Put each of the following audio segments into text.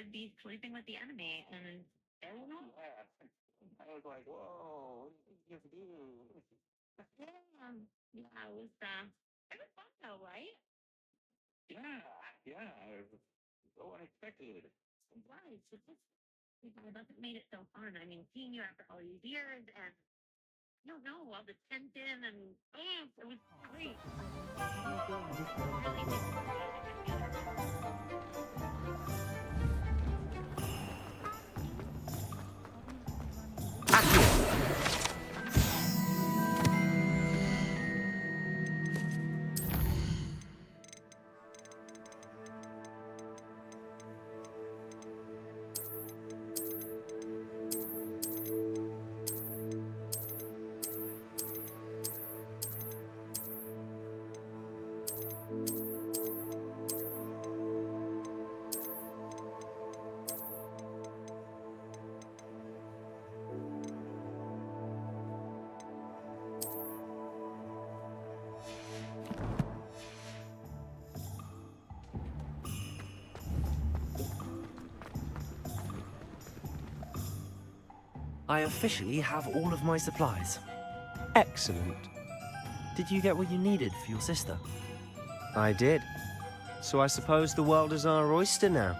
would be sleeping with the enemy, and there we go. I was like, whoa, what did you just do? Yeah, yeah, it was fun though, right? Yeah, it was so unexpected. Right, so just, that's what made it so fun. I mean, seeing you after all these years, and I don't know, all the tension, and it was great. Really did put it all together. I officially have all of my supplies. Excellent. Did you get what you needed for your sister? I did. So I suppose the world is our oyster now.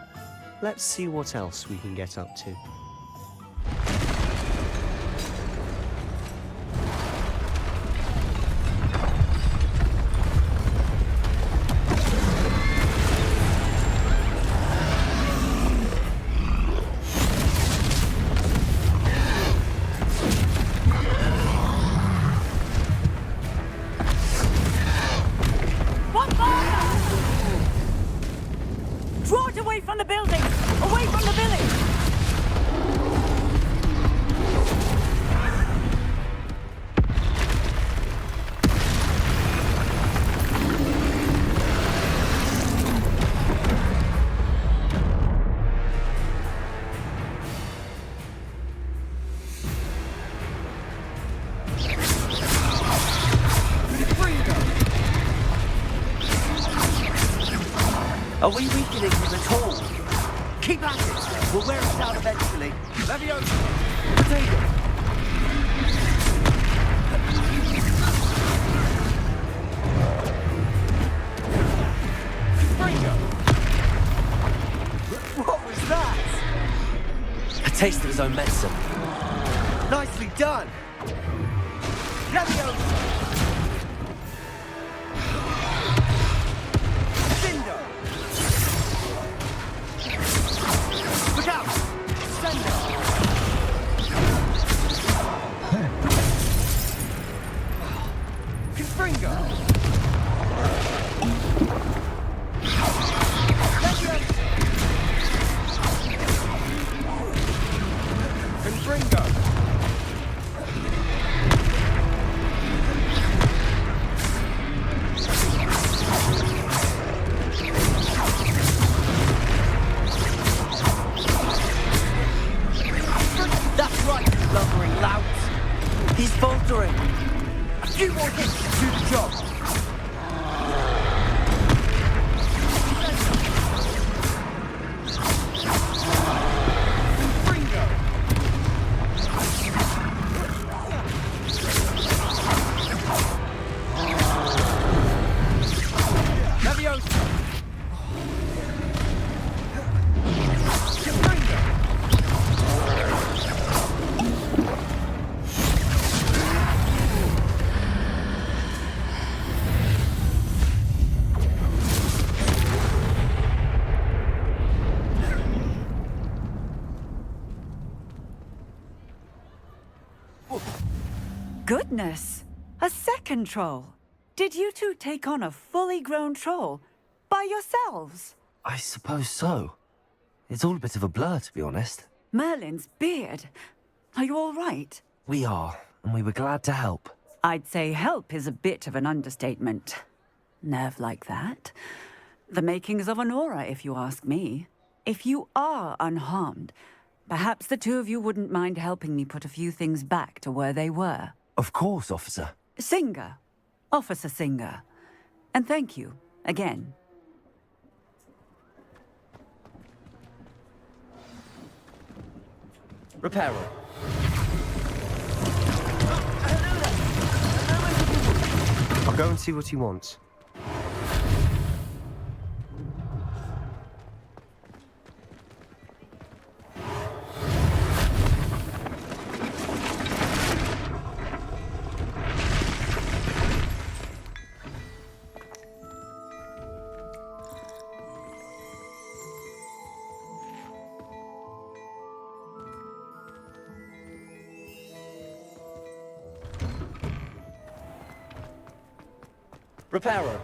Let's see what else we can get up to. Draw it away from the building! Away from the village! Are we weakening him at all? Keep at it! We'll wear it down eventually. Leviosa! Potato! What was that? A taste of his own medicine. Nicely done! Leviosa! He's faltering. A few more hits to do the job. Goodness! A second troll! Did you two take on a fully grown troll? By yourselves? I suppose so. It's all a bit of a blur, to be honest. Merlin's beard. Are you all right? We are, and we were glad to help. I'd say help is a bit of an understatement. Nerve like that. The makings of an aura, if you ask me. If you are unharmed, perhaps the two of you wouldn't mind helping me put a few things back to where they were. Of course, officer. Singer. Officer Singer. And thank you, again. Reparo. I'll go and see what he wants. Reparo.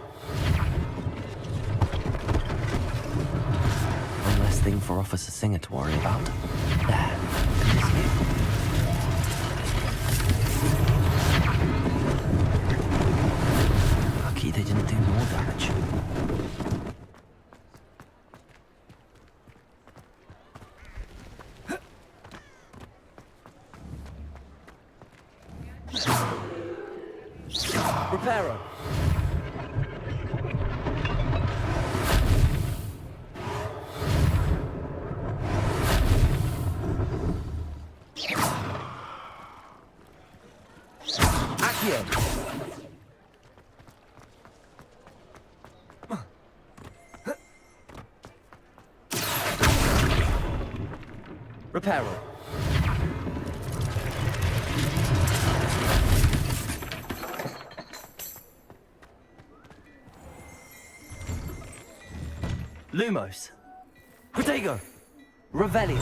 One less thing for Officer Singer to worry about. There. Lucky they didn't do more damage. Reparo. Accio. Reparo. Lumos. Protego. Revelio.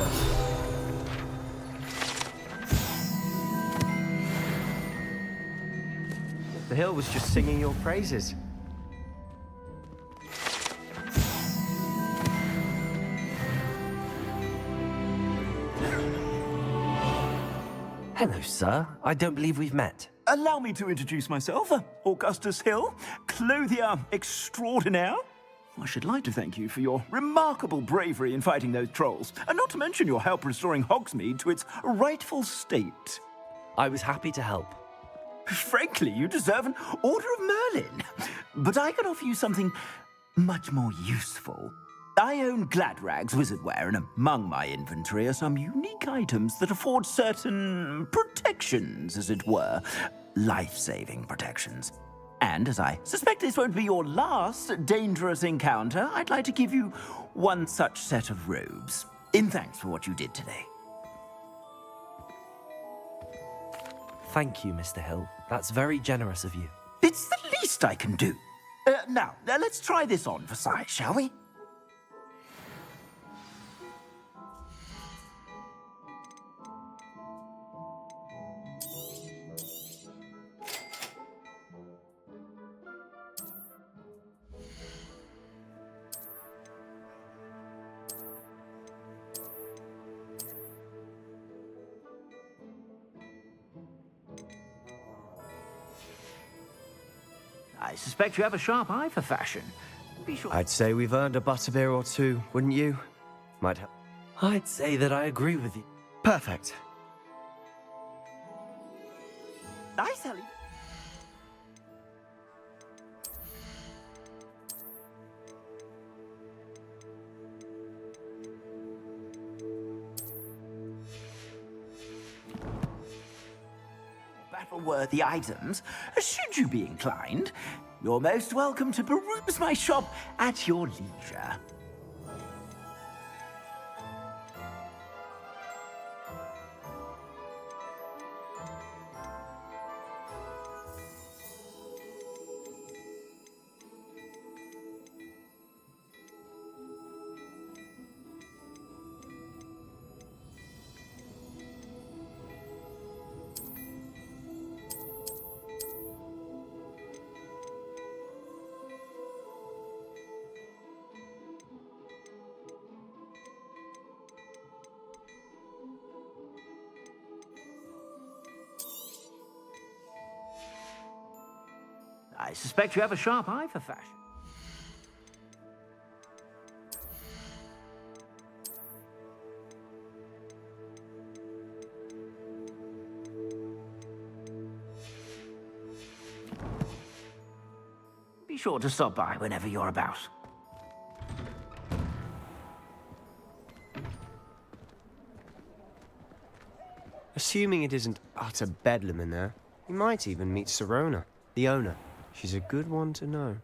The hill was just singing your praises. Hello, sir. I don't believe we've met. Allow me to introduce myself, Augustus Hill, clothier extraordinaire. I should like to thank you for your remarkable bravery in fighting those trolls, and not to mention your help restoring Hogsmeade to its rightful state. I was happy to help. Frankly, you deserve an Order of Merlin. But I can offer you something much more useful. I own Gladrag's wizardware, and among my inventory are some unique items that afford certain protections, as it were. Life-saving protections. And as I suspect this won't be your last dangerous encounter, I'd like to give you one such set of robes, in thanks for what you did today. Thank you, Mr. Hill. That's very generous of you. It's the least I can do. Now, let's try this on for size, shall we? I suspect you have a sharp eye for fashion. Be sure. I'd say we've earned a butterbeer or two, wouldn't you? Might help. I'd say that I agree with you. Perfect. Nice, Ellie. Battle-worthy items, should you be inclined. You're most welcome to peruse my shop at your leisure. I suspect you have a sharp eye for fashion. Be sure to stop by whenever you're about. Assuming it isn't utter bedlam in there, you might even meet Sirona, the owner. She's a good one to know.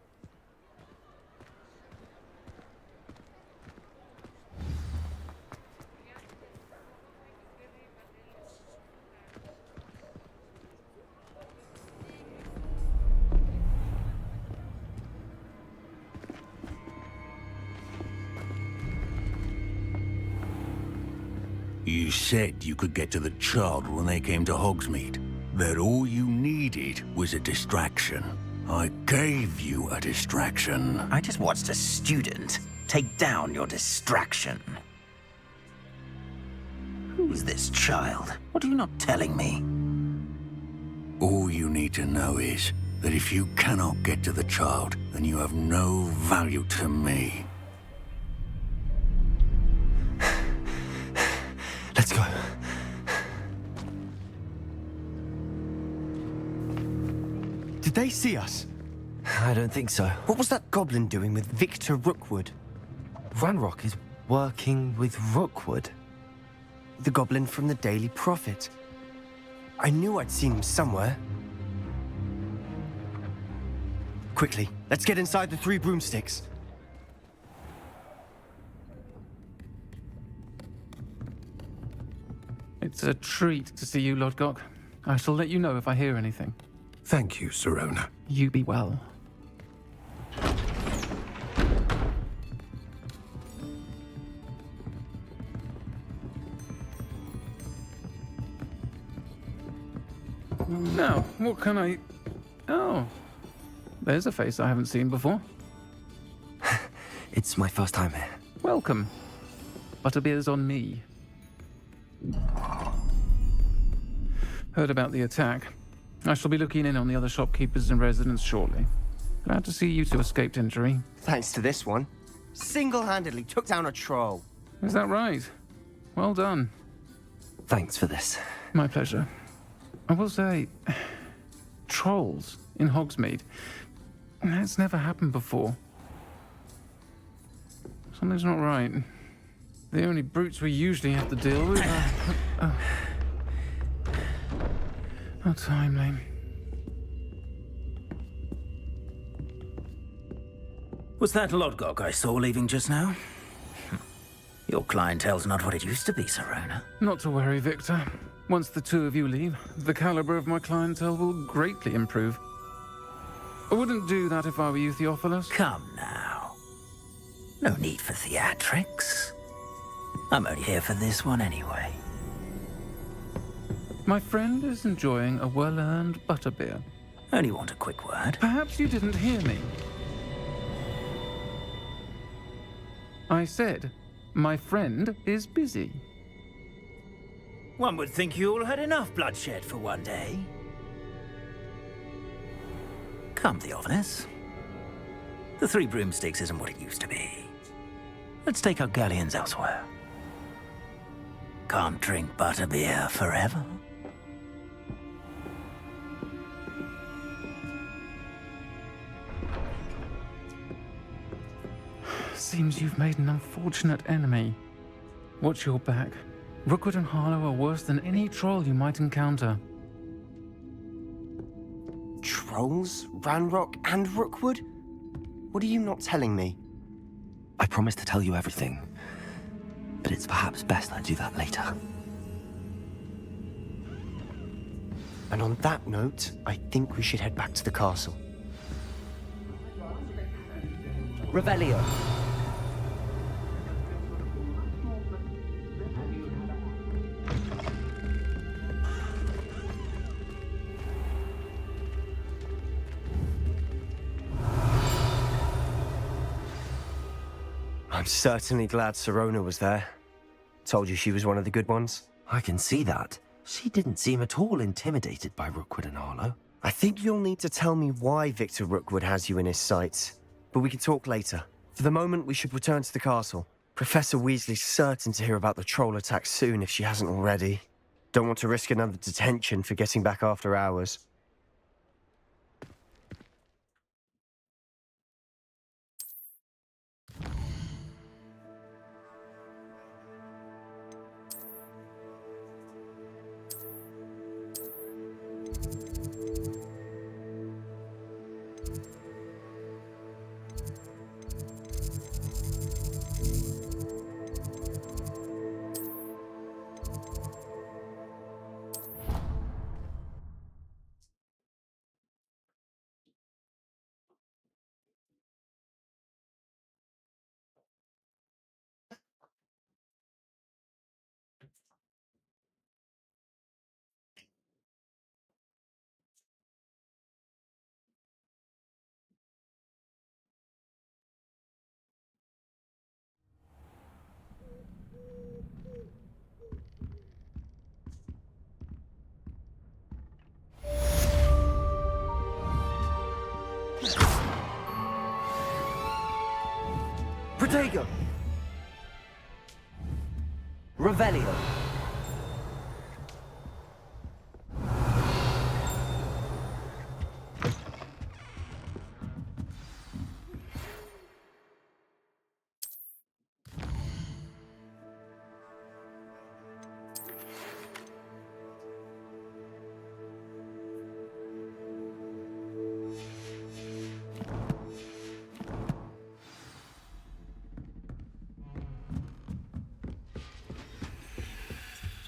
You said you could get to the child when they came to Hogsmeade. That all you needed was a distraction. I gave you a distraction. I just watched a student take down your distraction. Who's this child? What are you not telling me? All you need to know is that if you cannot get to the child, then you have no value to me. Let's go. Did they see us? I don't think so. What was that goblin doing with Victor Rookwood? Ranrock is working with Rookwood. The goblin from the Daily Prophet. I knew I'd seen him somewhere. Quickly, let's get inside the Three Broomsticks. It's a treat to see you, Lodgok. I shall let you know if I hear anything. Thank you, Sirona. You be well. Now, what can I... Oh, there's a face I haven't seen before. It's my first time here. Welcome. Butterbeer's on me. Heard about the attack. I shall be looking in on the other shopkeepers and residents shortly. Glad to see you two escaped injury. Thanks to this one. Single-handedly took down a troll. Is that right? Well done. Thanks for this. My pleasure. I will say, trolls in Hogsmeade. That's never happened before. Something's not right. The only brutes we usually have to deal with are... How timely. Was that Lodgok I saw leaving just now? Your clientele's not what it used to be, Sirona. Not to worry, Victor. Once the two of you leave, the caliber of my clientele will greatly improve. I wouldn't do that if I were you, Theophilus. Come now. No need for theatrics. I'm only here for this one anyway. My friend is enjoying a well-earned butterbeer. Only want a quick word. Perhaps you didn't hear me. I said, my friend is busy. One would think you all had enough bloodshed for one day. Come, Theophilus. The Three Broomsticks isn't what it used to be. Let's take our galleons elsewhere. Can't drink butterbeer forever. Seems you've made an unfortunate enemy. Watch your back. Rookwood and Harlow are worse than any troll you might encounter. Trolls? Ranrock and Rookwood? What are you not telling me? I promised to tell you everything, but it's perhaps best I do that later. And on that note, I think we should head back to the castle. Revelio. I'm certainly glad Sirona was there. Told you she was one of the good ones. I can see that. She didn't seem at all intimidated by Rookwood and Harlow. I think you'll need to tell me why Victor Rookwood has you in his sights. But we can talk later. For the moment, we should return to the castle. Professor Weasley's certain to hear about the troll attack soon if she hasn't already. Don't want to risk another detention for getting back after hours. Protego! Revelio.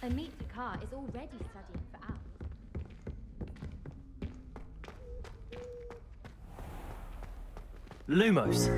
Amit Dakar is already studying for hours. Lumos.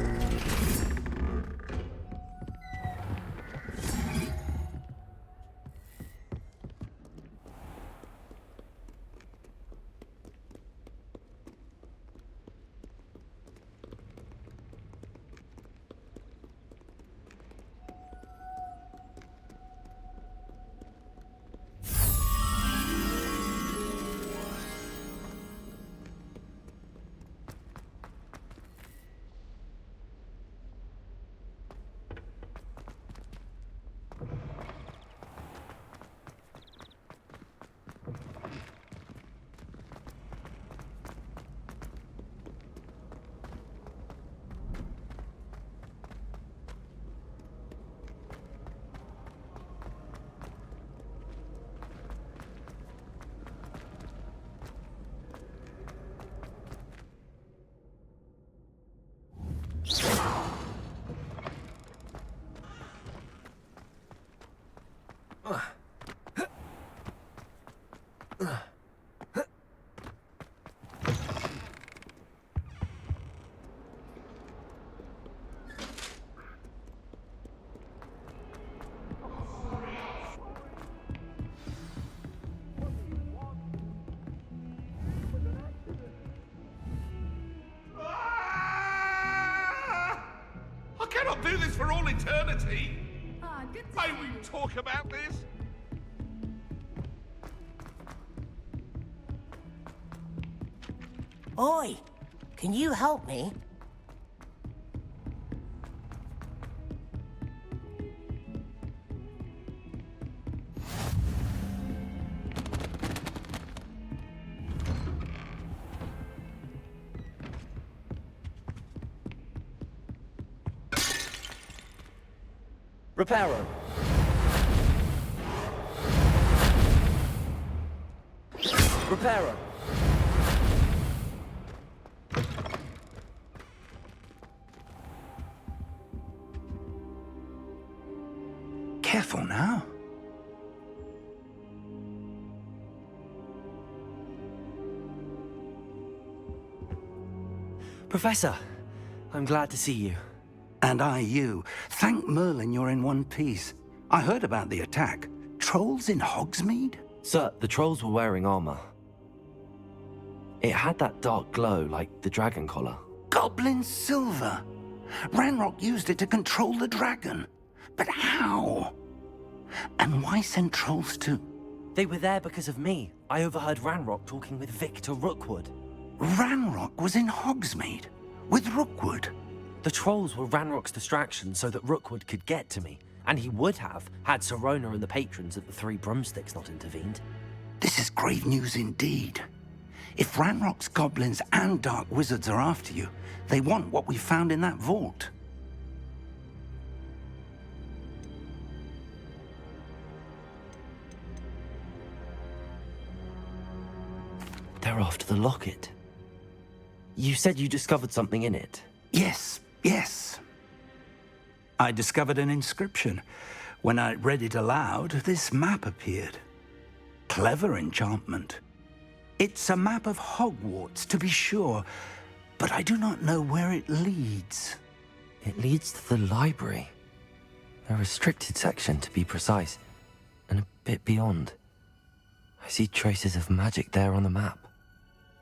I cannot do this for all eternity. Good to May see we you. talk about this? Oi! Can you help me? Reparo. Reparo. Careful now. Professor, I'm glad to see you. And I you. Thank Merlin you're in one piece. I heard about the attack. Trolls in Hogsmeade? Sir, the trolls were wearing armor. It had that dark glow like the dragon collar. Goblin silver. Ranrock used it to control the dragon. But how? And why send trolls too? They were there because of me. I overheard Ranrock talking with Victor Rookwood. Ranrock was in Hogsmeade with Rookwood. The trolls were Ranrock's distraction so that Rookwood could get to me. And he would have, had Sirona and the patrons at the Three Broomsticks not intervened. This is grave news indeed. If Ranrock's goblins and dark wizards are after you, they want what we found in that vault. They're after the locket. You said you discovered something in it. Yes, yes. I discovered an inscription. When I read it aloud, this map appeared. Clever enchantment. It's a map of Hogwarts, to be sure, but I do not know where it leads. It leads to the library. A restricted section, to be precise, and a bit beyond. I see traces of magic there on the map.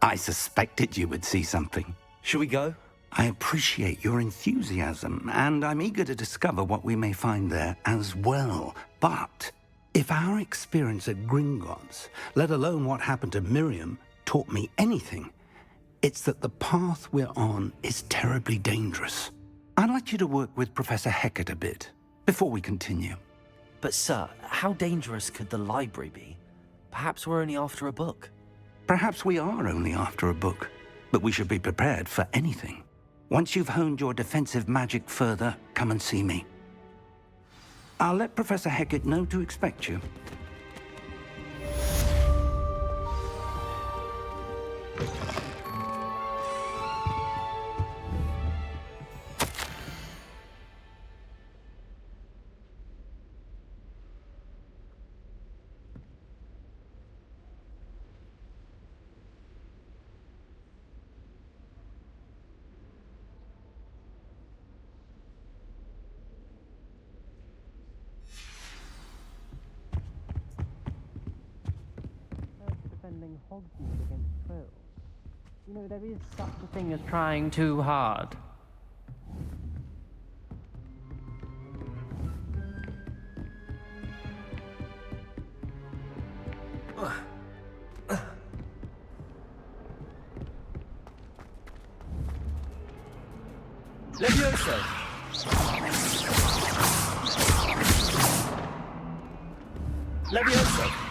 I suspected you would see something. Shall we go? I appreciate your enthusiasm, and I'm eager to discover what we may find there as well. But if our experience at Gringotts, let alone what happened to Miriam, taught me anything, it's that the path we're on is terribly dangerous. I'd like you to work with Professor Hecat a bit before we continue. But sir, how dangerous could the library be? Perhaps we're only after a book. Perhaps we are only after a book, but we should be prepared for anything. Once you've honed your defensive magic further, come and see me. I'll let Professor Hecat know to expect you. Defending Hogsmeade against trolls. You know, there is such a thing as trying too hard. Levioso! Levioso!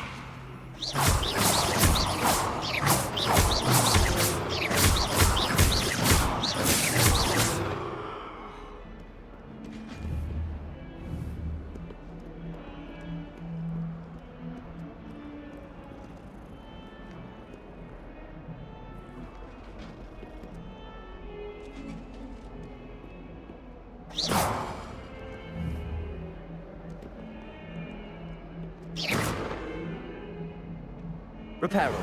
Reparo.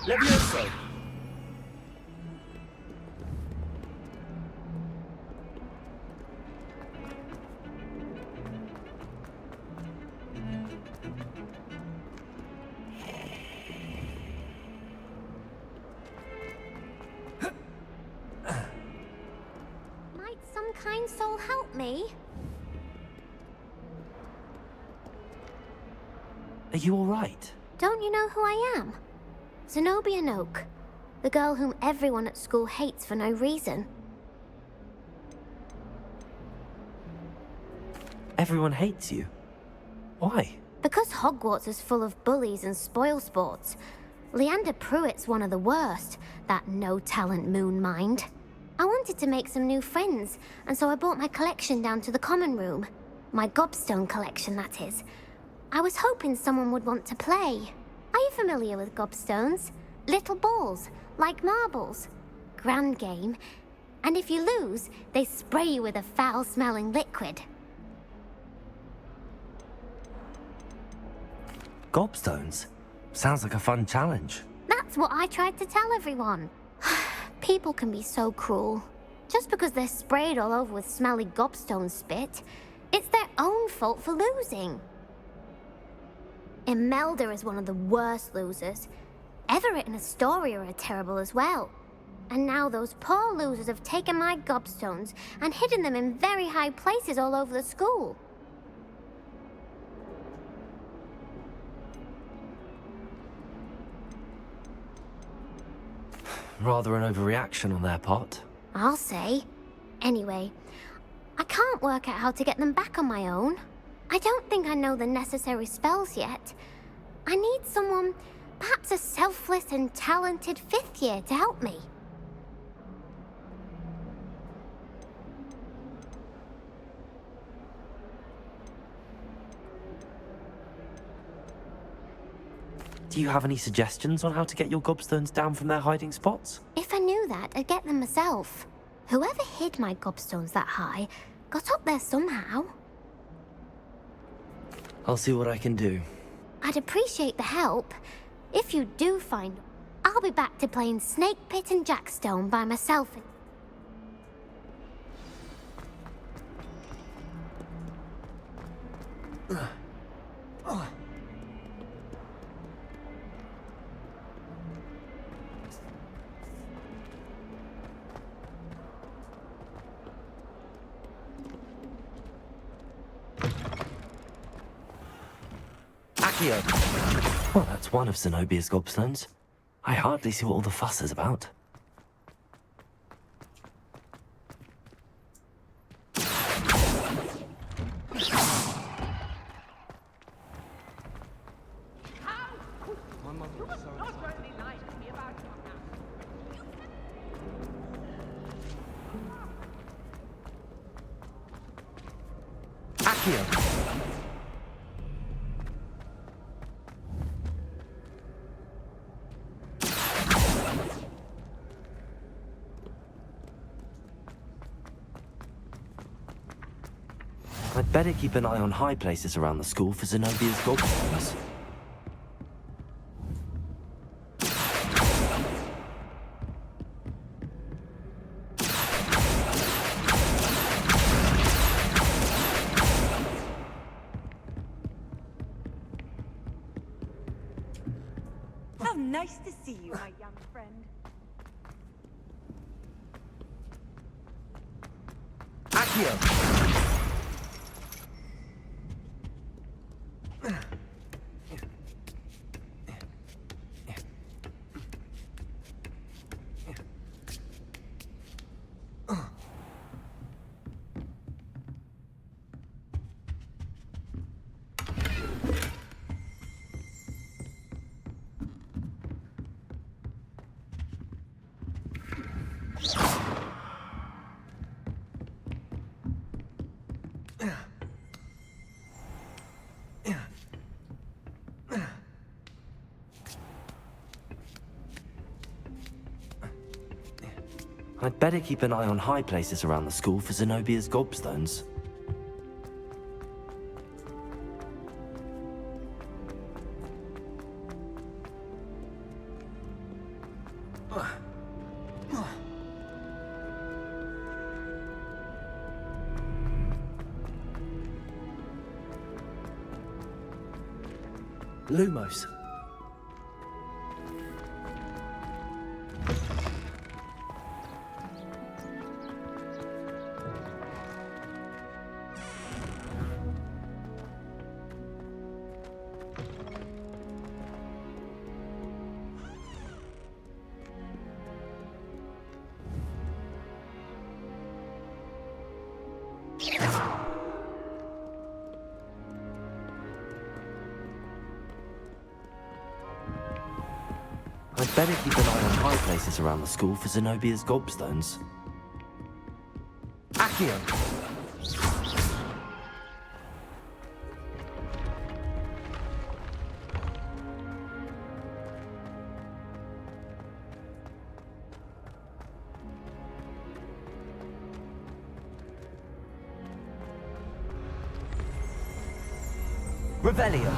Levioso. Might some kind soul help me? Are you all right? Don't you know who I am? Zenobia Noak, the girl whom everyone at school hates for no reason. Everyone hates you. Why? Because Hogwarts is full of bullies and spoilsports. Leander Pruitt's one of the worst, that no-talent moon mind. I wanted to make some new friends, and so I brought my collection down to the common room. My gobstone collection, that is. I was hoping someone would want to play. Are you familiar with gobstones? Little balls, like marbles. Grand game. And if you lose, they spray you with a foul-smelling liquid. Gobstones? Sounds like a fun challenge. That's what I tried to tell everyone. People can be so cruel. Just because they're sprayed all over with smelly gobstone spit, it's their own fault for losing. Imelda is one of the worst losers. Everett and Astoria are terrible as well. And now those poor losers have taken my gobstones and hidden them in very high places all over the school. Rather an overreaction on their part. I'll say. Anyway, I can't work out how to get them back on my own. I don't think I know the necessary spells yet. I need someone, perhaps a selfless and talented fifth year to help me. Do you have any suggestions on how to get your gobstones down from their hiding spots? If I knew that, I'd get them myself. Whoever hid my gobstones that high got up there somehow. I'll see what I can do. I'd appreciate the help. If you do find them, I'll be back to playing Snake Pit and Jackstone by myself. Accio! Well, that's one of Zenobia's gobstones. I hardly see what all the fuss is about. Accio! I'd better keep an eye on high places around the school for Zenobia's gobstones. How nice to see you, my young friend. Accio! I'd better keep an eye on high places around the school for Zenobia's gobstones. Lumos. I'd better keep an eye on high places around the school for Zenobia's gobstones. Accio! Revelio!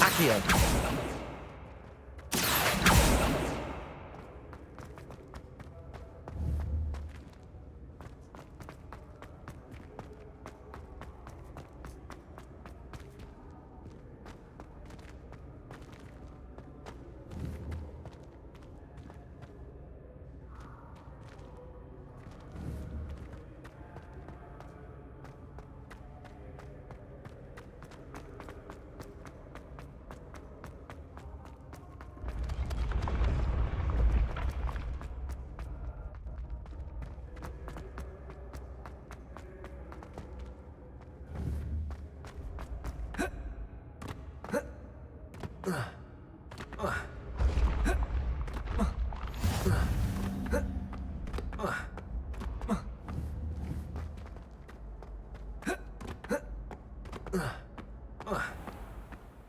Accio!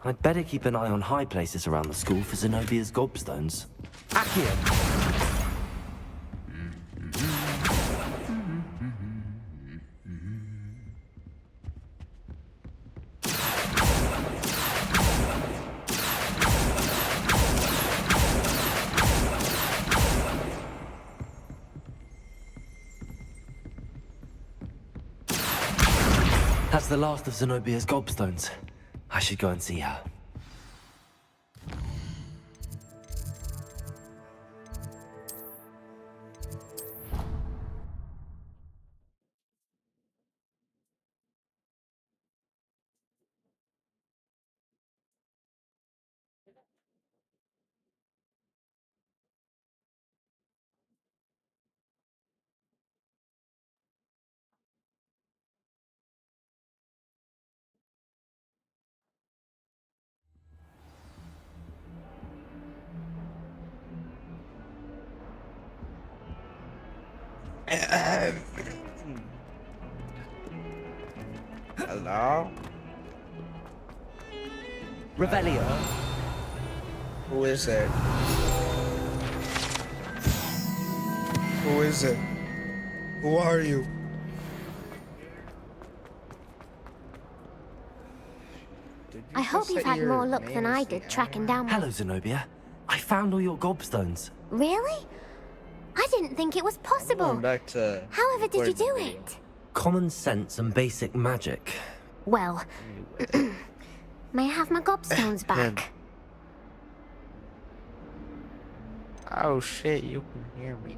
I'd better keep an eye on high places around the school for Zenobia's gobstones. Accio! That's the last of Zenobia's gobstones. I should go and see her. Hello? Revelio. Who is it? Who is it? Who are you? I hope you've had more luck than I did tracking down my... Hello, Zenobia. I found all your gobstones. Really? I didn't think it was possible. Going back to However did you do it? Common sense and basic magic. Well, may I have my gobstones back? Oh shit, you can hear me.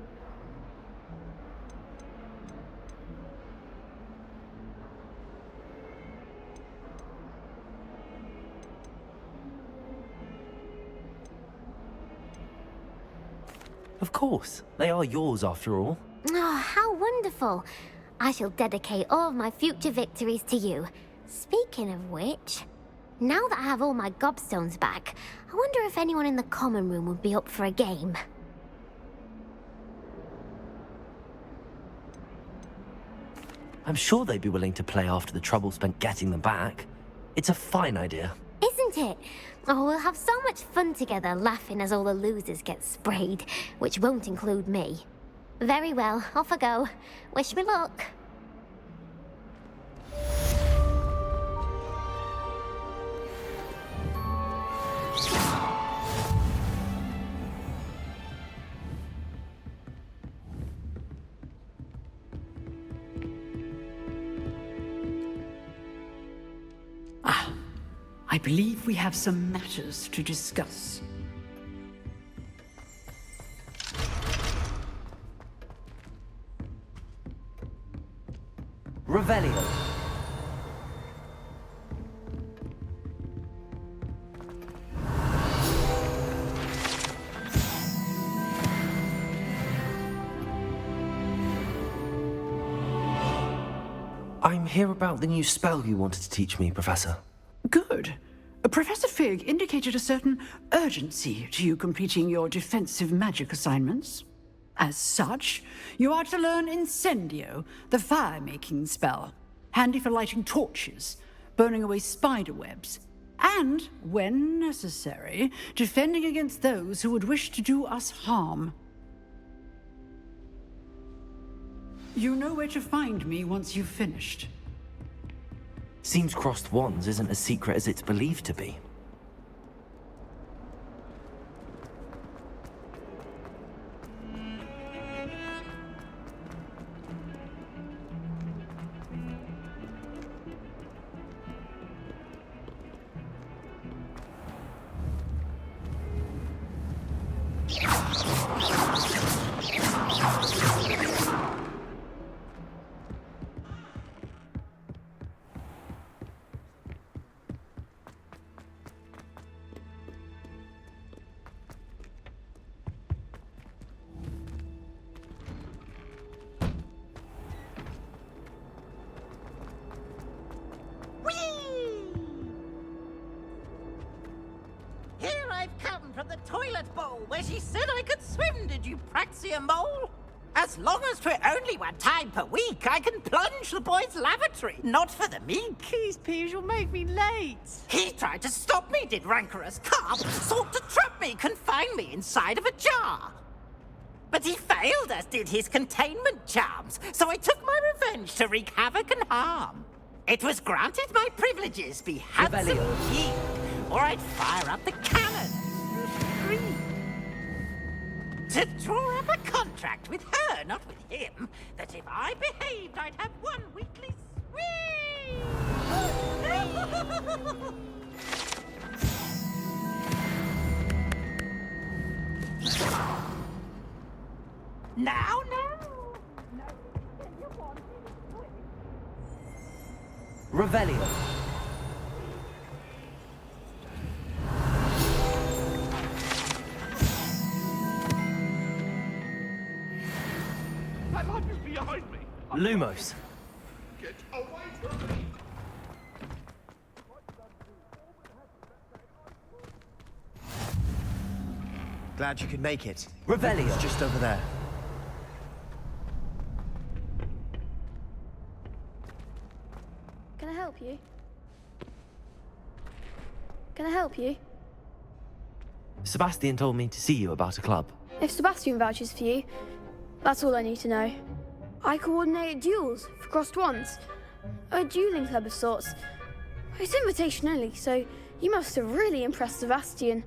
Of course. They are yours after all. Oh, how wonderful. I shall dedicate all of my future victories to you. Speaking of which, now that I have all my gobstones back, I wonder if anyone in the common room would be up for a game. I'm sure they'd be willing to play after the trouble spent getting them back. It's a fine idea. Isn't it? Oh, we'll have so much fun together laughing as all the losers get sprayed, which won't include me. Very well, off I go. Wish me luck. I believe we have some matters to discuss. Revelio. I'm here about the new spell you wanted to teach me, Professor. Good. Professor Fig indicated a certain urgency to you completing your defensive magic assignments. As such, you are to learn Incendio, the fire-making spell, handy for lighting torches, burning away spider webs, and, when necessary, defending against those who would wish to do us harm. You know where to find me once you've finished. Seems crossed wands isn't as secret as it's believed to be. From the toilet bowl where she said I could swim, did you Praxia mole? As long as 'twere only one time per week, I can plunge the boy's lavatory, not for the meek. Please, Piers, you'll make me late. He tried to stop me, did rancorous carp, sought to trap me, confine me inside of a jar. But he failed, as did his containment charms, so I took my revenge to wreak havoc and harm. It was granted my privileges be handsome yield, or I'd fire up the cannon. To draw up a contract with her, not with him, that if I behaved, I'd have one weekly swing. Now. Revelio. That light is behind me. Lumos. Get away from me. Glad you could make it. Revelio. It's just over there. Can I help you? Can I help you? Sebastian told me to see you about a club. If Sebastian vouches for you, that's all I need to know. I coordinate duels for crossed wands. A dueling club of sorts. It's invitation only, so you must have really impressed Sebastian.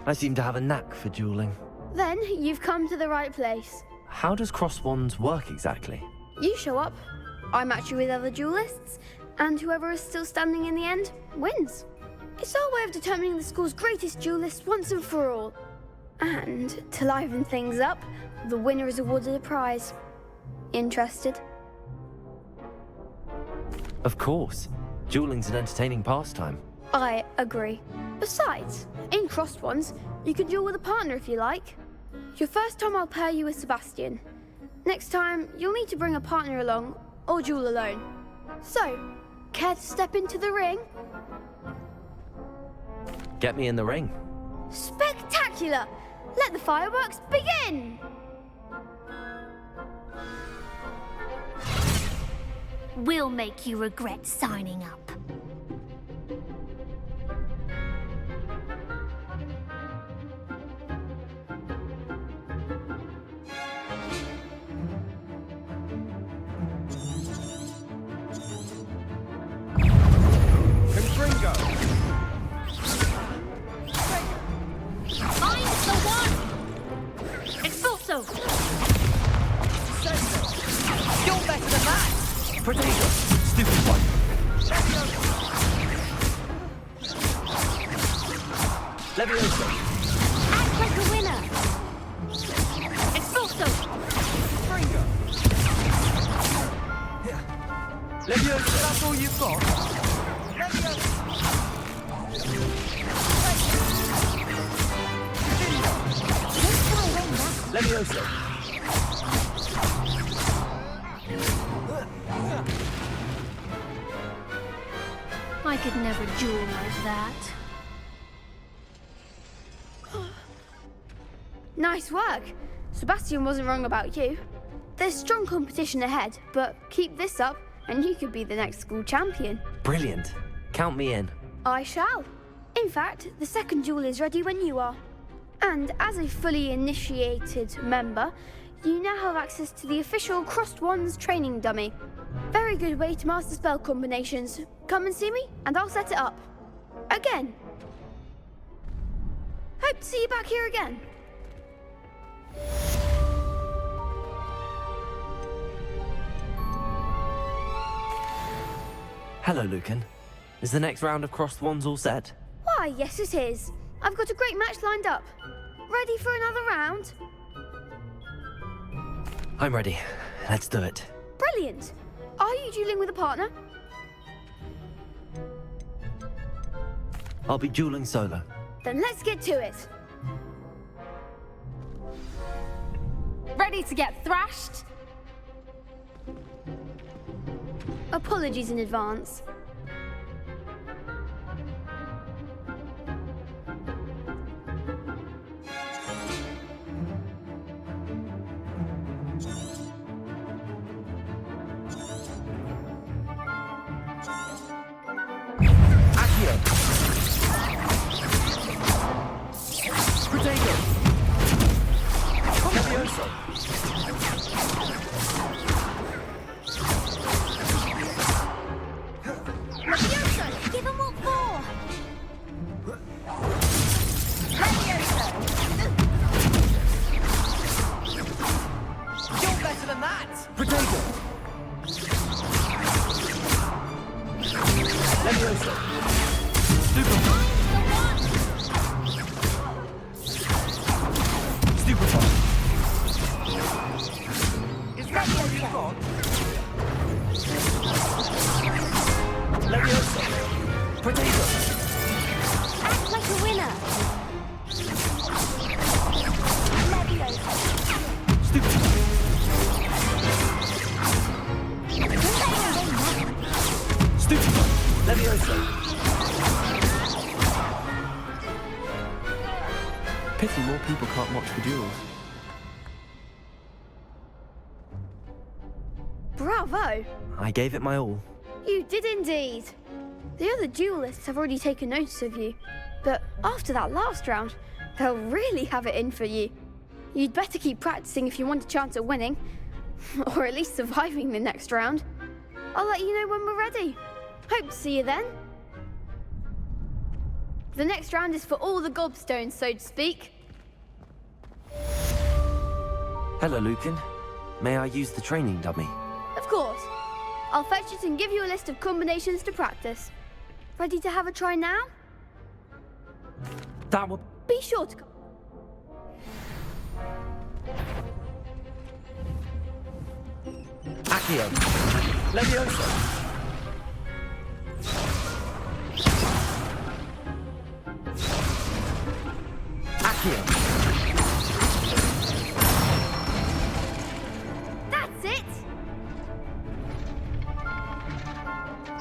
I seem to have a knack for dueling. Then you've come to the right place. How does cross wands work exactly? You show up, I match you with other duelists, and whoever is still standing in the end wins. It's our way of determining the school's greatest duelist once and for all. And to liven things up, the winner is awarded a prize. Interested? Of course. Dueling's an entertaining pastime. I agree. Besides, in crossed ones, you can duel with a partner if you like. Your first time I'll pair you with Sebastian. Next time, you'll need to bring a partner along, or duel alone. So, care to step into the ring? Get me in the ring. Spectacular! Let the fireworks begin! We'll make you regret signing up. Confringo! I'm the one! Expulso! You're better than that! Protego! Stupid one! Levioso! Act like a winner! Expulso! Confringo! Levioso! That's all you've got? Levioso! I could never duel like that. Nice work. Sebastian wasn't wrong about you. There's strong competition ahead, but keep this up and you could be the next school champion. Brilliant. Count me in. I shall. In fact, the second duel is ready when you are. And as a fully initiated member, you now have access to the official Crossed Wands training dummy. Very good way to master spell combinations. Come and see me, and I'll set it up. Again. Hope to see you back here again. Hello, Lucan. Is the next round of crossed wands all set? Why, yes it is. I've got a great match lined up. Ready for another round? I'm ready. Let's do it. Brilliant. Are you dueling with a partner? I'll be dueling solo. Then let's get to it. Ready to get thrashed? Apologies in advance. Protego! Levioso! Levioso! Give him what for! Protego! Levioso! Stupefy! Stupefy! Is that what you got? Levioso! Protego! Act like a winner. Leviosa. Stupefy! Stupefy! Levioso! Pity more people can't watch the duels. Bravo! I gave it my all. You did indeed. The other duelists have already taken notice of you, but after that last round, they'll really have it in for you. You'd better keep practicing if you want a chance at winning, or at least surviving the next round. I'll let you know when we're ready. Hope to see you then. The next round is for all the gobstones, so to speak. Hello, Lucan. May I use the training dummy? Of course. I'll fetch it and give you a list of combinations to practice. Ready to have a try now? That will... Be sure to... Accio! Levioso! Accio! That's it!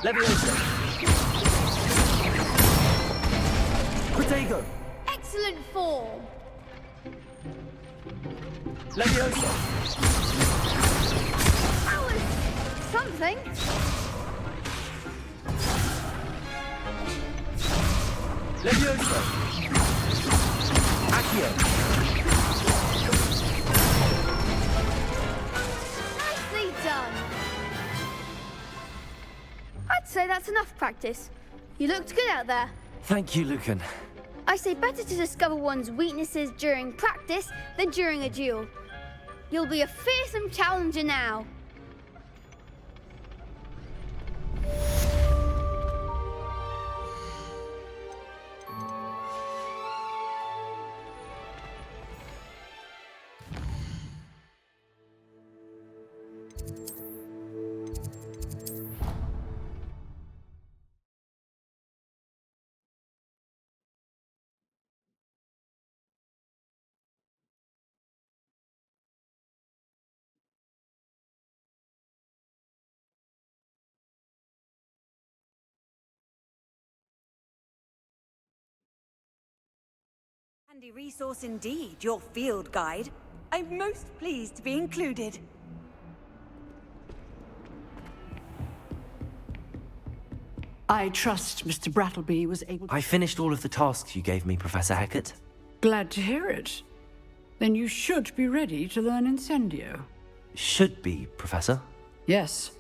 Levioso! Protego! Excellent form! Levioso! That was something. Levioso! Accio! Nicely done. I'd say that's enough practice. You looked good out there. Thank you, Lucan. I say better to discover one's weaknesses during practice than during a duel. You'll be a fearsome challenger now. Handy resource indeed, your field guide. I'm most pleased to be included. I trust Mr. Brattleby was able to... I finished all of the tasks you gave me, Professor Hecat. Glad to hear it. Then you should be ready to learn Incendio. Should be, Professor. Yes.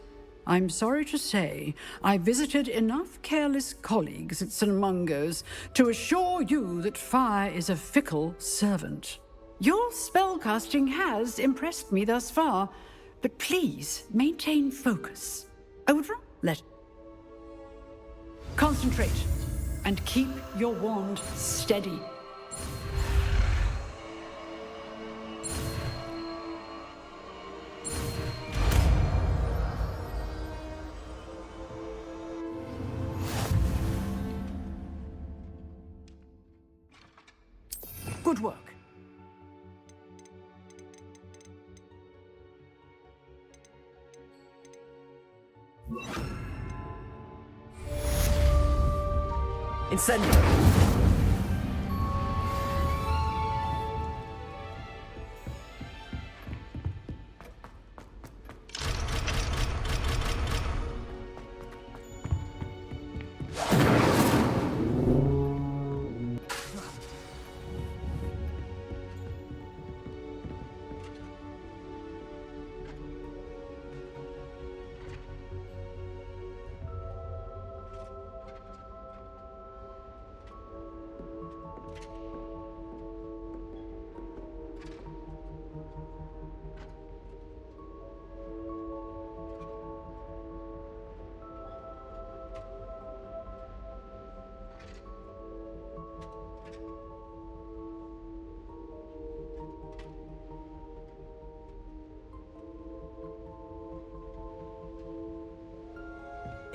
I'm sorry to say, I visited enough careless colleagues at St. Mungo's to assure you that fire is a fickle servant. Your spellcasting has impressed me thus far, but please maintain focus. I would let... Concentrate, and keep your wand steady. Good work. Incendio!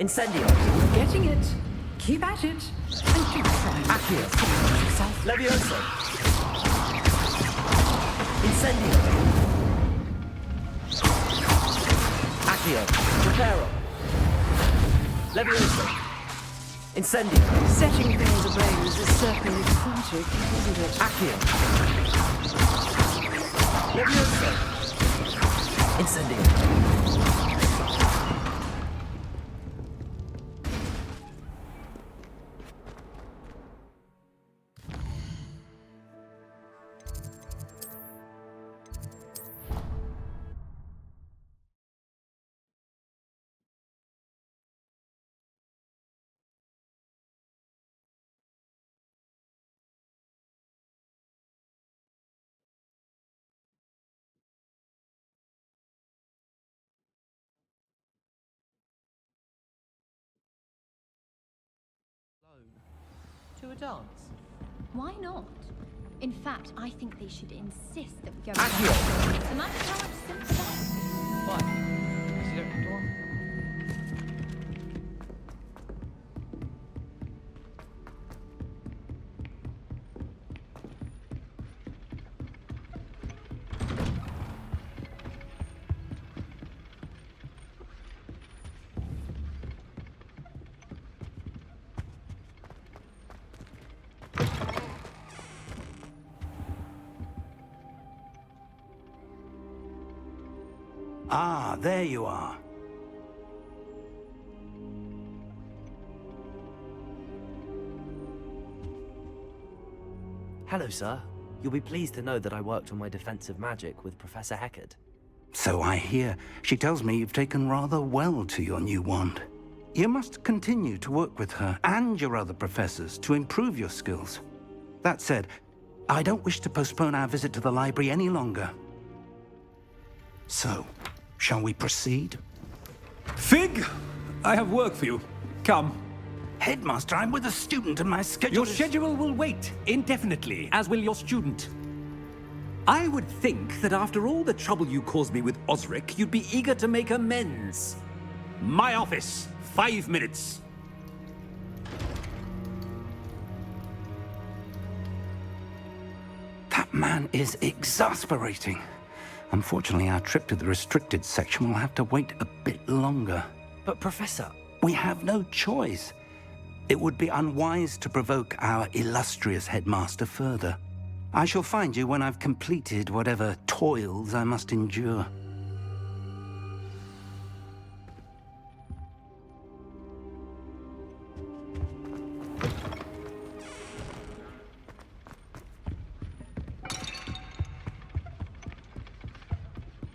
Incendio. Getting it. Keep at it. And keep trying. Accio. Yourself. Levioso. Incendio. Accio. Preparo. Levioso. Incendio. Setting things ablaze is certainly frantic, isn't it? Accio. Levioso. Incendio. To a dance? Why not? In fact, I think they should insist that we go. Accio. Imagine how much simpler that would be. Why? Because you don't have to want. Ah, there you are. Hello, sir. You'll be pleased to know that I worked on my defensive magic with Professor Heckard. So I hear. She tells me you've taken rather well to your new wand. You must continue to work with her and your other professors to improve your skills. That said, I don't wish to postpone our visit to the library any longer. So, shall we proceed? Fig! I have work for you. Come. Headmaster, I'm with a student and my schedule Your schedule will wait indefinitely, as will your student. I would think that after all the trouble you caused me with Osric, you'd be eager to make amends. My office, 5 minutes. That man is exasperating. Unfortunately, our trip to the restricted section will have to wait a bit longer. But, Professor... We have no choice. It would be unwise to provoke our illustrious headmaster further. I shall find you when I've completed whatever toils I must endure.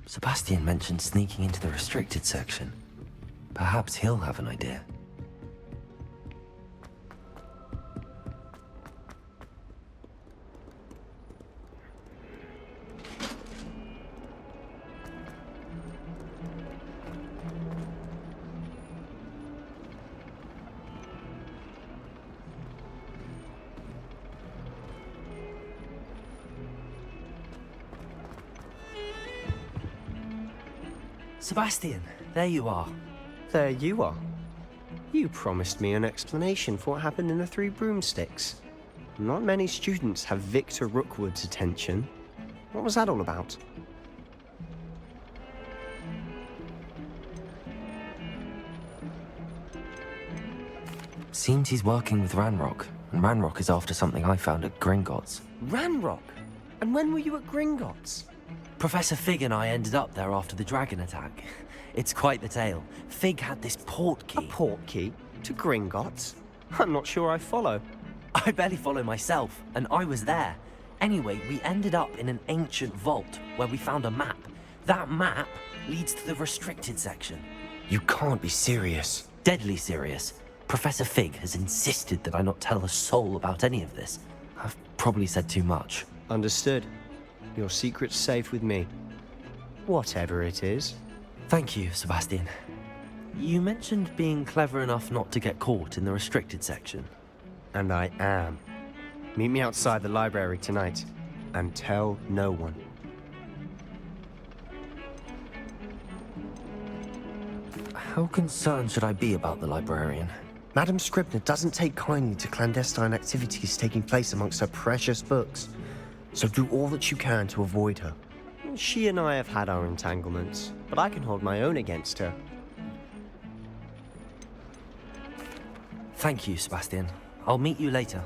Sebastian mentioned sneaking into the restricted section. Perhaps he'll have an idea. Sebastian, there you are. There you are. You promised me an explanation for what happened in the Three Broomsticks. Not many students have Victor Rookwood's attention. What was that all about? Seems he's working with Ranrock, and Ranrock is after something I found at Gringotts. Ranrock? And when were you at Gringotts? Professor Fig and I ended up there after the dragon attack. It's quite the tale. Fig had this port key. A port key? To Gringotts? I'm not sure I follow. I barely follow myself, and I was there. Anyway, we ended up in an ancient vault where we found a map. That map leads to the restricted section. You can't be serious. Deadly serious. Professor Fig has insisted that I not tell a soul about any of this. I've probably said too much. Understood. Your secret's safe with me. Whatever it is. Thank you, Sebastian. You mentioned being clever enough not to get caught in the restricted section. And I am. Meet me outside the library tonight, and tell no one. How concerned should I be about the librarian? Madame Scribner doesn't take kindly to clandestine activities taking place amongst her precious books, so do all that you can to avoid her. She and I have had our entanglements, but I can hold my own against her. Thank you, Sebastian. I'll meet you later.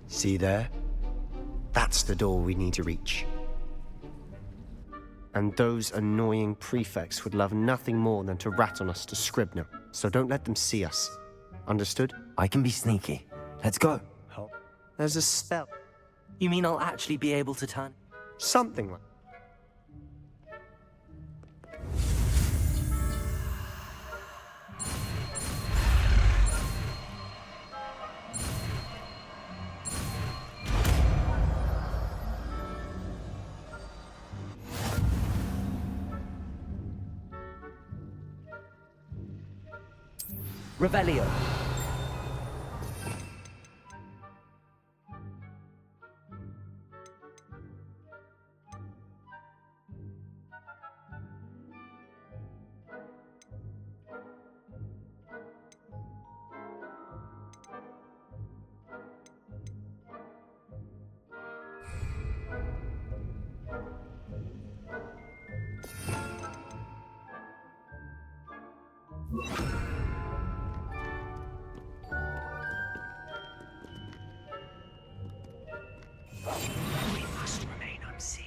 See there? That's the door we need to reach. And those annoying prefects would love nothing more than to rat on us to Scribner, so don't let them see us. Understood? I can be sneaky. Let's go. There's a spell. You mean I'll actually be able to turn? Something like... Revelio. We must remain unseen.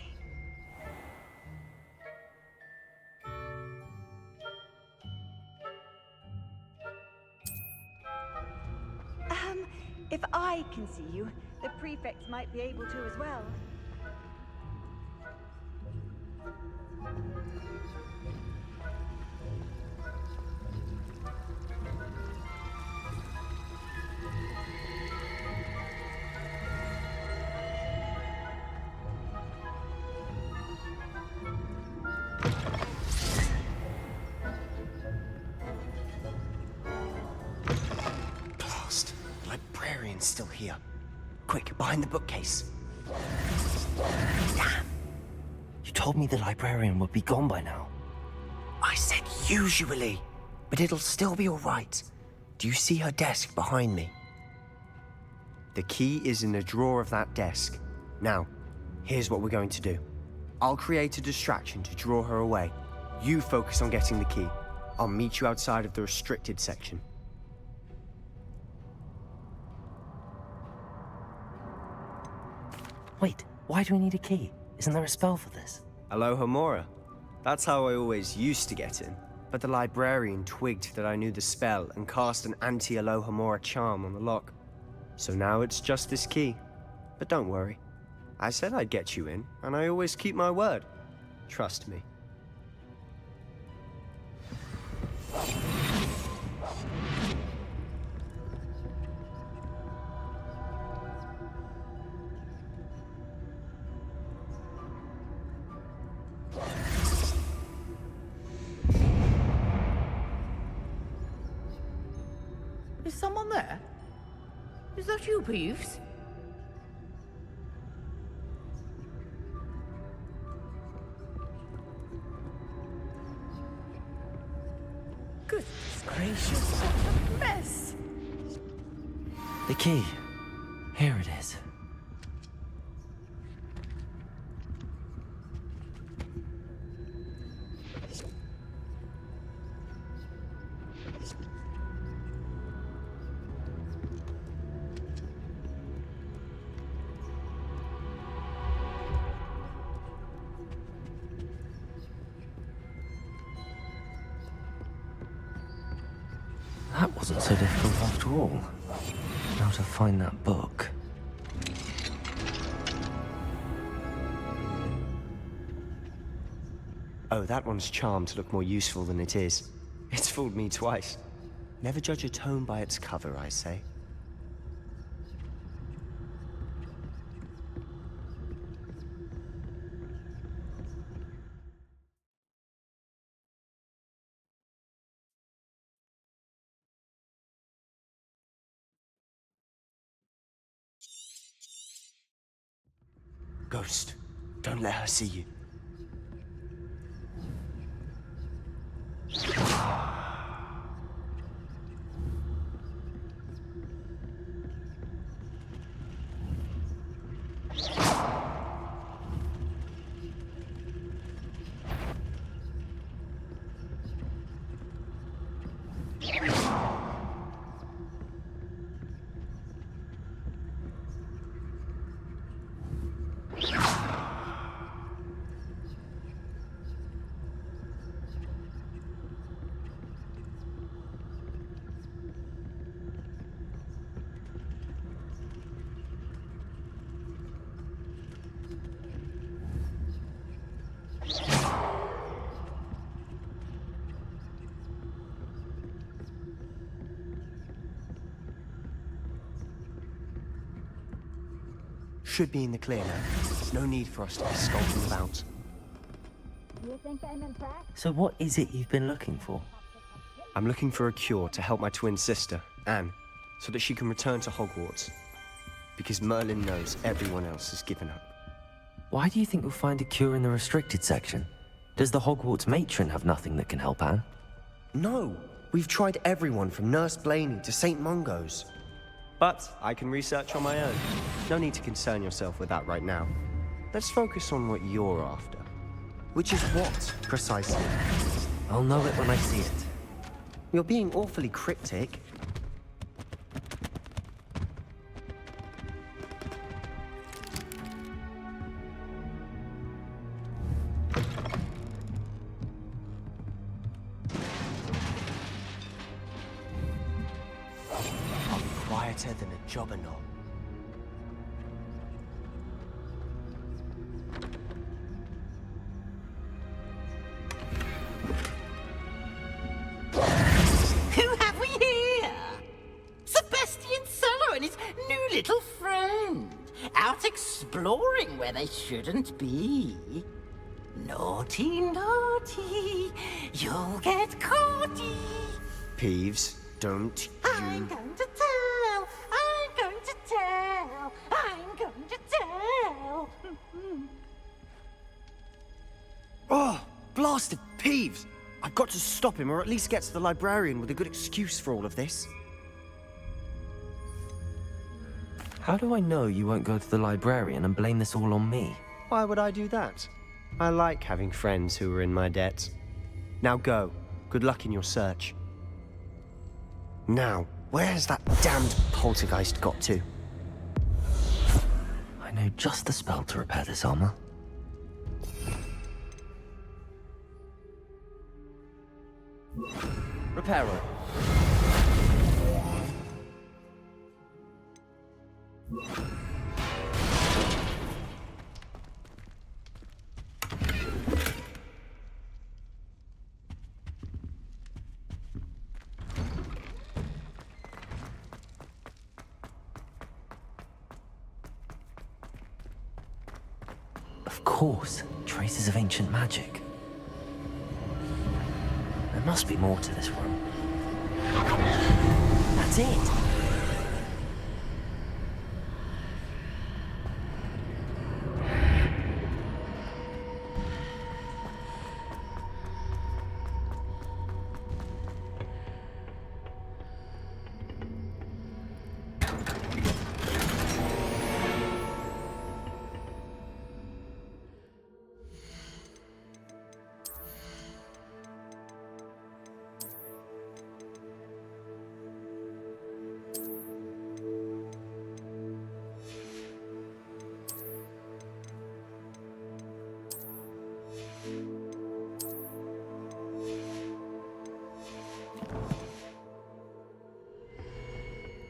If I can see you, the prefects might be able to as well. Blast. The librarian's still here. Quick, behind the bookcase. Damn. You told me the librarian would be gone by now. I said usually, but it'll still be all right. Do you see her desk behind me? The key is in the drawer of that desk. Now, here's what we're going to do. I'll create a distraction to draw her away. You focus on getting the key. I'll meet you outside of the restricted section. Wait, why do we need a key? Isn't there a spell for this? Alohomora. That's how I always used to get in. But the librarian twigged that I knew the spell and cast an anti-Alohomora charm on the lock. So now it's just this key. But don't worry. I said I'd get you in, and I always keep my word. Trust me. Is someone there? Is that you, Peeves? Goodness gracious, what a mess! The key. Here it is. That wasn't so difficult after all. Now to find that book. Oh, that one's charmed to look more useful than it is. It's fooled me twice. Never judge a tome by its cover, I say. Ghost, don't let her see you. Should be in the clear now. No need for us to be skulking about. You think I'm impressed? So what is it you've been looking for? I'm looking for a cure to help my twin sister, Anne, so that she can return to Hogwarts. Because Merlin knows everyone else has given up. Why do you think we'll find a cure in the restricted section? Does the Hogwarts matron have nothing that can help Anne? No! We've tried everyone from Nurse Blaney to St. Mungo's. But I can research on my own. No need to concern yourself with that right now. Let's focus on what you're after. Which is what, precisely? I'll know it when I see it. You're being awfully cryptic. Quieter than a jobberknoll. Who have we here? Sebastian Sallow and his new little friend. Out exploring where they shouldn't be. Naughty, naughty. You'll get caughty. Peeves, don't I'm going to tell. I'm going to tell. I'm going to tell. Oh, blasted Peeves! I've got to stop him, or at least get to the librarian with a good excuse for all of this. How do I know you won't go to the librarian and blame this all on me? Why would I do that? I like having friends who are in my debt. Now go. Good luck in your search. Now, where has that damned poltergeist got to? I know just the spell to repair this armor. Reparo. Of course, traces of ancient magic. There must be more to this room. That's it!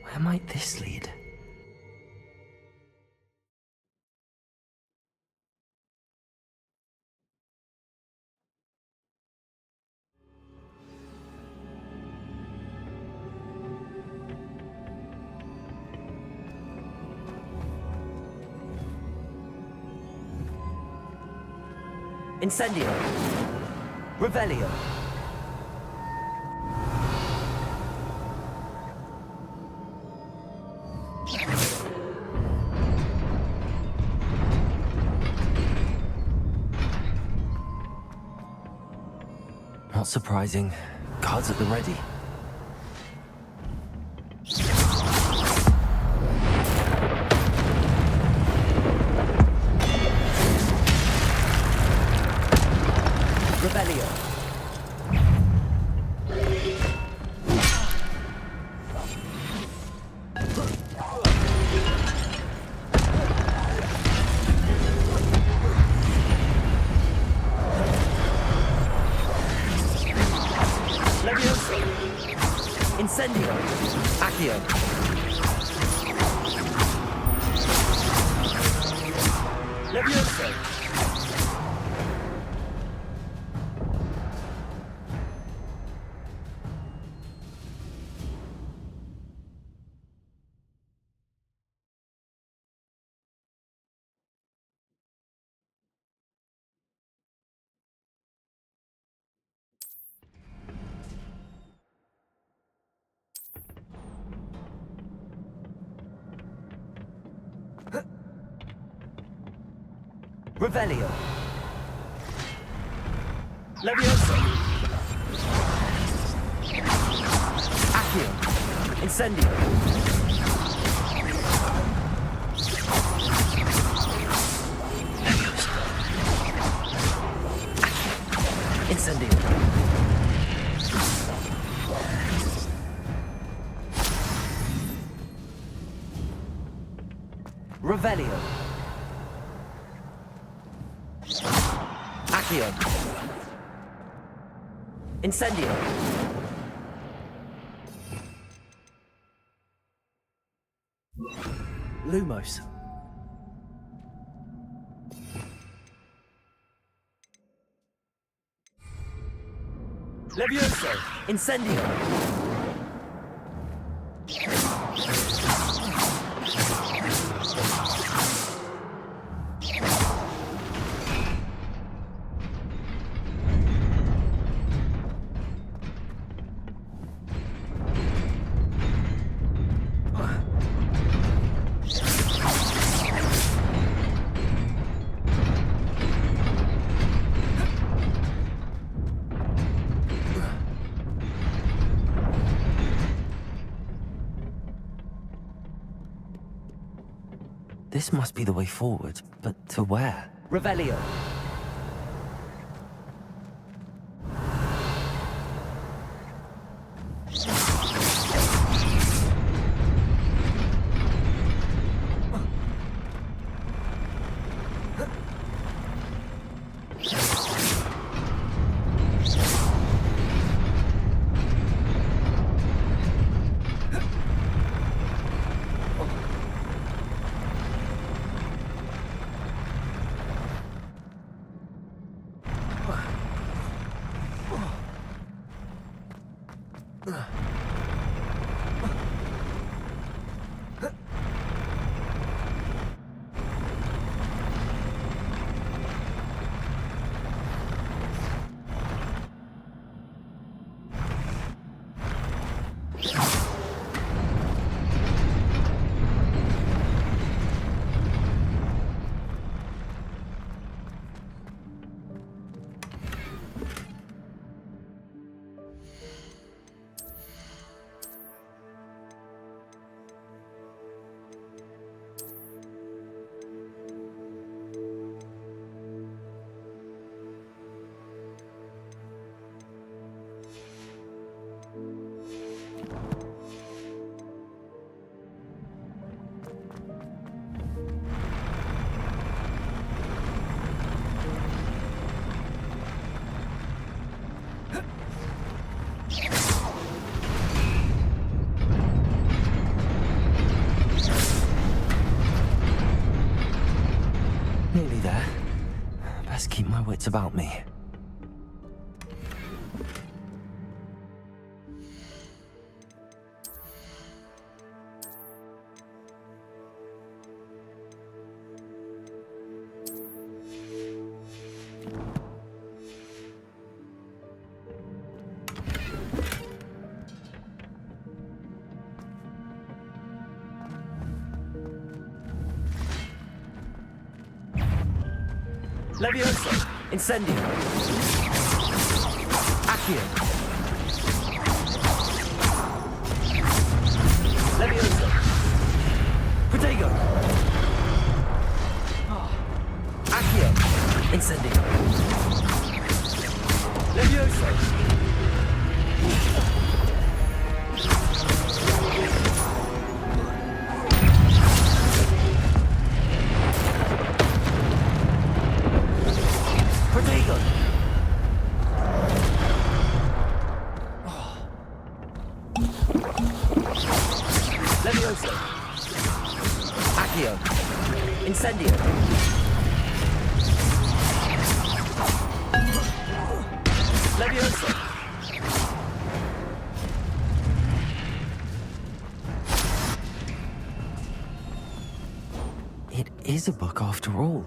Where might this lead? Incendio! Revelio! Not surprising. Cards at the ready. Revelio. Levioso. Incendio. Accio. Levioso. Revelio. Levioso. Accio. Incendio. Incendio. Revelio. Accio. Incendio. Lumos. Levioso. Incendio. This must be the way forward, but to where? Revelio. Nearly there. Best keep my wits about me. Levioso. Incendio. Accio. Leviosa. Protego. Accio. Incendio. Leviosa. Protego. Leviosa. Accio. Incendio. Leviosa. It is a book after all.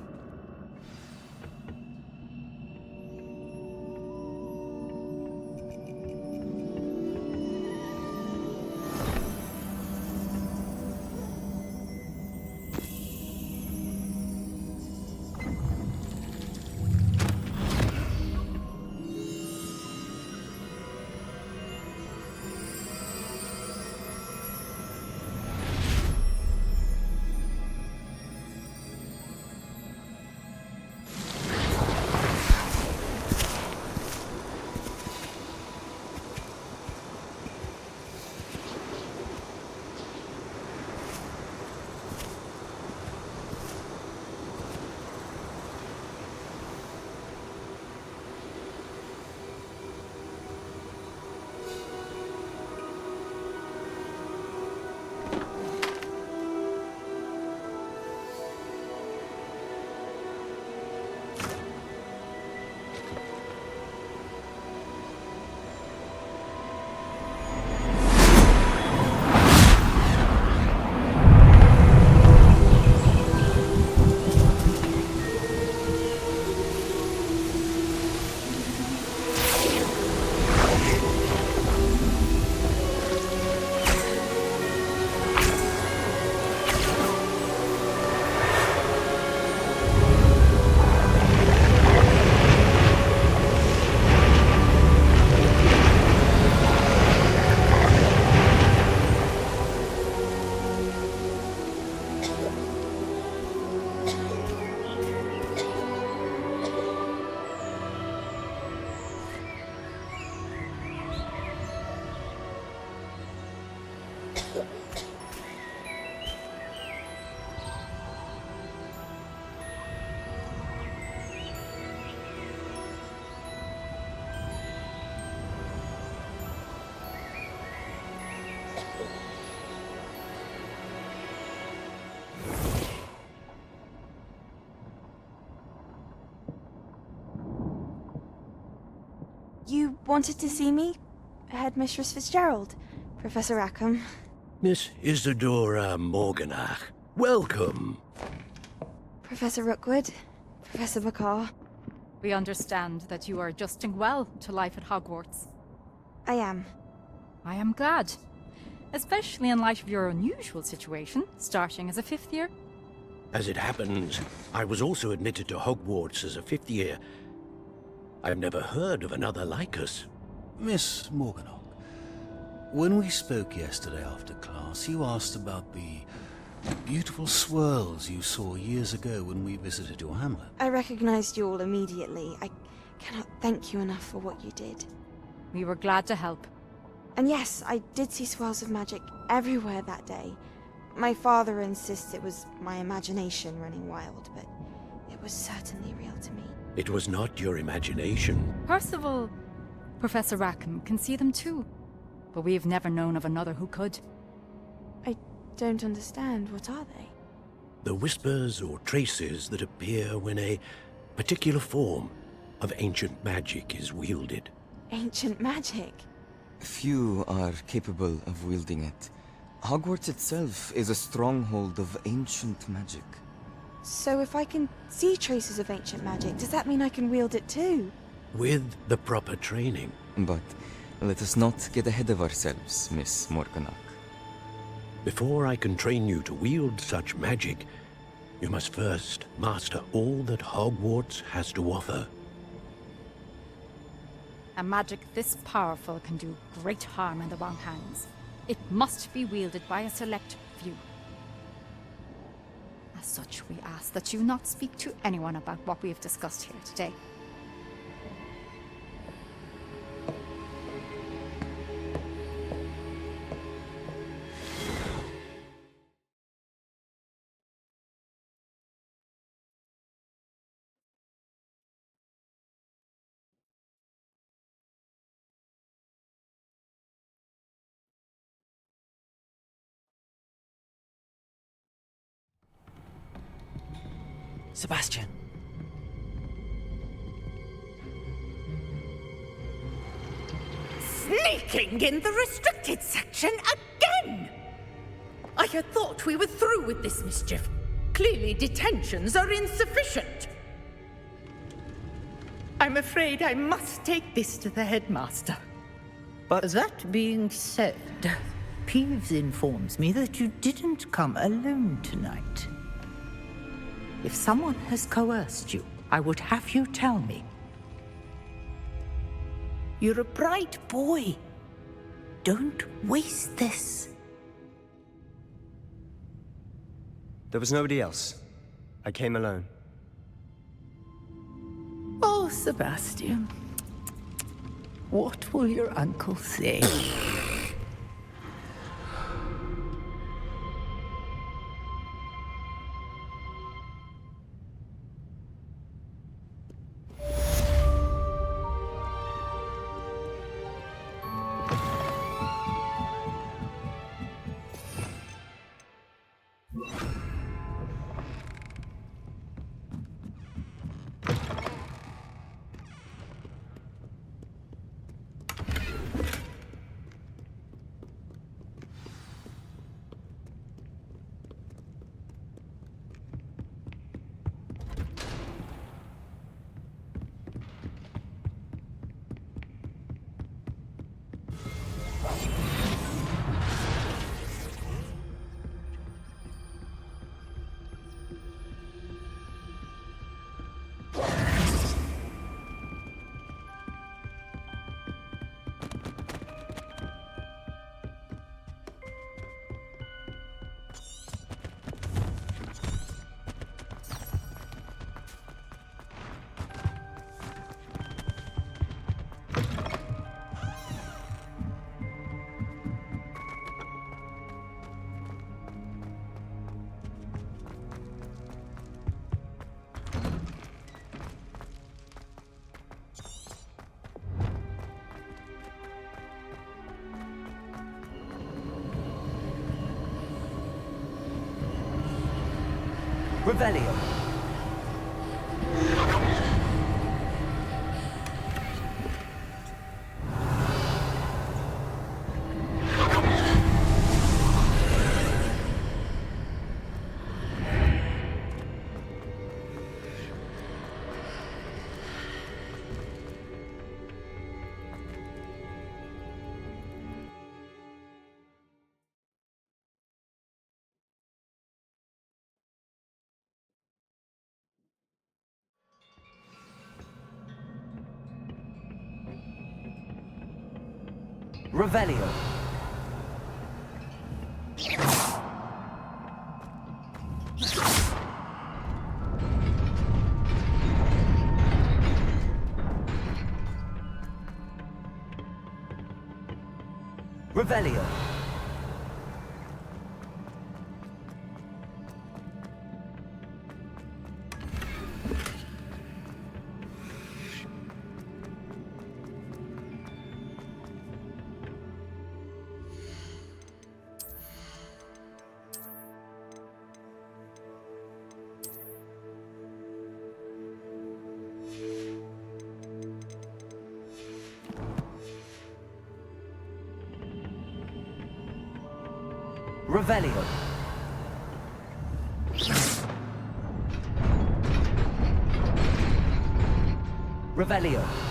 You wanted to see me? Headmistress Fitzgerald, Professor Rackham. Miss Isadora Morganach, welcome. Professor Rookwood, Professor Bakar. We understand that you are adjusting well to life at Hogwarts. I am. I am glad. Especially in light of your unusual situation, starting as a 5th year. As it happens, I was also admitted to Hogwarts as a 5th year. I've never heard of another like us. Miss Morganach, when we spoke yesterday after class, you asked about the beautiful swirls you saw years ago when we visited your hamlet. I recognized you all immediately. I cannot thank you enough for what you did. We were glad to help. And yes, I did see swirls of magic everywhere that day. My father insists it was my imagination running wild, but it was certainly real to me. It was not your imagination. Percival, Professor Rackham can see them too. But we've never known of another who could. I don't understand. What are they? The whispers or traces that appear when a particular form of ancient magic is wielded. Ancient magic? Few are capable of wielding it. Hogwarts itself is a stronghold of ancient magic. So if I can see traces of ancient magic, does that mean I can wield it too? With the proper training. But let us not get ahead of ourselves, Miss Morganach. Before I can train you to wield such magic, you must first master all that Hogwarts has to offer. A magic this powerful can do great harm in the wrong hands. It must be wielded by a select few. As such, we ask that you not speak to anyone about what we have discussed here today. Sebastian. Sneaking in the restricted section again! I had thought we were through with this mischief. Clearly detentions are insufficient. I'm afraid I must take this to the headmaster. But that being said, Peeves informs me that you didn't come alone tonight. If someone has coerced you, I would have you tell me. You're a bright boy. Don't waste this. There was nobody else. I came alone. Oh, Sebastian. What will your uncle say? Revelio. Revelio. Revelio. Revelio. Revelio.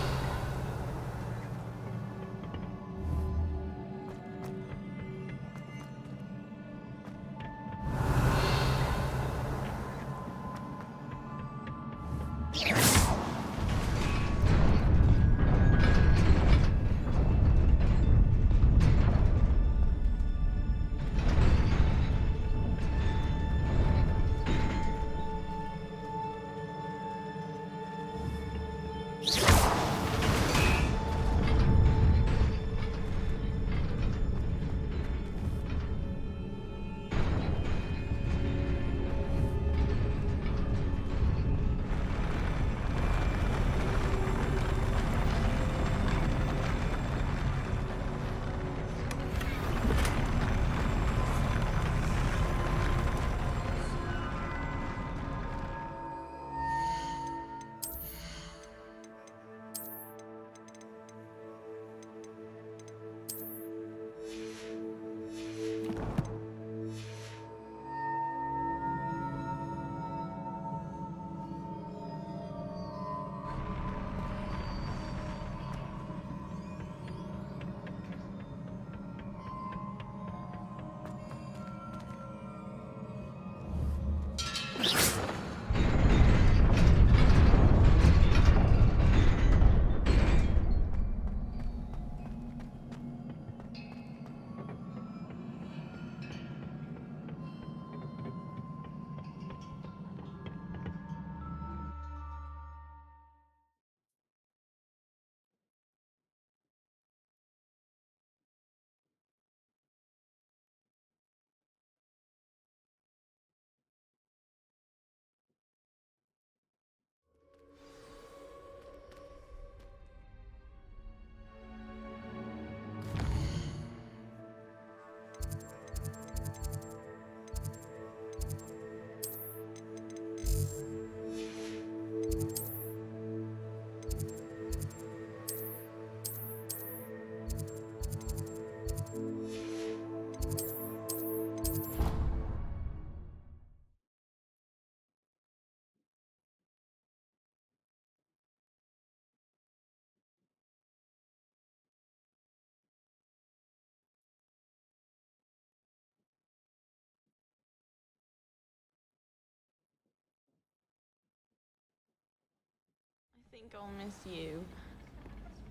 think I'll miss you.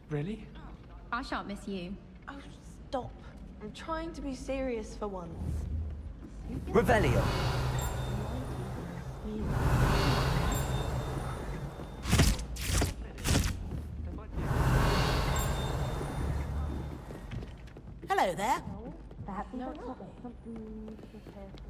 Really? I shan't miss you. Oh, stop. I'm trying to be serious for once. Revelio. Hello there. No, it's not something to prepare for.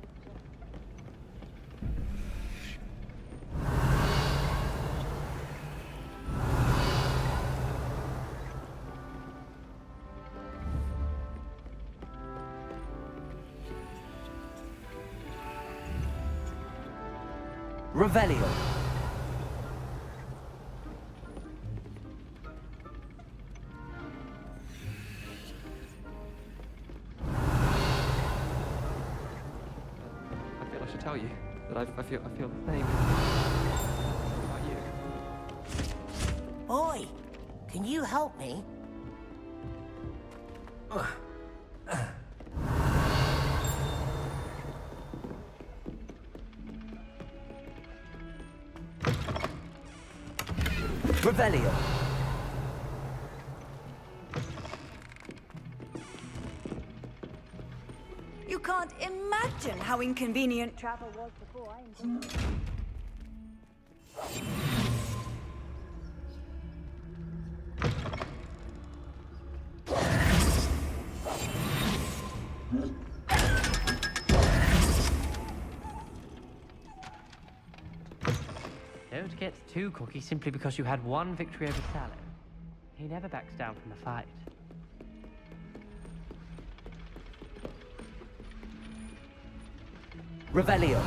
Revelio. I feel I should tell you that I feel the same about you. Oi, can you help me? Revelio. You can't imagine how inconvenient travel was before I invented it. Don't get too cocky simply because you had one victory over Salim. He never backs down from the fight. Revelio.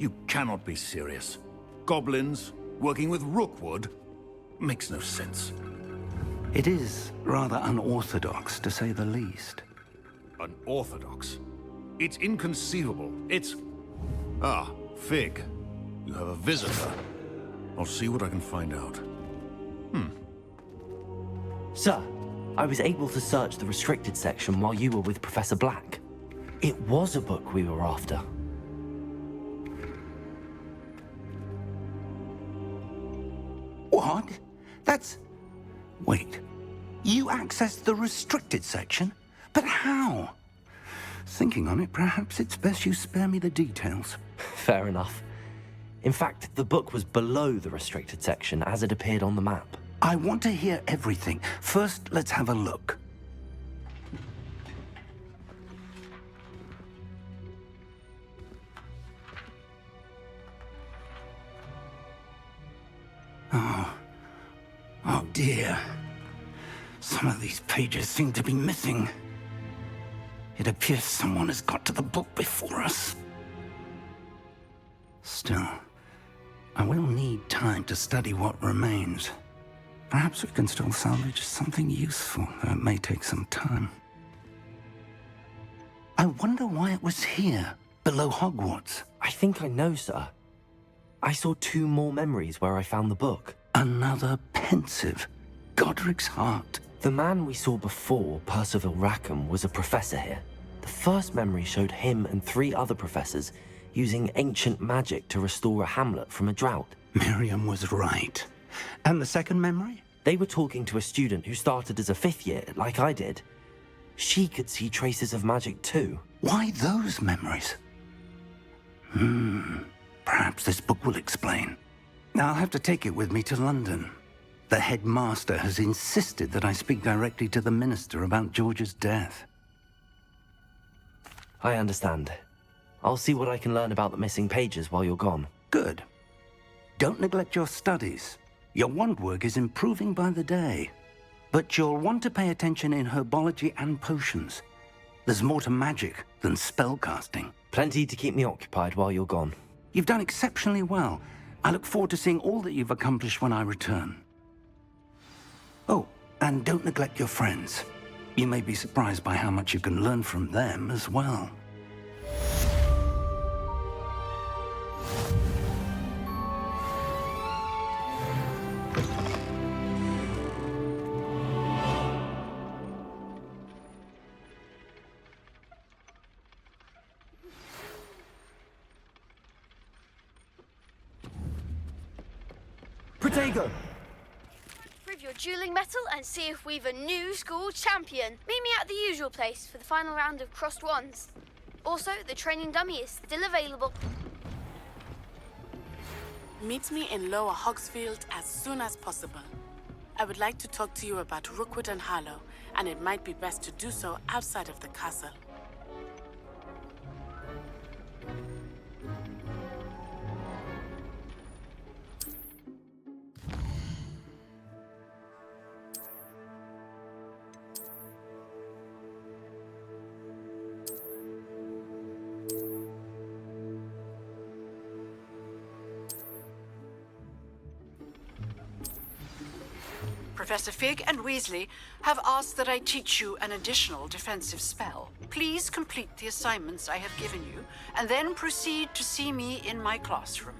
You cannot be serious. Goblins working with Rookwood makes no sense. It is rather unorthodox, to say the least. Unorthodox? It's inconceivable. It's... Ah, Fig. You have a visitor. I'll see what I can find out. Sir, I was able to search the restricted section while you were with Professor Black. It was a book we were after. What? That's... Wait. You accessed the restricted section? But how? Thinking on it, perhaps it's best you spare me the details. Fair enough. In fact, the book was below the restricted section as it appeared on the map. I want to hear everything. First, let's have a look. Oh dear. Some of these pages seem to be missing. It appears someone has got to the book before us. Still, I will need time to study what remains. Perhaps we can still salvage something useful, though it may take some time. I wonder why it was here, below Hogwarts. I think I know, sir. I saw 2 more memories where I found the book. Another pensive. Godric's heart. The man we saw before, Percival Rackham, was a professor here. The first memory showed him and 3 other professors using ancient magic to restore a hamlet from a drought. Miriam was right. And the second memory? They were talking to a student who started as a 5th year, like I did. She could see traces of magic too. Why those memories? Perhaps this book will explain. I'll have to take it with me to London. The headmaster has insisted that I speak directly to the minister about George's death. I understand. I'll see what I can learn about the missing pages while you're gone. Good. Don't neglect your studies. Your wand work is improving by the day. But you'll want to pay attention in herbology and potions. There's more to magic than spellcasting. Plenty to keep me occupied while you're gone. You've done exceptionally well. I look forward to seeing all that you've accomplished when I return. Oh, and don't neglect your friends. You may be surprised by how much you can learn from them as well. Protego! Prove your dueling mettle and see if we've a new school champion. Meet me at the usual place for the final round of crossed wands. Also, the training dummy is still available. Meet me in Lower Hogsfield as soon as possible. I would like to talk to you about Rookwood and Harlow, and it might be best to do so outside of the castle. Professor Fig and Weasley have asked that I teach you an additional defensive spell. Please complete the assignments I have given you, and then proceed to see me in my classroom.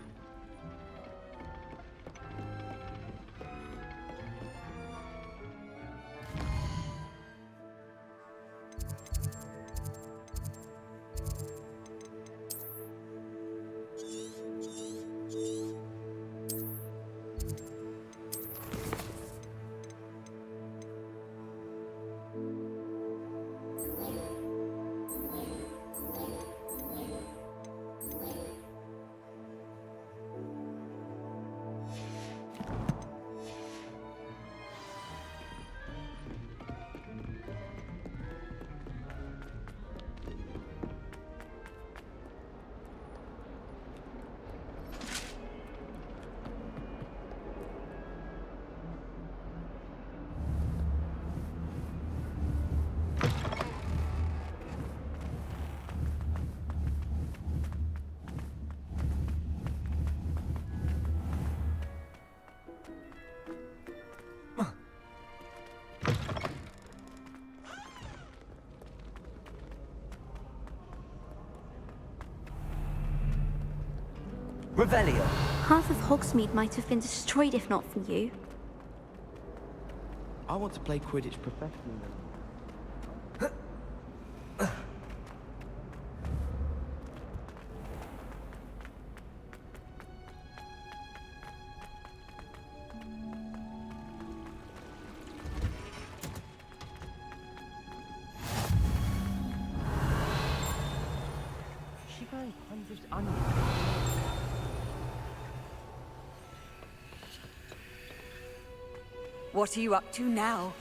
Revelio. Half of Hogsmeade might have been destroyed if not for you. I want to play Quidditch professionally. She burned hundreds of onions. What are you up to now?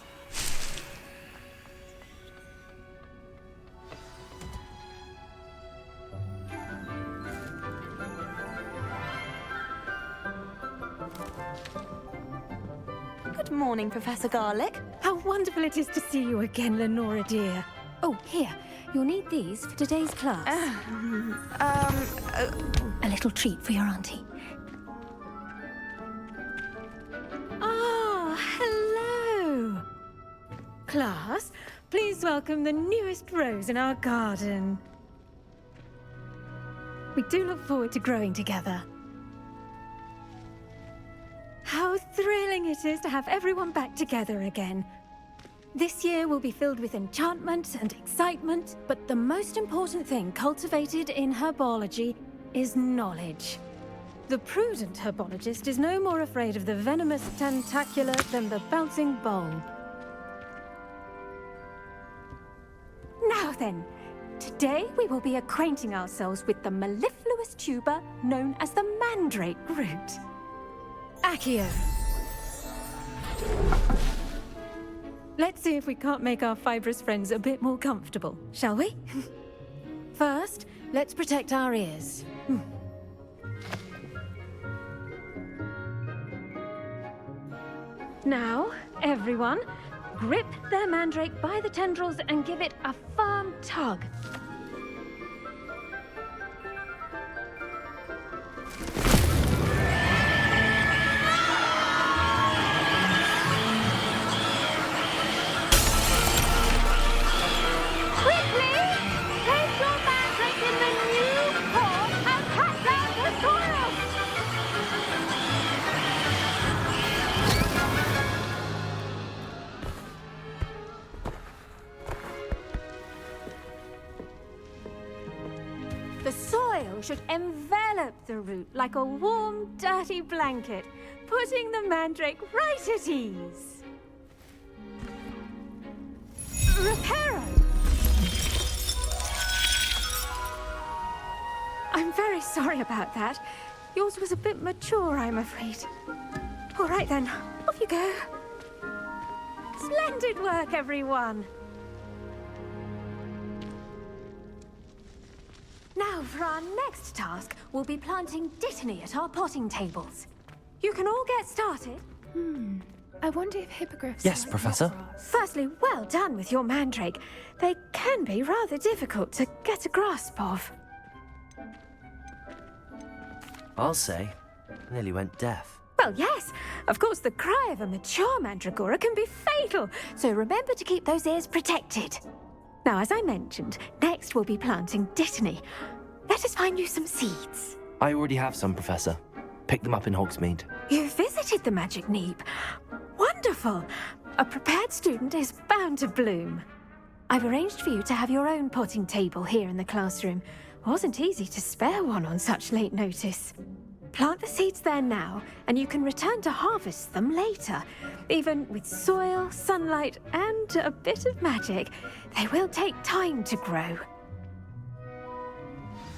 Good morning, Professor Garlick. How wonderful it is to see you again, Lenora dear. Oh, here. You'll need these for today's class. A little treat for your auntie. Ah, hello! Class, please welcome the newest rose in our garden. We do look forward to growing together. How thrilling it is to have everyone back together again. This year will be filled with enchantment and excitement, but the most important thing cultivated in herbology is knowledge. The prudent herbologist is no more afraid of the venomous tentacula than the bouncing bowl. Now then, today we will be acquainting ourselves with the mellifluous tuber known as the mandrake root. Accio. Let's see if we can't make our fibrous friends a bit more comfortable, shall we? First, let's protect our ears. Now, everyone, grip their mandrake by the tendrils and give it a firm tug. The soil soil should envelop the root like a warm, dirty blanket, putting the mandrake right at ease. Reparo! I'm very sorry about that. Yours was a bit mature, I'm afraid. All right then, off you go. Splendid work, everyone. Now, for our next task, we'll be planting Dittany at our potting tables. You can all get started. I wonder if hippogriffs... Yes, Professor. Firstly, well done with your mandrake. They can be rather difficult to get a grasp of. I'll say, nearly went deaf. Well, yes. Of course, the cry of a mature mandragora can be fatal, so remember to keep those ears protected. Now, as I mentioned, next we'll be planting Dittany. Let us find you some seeds. I already have some, Professor. Picked them up in Hogsmeade. You visited the Magic Neep. Wonderful. A prepared student is bound to bloom. I've arranged for you to have your own potting table here in the classroom. Wasn't easy to spare one on such late notice. Plant the seeds there now, and you can return to harvest them later. Even with soil, sunlight, and a bit of magic, they will take time to grow.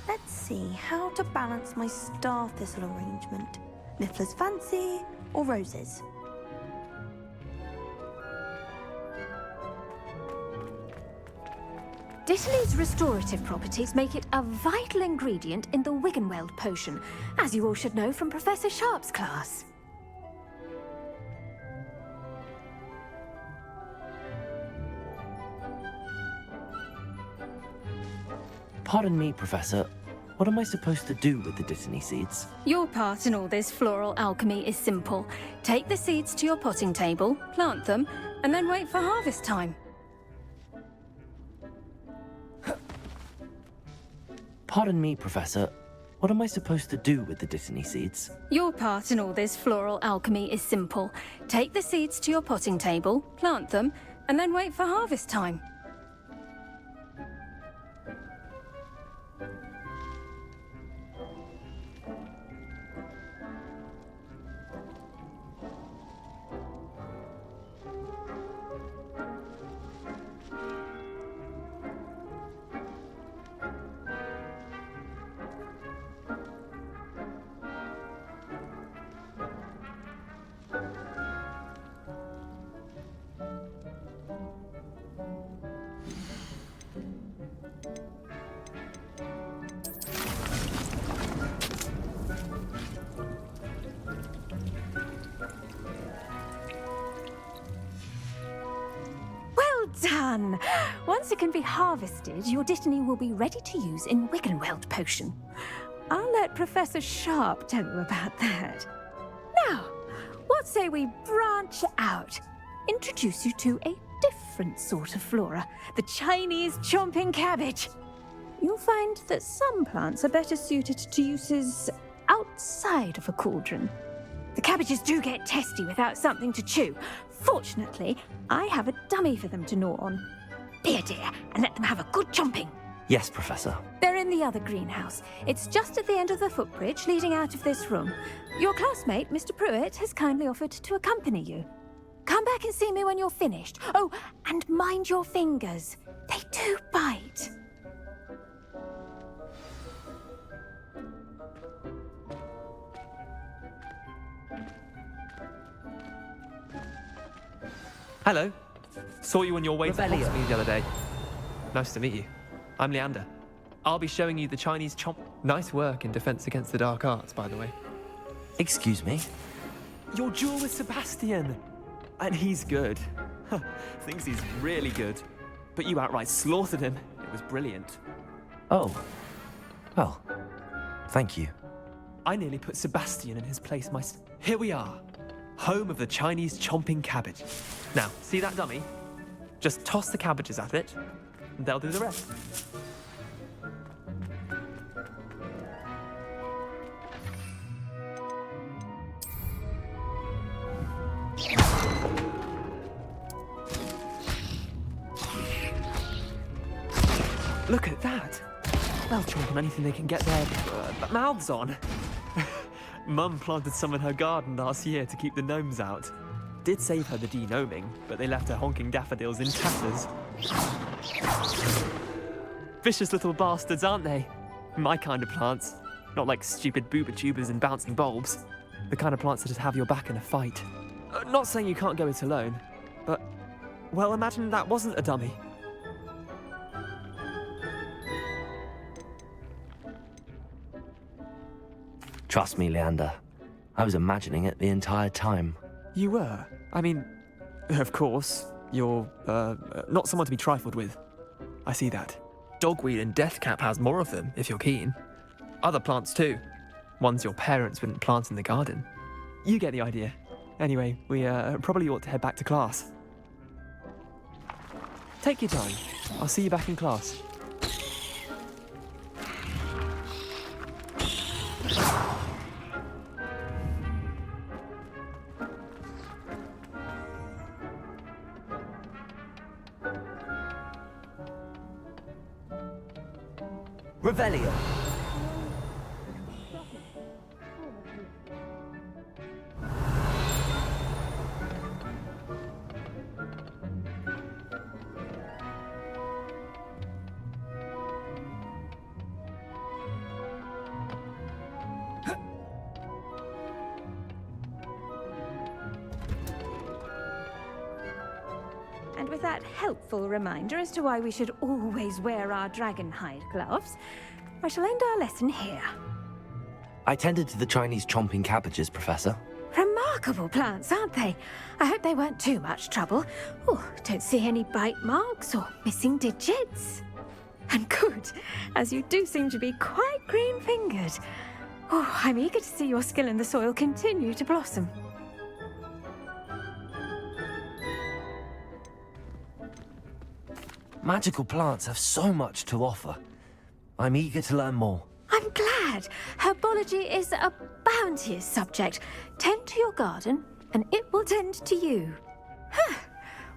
Let's see how to balance my star thistle arrangement. Niffler's fancy or roses? Dittany's restorative properties make it a vital ingredient in the Wiggenweld potion, as you all should know from Professor Sharp's class. Pardon me, Professor. What am I supposed to do with the Dittany seeds? Your part in all this floral alchemy is simple. Take the seeds to your potting table, plant them, and then wait for harvest time. Pardon me, Professor. What am I supposed to do with the Dittany seeds? Your part in all this floral alchemy is simple. Take the seeds to your potting table, plant them, and then wait for harvest time. Done! Once it can be harvested, your Dittany will be ready to use in Wiggenweld potion. I'll let Professor Sharp tell you about that. Now, what say we branch out? Introduce you to a different sort of flora, the Chinese chomping cabbage. You'll find that some plants are better suited to uses outside of a cauldron. The cabbages do get testy without something to chew. Fortunately, I have a dummy for them to gnaw on. Be a dear and let them have a good chomping. Yes, Professor. They're in the other greenhouse. It's just at the end of the footbridge leading out of this room. Your classmate, Mr. Pruitt, has kindly offered to accompany you. Come back and see me when you're finished. Oh, and mind your fingers. They do bite. Hello. Saw you on your way Rebellion. to Hogsmeade the other day. Nice to meet you. I'm Leander. I'll be showing you the Chinese chomp. Nice work in Defense Against the Dark Arts, by the way. Excuse me? Your duel with Sebastian. And he's good. Thinks he's really good. But you outright slaughtered him. It was brilliant. Oh. Well, thank you. I nearly put Sebastian in his place myself. Here we are. Home of the Chinese chomping cabbage. Now, see that dummy? Just toss the cabbages at it, and they'll do the rest. Look at that! They'll chomp on anything they can get their mouths on. Mum planted some in her garden last year to keep the gnomes out. Did save her the de-gnoming, but they left her honking daffodils in tatters. Vicious little bastards, aren't they? My kind of plants. Not like stupid booba tubers and bouncing bulbs. The kind of plants that just have your back in a fight. Not saying you can't go it alone, but, well, imagine that wasn't a dummy. Trust me, Leander. I was imagining it the entire time. You were? I mean, of course, you're, not someone to be trifled with. I see that. Dogweed and Deathcap has more of them, if you're keen. Other plants too. Ones your parents wouldn't plant in the garden. You get the idea. Anyway, we probably ought to head back to class. Take your time. I'll see you back in class. Revelio. And with that helpful reminder as to why we should always wear our dragonhide gloves, I shall end our lesson here. I tended to the Chinese chomping cabbages, Professor. Remarkable plants, aren't they? I hope they weren't too much trouble. Oh, don't see any bite marks or missing digits. And good, as you do seem to be quite green-fingered. Oh, I'm eager to see your skill in the soil continue to blossom. Magical plants have so much to offer. I'm eager to learn more. I'm glad. Herbology is a bounteous subject. Tend to your garden, and it will tend to you. Huh.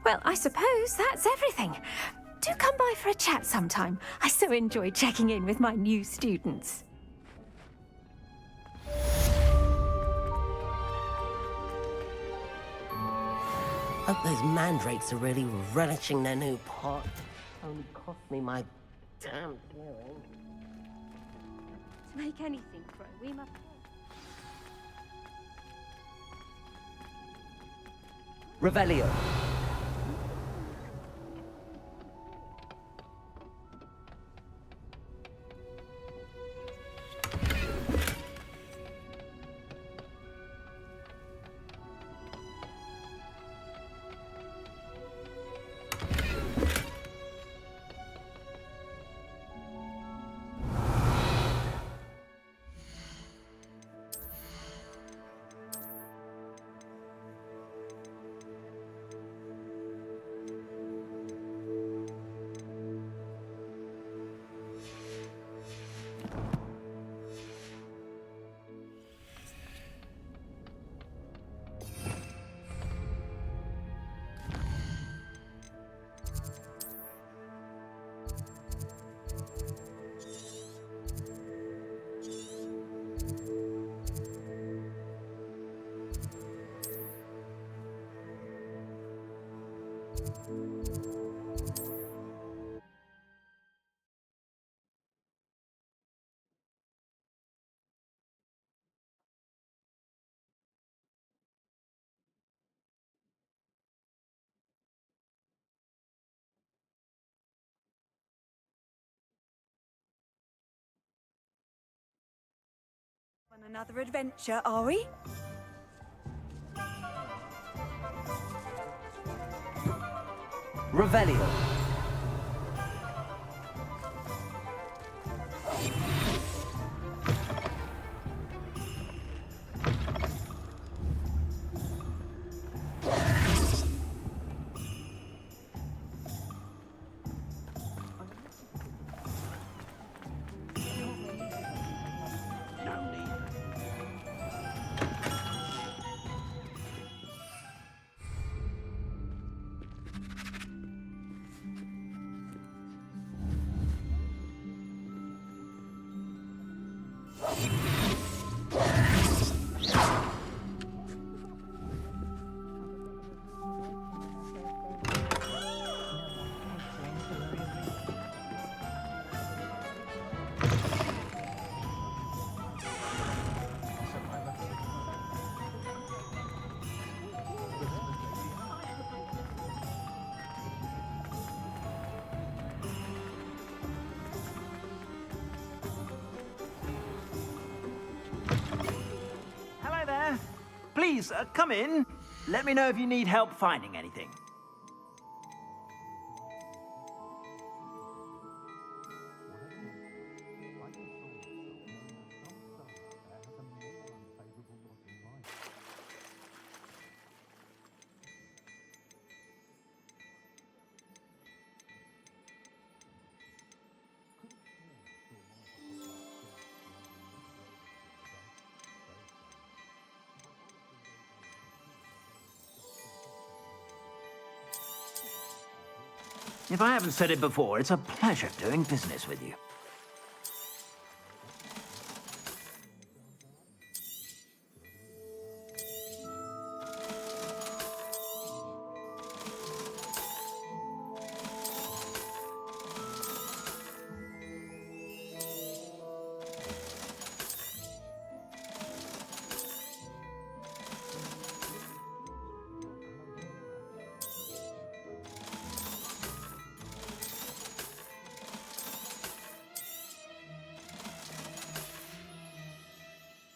Well, I suppose that's everything. Do come by for a chat sometime. I so enjoy checking in with my new students. Hope those mandrakes are really relishing their new pot. Only cost me my damn hearing. To make anything grow, we must... Revelio. On another adventure, are we? Revelio. Hello there. Please, come in. Let me know if you need help finding anything. If I haven't said it before, it's a pleasure doing business with you.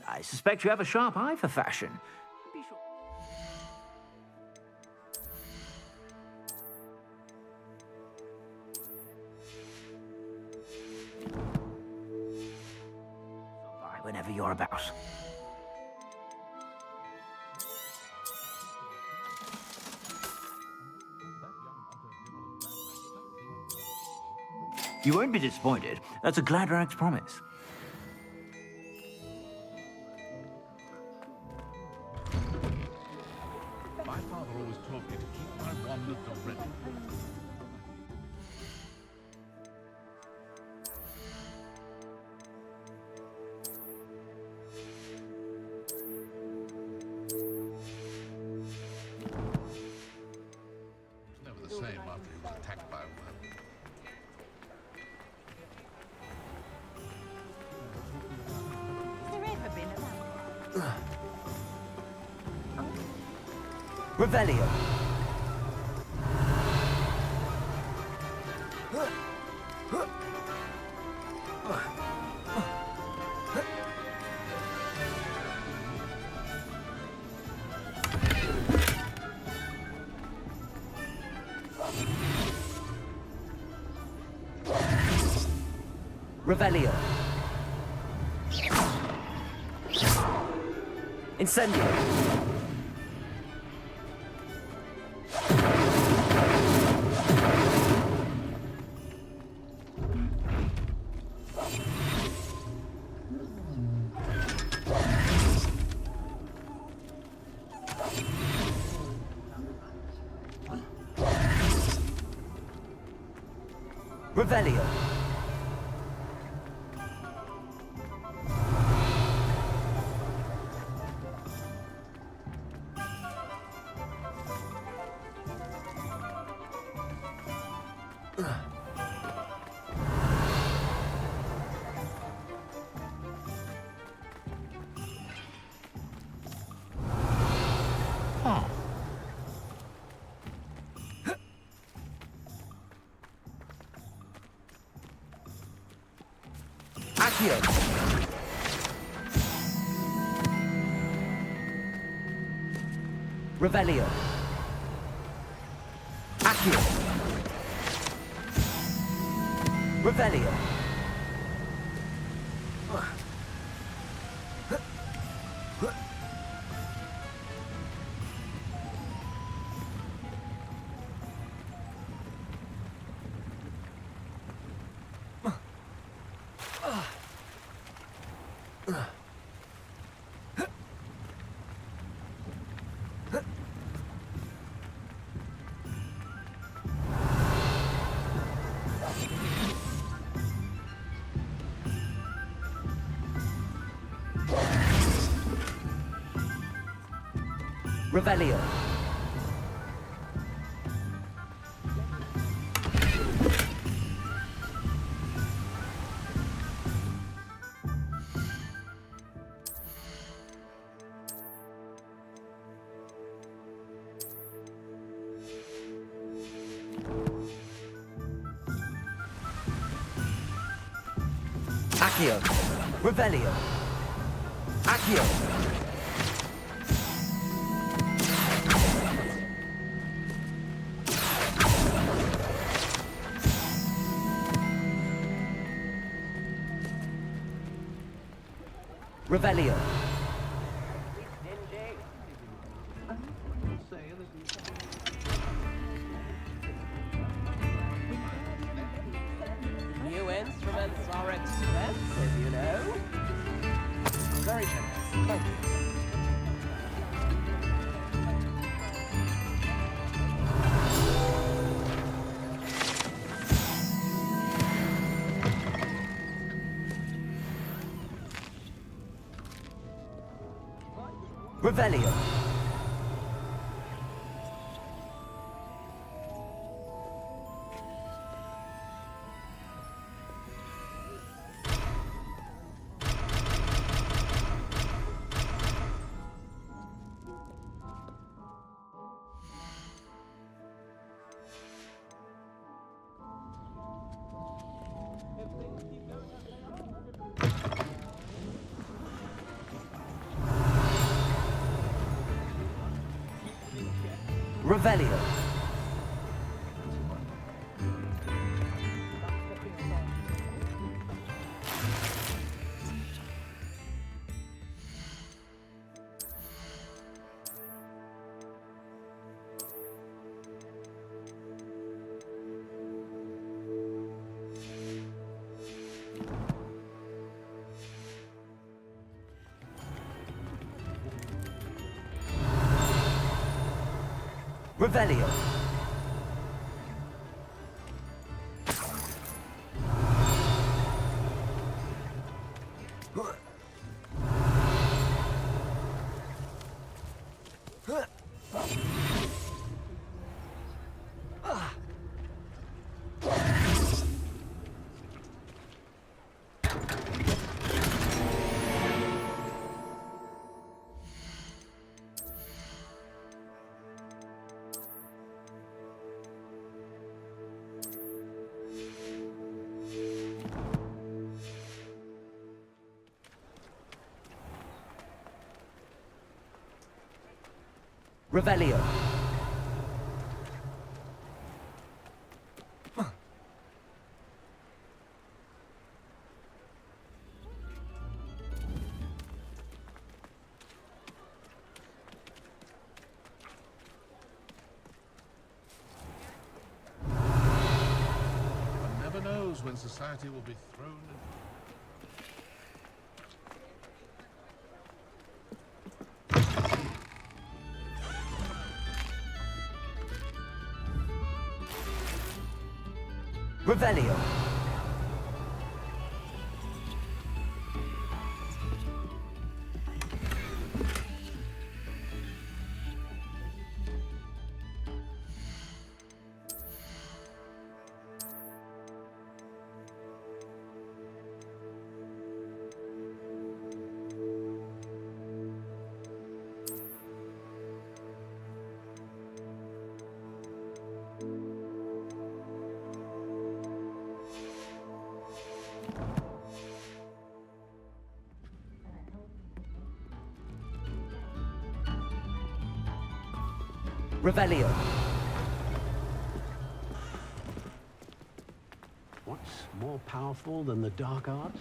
I suspect you have a sharp eye for fashion. Be sure. Stop by whenever you're about. You won't be disappointed. That's a Gladrax promise. Revelio. Revelio. Incendio. Revelio. Accio. Revelio. Accio. Revelio. Revelio. Accio. Revelio. Accio. Revelio. New instruments are expensive, you know. Very generous. Thank you. Revelio. Revelio. Revelio. Revelio. One never knows when society will be thrown in. Revelio. Revelio. What's more powerful than the dark arts?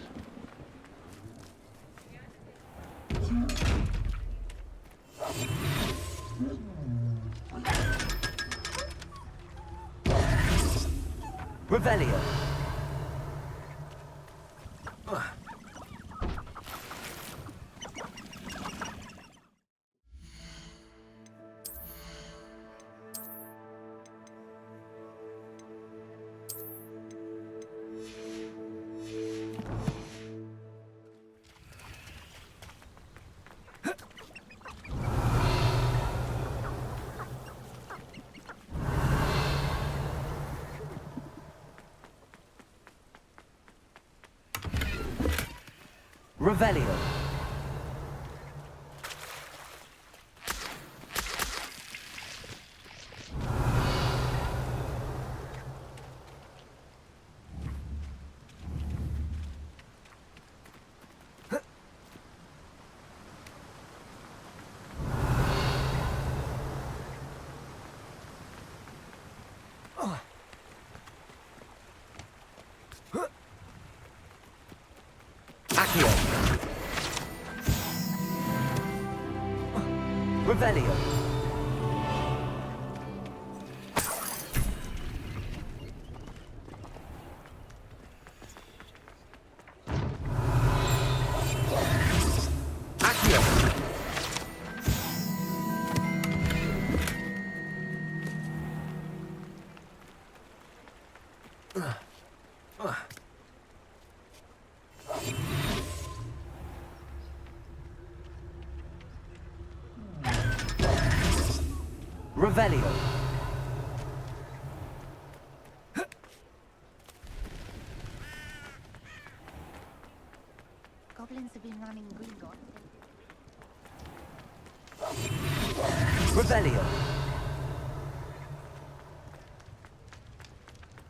Revelio. Revelio. Accio. Revelio. Accio. Revelio. Goblins have been running Gringotts. Revelio.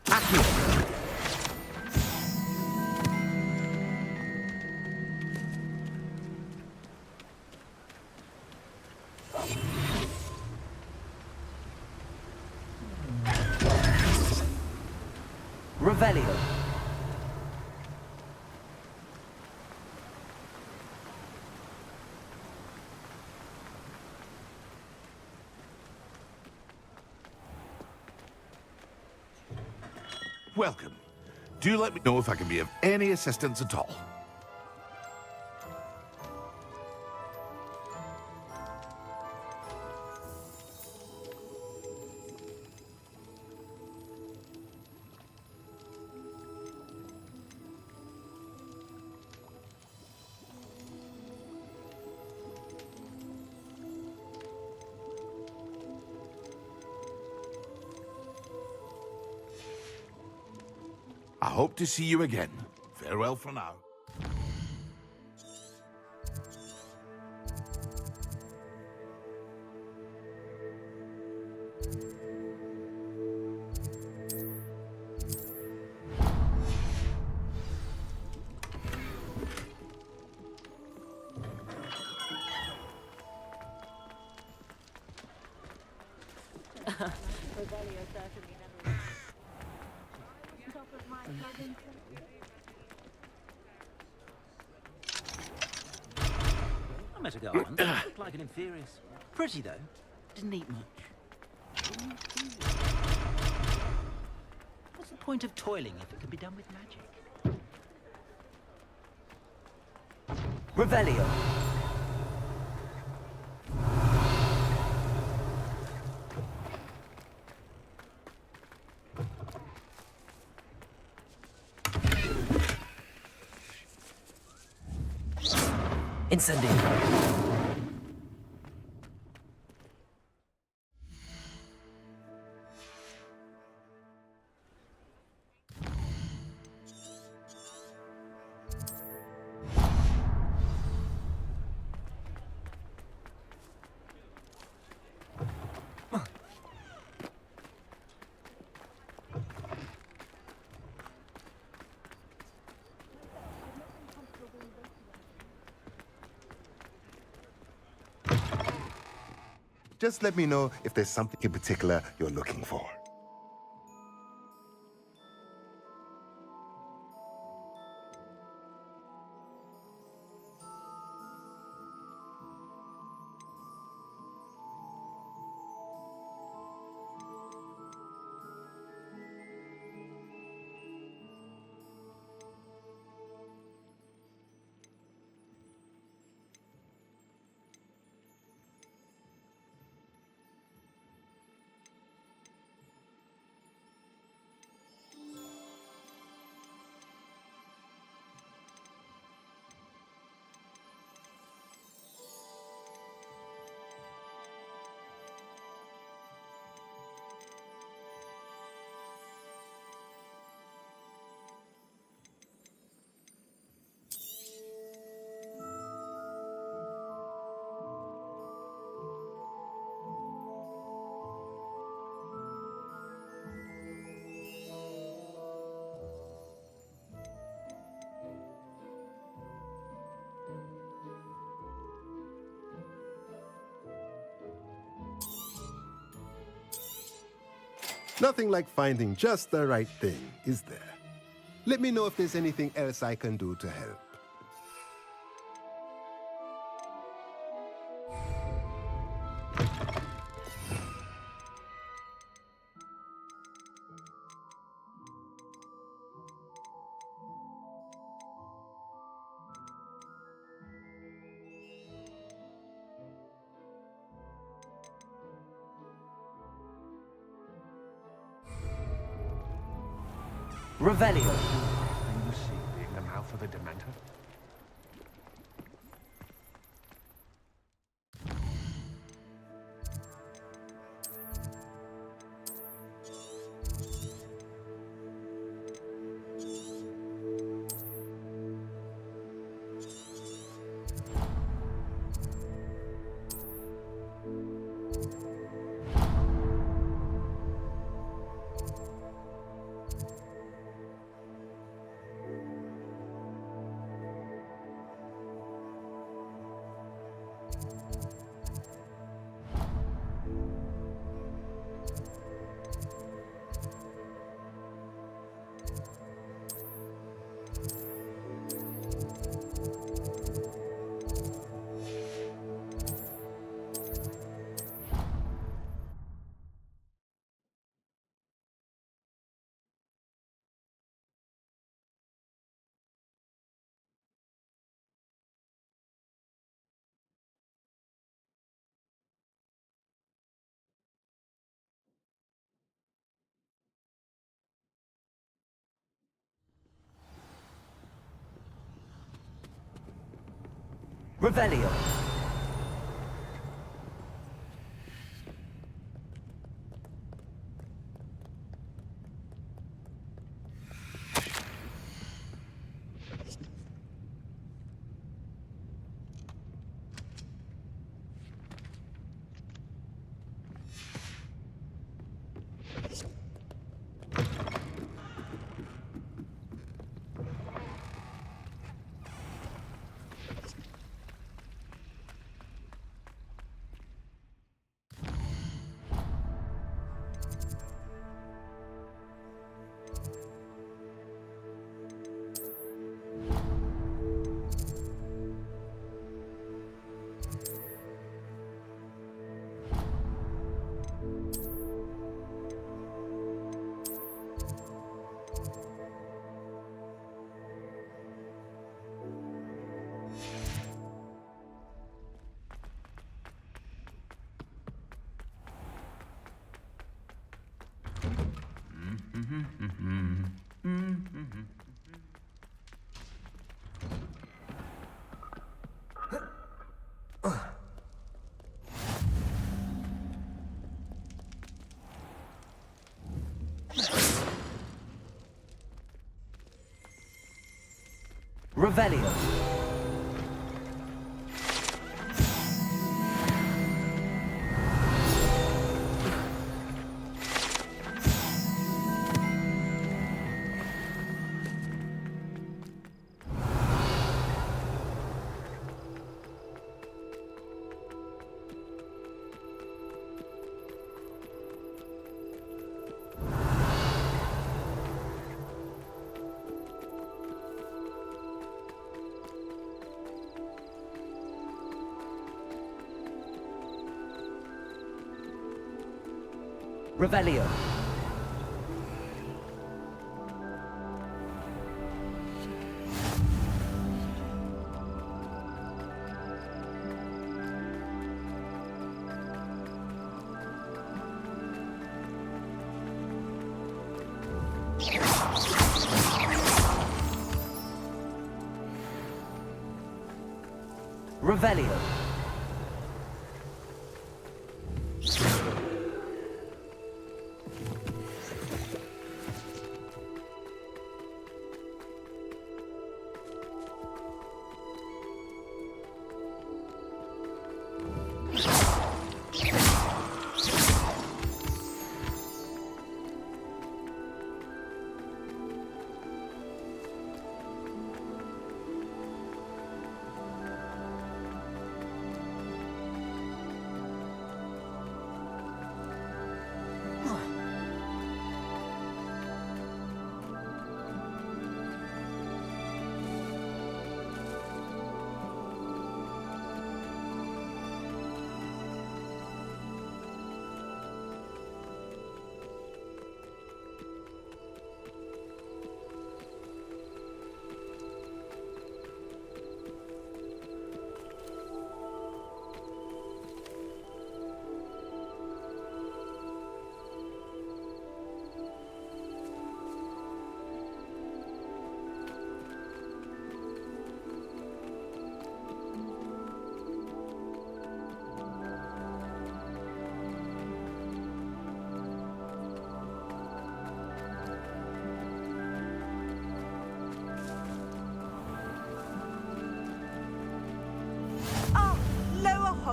Accio. Revelio. Welcome. Do let me know if I can be of any assistance at all. I hope to see you again. Farewell for now. I met a girl once. Looked like an inferior. Pretty though. Didn't eat much. What's the point of toiling if it can be done with magic? Revelio. Incendio. Just let me know if there's something in particular you're looking for. Nothing like finding just the right thing, is there? Let me know if there's anything else I can do to help. Revelio. Can you see being the mouth of a Dementor? Revelio. Revelio. Revelio. Revelio.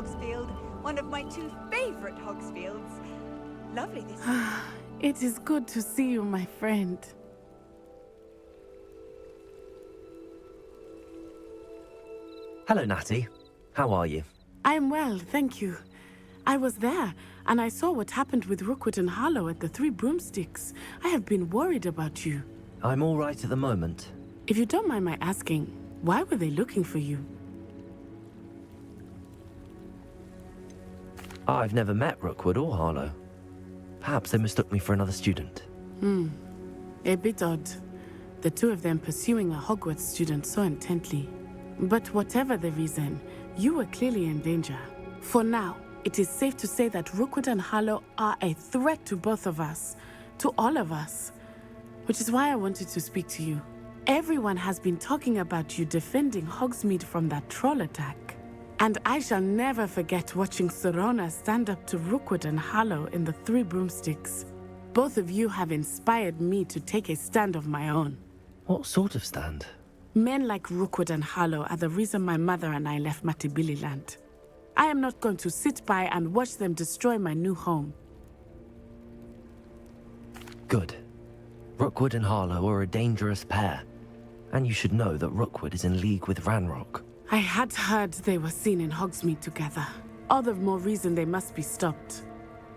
Hogsfield, one of my two favorite Hogsfields. Lovely this It is good to see you, my friend. Hello, Natty. How are you? I'm well, thank you. I was there, and I saw what happened with Rookwood and Harlow at the Three Broomsticks. I have been worried about you. I'm all right at the moment. If you don't mind my asking, why were they looking for you? I've never met Rookwood or Harlow. Perhaps they mistook me for another student. A bit odd. The two of them pursuing a Hogwarts student so intently. But whatever the reason, you were clearly in danger. For now, it is safe to say that Rookwood and Harlow are a threat to both of us. To all of us. Which is why I wanted to speak to you. Everyone has been talking about you defending Hogsmeade from that troll attack. And I shall never forget watching Sirona stand up to Rookwood and Harlow in the Three Broomsticks. Both of you have inspired me to take a stand of my own. What sort of stand? Men like Rookwood and Harlow are the reason my mother and I left Matabeleland. I am not going to sit by and watch them destroy my new home. Good. Rookwood and Harlow are a dangerous pair. And you should know that Rookwood is in league with Ranrock. I had heard they were seen in Hogsmeade together. All the more reason they must be stopped.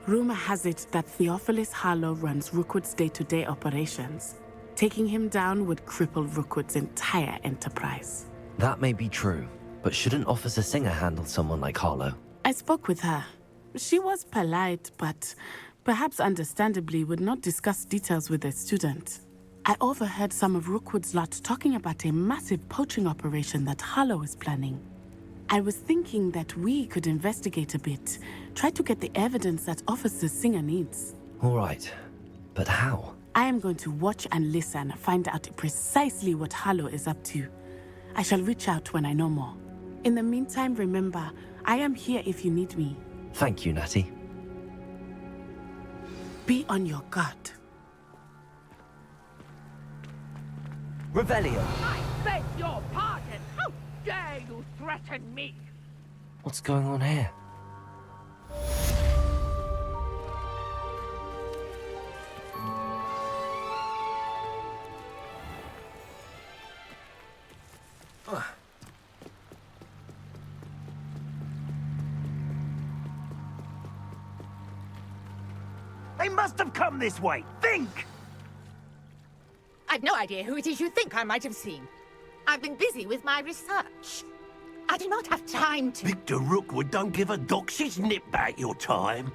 Rumor has it that Theophilus Harlow runs Rookwood's day-to-day operations. Taking him down would cripple Rookwood's entire enterprise. That may be true, but shouldn't Officer Singer handle someone like Harlow? I spoke with her. She was polite, but perhaps understandably would not discuss details with a student. I overheard some of Rookwood's lot talking about a massive poaching operation that Harlow is planning. I was thinking that we could investigate a bit, try to get the evidence that Officer Singer needs. All right, but how? I am going to watch and listen, find out precisely what Harlow is up to. I shall reach out when I know more. In the meantime, remember, I am here if you need me. Thank you, Natty. Be on your guard. Revelio! I beg your pardon! How dare you threaten me? What's going on here? They must have come this way. Think! I've no idea who it is you think I might have seen. I've been busy with my research. I do not have time to... Victor Rookwood don't give a doxy's nip back your time.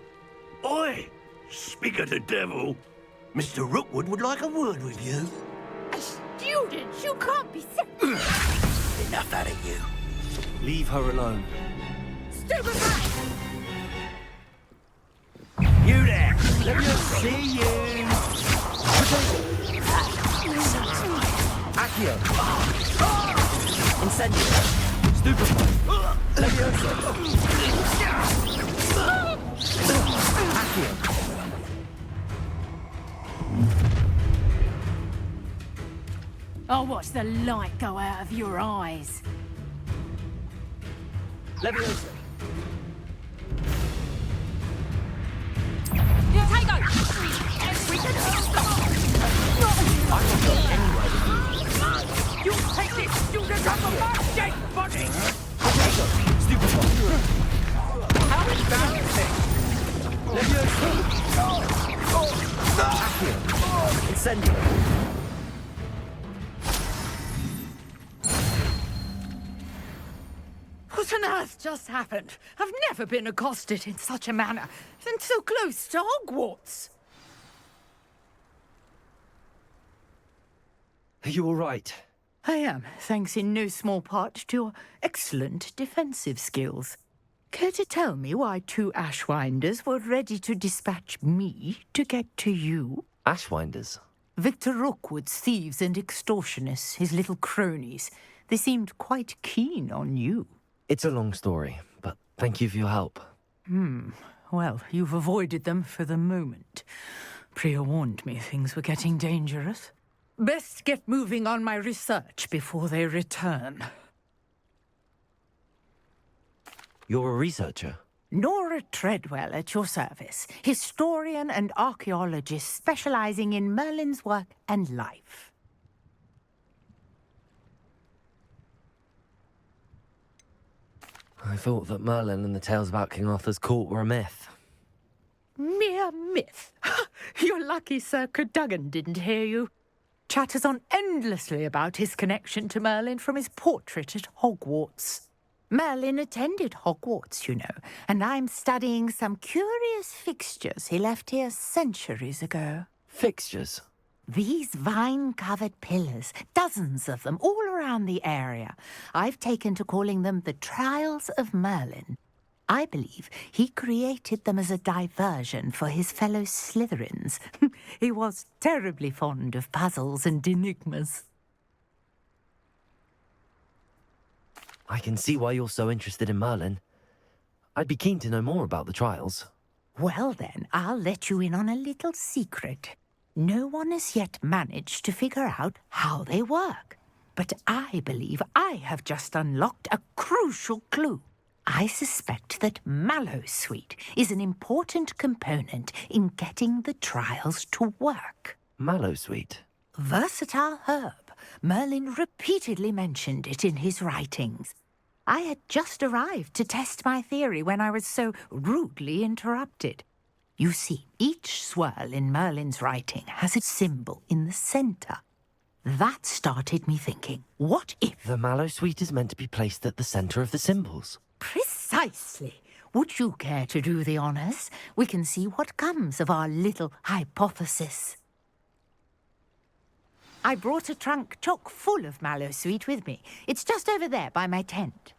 Oi! Speak of the devil. Mr. Rookwood would like a word with you. A student? You can't be serious. Enough out of you. Leave her alone. Stupid man! You there! Let me see you! Accio! Incendio! Stupefy! Leviosa! Accio! I'll watch the light go out of your eyes. Leviosa! Take over! We can I will go anywhere with you. You take this student off of my dead body! Potato! Stupefy! How embarrassing! Leviosa! Accio! Incendio! What on earth just happened? I've never been accosted in such a manner, and so close to Hogwarts. Are you all right? I am, thanks in no small part to your excellent defensive skills. Care to tell me why two Ashwinders were ready to dispatch me to get to you? Ashwinders? Victor Rookwood's thieves and extortionists, his little cronies. They seemed quite keen on you. It's a long story, but thank you for your help. Well, you've avoided them for the moment. Priya warned me things were getting dangerous. Best get moving on my research before they return. You're a researcher? Nora Treadwell at your service, historian and archaeologist specializing in Merlin's work and life. I thought that Merlin and the tales about King Arthur's court were a myth. Mere myth. You're lucky Sir Cadogan didn't hear you. Chatters on endlessly about his connection to Merlin from his portrait at Hogwarts. Merlin attended Hogwarts, you know, and I'm studying some curious fixtures he left here centuries ago. Fixtures? These vine-covered pillars, dozens of them, all around the area. I've taken to calling them the Trials of Merlin. I believe he created them as a diversion for his fellow Slytherins. He was terribly fond of puzzles and enigmas. I can see why you're so interested in Merlin. I'd be keen to know more about the trials. Well then, I'll let you in on a little secret. No one has yet managed to figure out how they work. But I believe I have just unlocked a crucial clue. I suspect that Mallowsweet is an important component in getting the trials to work. Mallowsweet? Versatile herb. Merlin repeatedly mentioned it in his writings. I had just arrived to test my theory when I was so rudely interrupted. You see, each swirl in Merlin's writing has a symbol in the centre. That started me thinking, what if... The Mallowsweet is meant to be placed at the centre of the symbols. Precisely. Would you care to do the honours? We can see what comes of our little hypothesis. I brought a trunk chock full of Mallowsweet with me. It's just over there by my tent.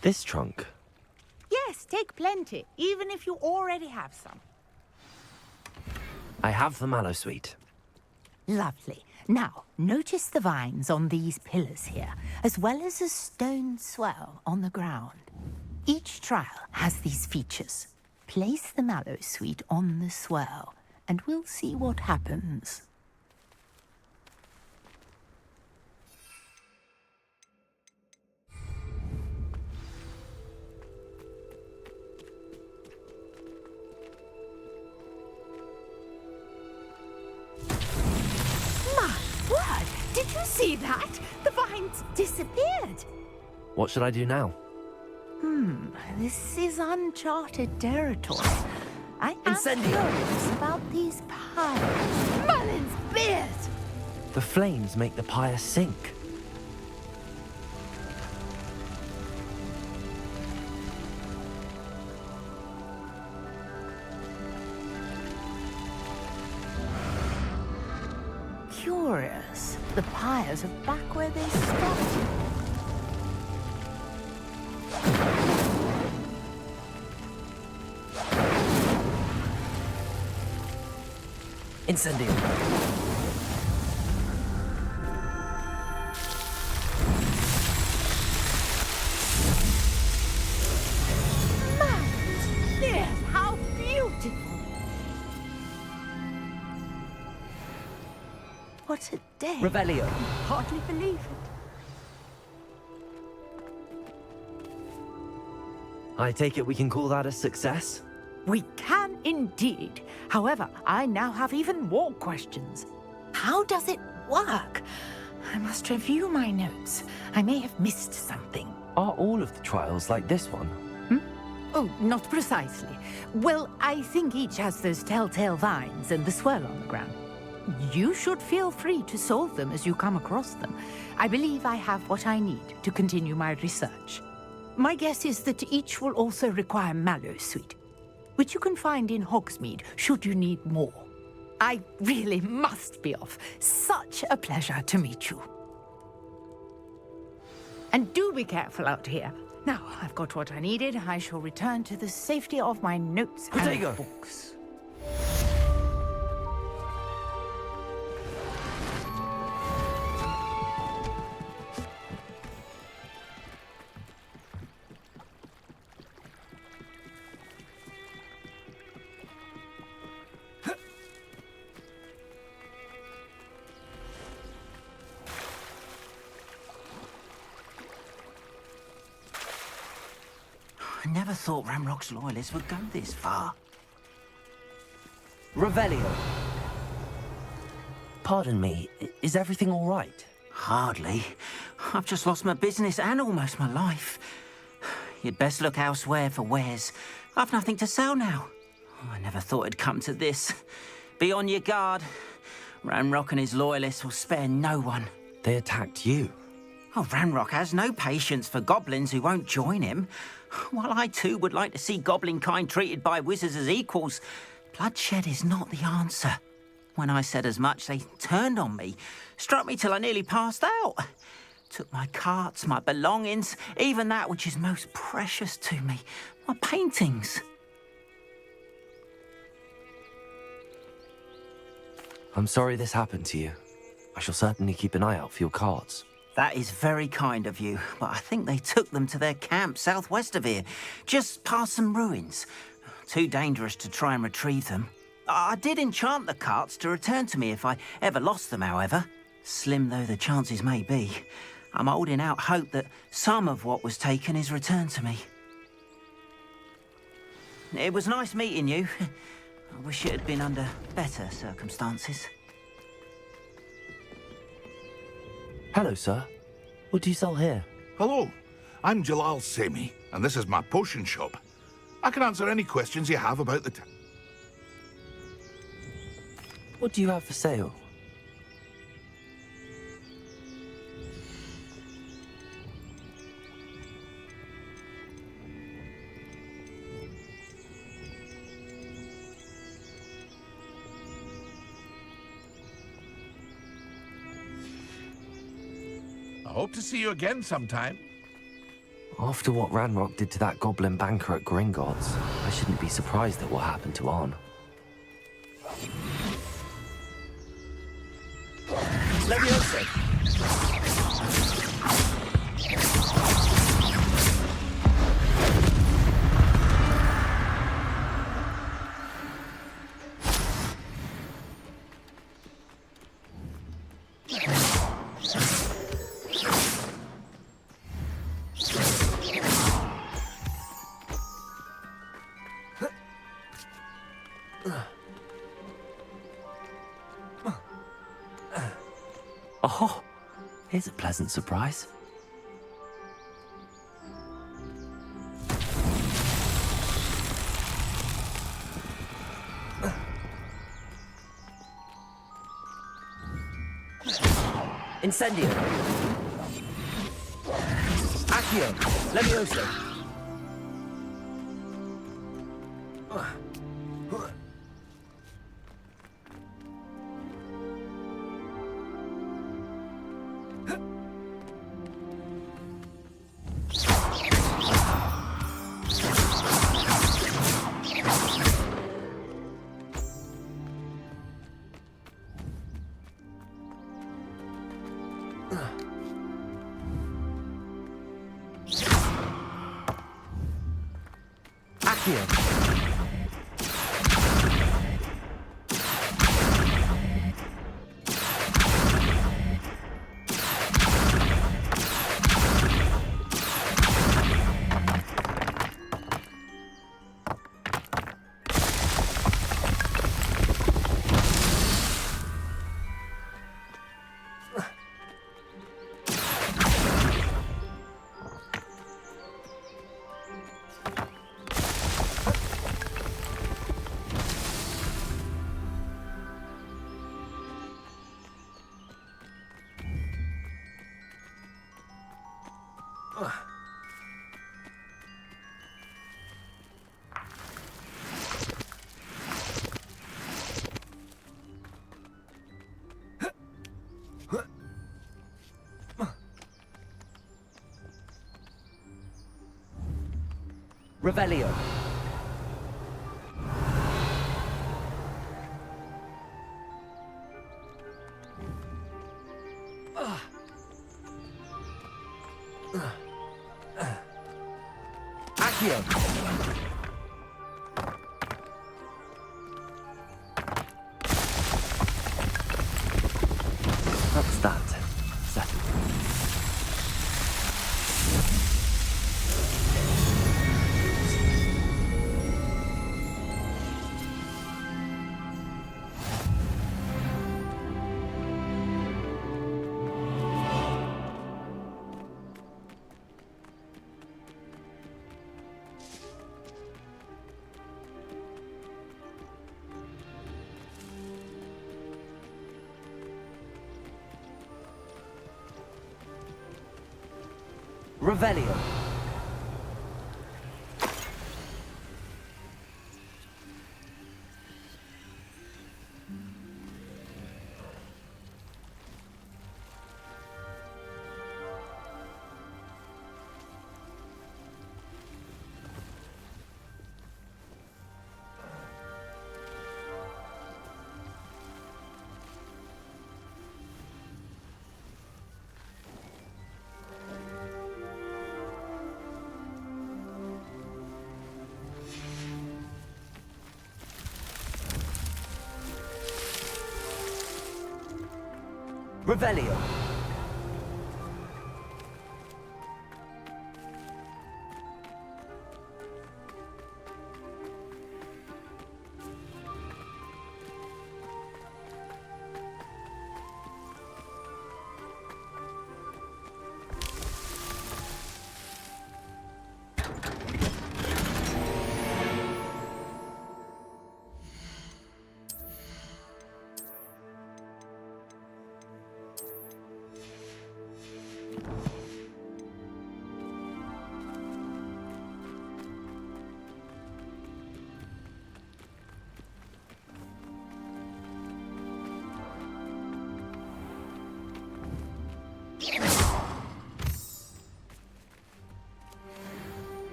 This trunk? Yes, take plenty, even if you already have some. I have the Mallowsweet. Lovely. Now, notice the vines on these pillars here, as well as a stone swell on the ground. Each trial has these features. Place the Mallowsweet on the swell, and we'll see what happens. Did you see that? The vines disappeared. What should I do now? This is uncharted territory. I am curious about these pyres. Merlin's beard! The flames make the pyre sink. Curious. The pyres are back where they started. Incendium. Yes, how beautiful! What a day. Revelio. Hardly believe it. I take it we can call that a success? We can indeed. However, I now have even more questions. How does it work? I must review my notes. I may have missed something. Are all of the trials like this one? Oh, not precisely. Well, I think each has those telltale vines and the swirl on the ground. You should feel free to solve them as you come across them. I believe I have what I need to continue my research. My guess is that each will also require Mallowsweet, which you can find in Hogsmeade should you need more. I really must be off. Such a pleasure to meet you. And do be careful out here. Now, I've got what I needed. I shall return to the safety of my notes and books. I never thought Ranrock's loyalists would go this far. Revelio. Pardon me, is everything all right? Hardly. I've just lost my business and almost my life. You'd best look elsewhere for wares. I've nothing to sell now. Oh, I never thought it'd come to this. Be on your guard. Ranrock and his loyalists will spare no one. They attacked you? Oh, Ranrock has no patience for goblins who won't join him. While I too would like to see goblin kind treated by wizards as equals, bloodshed is not the answer. When I said as much, they turned on me, struck me till I nearly passed out. Took my carts, my belongings, even that which is most precious to me, my paintings. I'm sorry this happened to you. I shall certainly keep an eye out for your cards. That is very kind of you, but I think they took them to their camp southwest of here, just past some ruins. Too dangerous to try and retrieve them. I did enchant the carts to return to me if I ever lost them, however. Slim though the chances may be, I'm holding out hope that some of what was taken is returned to me. It was nice meeting you. I wish it had been under better circumstances. Hello, sir. What do you sell here? Hello, I'm Jalal Semi, and this is my potion shop. I can answer any questions you have about the town. What do you have for sale? I hope to see you again sometime. After what Ranrock did to that goblin banker at Gringotts, I shouldn't be surprised at what happened to Arn. Leviosa! Oh, here's a pleasant surprise. Incendio. Accio! Leviosa! Revelio. Accio. That's that. Settled. Revelio. Revelio.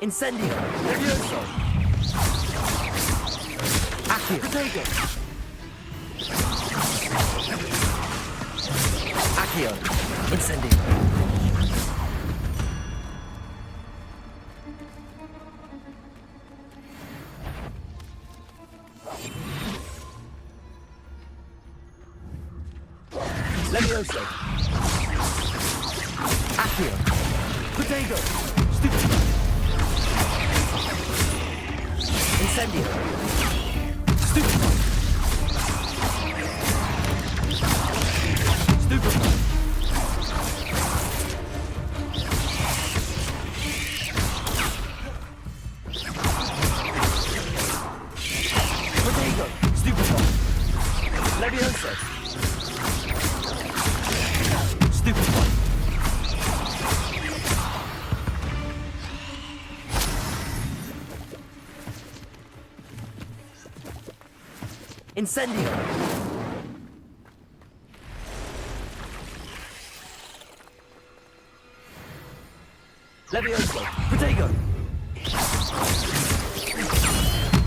Incendio. Levioso. Accio. Protego. Accio. Incendio. Levioso. Accio. Protego. Stupid. Incendio. Stupid. Stupid. Protego. Stupid. Levioso. Stupid one. Incendio. Levioso. Protego.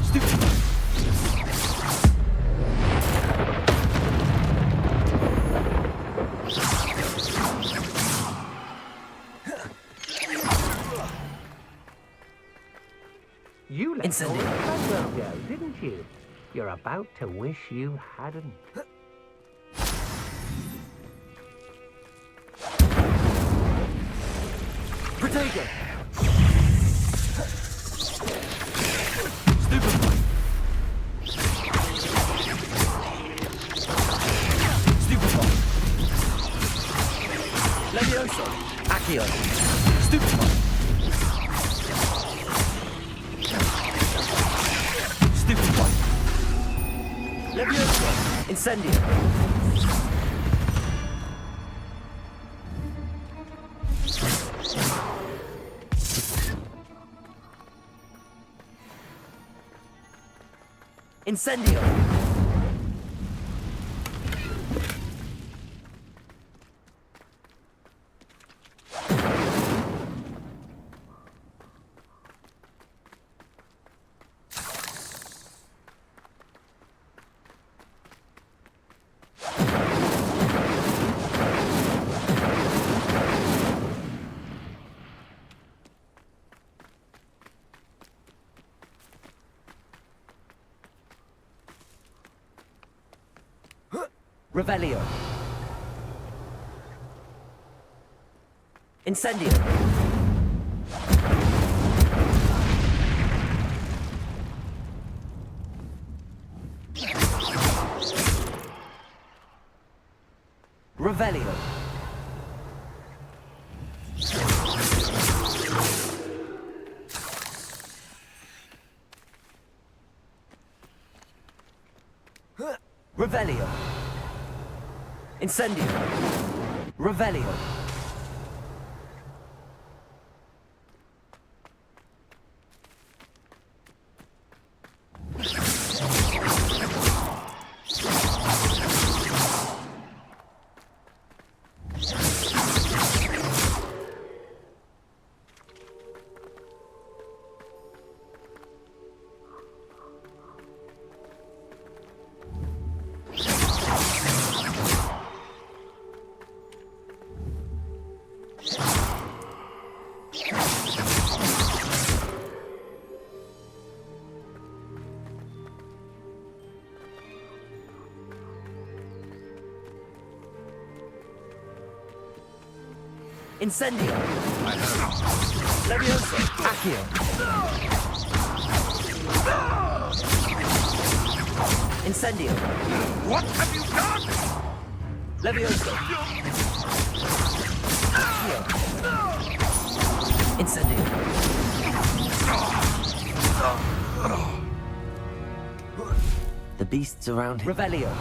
Stupid. You let Incendio. all the well go, didn't you? You're about to wish you hadn't. Protego. Stupid. Stupid. Levioso. Accio. Stupid. Stupid one. Levioso. Incendio. Incendio. Revelio. Incendio. Revelio. Revelio. Incendio. Revelio. Incendio. Levioso. Accio. Incendio. What have you done? Levioso. Accio. Incendio. The beasts around him. Revelio.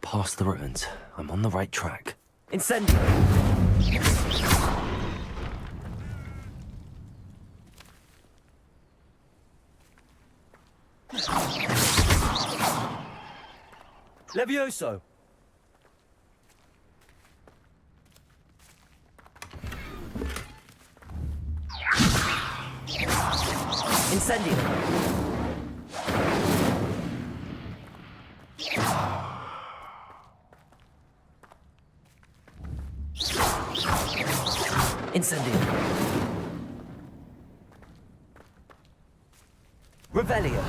Past the ruins. I'm on the right track. Incendio! Levioso! Incendio! Incendio. Revelio.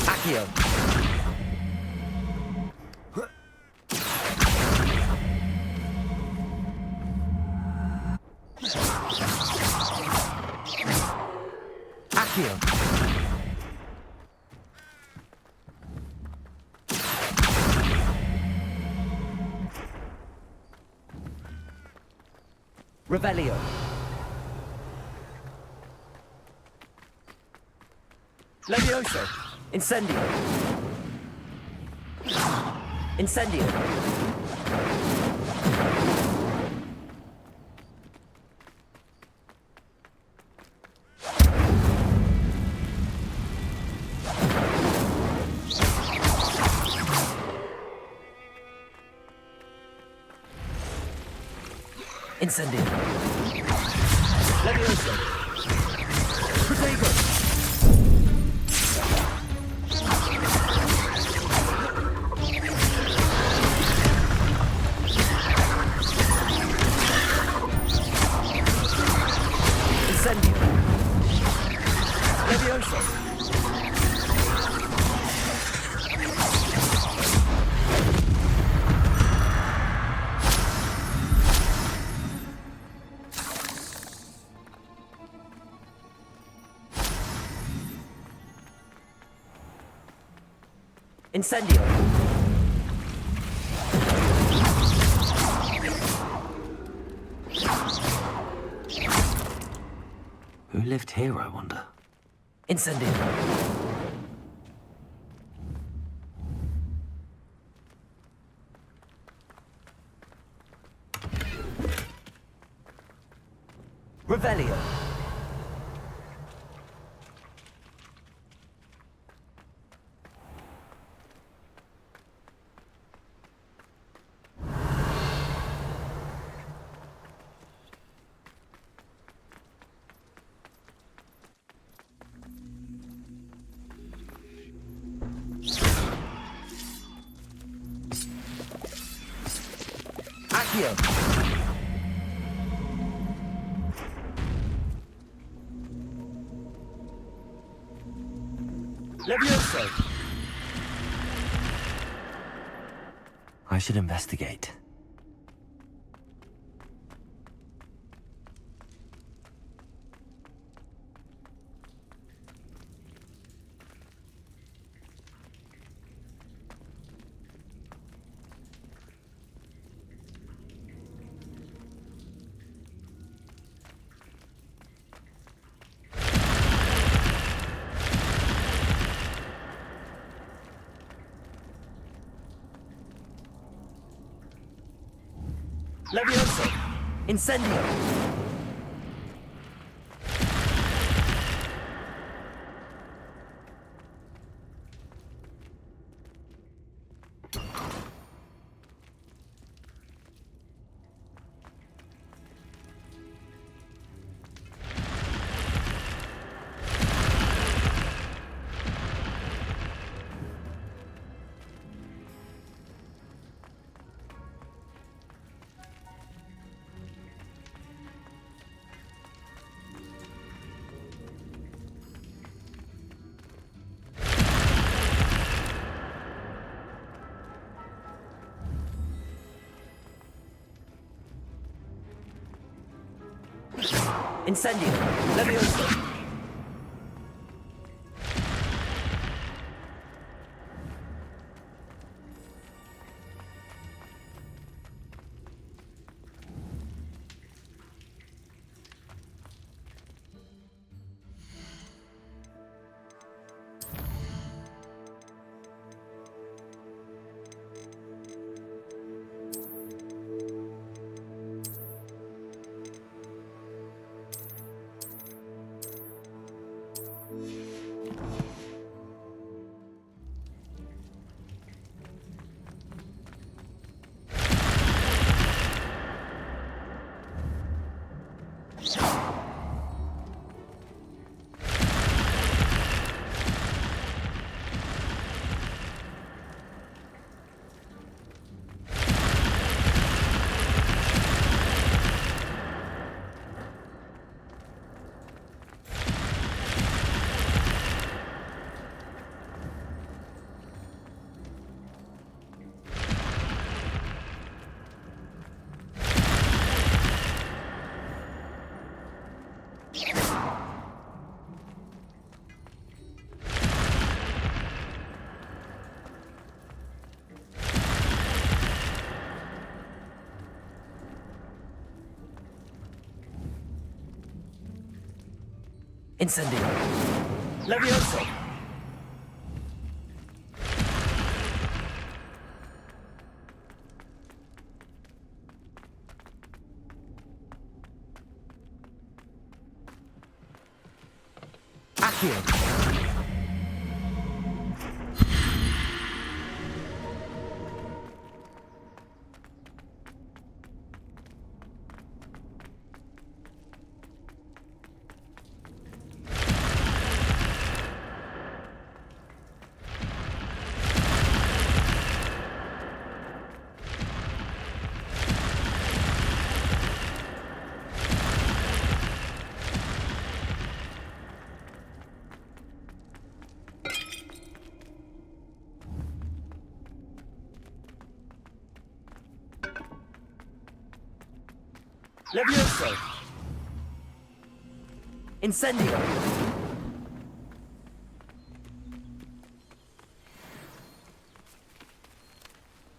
Accio. Accio. Revelio. Levioso. Incendio. Incendio. Incendio. Levioso. Protego. Incendio. Levioso. Incendio. Who lived here, I wonder? Incendio. Revelio. Accio. Levioso. I should investigate. Levioso! Incendio! Incendio! Levioso! Incendio! Levioso! Accio! Levioso! Incendio!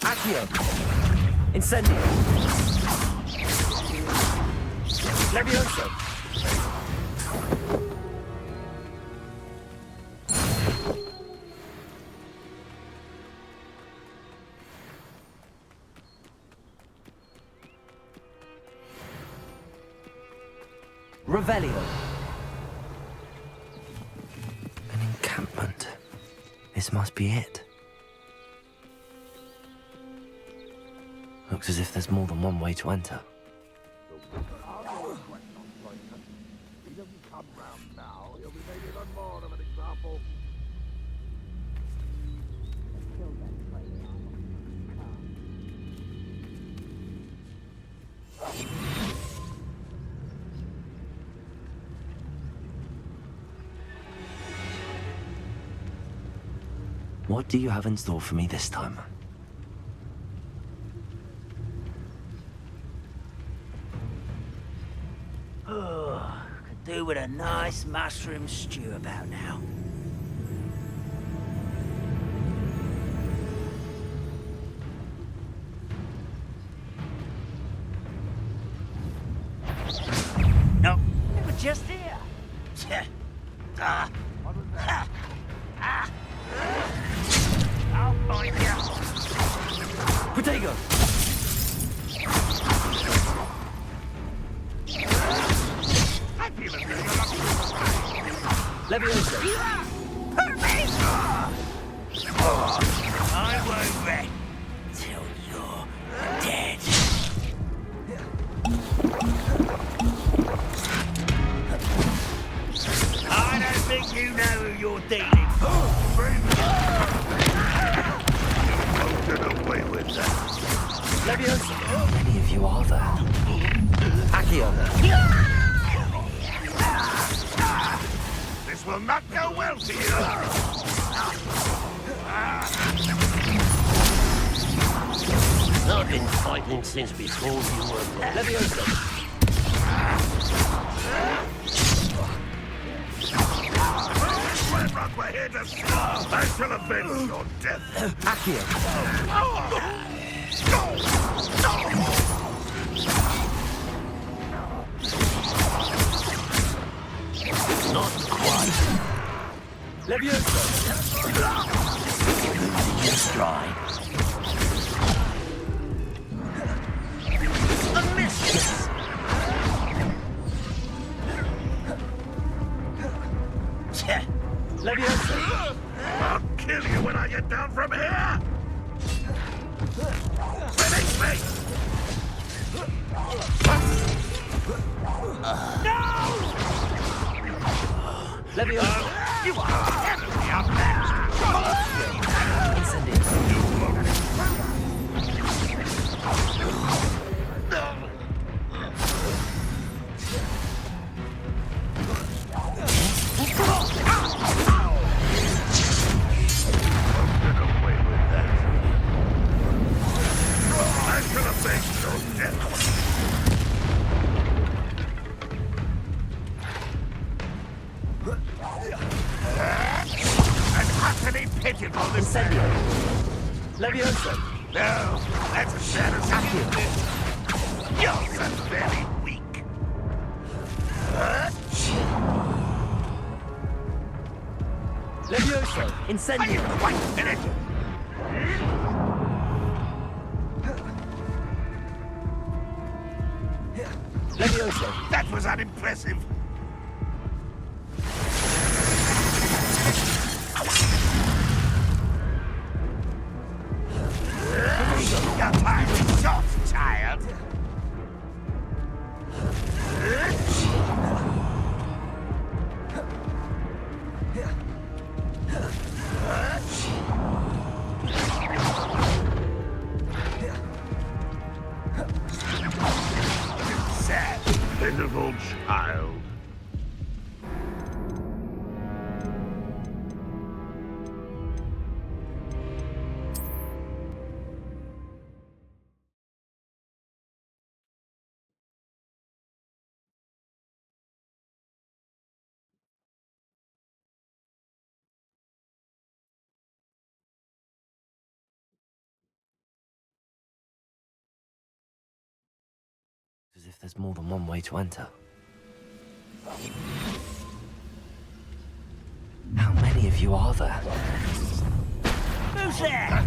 Accio! Incendio! Levioso! Revelio. An encampment. This must be it. Looks as if there's more than one way to enter. He doesn't come round now, he'll be made even more of an example. What do you have in store for me this time? Oh, could do with a nice mushroom stew about now. No, they were just here. I'll find you. Protego! Leviosa! I won't rest till you're dead. I don't think you know who you're dealing with. Get away with that. Leviosa! How many of you are there? Accio! This will not go well for you. I've been fighting since before you were born. Leviosa! Redrock, we're here to stop. I shall avenge your death. Accio! Not quite. Leviosa! Losing your stride. A mistress! Leviosa! I'll kill you when I get down from here! Finish me! No! Leviosa! You are enemy up there! Incendio! Incendio! Leviosa! No, that's a shadow. You're very weak. Leviosa! Incendio! Quite finished. Leviosa! That was unimpressive. Your time is short, child. Sad, pitiful child. As if there's more than one way to enter. How many of you are there? Who's there?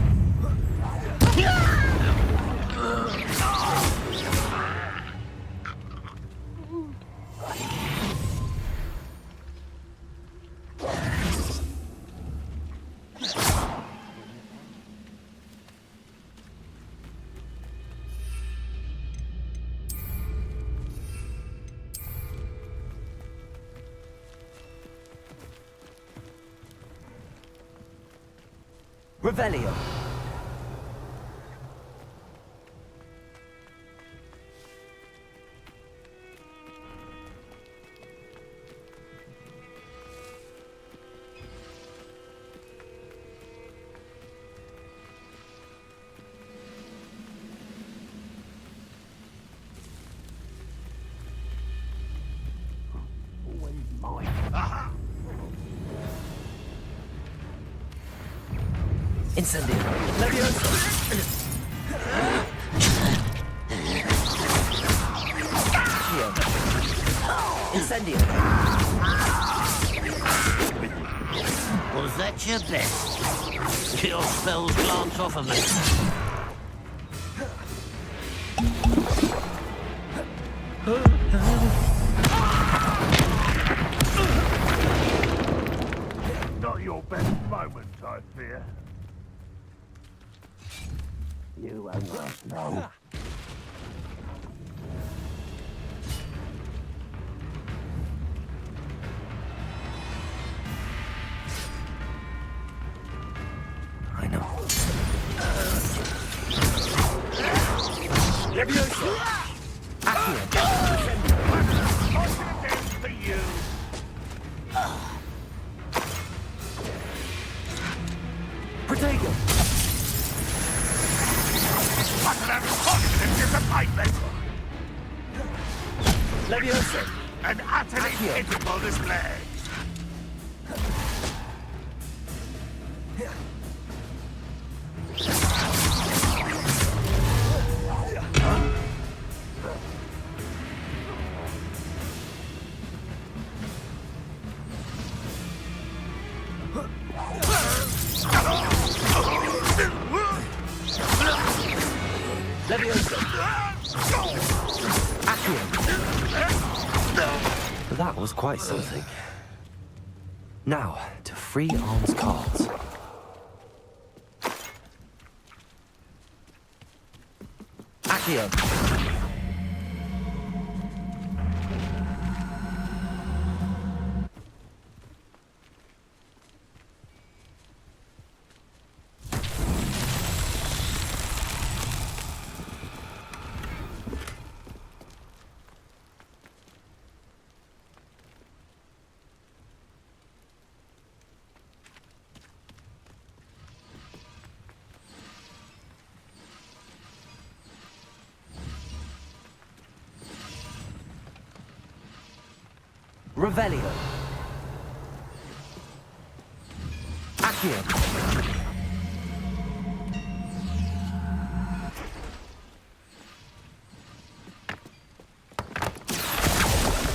Revelio! Always mine. Aha! Incendio! Leviosa! Accio! Incendio! Was that your best? Your spells glance off of me. I fear. You will not know. I know. Leviosa! For you. Protego! What an unfortunate disappointment! Leviosa! An utterly pitiful display! That was quite something. Now, to free Arm's cards. Accio! Revelio. Accio.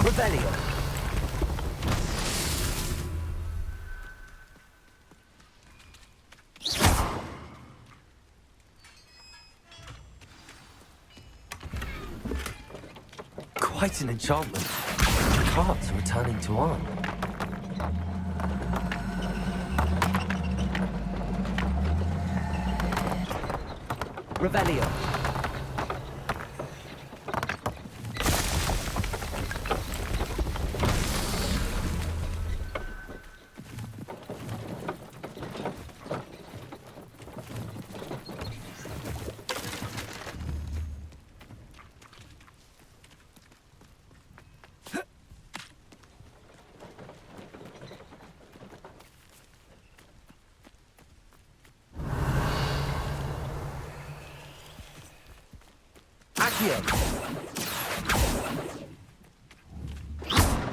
Revelio. Quite an enchantment. Cards are returning to Arn. Revelio.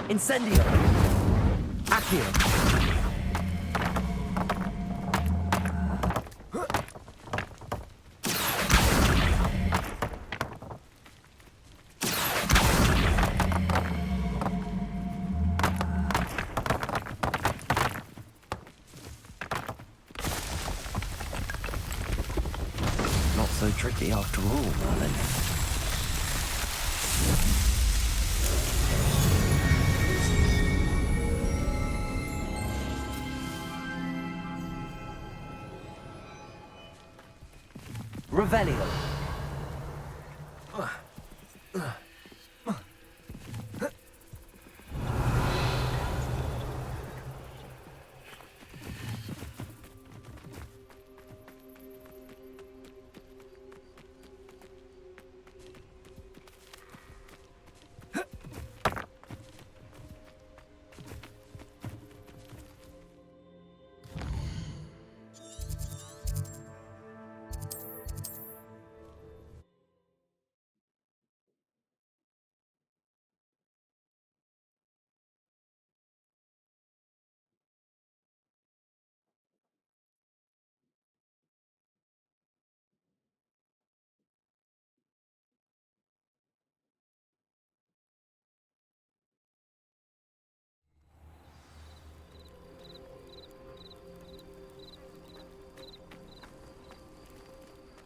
Incendio! Accio! Not so tricky after all, Merlin. Revelio.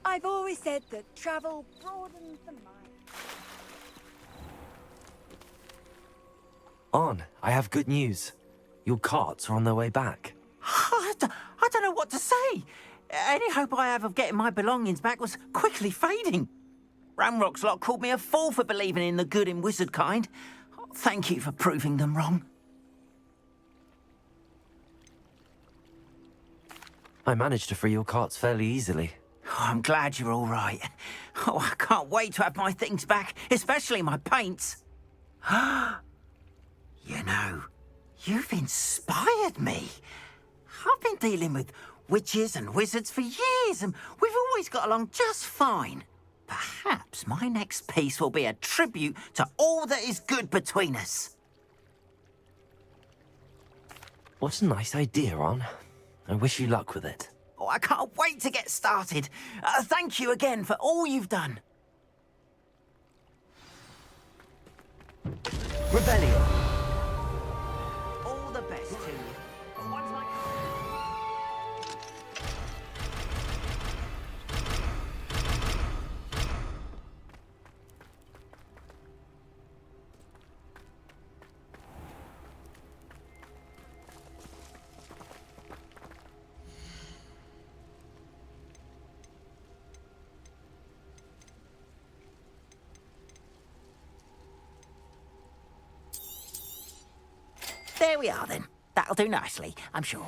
I've always said that travel broadens the mind. Arn, I have good news. Your carts are on their way back. I don't know what what to say. Any hope I have of getting my belongings back was quickly fading. Ranrock's lot called me a fool for believing in the good in wizard kind. Thank you for proving them wrong. I managed to free your carts fairly easily. Oh, I'm glad you're all right. Oh, I can't wait to have my things back, especially my paints. You know, you've inspired me. I've been dealing with witches and wizards for years, and we've always got along just fine. Perhaps my next piece will be a tribute to all that is good between us. What a nice idea, Ron. I wish you luck with it. Oh, I can't wait to get started. Thank you again for all you've done. Rebellion. All the best to you. There we are, then. That'll do nicely, I'm sure.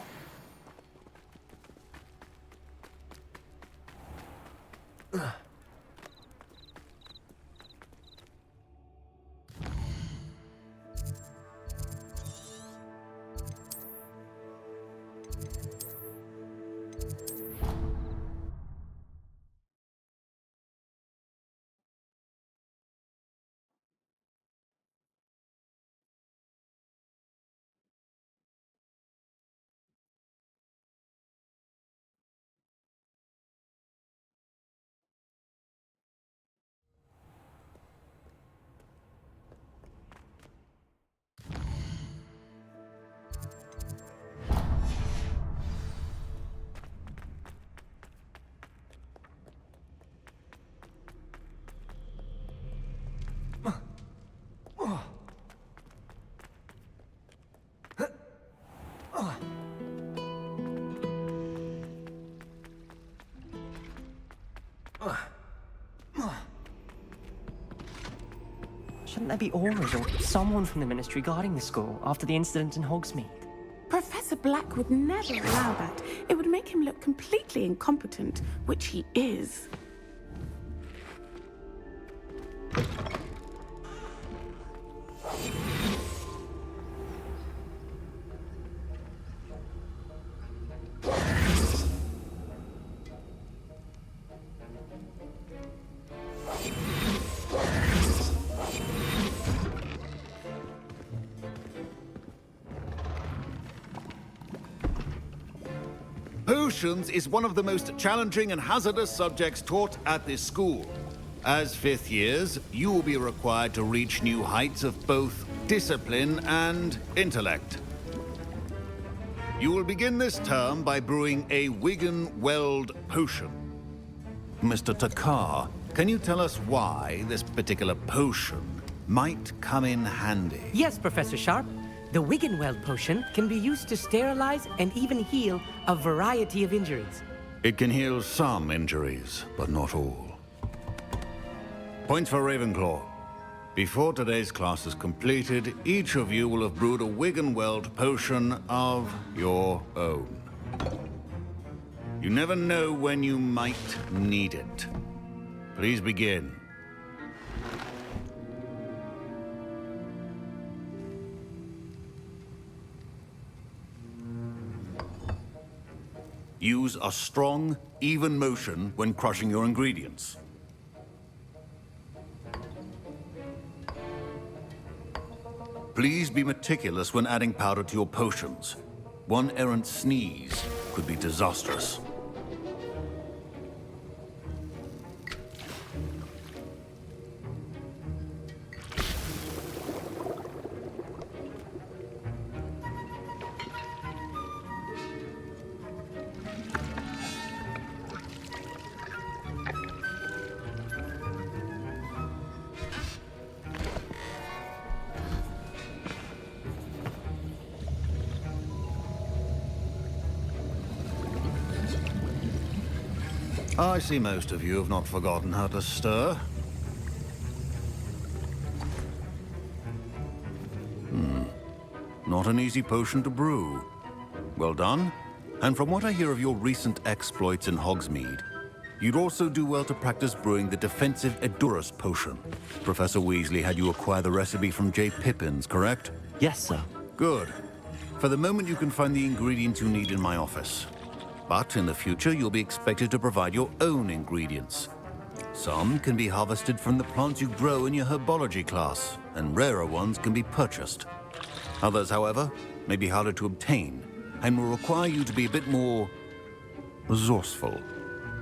Shouldn't there be Aurors or someone from the Ministry guarding the school after the incident in Hogsmeade? Professor Black would never allow that. It would make him look completely incompetent, which he is. Potions is one of the most challenging and hazardous subjects taught at this school. As fifth years, you will be required to reach new heights of both discipline and intellect. You will begin this term by brewing a Wiggenweld potion. Mr. Takar, can you tell us why this particular potion might come in handy? Yes, Professor Sharp. The Wiggenweld potion can be used to sterilize and even heal a variety of injuries. It can heal some injuries, but not all. Points for Ravenclaw. Before today's class is completed, each of you will have brewed a Wiggenweld potion of your own. You never know when you might need it. Please begin. Use a strong, even motion when crushing your ingredients. Please be meticulous when adding powder to your potions. One errant sneeze could be disastrous. I see most of you have not forgotten how to stir. Not an easy potion to brew. Well done. And from what I hear of your recent exploits in Hogsmeade, you'd also do well to practice brewing the defensive Edurus potion. Professor Weasley had you acquire the recipe from J. Pippins, correct? Yes, sir. Good. For the moment, you can find the ingredients you need in my office. But in the future, you'll be expected to provide your own ingredients. Some can be harvested from the plants you grow in your herbology class, and rarer ones can be purchased. Others, however, may be harder to obtain, and will require you to be a bit more resourceful.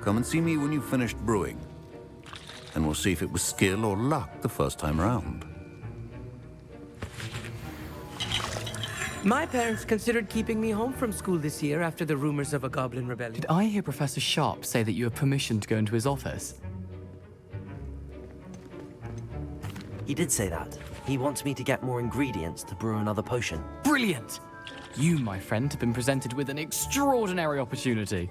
Come and see me when you've finished brewing, and we'll see if it was skill or luck the first time around. My parents considered keeping me home from school this year after the rumors of a goblin rebellion. Did I hear Professor Sharp say that you have permission to go into his office? He did say that. He wants me to get more ingredients to brew another potion. Brilliant! You, my friend, have been presented with an extraordinary opportunity.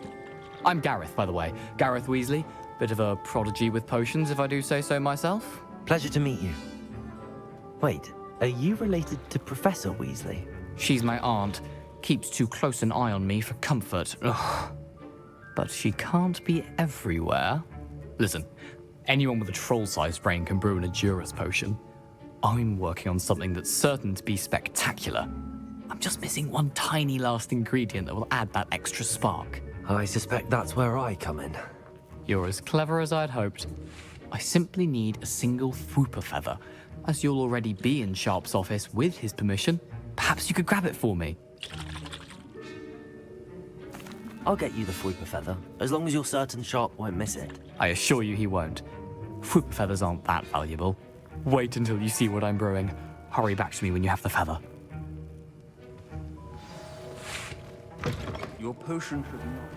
I'm Gareth, by the way. Gareth Weasley. Bit of a prodigy with potions, if I do say so myself. Pleasure to meet you. Wait, are you related to Professor Weasley? She's my aunt. Keeps too close an eye on me for comfort. Ugh. But she can't be everywhere. Listen, anyone with a troll-sized brain can brew an Edurus potion. I'm working on something that's certain to be spectacular. I'm just missing one tiny last ingredient that will add that extra spark. I suspect that's where I come in. You're as clever as I'd hoped. I simply need a single Fwooper feather. As you'll already be in Sharp's office with his permission, perhaps you could grab it for me. I'll get you the Fwooper feather, as long as you're certain Sharp won't miss it. I assure you he won't. Fwooper feathers aren't that valuable. Wait until you see what I'm brewing. Hurry back to me when you have the feather. Your potion should not...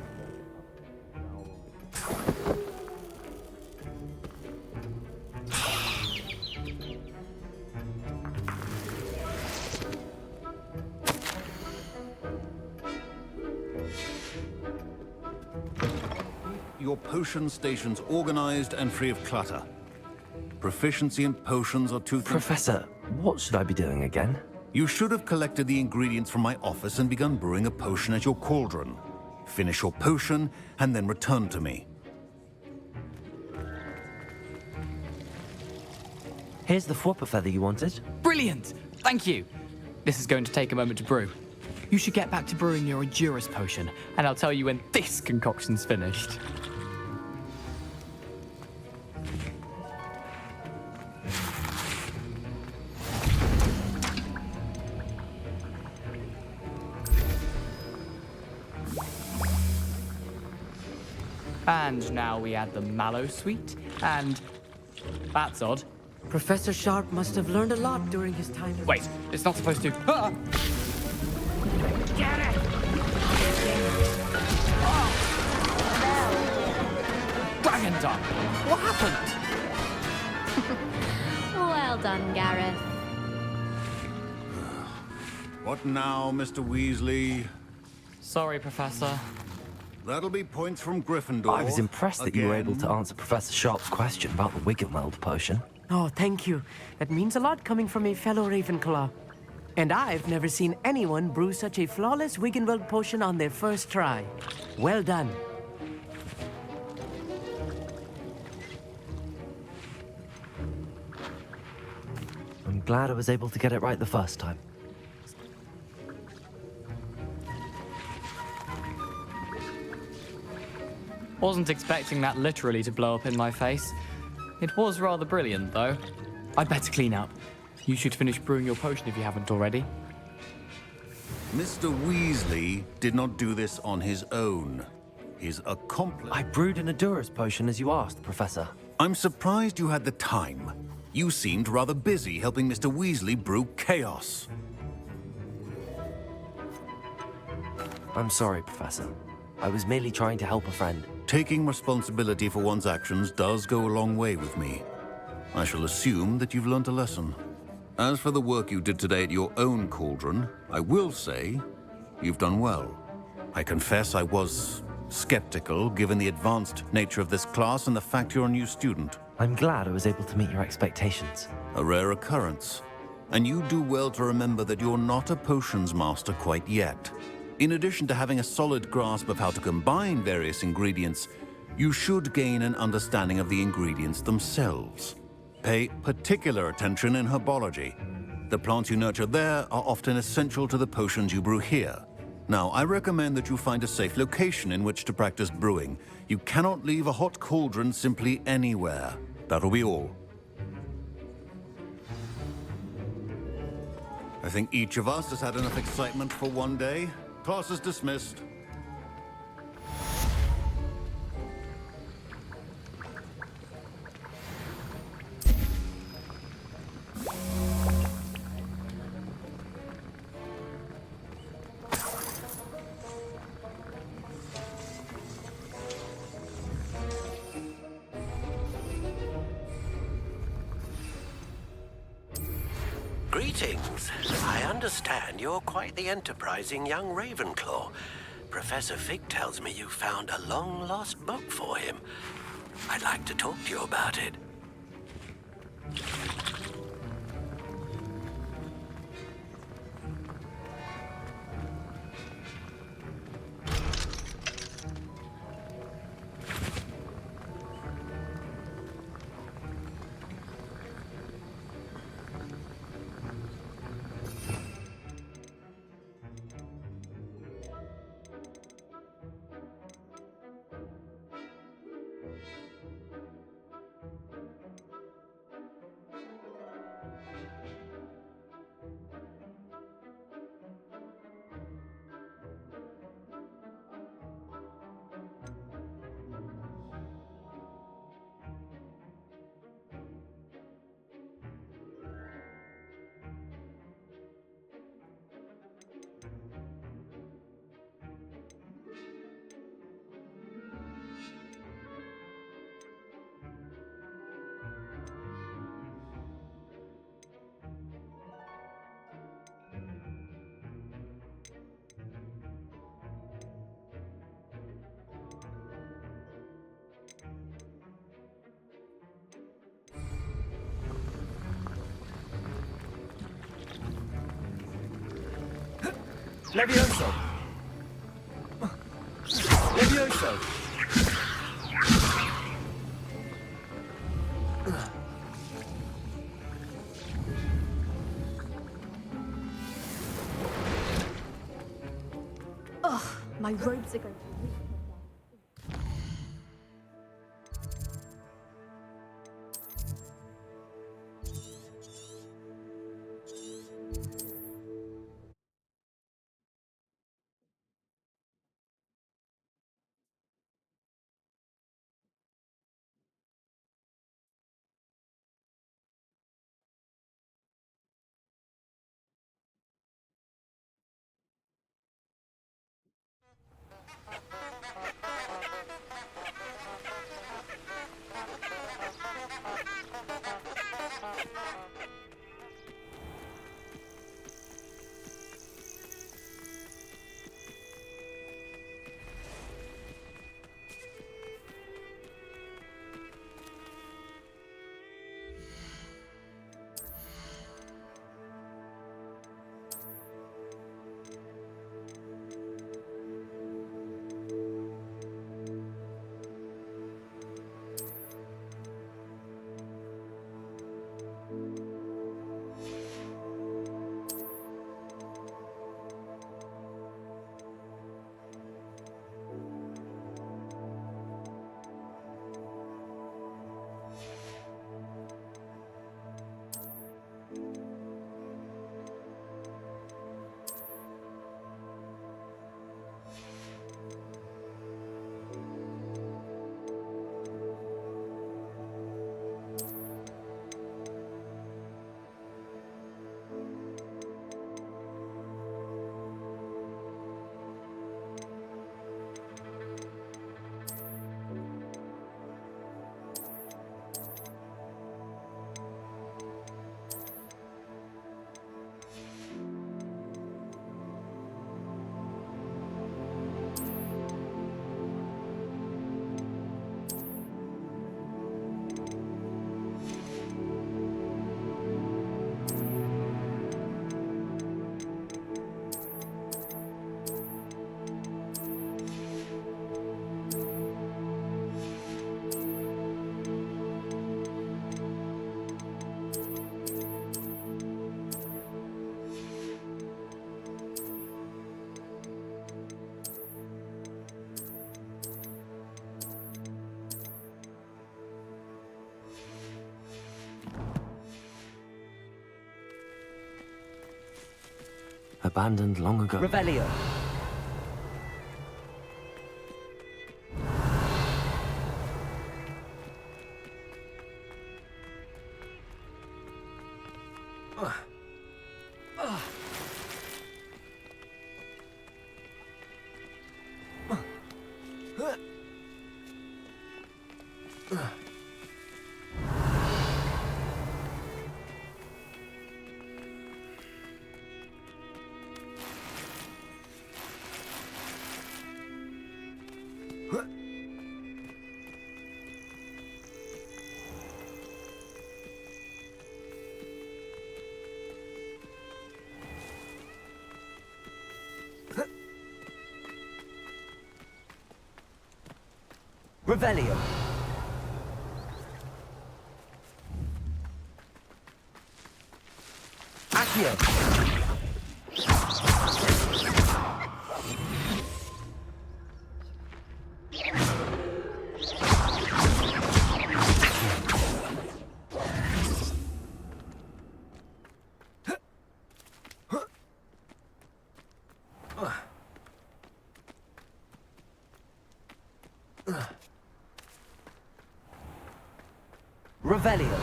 Your potion station's organized and free of clutter. Proficiency in potions are two things... Professor, what should I be doing again? You should have collected the ingredients from my office and begun brewing a potion at your cauldron. Finish your potion, and then return to me. Here's the Fwooper feather you wanted. Brilliant! Thank you! This is going to take a moment to brew. You should get back to brewing your Edurus potion, and I'll tell you when this concoction's finished. And now we add the mallow sweet, and... that's odd. Professor Sharp must have learned a lot during his time. Wait, it's not supposed to... Ah! Get it! Dragon Tongue! What happened? Well done, Gareth. What now, Mr. Weasley? Sorry, Professor. That'll be points from Gryffindor. I was impressed that you were able to answer Professor Sharp's question about the Wiggenweld potion. Oh, thank you. That means a lot coming from a fellow Ravenclaw. And I've never seen anyone brew such a flawless Wiggenweld potion on their first try. Well done. I'm glad I was able to get it right the first time. Wasn't expecting that literally to blow up in my face. It was rather brilliant, though. I'd better clean up. You should finish brewing your potion if you haven't already. Mr. Weasley did not do this on his own. His accomplice... I brewed an Edurus potion as you asked, Professor. I'm surprised you had the time. You seemed rather busy helping Mr. Weasley brew chaos. I'm sorry, Professor. I was merely trying to help a friend. Taking responsibility for one's actions does go a long way with me. I shall assume that you've learnt a lesson. As for the work you did today at your own cauldron, I will say you've done well. I confess I was skeptical given the advanced nature of this class and the fact you're a new student. I'm glad I was able to meet your expectations. A rare occurrence. And you do well to remember that you're not a potions master quite yet. In addition to having a solid grasp of how to combine various ingredients, you should gain an understanding of the ingredients themselves. Pay particular attention in herbology. The plants you nurture there are often essential to the potions you brew here. Now, I recommend that you find a safe location in which to practice brewing. You cannot leave a hot cauldron simply anywhere. That'll be all. I think each of us has had enough excitement for one day. Class is dismissed. Greetings. I understand you're quite the enterprising young Ravenclaw. Professor Fig tells me you found a long-lost book for him. I'd like to talk to you about it. Levioso! Levioso! Ugh, my robes are going to leak. abandoned long ago. Revelio. Revelio. Accio. Revelio.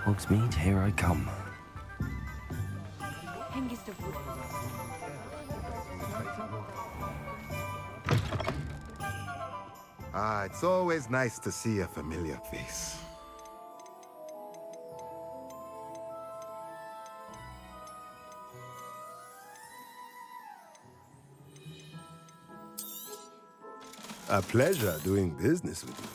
Hogsmeade, here I come. Ah, it's always nice to see a familiar face. A pleasure doing business with you.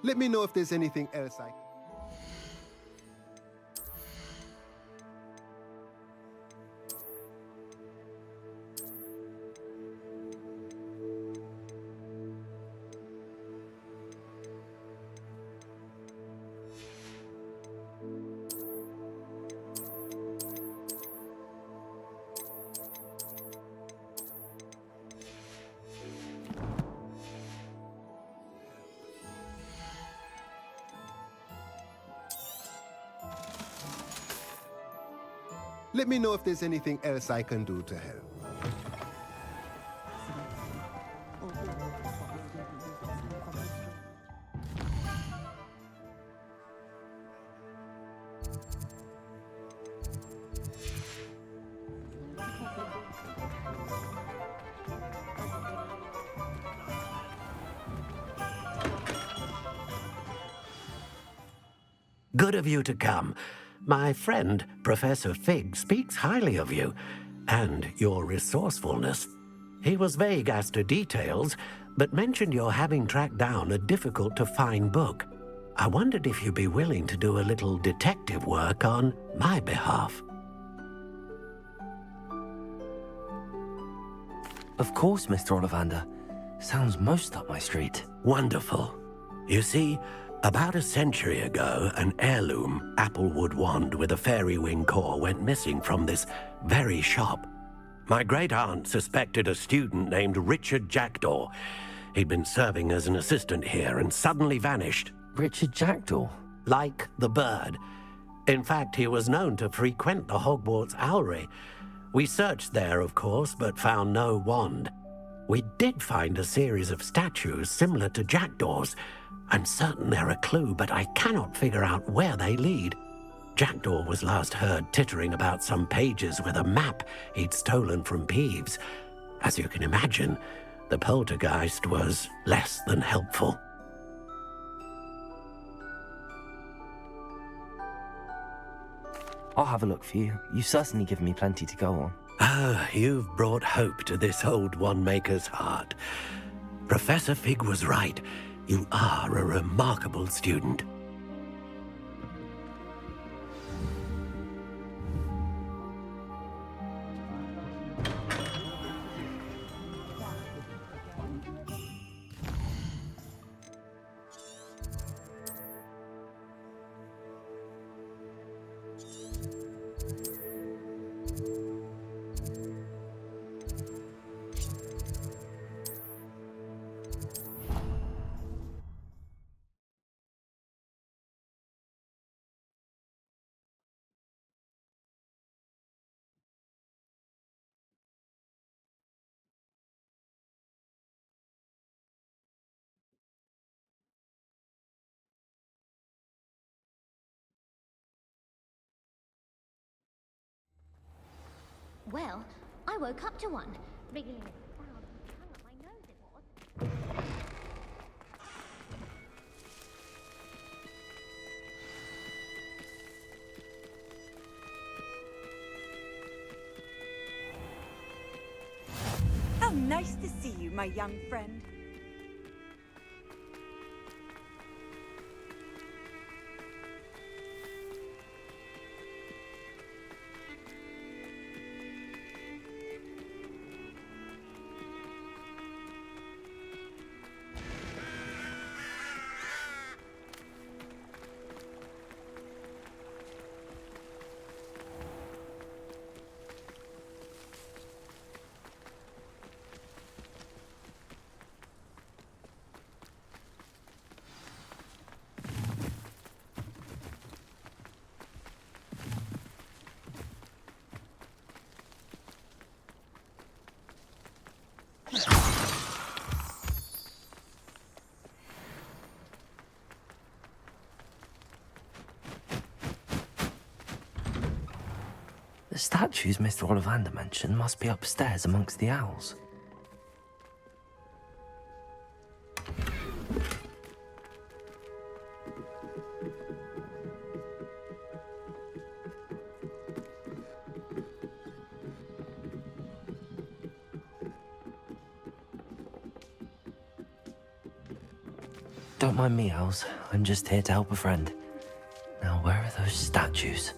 Let me know if there's anything else I... Let me know if there's anything else I can do to help. Good of you to come. My friend, Professor Fig, speaks highly of you and your resourcefulness. He was vague as to details, but mentioned your having tracked down a difficult-to-find book. I wondered if you'd be willing to do a little detective work on my behalf. Of course, Mr. Ollivander. Sounds most up my street. Wonderful. You see, about a century ago, an heirloom applewood wand with a fairy wing core went missing from this very shop. My great-aunt suspected a student named Richard Jackdaw. He'd been serving as an assistant here and suddenly vanished. Richard Jackdaw? Like the bird. In fact, he was known to frequent the Hogwarts Owlery. We searched there, of course, but found no wand. We did find a series of statues similar to Jackdaw's. I'm certain they're a clue, but I cannot figure out where they lead. Jackdaw was last heard tittering about some pages with a map he'd stolen from Peeves. As you can imagine, the poltergeist was less than helpful. I'll have a look for you. You've certainly given me plenty to go on. Ah, you've brought hope to this old one-maker's heart. Professor Fig was right. You are a remarkable student. Well, I woke up to one. Wriggling its spout and tongue up my nose it was. How nice to see you, my young friend. The statues Mr. Ollivander mentioned must be upstairs amongst the owls. Don't mind me, owls. I'm just here to help a friend. Now, where are those statues?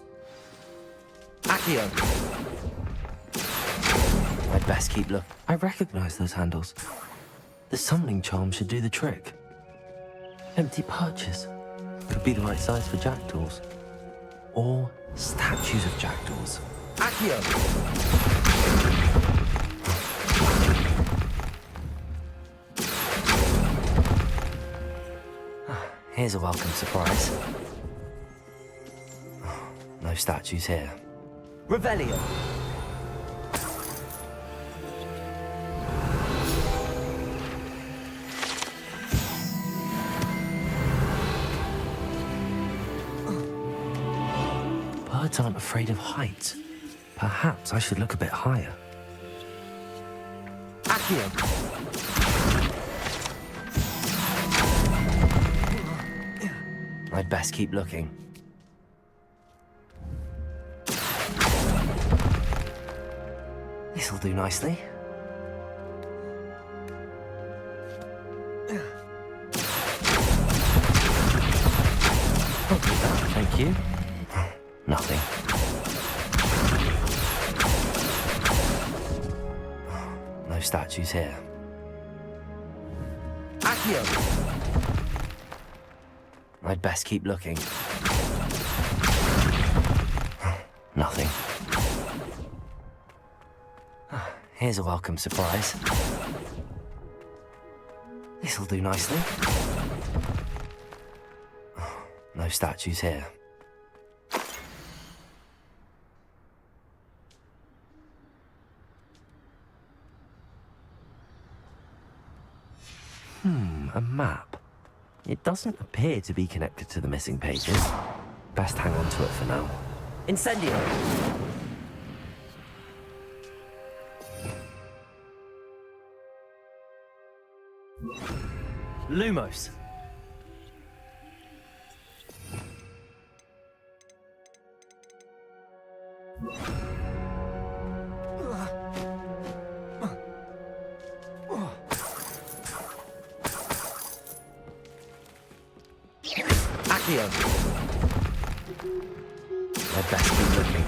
Accio! I'd best keep looking. I recognize those handles. The summoning charm should do the trick. Empty perches. Could be the right size for jackdaws. Or statues of jackdaws. Accio! Here's a welcome surprise. No statues here. Revelio! Birds aren't afraid of heights. Perhaps I should look a bit higher. Accio! I'd best keep looking. This'll do nicely. Thank you. Nothing. No statues here. Accio! I'd best keep looking. Nothing. Here's a welcome surprise. This'll do nicely. No statues here. A map. It doesn't appear to be connected to the missing pages. Best hang on to it for now. Incendio! Lumos. Accio. I'd best keep looking.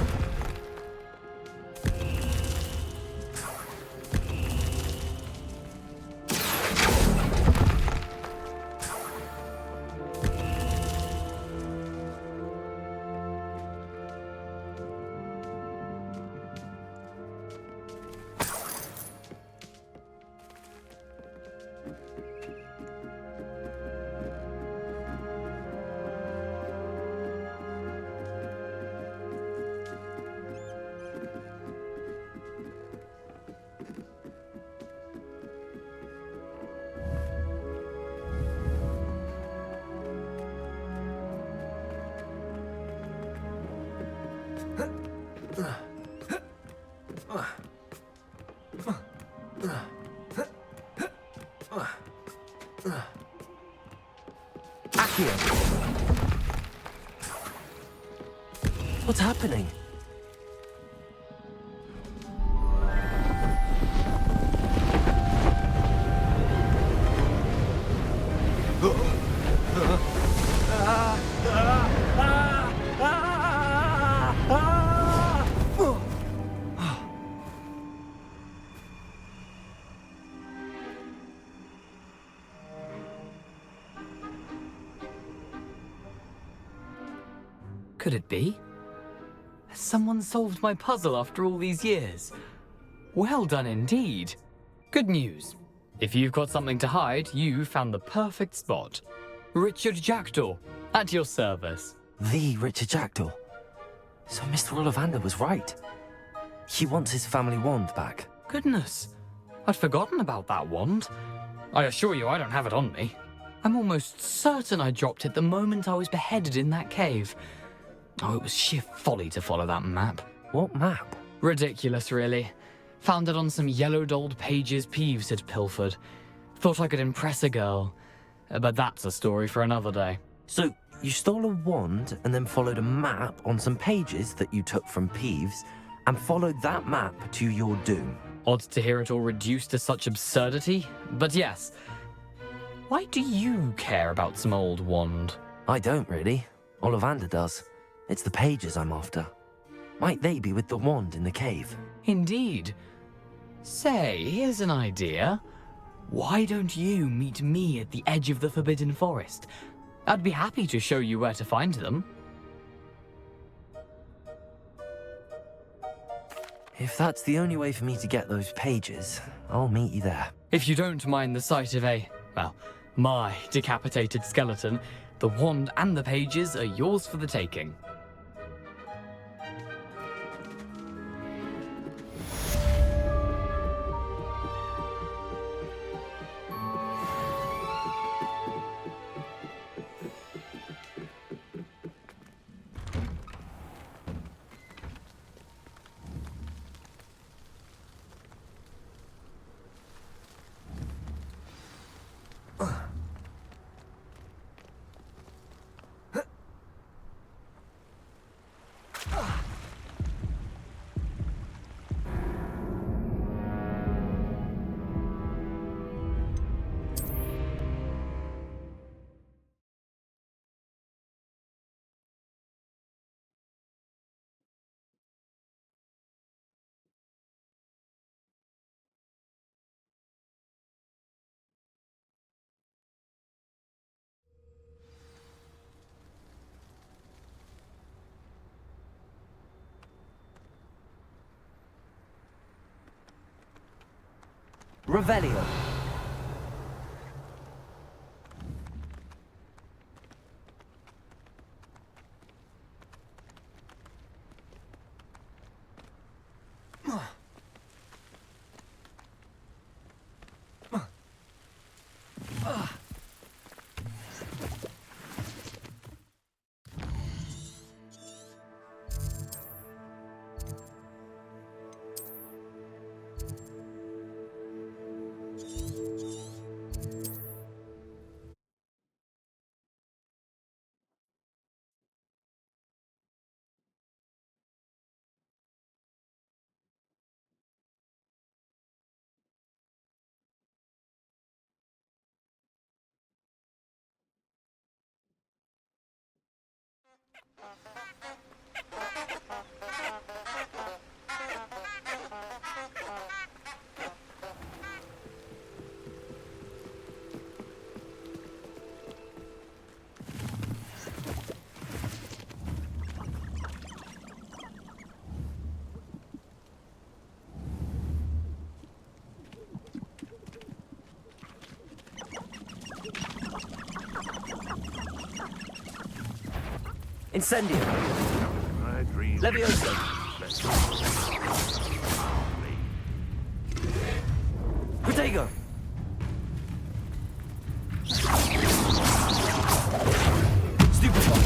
What's happening? Could it be? Has someone solved my puzzle after all these years? Well done indeed. Good news. If you've got something to hide, you found the perfect spot. Richard Jackdaw, at your service. The Richard Jackdaw. So Mr. Ollivander was right. He wants his family wand back. Goodness, I'd forgotten about that wand. I assure you I don't have it on me. I'm almost certain I dropped it the moment I was beheaded in that cave. Oh, it was sheer folly to follow that map. What map? Ridiculous, really. Found it on some yellowed old pages Peeves had pilfered. Thought I could impress a girl. But that's a story for another day. So, you stole a wand and then followed a map on some pages that you took from Peeves and followed that map to your doom. Odd to hear it all reduced to such absurdity, but yes. Why do you care about some old wand? I don't really. Ollivander does. It's the pages I'm after. Might they be with the wand in the cave? Indeed. Say, here's an idea. Why don't you meet me at the edge of the Forbidden Forest? I'd be happy to show you where to find them. If that's the only way for me to get those pages, I'll meet you there. If you don't mind the sight of my decapitated skeleton, the wand and the pages are yours for the taking. Revelio. Incendio. Levioso. Protego. Stupefy.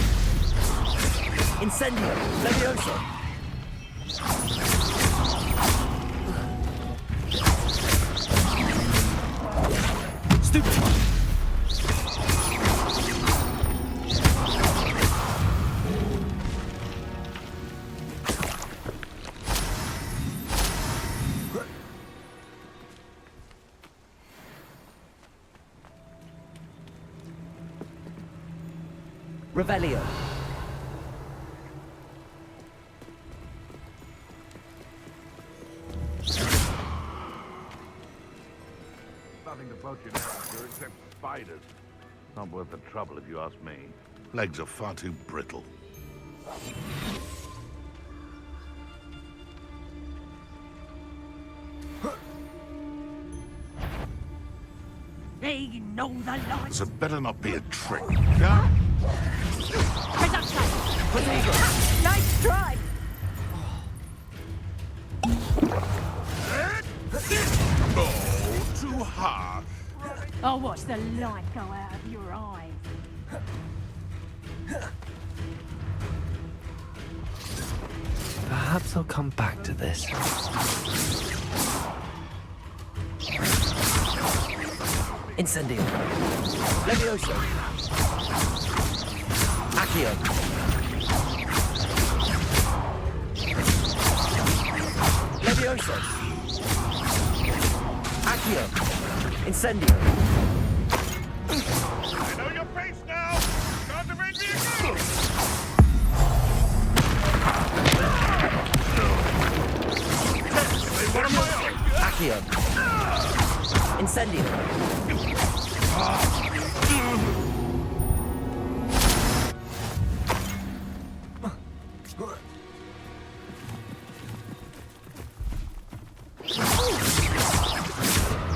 Incendio. Levioso. Stupefy. Revelio. Nothing to poach an arrow for except spiders. Not worth the trouble if you ask me. Legs are far too brittle. They know the light. So it better not be a trick. Yeah? Nice try! Oh, too harsh. I'll watch the light go out of your eyes. Perhaps I'll come back to this. Incendio. Levioso. Accio. Levioso. Accio. Incendio. I know your face now. Time to make me a Accio. Incendio.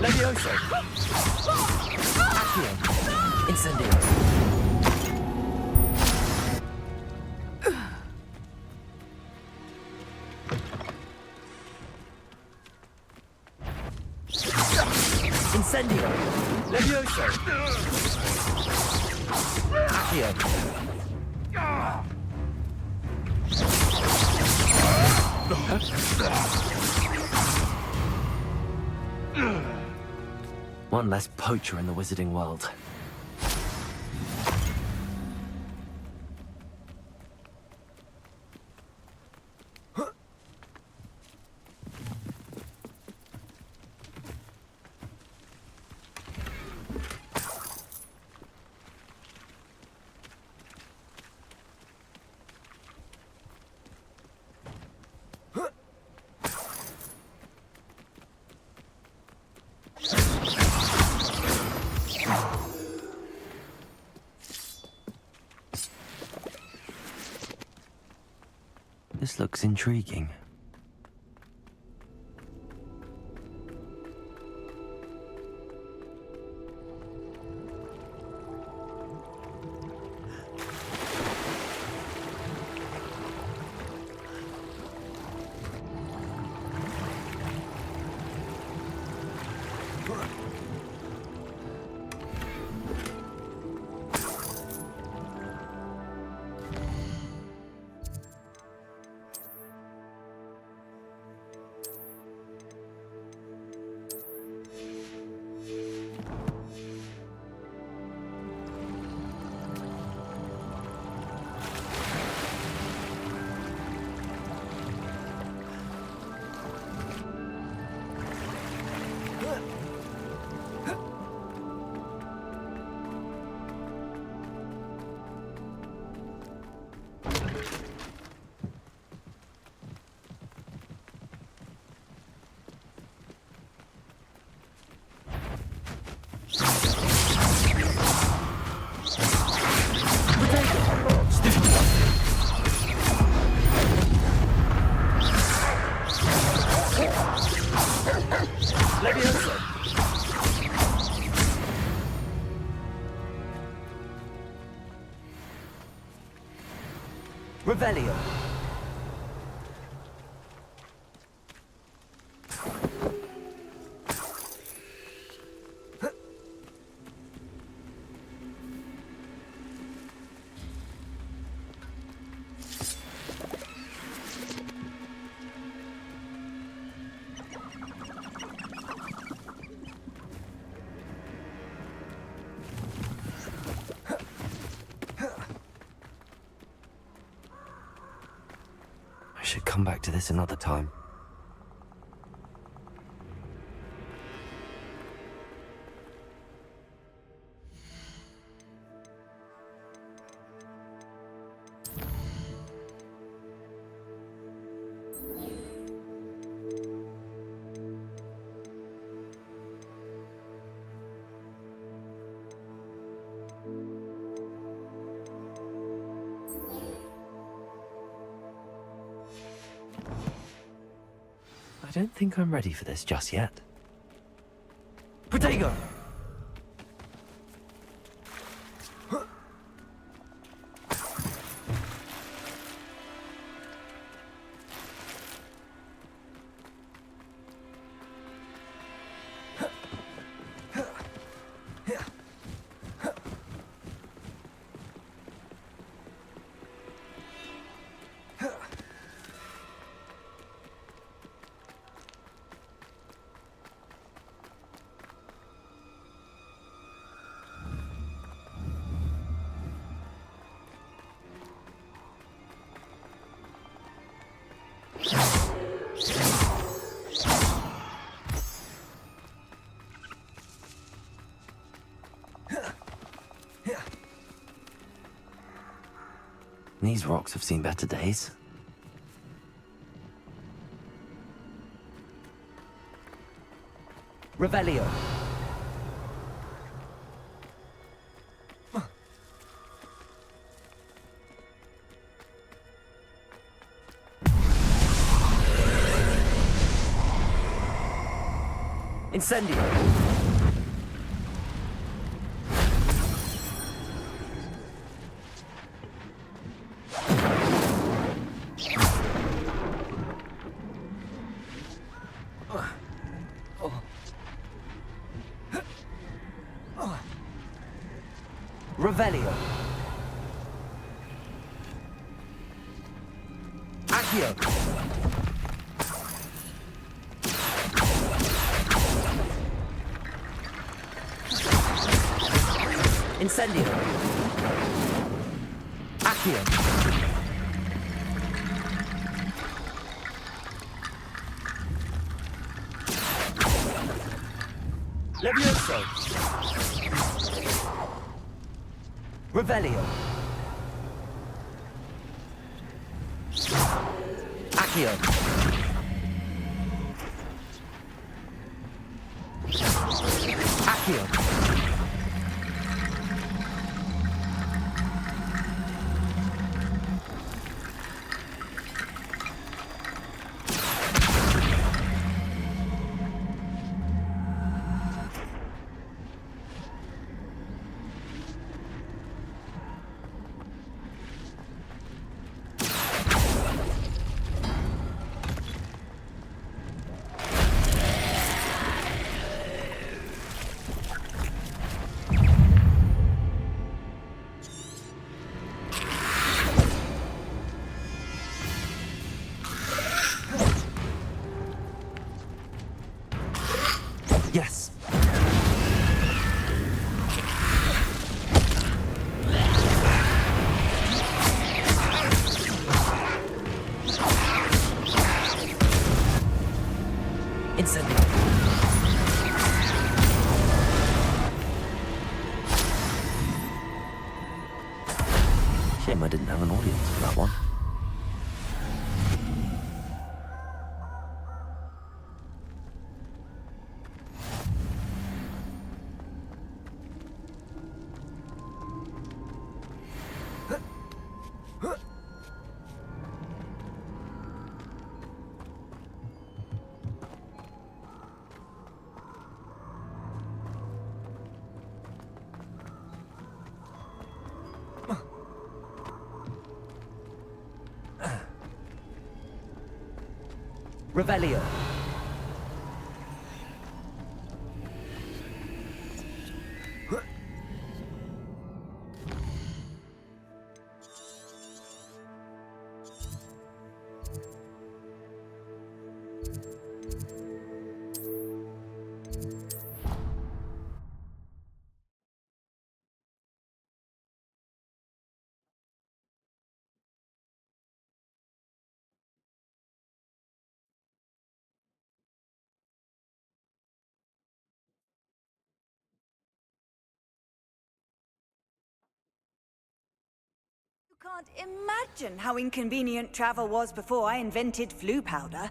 Levioso. Accio. Incendio. Incendio. Levioso. Accio. One less poacher in the wizarding world. This looks intriguing. Revelio. I should come back to this another time. I don't think I'm ready for this just yet. Protego! These rocks have seen better days. Revelio. Incendio. Revelio. Accio. Incendio. Accio. Levioso. Revelio. Accio. Accio. Yes. Incendio. Shame I didn't have an audience for that one. Revelio. You can't imagine how inconvenient travel was before I invented flu powder.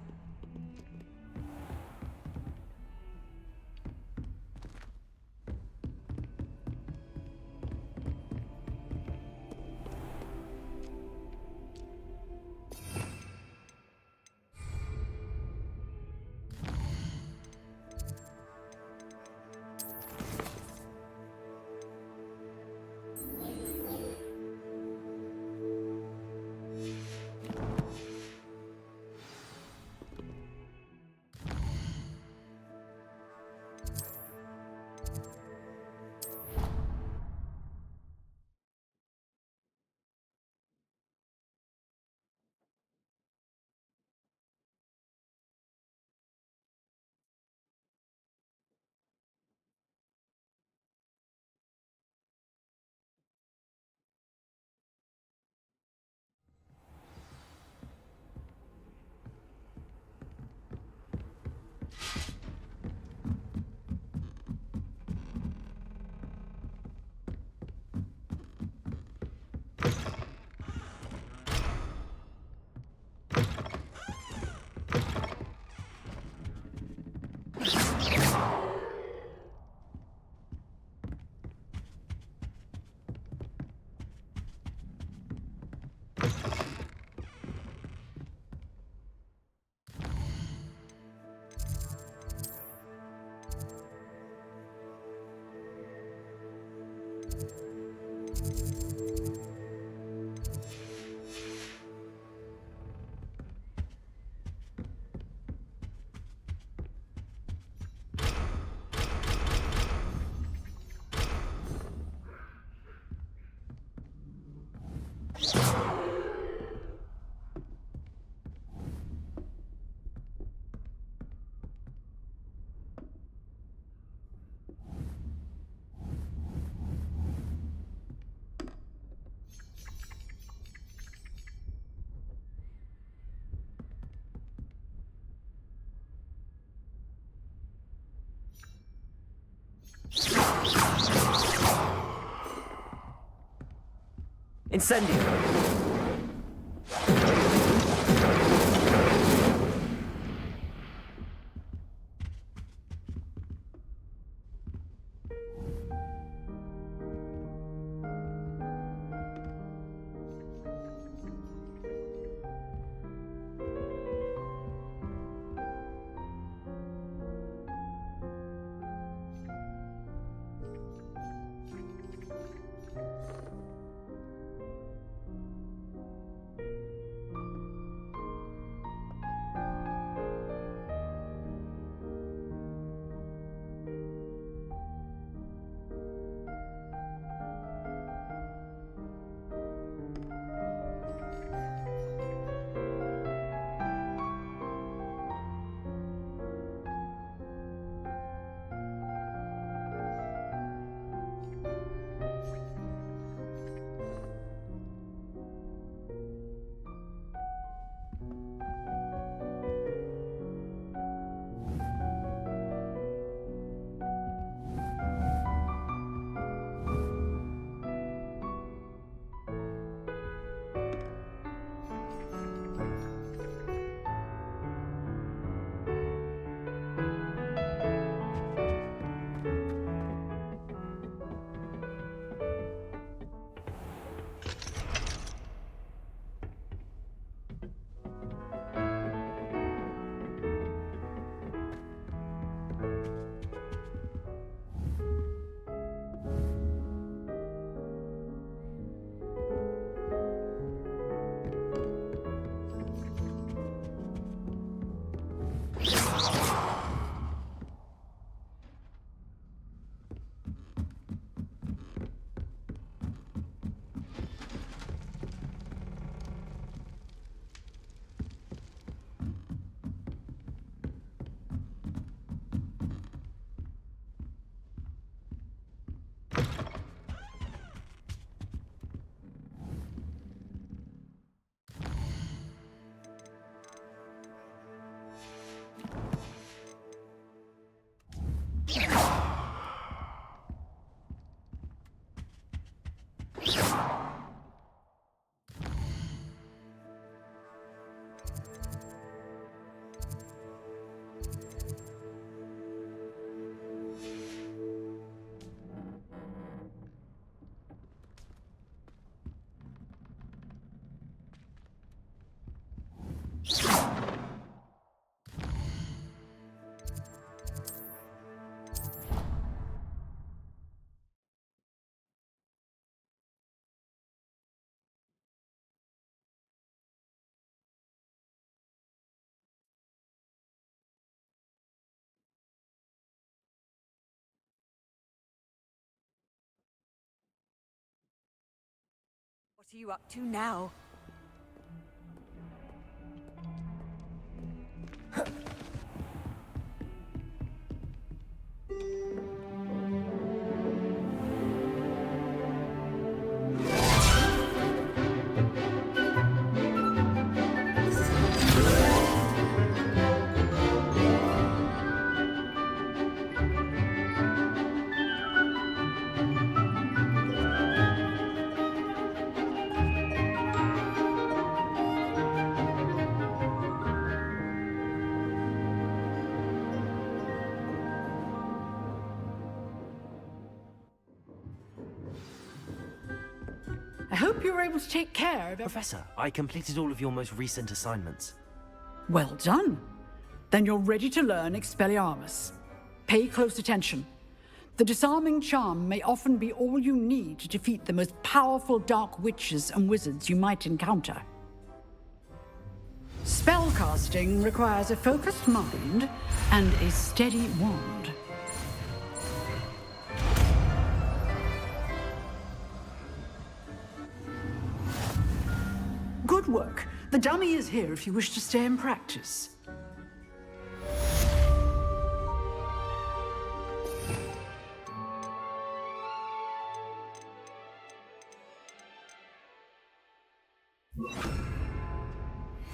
Incendio. What's you up to now? I hope you were able to take care of Professor, I completed all of your most recent assignments. Well done. Then you're ready to learn Expelliarmus. Pay close attention. The disarming charm may often be all you need to defeat the most powerful dark witches and wizards you might encounter. Spellcasting requires a focused mind and a steady wand. Good work. The dummy is here if you wish to stay and practice.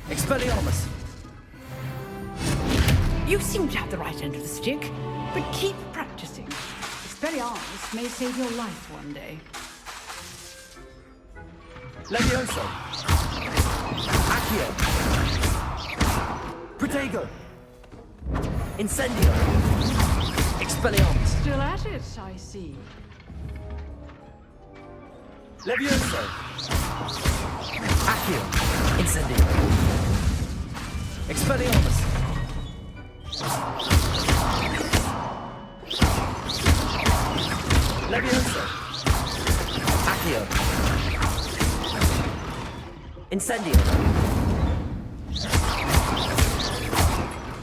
Expelliarmus! You seem to have the right end of the stick, but keep practicing. Expelliarmus may save your life one day. Levioso! Accio! Protego! Incendio! Expelliarmus! Still at it, I see. Levioso! Accio! Incendio! Expelliarmus! Levioso! Accio! Incendio!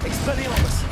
Expelliarmus!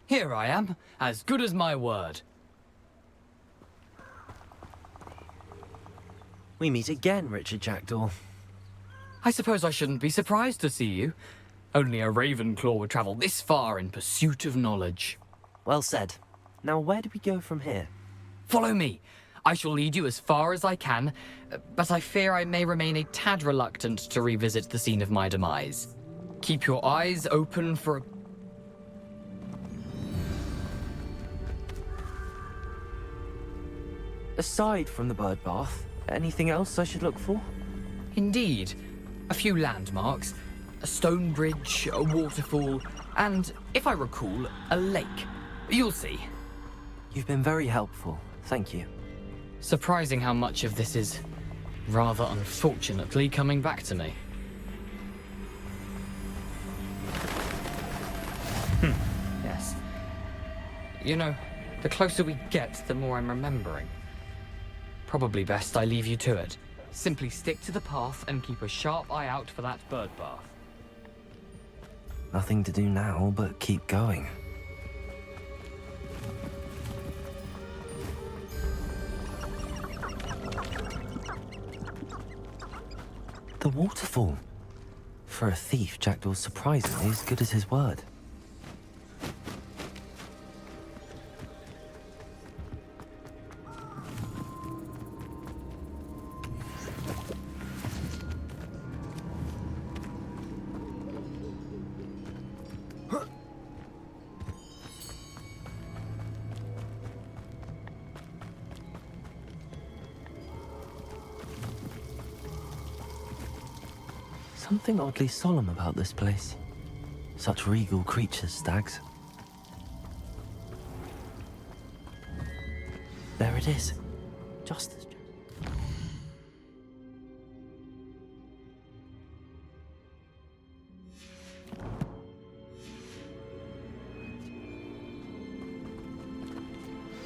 Here I am, as good as my word. We meet again, Richard Jackdaw. I suppose I shouldn't be surprised to see you. Only a Ravenclaw would travel this far in pursuit of knowledge. Well said. Now where do we go from here? Follow me. I shall lead you as far as I can, but I fear I may remain a tad reluctant to revisit the scene of my demise. Keep your eyes open for a... Aside from the bird bath, anything else I should look for? Indeed. A few landmarks, a stone bridge, a waterfall, and, if I recall, a lake. You'll see. You've been very helpful. Thank you. Surprising how much of this is, rather unfortunately, coming back to me. Yes. You know, The closer we get, the more I'm remembering. Probably best I leave you to it. Simply stick to the path and keep a sharp eye out for that bird bath. Nothing to do now but keep going. The waterfall. For a thief, Jackdaw's surprisingly as good as his word. Something oddly solemn about this place. Such regal creatures, stags. There it is. Just as...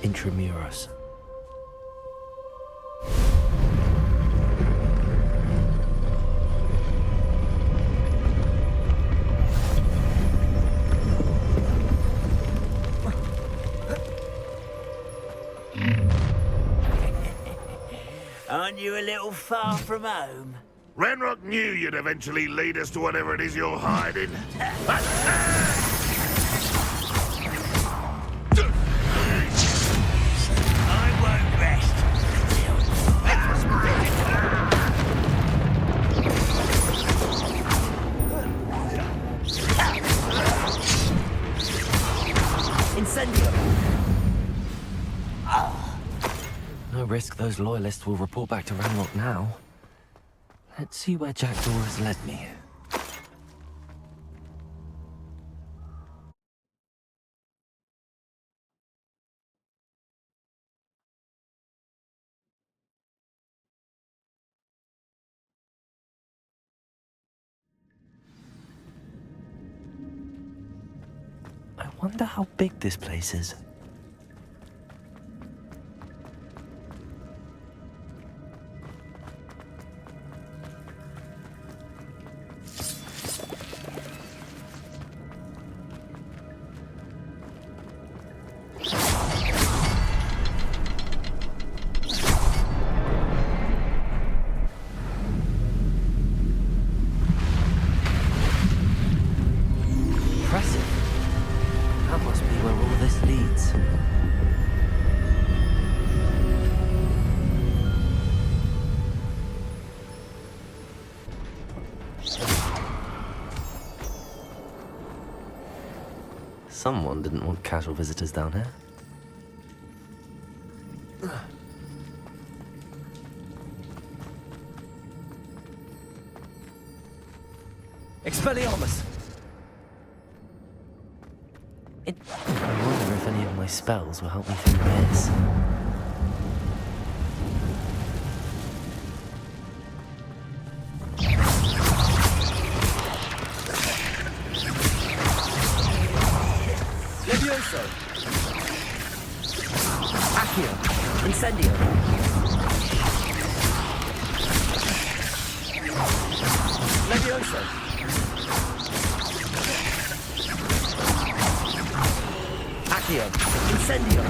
Intramuros. Aren't you a little far from home? Ranrock knew you'd eventually lead us to whatever it is you're hiding. I won't rest. Incendio! No risk those loyalists will report back to Ranrock now. Let's see where Jackdaw has led me. I wonder how big this place is. Someone didn't want casual visitors down here. Expelliarmus! I wonder if any of my spells will help me through this. Levioso! Accio! Incendio! Levioso! Accio! Incendio!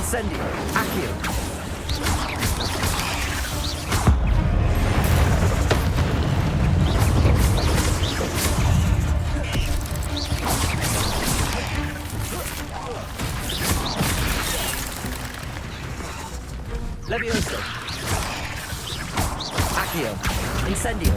Incendio! Accio! Levioso! Accio! Incendio!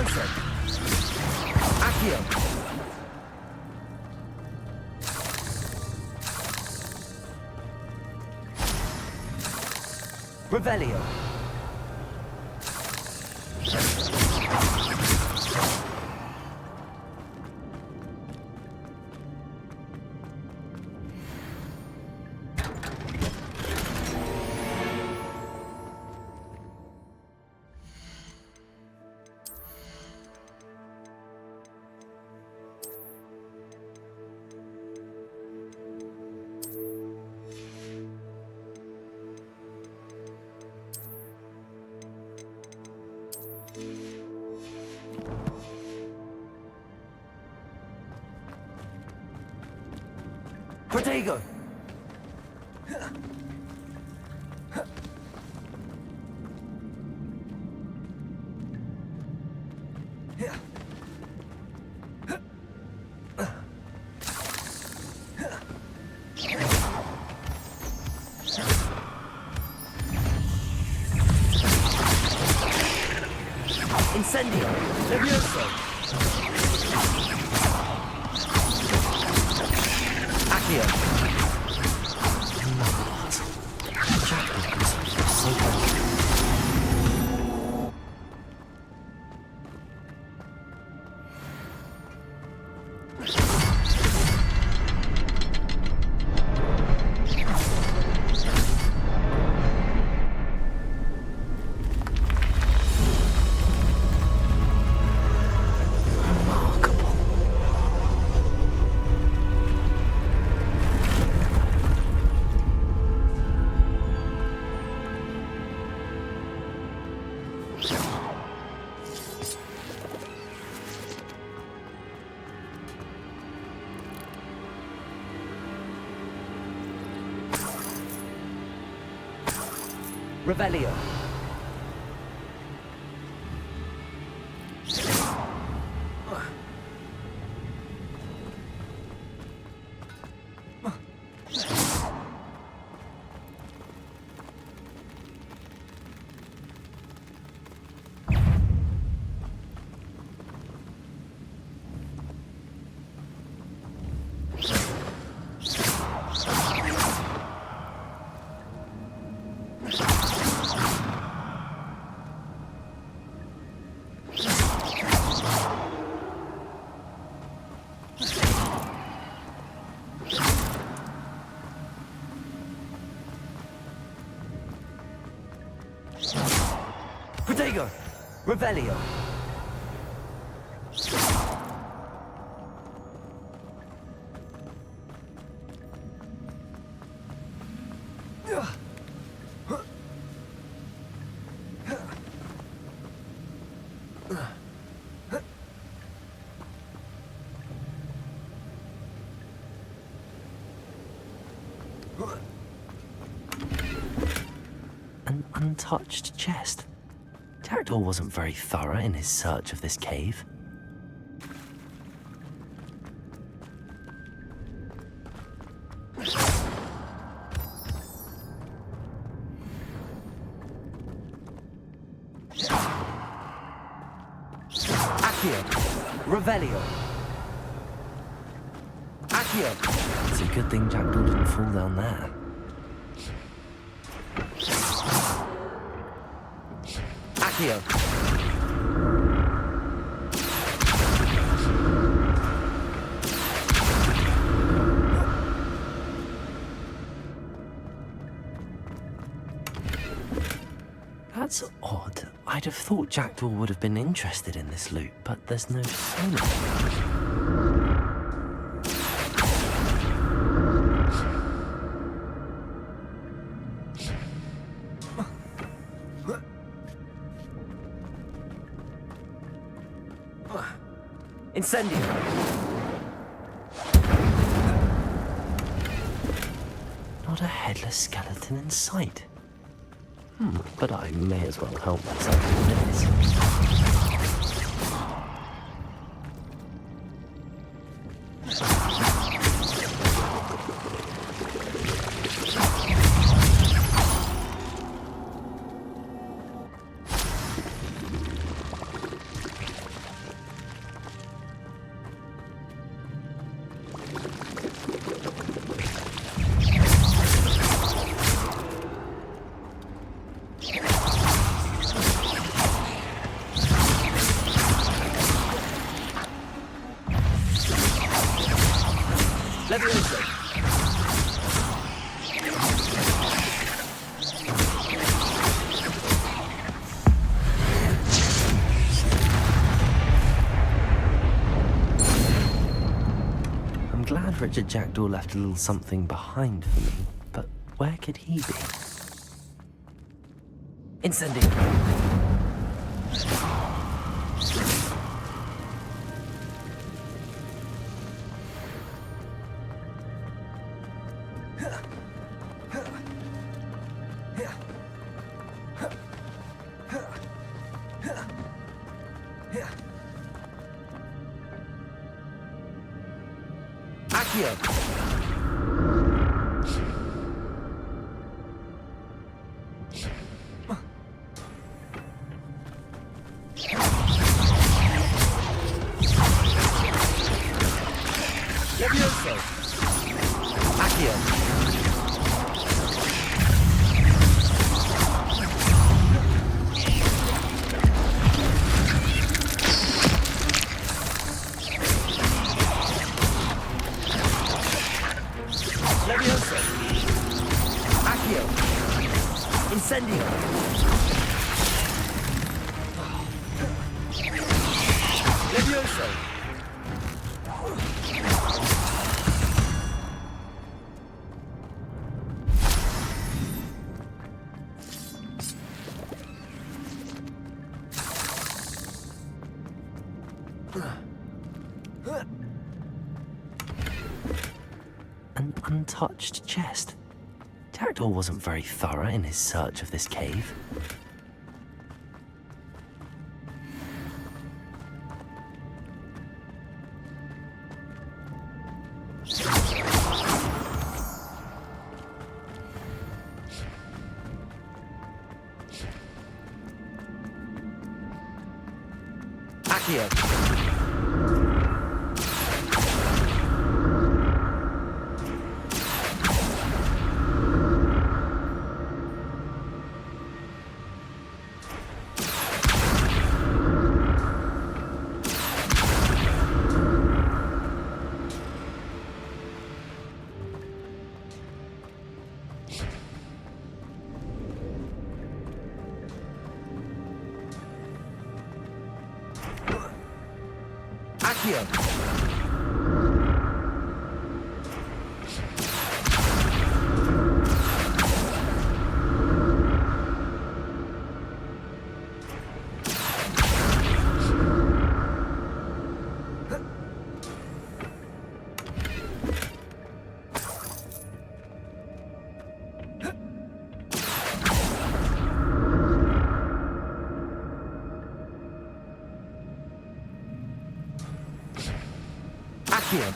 Levioso! Accio! Revelio! Protego! Incendio! Levioso! Accio! So bad. Revelio. Protego! Revelio! An untouched chest. Jackdaw wasn't very thorough in his search of this cave. Accio! Revelio! Accio! It's a good thing Jackdaw didn't fall down there. Accio! That's odd. I'd have thought Jackdaw would have been interested in this loot, but there's no sign of it. Incendio! Not a headless skeleton in sight. But I may as well help myself with this. Levioso! I'm glad Richard Jackdaw left a little something behind for me, but where could he be? Incendio! Accio! Levioso! Accio! Levioso! Accio! Incendio! Levioso! An untouched chest. Jackdaw wasn't very thorough in his search of this cave. Accio! Accio! Accio!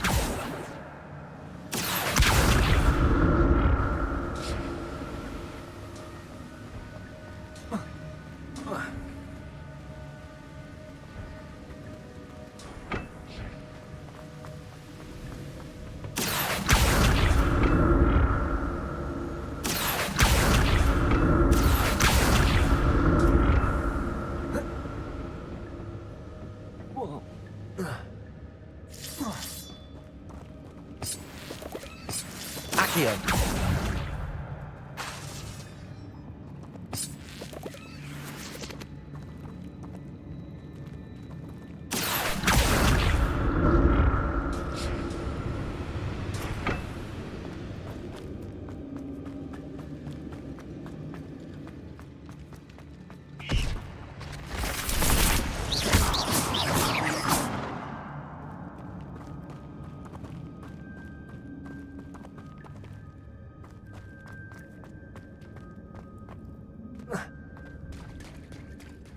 Accio!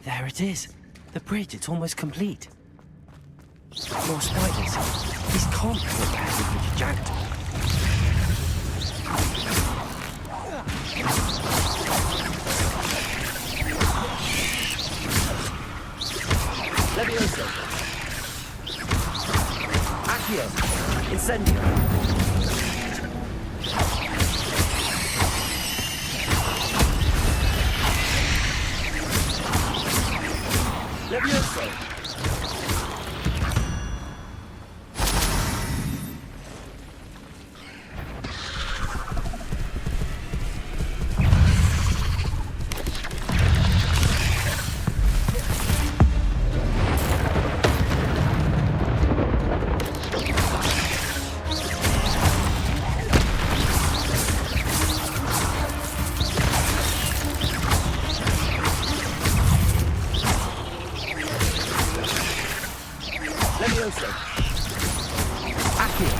There it is. The bridge, it's almost complete. More spiders. These can't be repaired with Richard Jackdaw. Levioso! Accio! Incendio! Levioso! Levioso! Accio!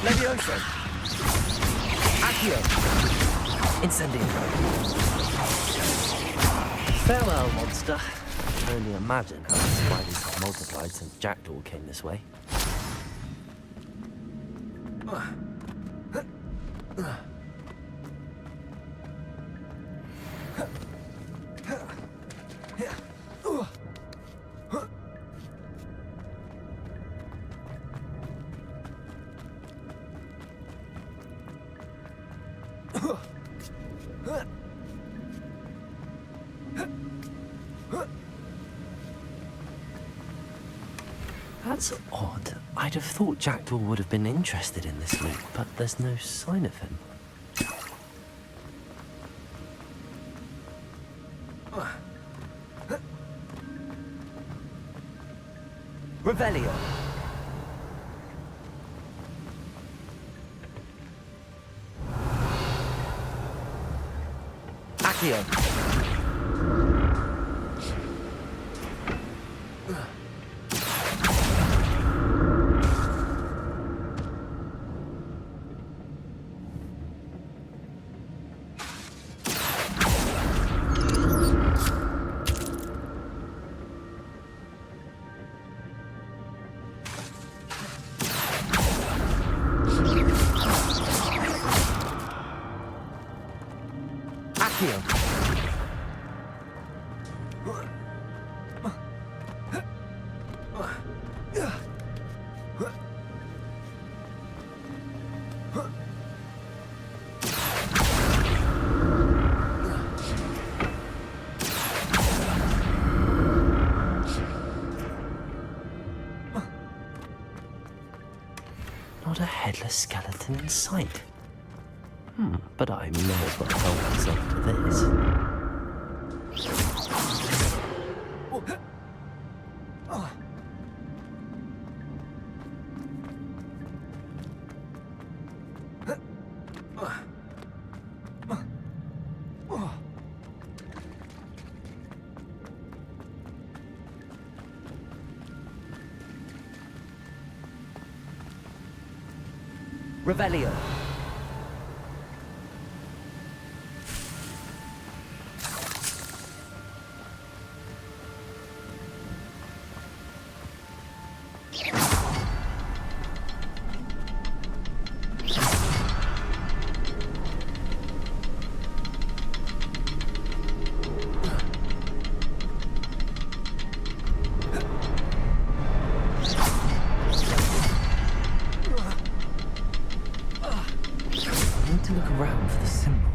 Levioso! Accio! Incendio! Farewell, monster. I can only imagine how the spiders have multiplied since Jackdaw came this way. That's odd. I'd have thought Jackdaw would have been interested in this loot, but there's no sign of him. Revelio. Accio. Not a headless skeleton in sight. But I may as well help myself to this. Revelio. To look around for the symbol.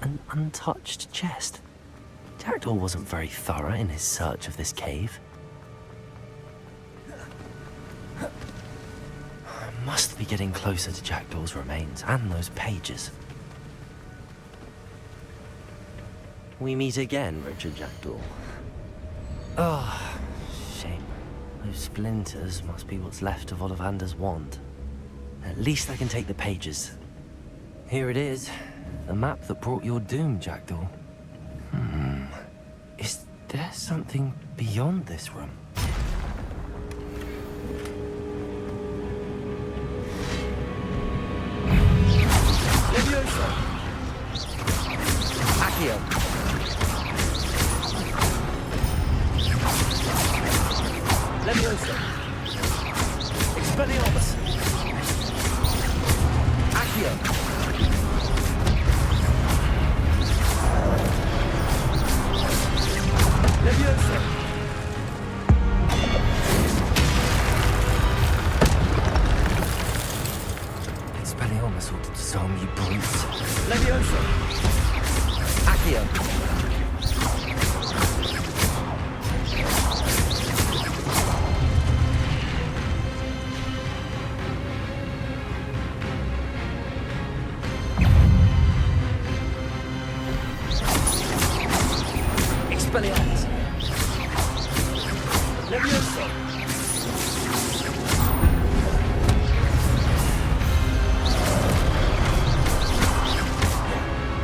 An untouched chest. Jackdaw wasn't very thorough in his search of this cave. Must be getting closer to Jackdaw's remains and those pages. We meet again, Richard Jackdaw. Oh, shame. Those splinters must be what's left of Ollivander's wand. At least I can take the pages. Here it is. The map that brought your doom, Jackdaw. Is there something beyond this room? Levioso! Accio! Levioso! Expelliarmus! Accio! Levioso! Expelliarmus ought to disarm you brutes. Levioso! Accio! Levioso!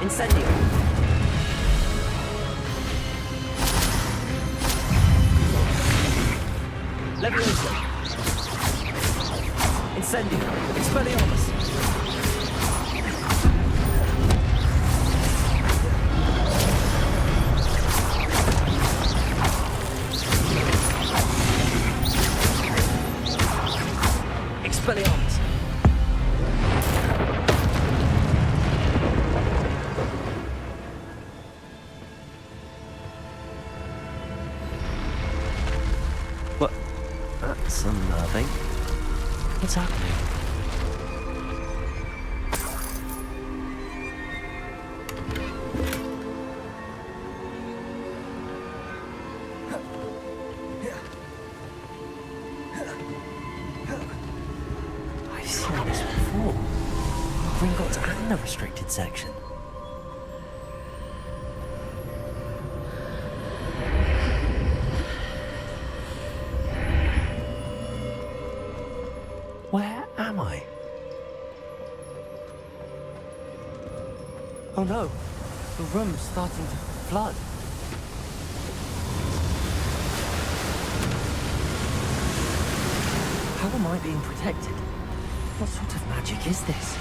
Incendio! Levioso! Incendio! Expelliarmus! Expelliarmus! What? That's unnerving. What's happening? I've seen this before. Gringotts and the restricted section. Where am I? Oh no, the room's starting to flood. How am I being protected? What sort of magic is this?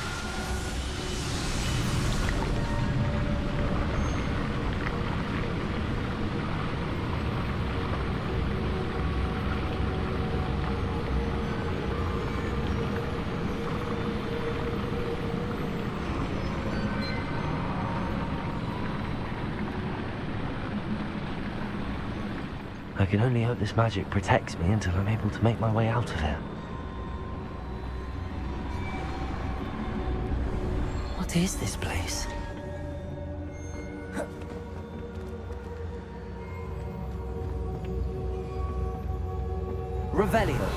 I can only hope this magic protects me until I'm able to make my way out of here. What is this place? Revelio.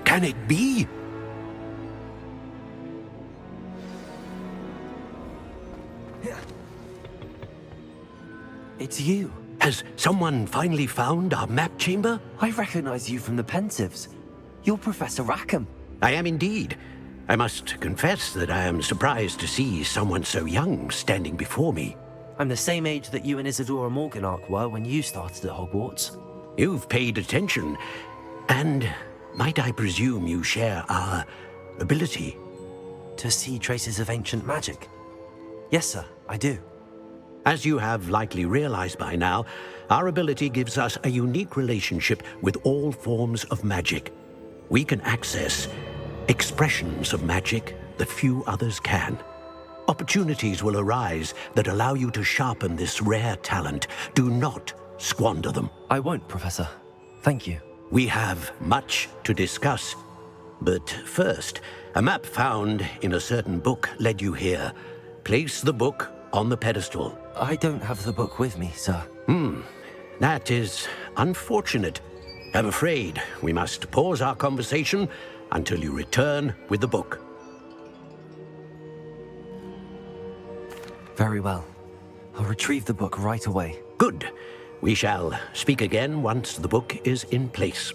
Can it be? It's you. Has someone finally found our map chamber? I recognize you from the Pensives. You're Professor Rackham. I am indeed. I must confess that I am surprised to see someone so young standing before me. I'm the same age that you and Isadora Morganach were when you started at Hogwarts. You've paid attention, and might I presume you share our ability? To see traces of ancient magic? Yes, sir, I do. As you have likely realized by now, our ability gives us a unique relationship with all forms of magic. We can access expressions of magic that few others can. Opportunities will arise that allow you to sharpen this rare talent. Do not squander them. I won't, Professor. Thank you. We have much to discuss. But first, a map found in a certain book led you here. Place the book on the pedestal. I don't have the book with me, sir. That is unfortunate. I'm afraid we must pause our conversation until you return with the book. Very well. I'll retrieve the book right away. Good. We shall speak again once the book is in place.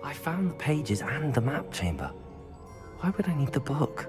I found the pages and the map chamber. Why would I need the book?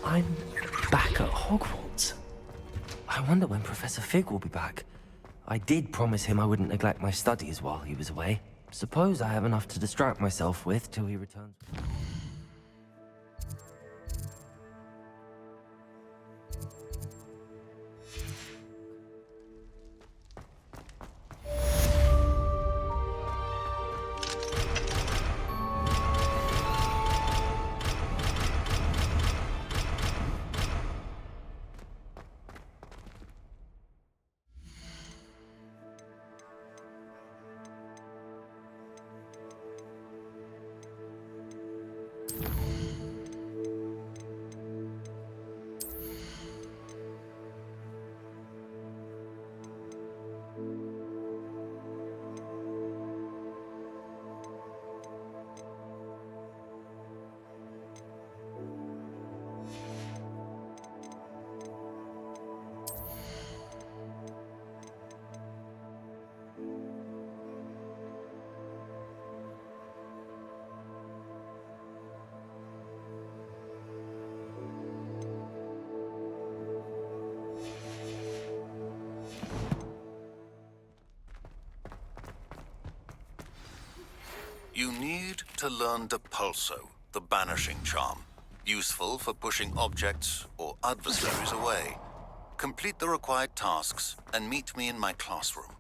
I'm back at Hogwarts. I wonder when Professor Fig will be back. I did promise him I wouldn't neglect my studies while he was away. Suppose I have enough to distract myself with till he returns. You need to learn Depulso, the banishing charm. Useful for pushing objects or adversaries away. Complete the required tasks and meet me in my classroom.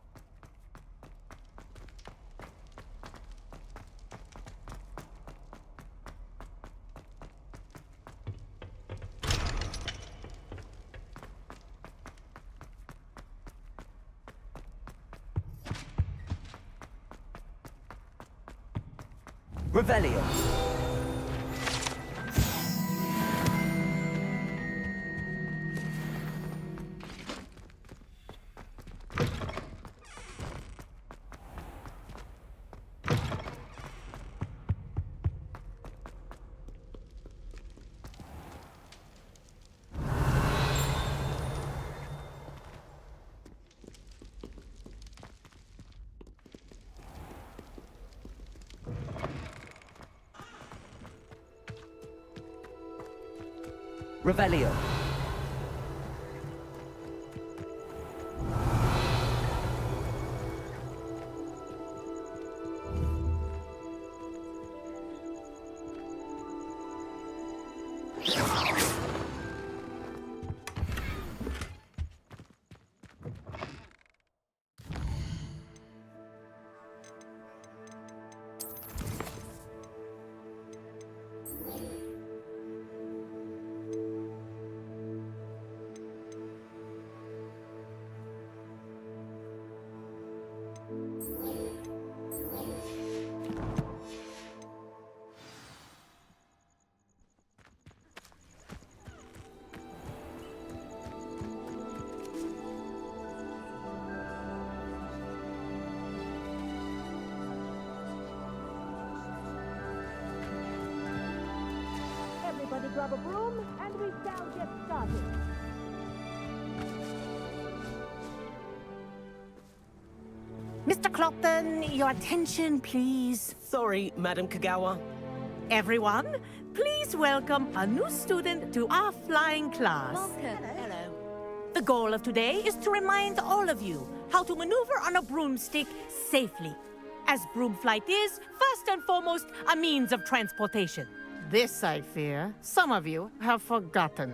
Revelio. Revelio. Everybody grab a broom, and we shall get started. Mr. Clopton, your attention, please. Sorry, Madam Kagawa. Everyone, please welcome a new student to our flying class. Welcome. Hello. The goal of today is to remind all of you how to maneuver on a broomstick safely, as broom flight is, first and foremost, a means of transportation. This, I fear, some of you have forgotten.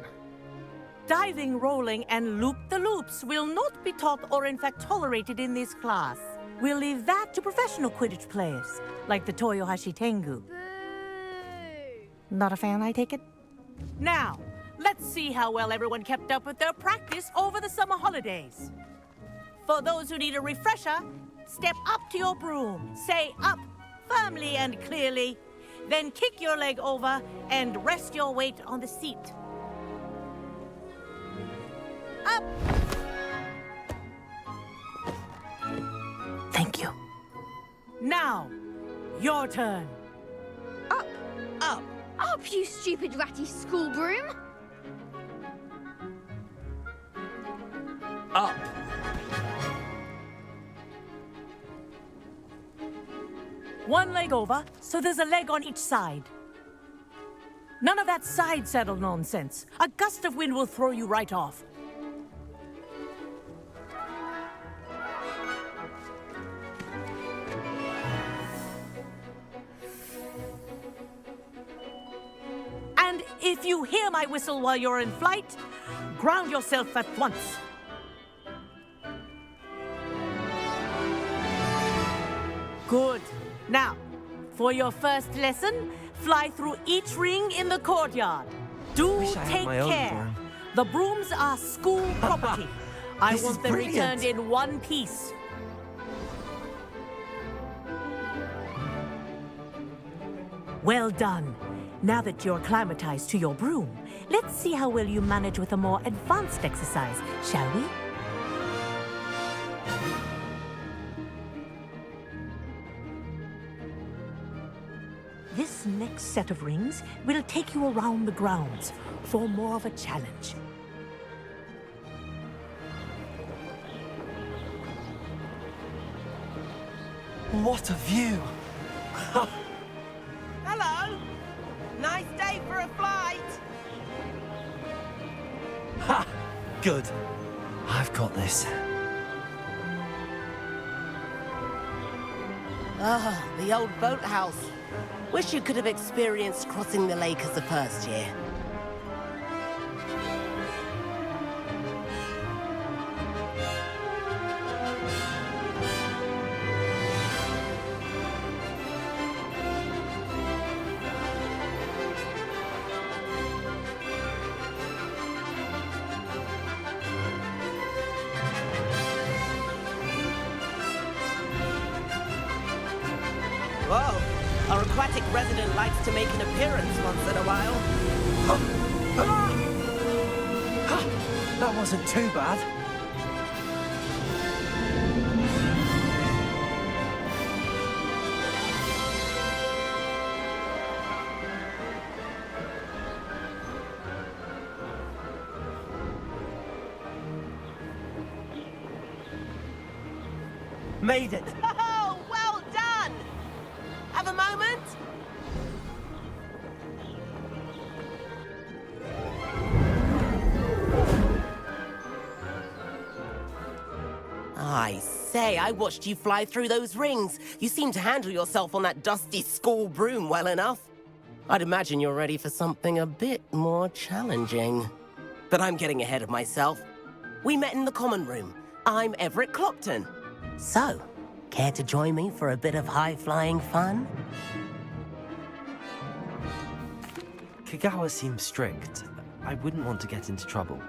Diving, rolling, and loop-the-loops will not be taught or in fact tolerated in this class. We'll leave that to professional Quidditch players, like the Toyohashi Tengu. Not a fan, I take it? Now, let's see how well everyone kept up with their practice over the summer holidays. For those who need a refresher, step up to your broom, say up firmly and clearly, then kick your leg over and rest your weight on the seat. Up! Thank you. Now, your turn. Up! Up! Up, you stupid ratty school broom! Up! One leg over, so there's a leg on each side. None of that side saddle nonsense. A gust of wind will throw you right off. And if you hear my whistle while you're in flight, ground yourself at once. Good. Now, for your first lesson, fly through each ring in the courtyard. Do take care. The brooms are school property. I want them returned in one piece. Well done. Now that you're acclimatized to your broom, let's see how well you manage with a more advanced exercise, shall we? This next set of rings will take you around the grounds for more of a challenge. What a view! Hello! Nice day for a flight! Ha! Good. I've got this. Ah, the old boathouse. Wish you could have experienced crossing the lake as the first year. Whoa! Our aquatic resident likes to make an appearance once in a while. That wasn't too bad. Made it! Oh, well done! Have a moment? I say, I watched you fly through those rings. You seem to handle yourself on that dusty school broom well enough. I'd imagine you're ready for something a bit more challenging. But I'm getting ahead of myself. We met in the common room. I'm Everett Clopton. So, care to join me for a bit of high-flying fun? Kagawa seems strict. I wouldn't want to get into trouble.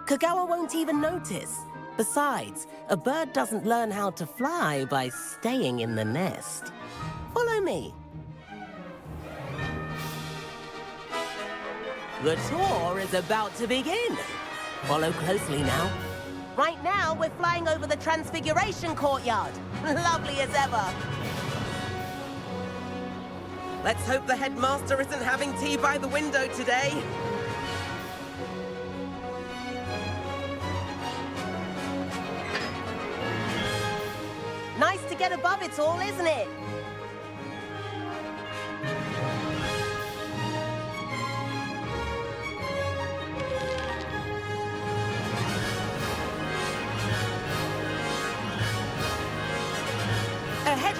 Kagawa won't even notice. Besides, a bird doesn't learn how to fly by staying in the nest. Follow me. The tour is about to begin. Follow closely now. Right now, we're flying over the Transfiguration Courtyard. Lovely as ever. Let's hope the headmaster isn't having tea by the window today. Nice to get above it all, isn't it?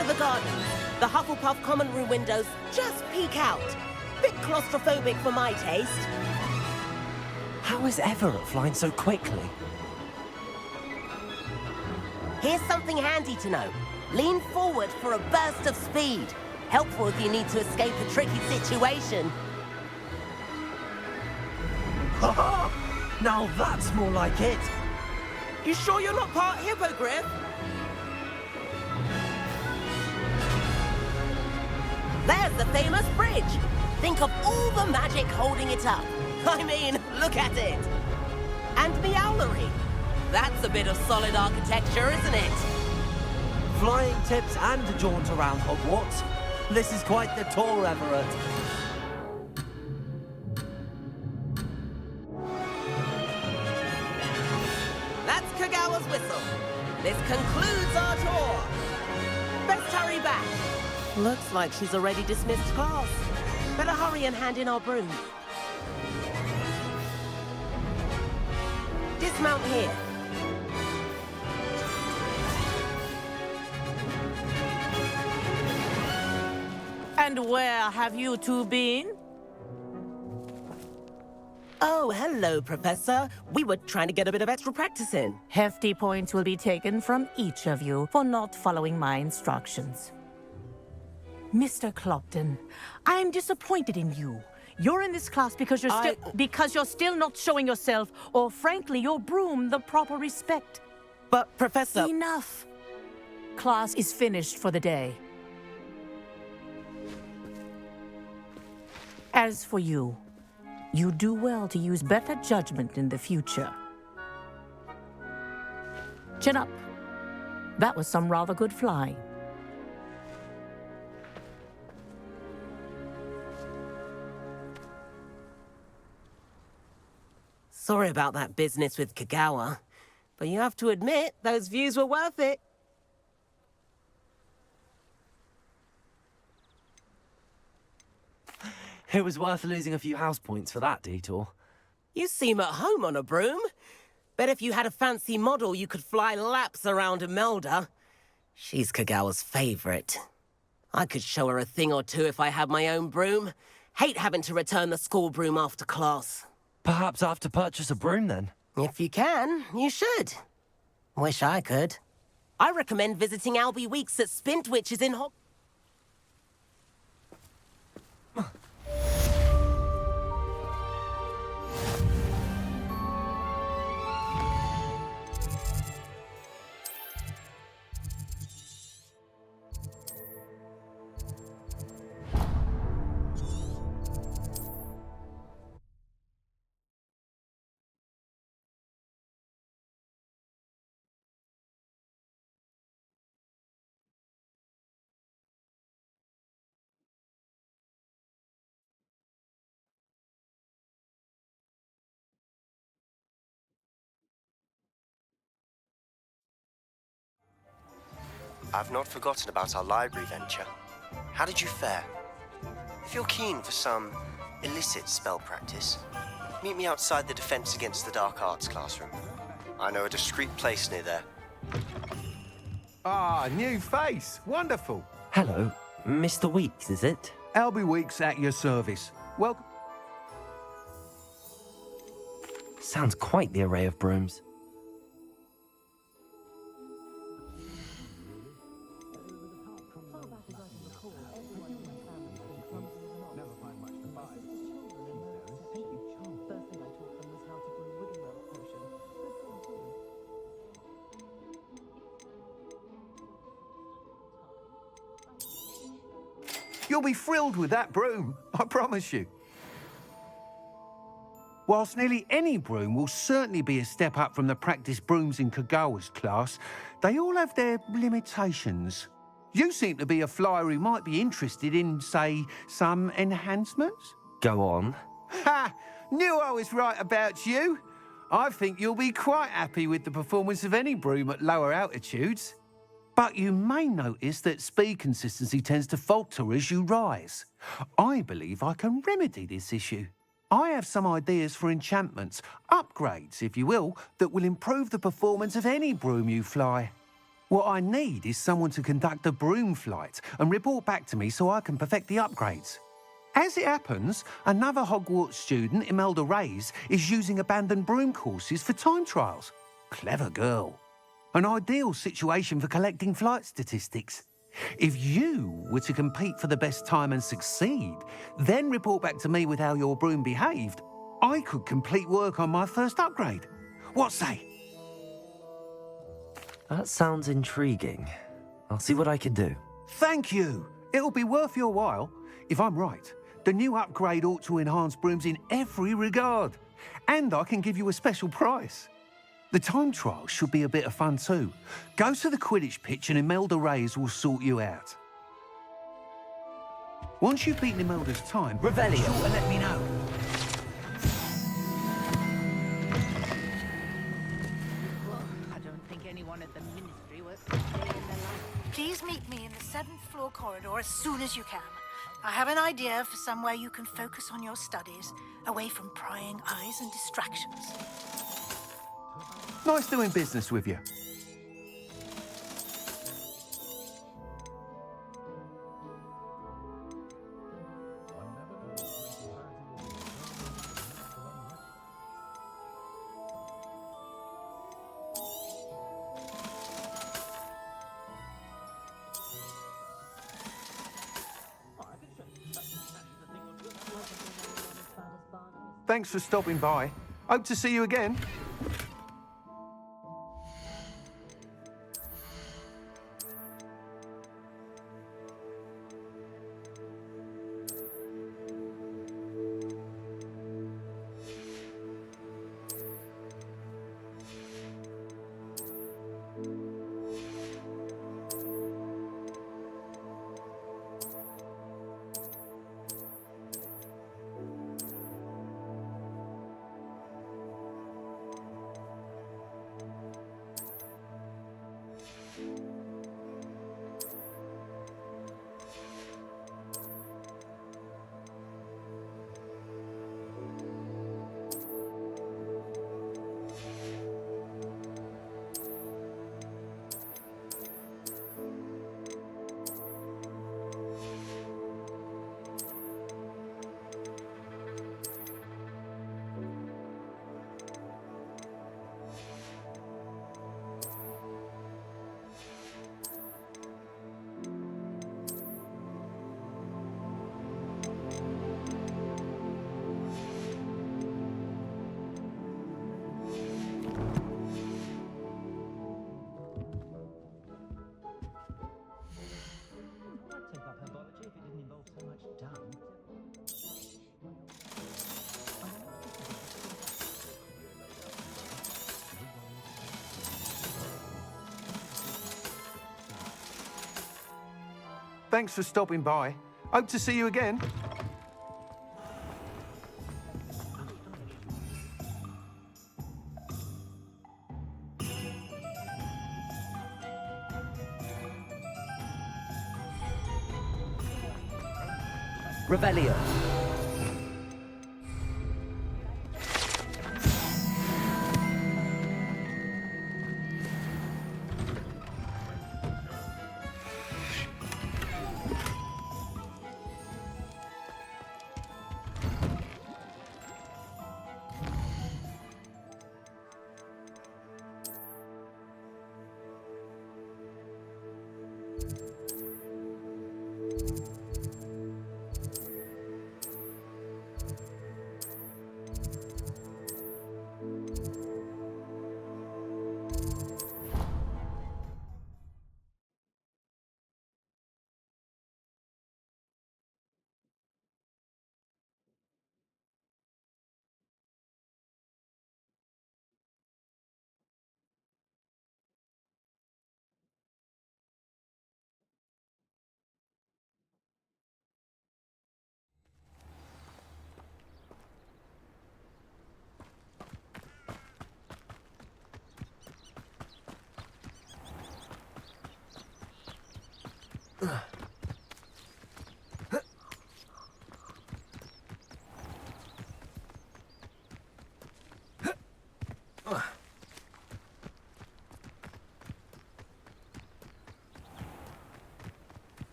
of the garden. The Hufflepuff common room windows just peek out. Bit claustrophobic for my taste. How is Everett flying so quickly? Here's something handy to know. Lean forward for a burst of speed. Helpful if you need to escape a tricky situation. Now that's more like it. You sure you're not part hippogriff? There's the famous bridge. Think of all the magic holding it up. I mean, look at it. And Meowlery. That's a bit of solid architecture, isn't it? Flying tips and a jaunt around Hogwarts. This is quite the tour, Everett. That's Kagawa's whistle. This concludes our tour. Best hurry back. Looks like she's already dismissed class. Better hurry and hand in our broom. Dismount here. And where have you two been? Oh, hello, Professor. We were trying to get a bit of extra practice in. Hefty points will be taken from each of you for not following my instructions. Mr. Clopton, I'm disappointed in you. You're in this class because you're still not showing yourself, or frankly, your broom the proper respect. But, Professor... Enough. Class is finished for the day. As for you, you do well to use better judgment in the future. Chin up. That was some rather good flying. Sorry about that business with Kagawa, but you have to admit, those views were worth it. It was worth losing a few house points for that detour. You seem at home on a broom. Bet if you had a fancy model, you could fly laps around Imelda. She's Kagawa's favorite. I could show her a thing or two if I had my own broom. Hate having to return the school broom after class. Perhaps I have to purchase a broom then? If you can, you should. Wish I could. I recommend visiting Albie Weeks at Spint, which is in I've not forgotten about our library venture. How did you fare? If you're keen for some illicit spell practice, meet me outside the Defense Against the Dark Arts classroom. I know a discreet place near there. Ah, new face. Wonderful. Hello, Mr. Weeks, is it? Albie Weeks at your service. Welcome. Sounds quite the array of brooms. You'll be thrilled with that broom, I promise you. Whilst nearly any broom will certainly be a step up from the practice brooms in Kagawa's class, they all have their limitations. You seem to be a flyer who might be interested in, say, some enhancements? Go on. Ha! Knew I was right about you. I think you'll be quite happy with the performance of any broom at lower altitudes. But you may notice that speed consistency tends to falter as you rise. I believe I can remedy this issue. I have some ideas for enchantments, upgrades, if you will, that will improve the performance of any broom you fly. What I need is someone to conduct a broom flight and report back to me so I can perfect the upgrades. As it happens, another Hogwarts student, Imelda Reyes, is using abandoned broom courses for time trials. Clever girl. An ideal situation for collecting flight statistics. If you were to compete for the best time and succeed, then report back to me with how your broom behaved, I could complete work on my first upgrade. What say? That sounds intriguing. I'll see what I can do. Thank you. It'll be worth your while. If I'm right, the new upgrade ought to enhance brooms in every regard. And I can give you a special price. The time trial should be a bit of fun too. Go to the Quidditch pitch and Imelda Reyes will sort you out. Once you've beaten Imelda's time, Revelio. be sure to let me know. I don't think anyone at the Ministry was staying in their life. Please meet me in the 7th floor corridor as soon as you can. I have an idea for somewhere you can focus on your studies, away from prying eyes and distractions. Nice doing business with you. Thanks for stopping by. Hope to see you again. Thanks for stopping by. Hope to see you again. Revelio.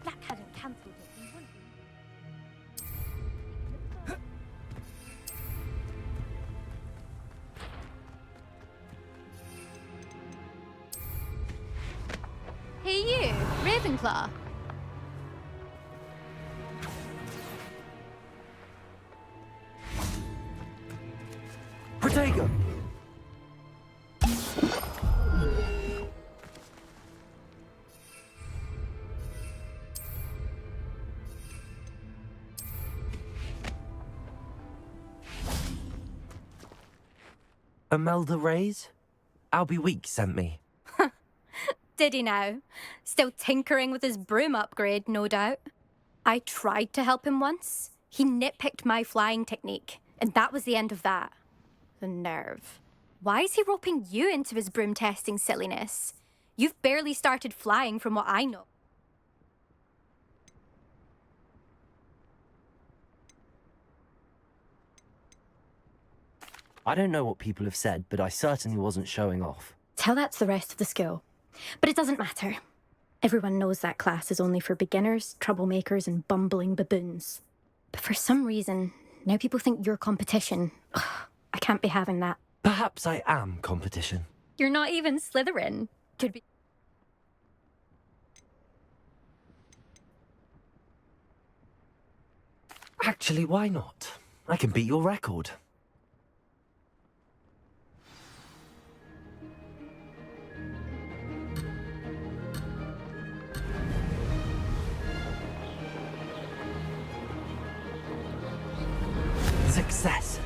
Black hadn't cancelled it, we wouldn't. Hey you, Ravenclaw. Protego! Imelda Reyes? Albie Weeks sent me. Did he now? Still tinkering with his broom upgrade, no doubt. I tried to help him once. He nitpicked my flying technique, and that was the end of that. The nerve. Why is he roping you into his broom testing silliness? You've barely started flying from what I know. I don't know what people have said, but I certainly wasn't showing off. Tell that to the rest of the school. But it doesn't matter. Everyone knows that class is only for beginners, troublemakers, and bumbling baboons. But for some reason, now people think you're competition. Ugh, I can't be having that. Perhaps I am competition. You're not even Slytherin. Could be. Actually, why not? I can beat your record. Success.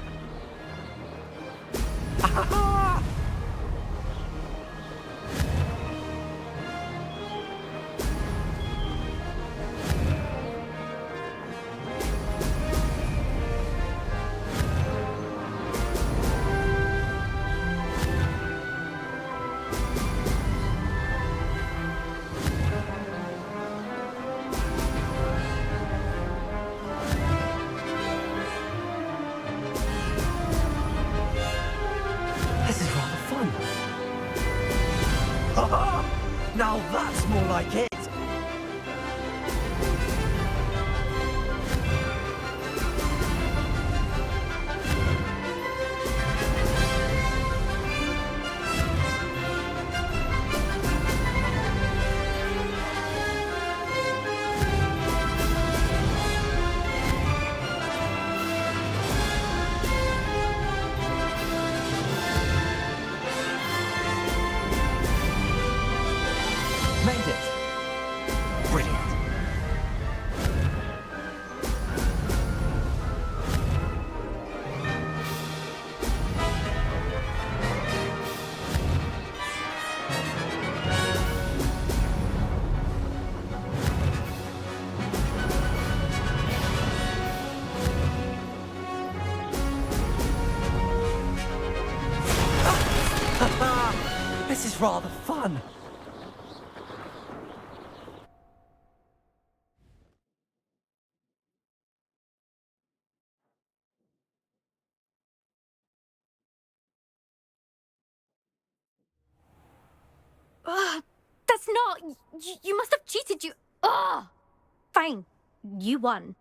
Now that's more like it! Made it! Brilliant. This is rather fun. That's not... You must have cheated, you... Ugh! Fine. You won.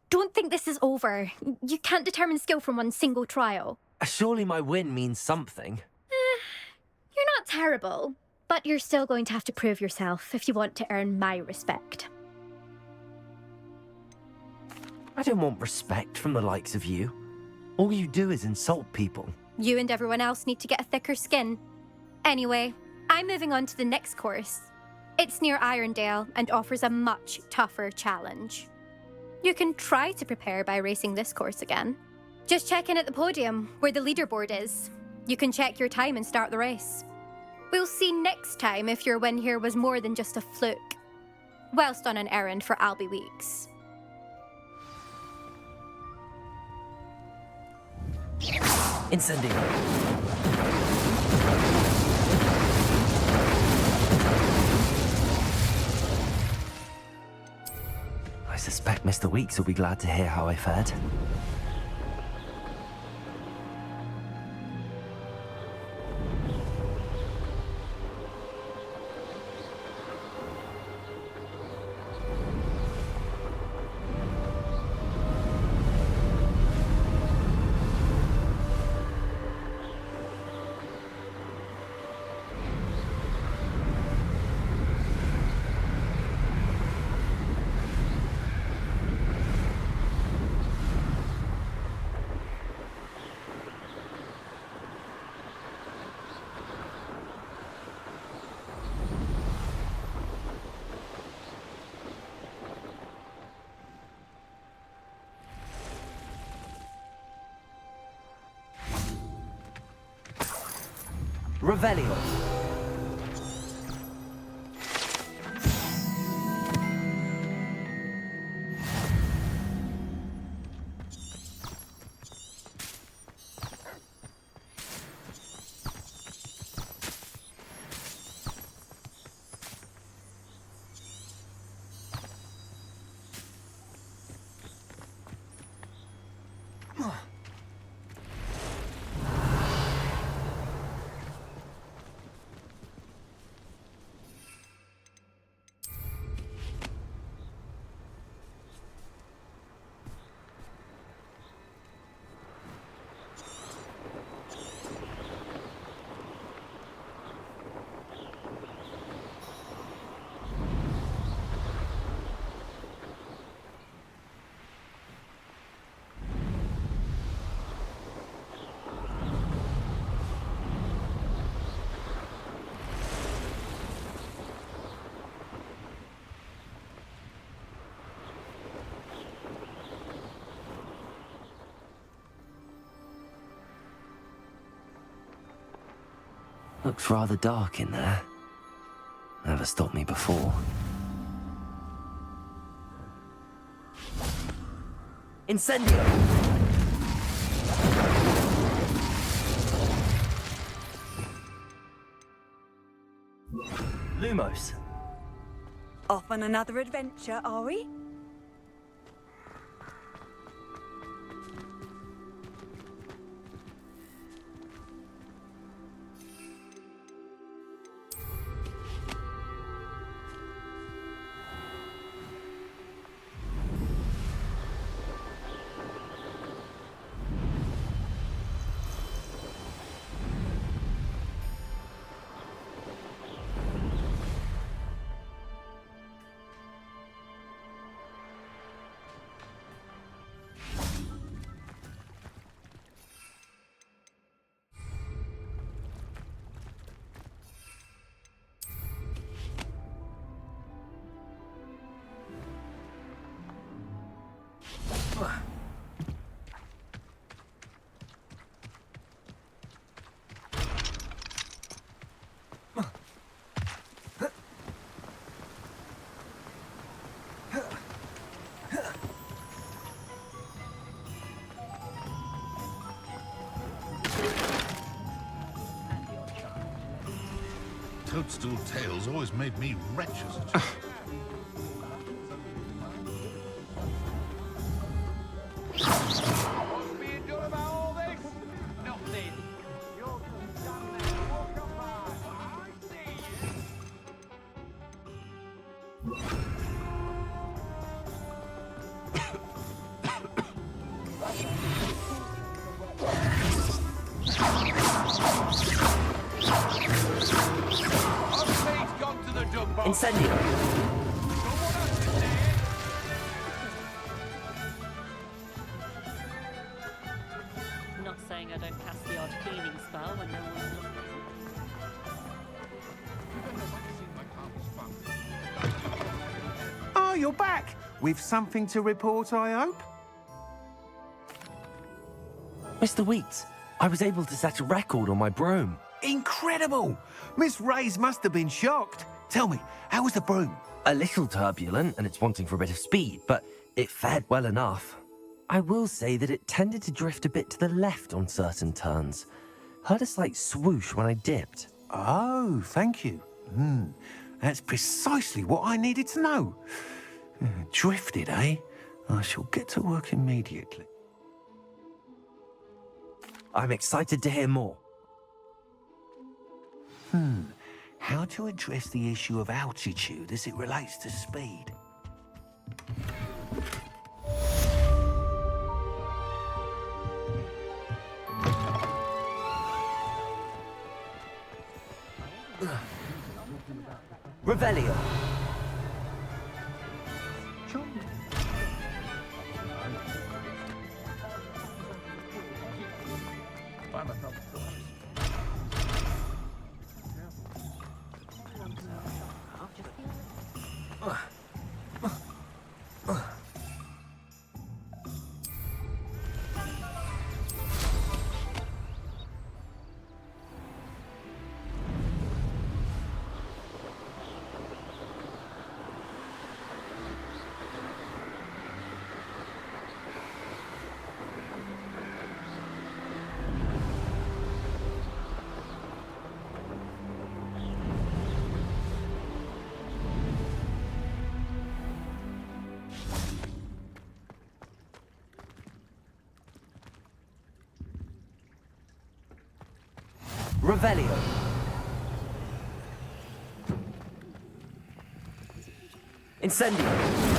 Don't think this is over. You can't determine skill from one single trial. Surely my win means something. You're not terrible, but you're still going to have to prove yourself if you want to earn my respect. I don't want respect from the likes of you. All you do is insult people. You and everyone else need to get a thicker skin. Anyway, I'm moving on to the next course. It's near Irondale and offers a much tougher challenge. You can try to prepare by racing this course again. Just check in at the podium, where the leaderboard is. You can check your time and start the race. We'll see next time if your win here was more than just a fluke. Whilst on an errand for Albie Weeks. Incendio. I suspect Mr. Weeks will be glad to hear how I fared. Revelio. Looks rather dark in there. Never stopped me before. Incendio! Lumos. Off on another adventure, are we? Toadstool Tales always made me wretch as a child. Incendio! Not saying I don't cast the odd cleaning spell when no one's looking. Oh, you're back! With something to report, I hope? Mr. Weeks, I was able to set a record on my broom. Incredible! Miss Reyes must have been shocked. Tell me, how was the broom? A little turbulent, and it's wanting for a bit of speed, but it fared well enough. I will say that it tended to drift a bit to the left on certain turns. Heard a slight swoosh when I dipped. Oh, thank you. That's precisely what I needed to know. Drifted, eh? I shall get to work immediately. I'm excited to hear more. How to address the issue of altitude as it relates to speed? Revelio. Revelio. Incendio.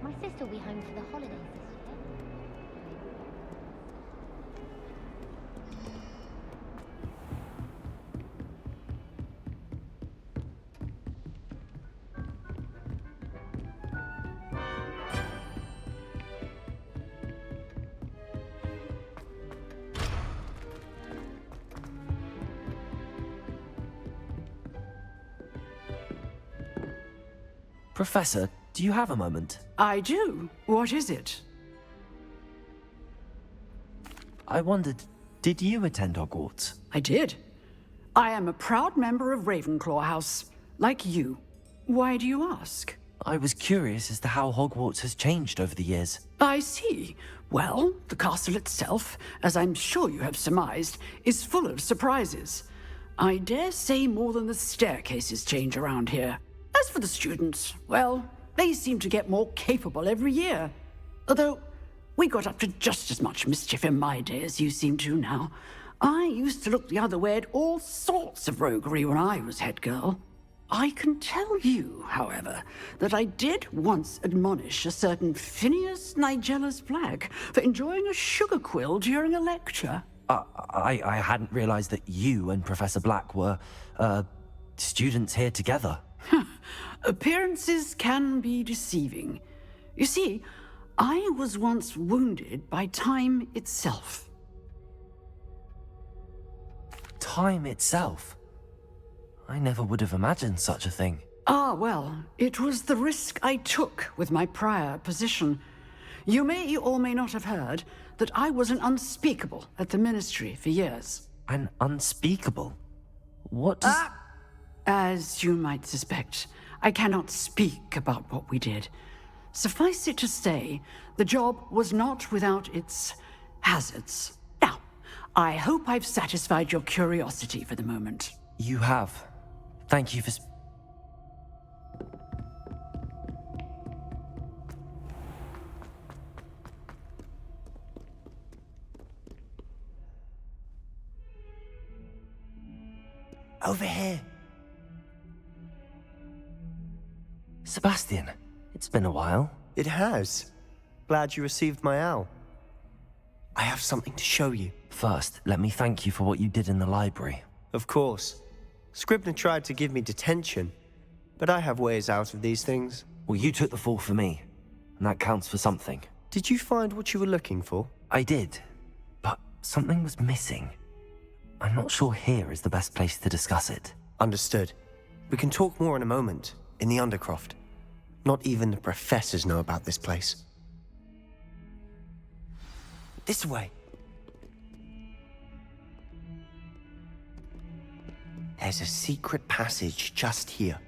My sister will be home for the holidays this year. Professor, do you have a moment? I do. What is it? I wondered, did you attend Hogwarts? I did. I am a proud member of Ravenclaw House, like you. Why do you ask? I was curious as to how Hogwarts has changed over the years. I see. Well, the castle itself, as I'm sure you have surmised, is full of surprises. I dare say more than the staircases change around here. As for the students, well, they seem to get more capable every year. Although, we got up to just as much mischief in my day as you seem to now. I used to look the other way at all sorts of roguery when I was head girl. I can tell you, however, that I did once admonish a certain Phineas Nigellus Black for enjoying a sugar quill during a lecture. I hadn't realized that you and Professor Black were, students here together. Appearances can be deceiving. You see, I was once wounded by time itself. Time itself? I never would have imagined such a thing. Ah, well, it was the risk I took with my prior position. You may or may not have heard that I was an unspeakable at the Ministry for years. An unspeakable? What does... As you might suspect, I cannot speak about what we did. Suffice it to say, the job was not without its hazards. Now, I hope I've satisfied your curiosity for the moment. You have. Thank you for... Over here. Sebastian, it's been a while. It has. Glad you received my owl. I have something to show you. First, let me thank you for what you did in the library. Of course. Scribner tried to give me detention, but I have ways out of these things. Well, you took the fall for me, and that counts for something. Did you find what you were looking for? I did, but something was missing. I'm not sure here is the best place to discuss it. Understood. We can talk more in a moment, in the Undercroft. Not even the professors know about this place. This way. There's a secret passage just here.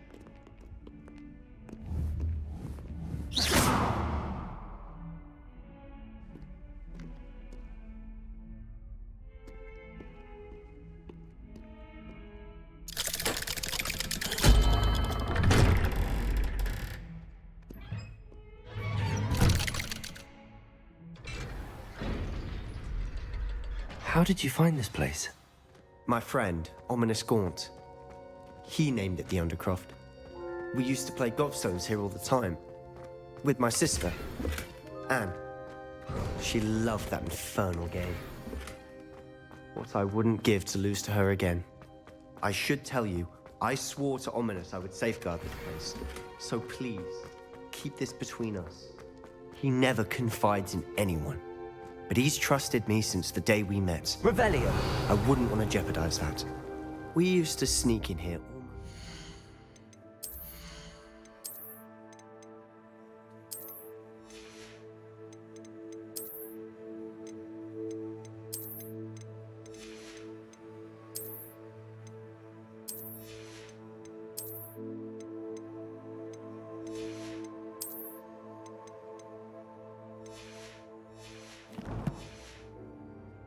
How did you find this place? My friend, Ominous Gaunt. He named it the Undercroft. We used to play gobstones here all the time. With my sister, Anne. She loved that infernal game. What I wouldn't give to lose to her again. I should tell you, I swore to Ominous I would safeguard this place. So please, keep this between us. He never confides in anyone. But he's trusted me since the day we met. Revelio! I wouldn't want to jeopardize that. We used to sneak in here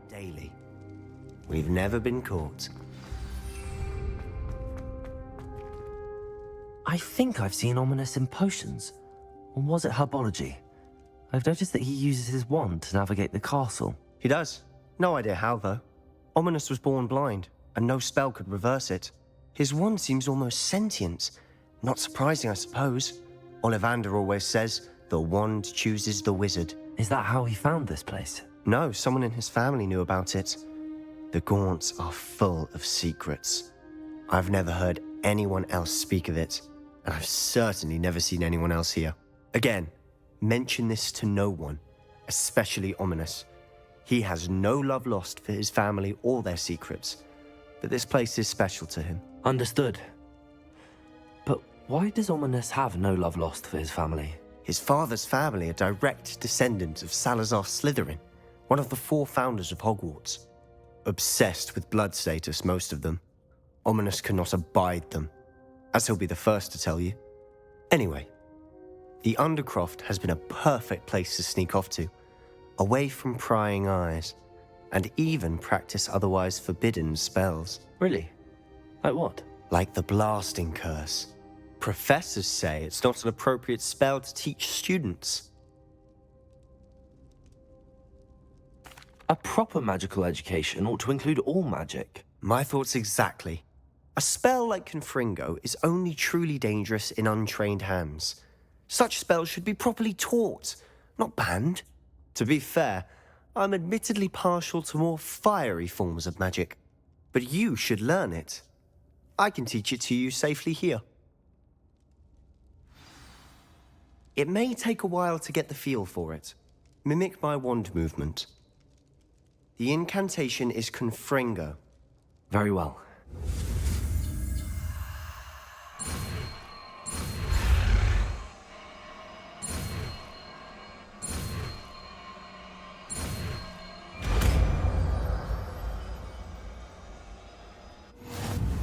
daily. We've never been caught. I think I've seen Ominous in potions. Or was it herbology? I've noticed that he uses his wand to navigate the castle. He does. No idea how, though. Ominous was born blind, and no spell could reverse it. His wand seems almost sentient. Not surprising, I suppose. Ollivander always says, the wand chooses the wizard. Is that how he found this place? No, someone in his family knew about it. The Gaunts are full of secrets. I've never heard anyone else speak of it, and I've certainly never seen anyone else here. Again, mention this to no one, especially Ominous. He has no love lost for his family or their secrets, but this place is special to him. Understood. But Why does Ominis have no love lost for his family? His father's family are direct descendants of Salazar Slytherin, one of the 4 founders of Hogwarts. Obsessed with blood status, most of them. Ominis cannot abide them, as he'll be the first to tell you. Anyway, the Undercroft has been a perfect place to sneak off to, away from prying eyes, and even practice otherwise forbidden spells. Really? Like what? Like the Blasting Curse. Professors say it's not an appropriate spell to teach students. A proper magical education ought to include all magic. My thoughts exactly. A spell like Confringo is only truly dangerous in untrained hands. Such spells should be properly taught, not banned. To be fair, I'm admittedly partial to more fiery forms of magic. But you should learn it. I can teach it to you safely here. It may take a while to get the feel for it. Mimic my wand movement. The incantation is Confringo. Very well.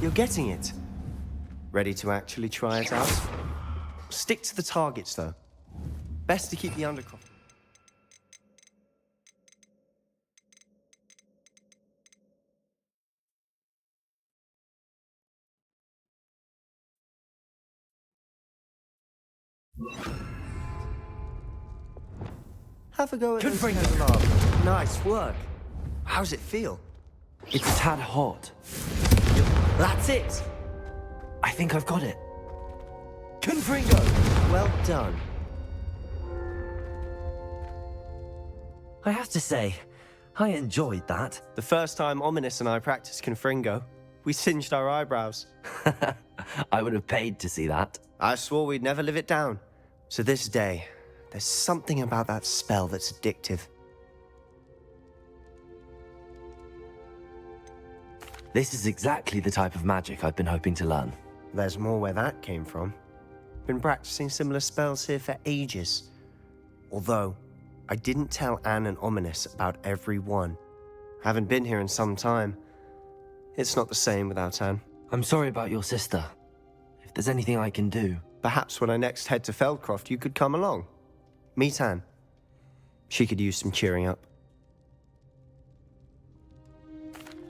You're getting it. Ready to actually try it out? Stick to the targets, though. Best to keep the Undercroft. Have a go at those. Nice work. How's it feel? It's a tad hot. That's it! I think I've got it. Confringo! Well done. I have to say, I enjoyed that. The first time Ominis and I practiced Confringo, we singed our eyebrows. I would have paid to see that. I swore we'd never live it down. So this day, there's something about that spell that's addictive. This is exactly the type of magic I've been hoping to learn. There's more where that came from. Been practicing similar spells here for ages. Although, I didn't tell Anne and Ominis about every one. Haven't been here in some time. It's not the same without Anne. I'm sorry about your sister. If there's anything I can do... Perhaps when I next head to Feldcroft, you could come along. Meet Anne. She could use some cheering up.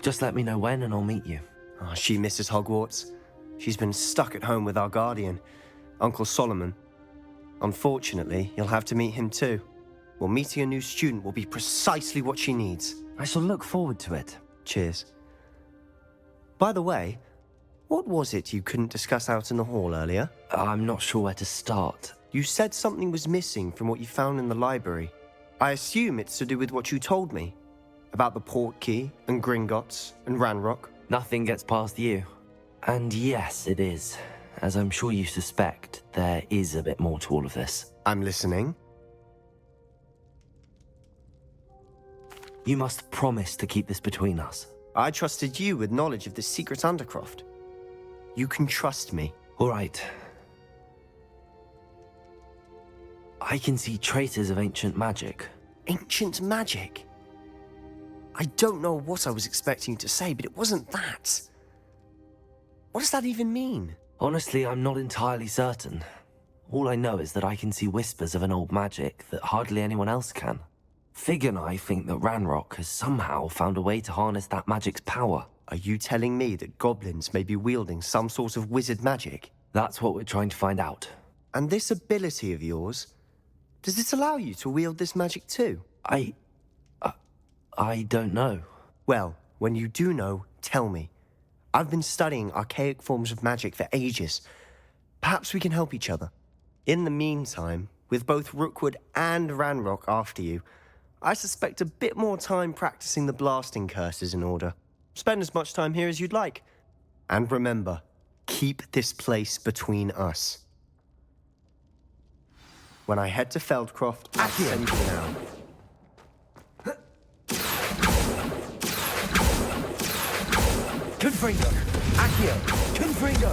Just let me know when and I'll meet you. Oh, she misses Hogwarts. She's been stuck at home with our guardian, Uncle Solomon. Unfortunately, you'll have to meet him too. Well, meeting a new student will be precisely what she needs. I shall look forward to it. Cheers. By the way, what was it you couldn't discuss out in the hall earlier? I'm not sure where to start. You said something was missing from what you found in the library. I assume it's to do with what you told me. About the Portkey, and Gringotts, and Ranrock. Nothing gets past you. And yes, it is. As I'm sure you suspect, there is a bit more to all of this. I'm listening. You must promise to keep this between us. I trusted you with knowledge of the secret Undercroft. You can trust me. All right. I can see traces of ancient magic. Ancient magic? I don't know what I was expecting you to say, but it wasn't that. What does that even mean? Honestly, I'm not entirely certain. All I know is that I can see whispers of an old magic that hardly anyone else can. Fig and I think that Ranrock has somehow found a way to harness that magic's power. Are you telling me that goblins may be wielding some sort of wizard magic? That's what we're trying to find out. And this ability of yours, does it allow you to wield this magic too? I don't know. Well, when you do know, tell me. I've been studying archaic forms of magic for ages. Perhaps we can help each other. In the meantime, with both Rookwood and Ranrock after you, I suspect a bit more time practicing the blasting curse is in order. Spend as much time here as you'd like. And remember, keep this place between us. When I head to Feldcroft, I'll send you now. Confringo! Accio! Confringo!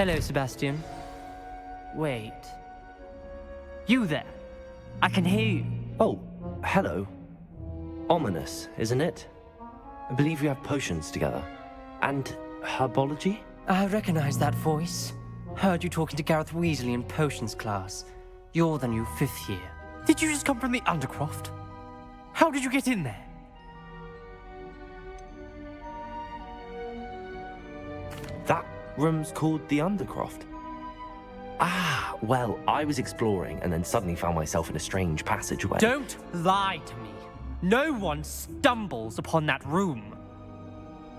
Hello, Sebastian. Wait. You there? I can hear you. Oh, hello. Ominous, isn't it? I believe we have potions together. And herbology? I recognize that voice. Heard you talking to Gareth Weasley in potions class. You're the new 5th year. Did you just come from the Undercroft? How did you get in there? That room's called the Undercroft. Ah, well, I was exploring and then suddenly found myself in a strange passageway. Don't lie to me. No one stumbles upon that room.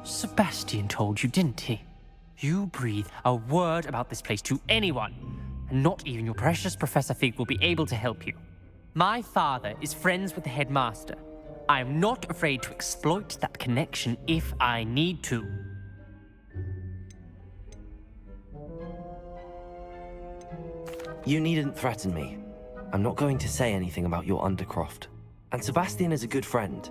Sebastian told you, didn't he? You breathe a word about this place to anyone, and not even your precious Professor Fig will be able to help you. My father is friends with the headmaster. I am not afraid to exploit that connection if I need to. You needn't threaten me. I'm not going to say anything about your Undercroft. And Sebastian is a good friend.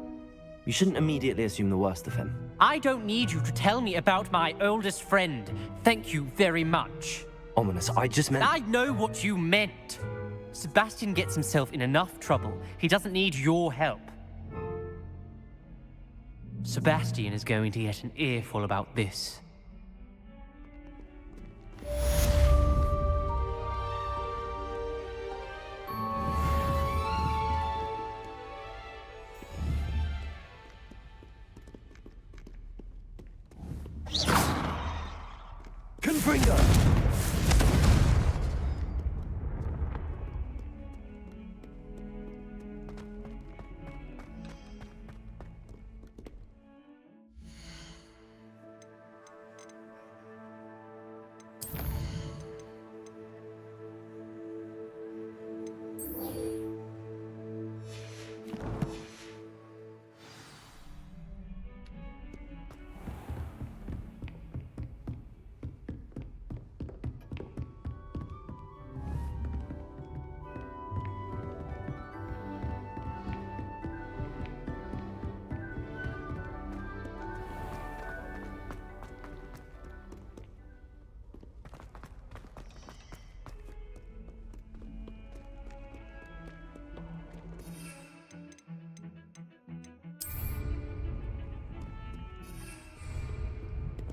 You shouldn't immediately assume the worst of him. I don't need you to tell me about my oldest friend. Thank you very much. Ominous, I just meant... I know what you meant. Sebastian gets himself in enough trouble. He doesn't need your help. Sebastian is going to get an earful about this. Confringo!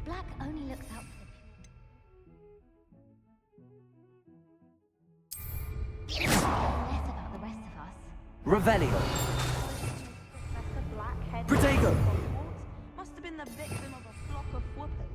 Black only looks out for the less about the rest of us. Revelio. Protego! Must have been the victim of a flock of whoopers.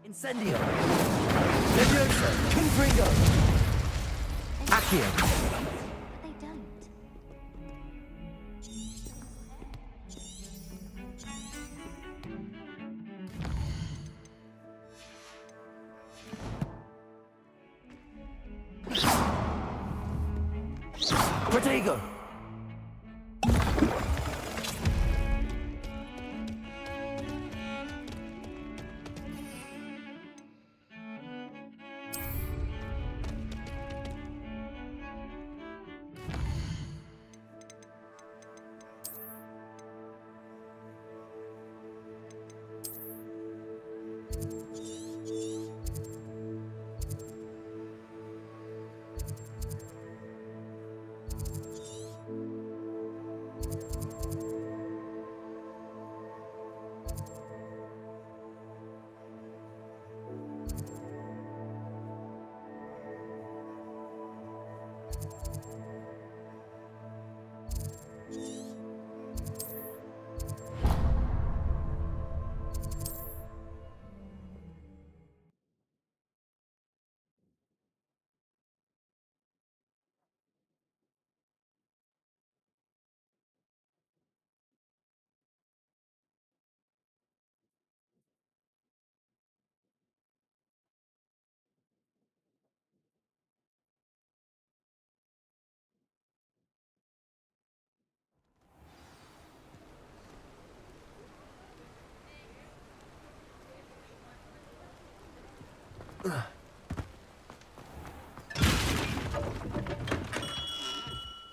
Incendio. Leviosa. Confringo. Accio. They don't. Protego.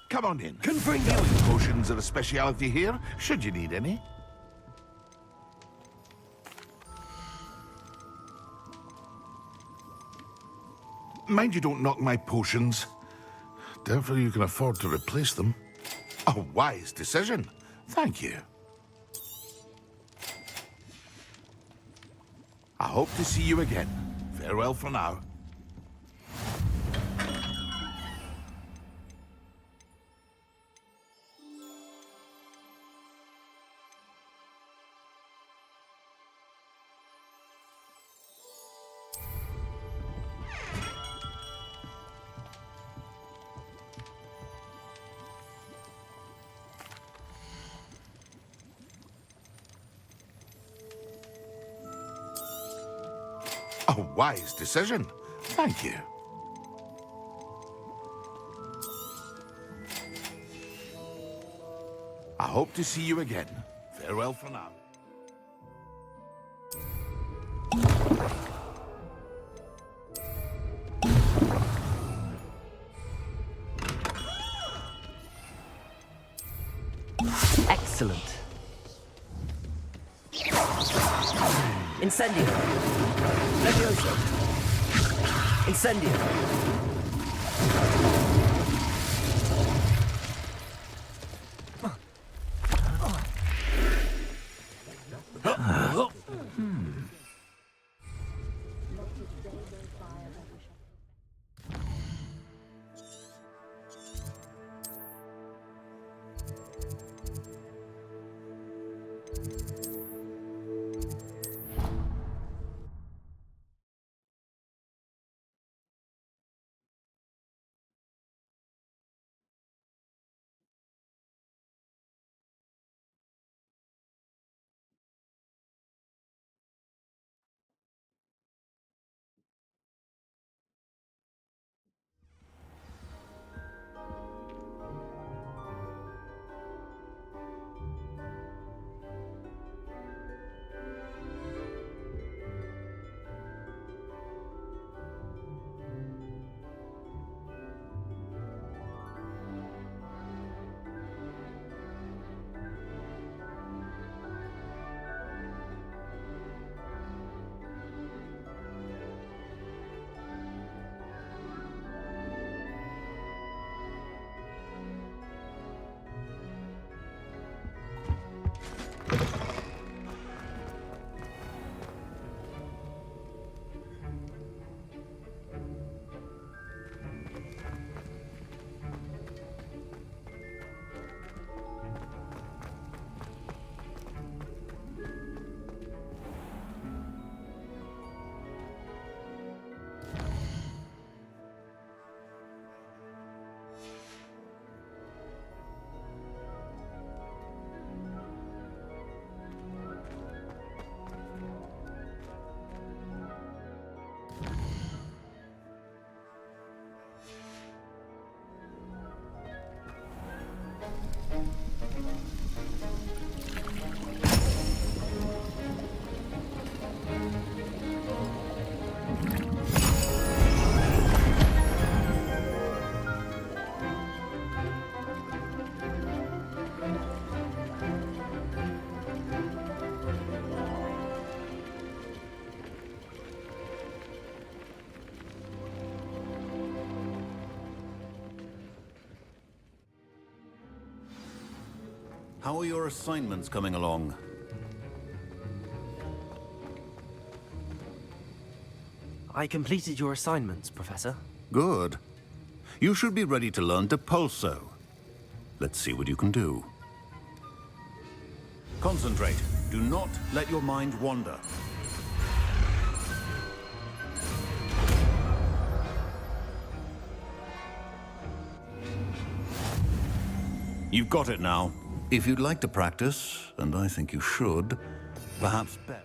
Come on in. Healing potions are a speciality here, should you need any. Mind you don't knock my potions. Doubtful you can afford to replace them. A wise decision. Thank you. I hope to see you again. Farewell for now. A wise decision. Thank you. I hope to see you again. Farewell for now. Excellent. Incendio. Levioso. Incendio. How are your assignments coming along? I completed your assignments, Professor. Good. You should be ready to learn Depulso. Let's see what you can do. Concentrate. Do not let your mind wander. You've got it now. If you'd like to practice, and I think you should, perhaps better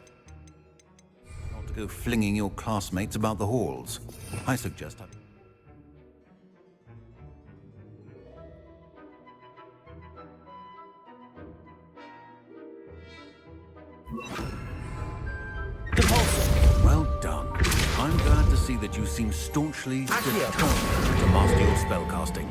not to go flinging your classmates about the halls. I suggest having... Well done. I'm glad to see that you seem staunchly determined to master your spellcasting.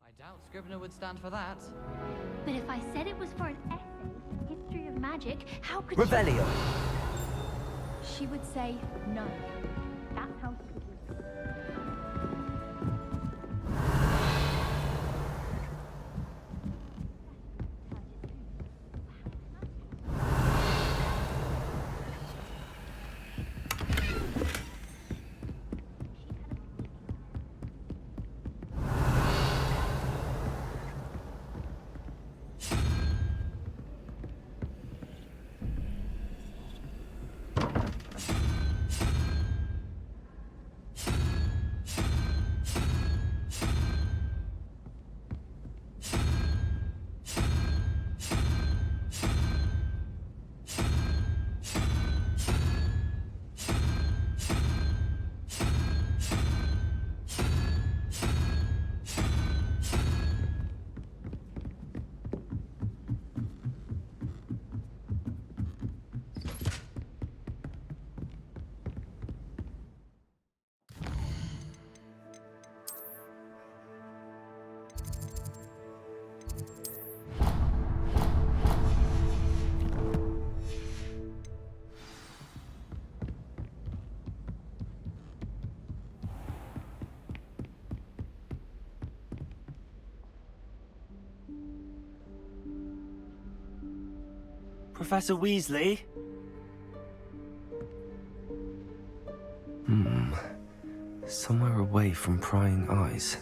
I doubt Scribner would stand for that. But if I said it was for an essay, history of magic, how could Revelio. She would say no. That's how it would be. Professor Weasley? Somewhere away from prying eyes.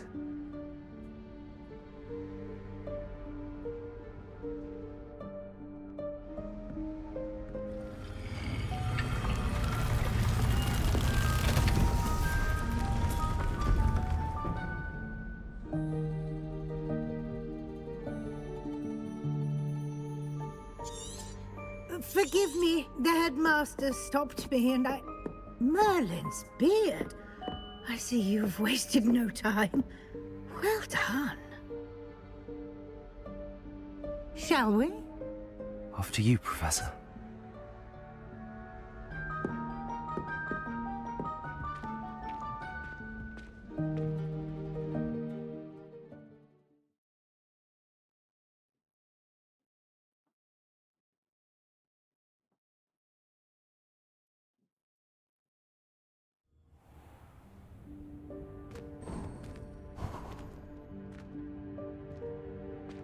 Forgive me, the headmaster stopped me and I... Merlin's beard. I see you've wasted no time. Well done. Shall we? After you, Professor.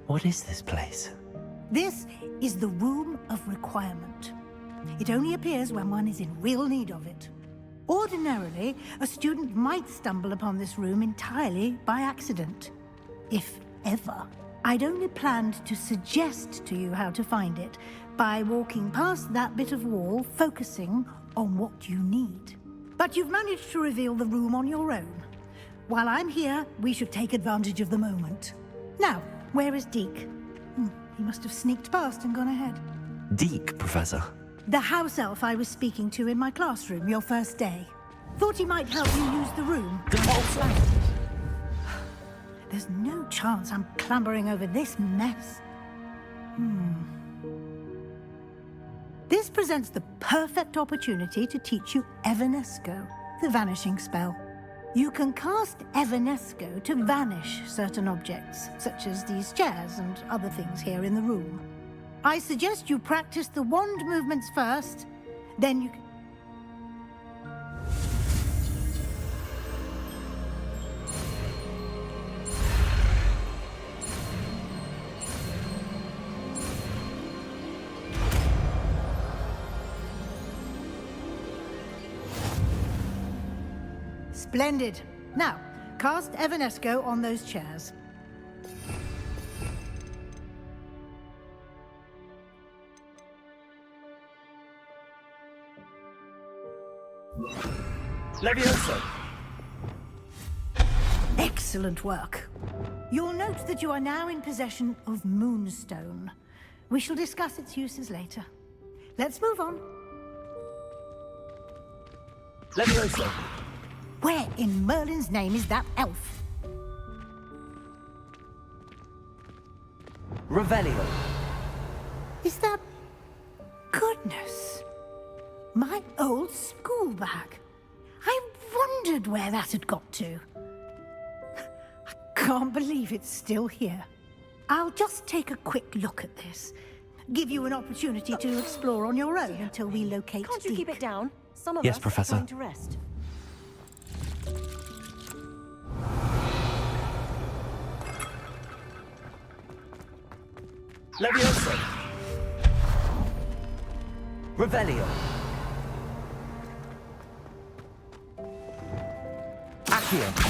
What is this place? This is the Room of Requirement. It only appears when one is in real need of it. Ordinarily, a student might stumble upon this room entirely by accident. If ever. I'd only planned to suggest to you how to find it by walking past that bit of wall, focusing on what you need. But you've managed to reveal the room on your own. While I'm here, we should take advantage of the moment. Now, where is Deke? He must have sneaked past and gone ahead. Deke, Professor. The house elf I was speaking to in my classroom your first day. Thought he might help you use the room. There's no chance I'm clambering over this mess. This presents the perfect opportunity to teach you Evanesco, the vanishing spell. You can cast Evanesco to vanish certain objects, such as these chairs and other things here in the room. I suggest you practice the wand movements first, then you can... Splendid. Now, cast Evanesco on those chairs. Levioso! Excellent work. You'll note that you are now in possession of Moonstone. We shall discuss its uses later. Let's move on. Levioso! Where in Merlin's name is that elf? Revelio! Is that... Goodness. My old school bag. I wondered where that had got to. I can't believe it's still here. I'll just take a quick look at this. Give you an opportunity to explore on your own until we locate Can't you keep it down? Some of Yes, us Professor. are trying to rest. Levioso! Revelio! Accio!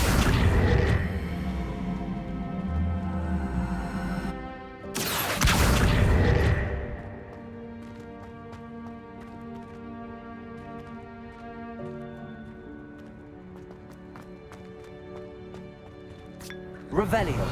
Revelio!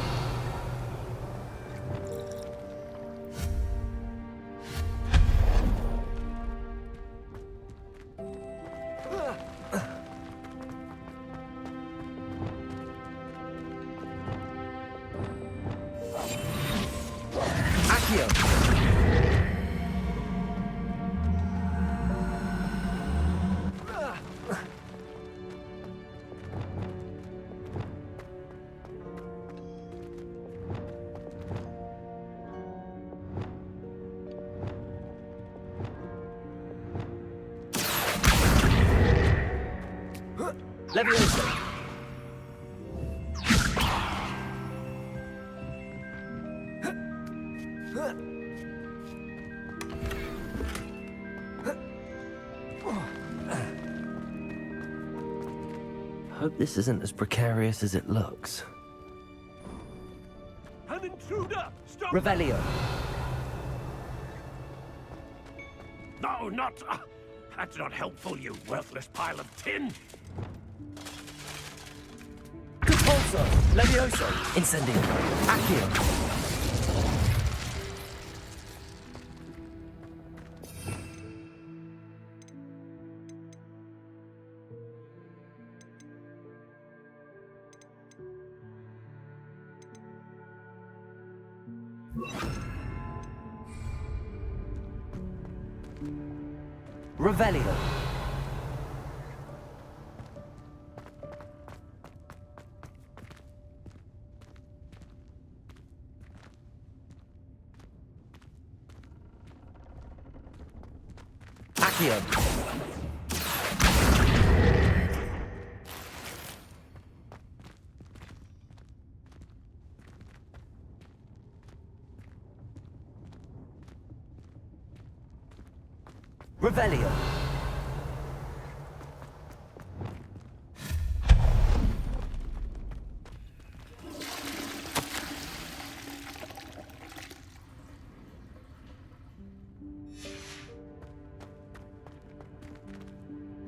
Accio! Levioso! Hope this isn't as precarious as it looks. An intruder! Stop! Revelio! No, not... that's not helpful, you worthless pile of tin! Compulso! Levioso! Incendio! Accio! Revelio! Accio! Revelio!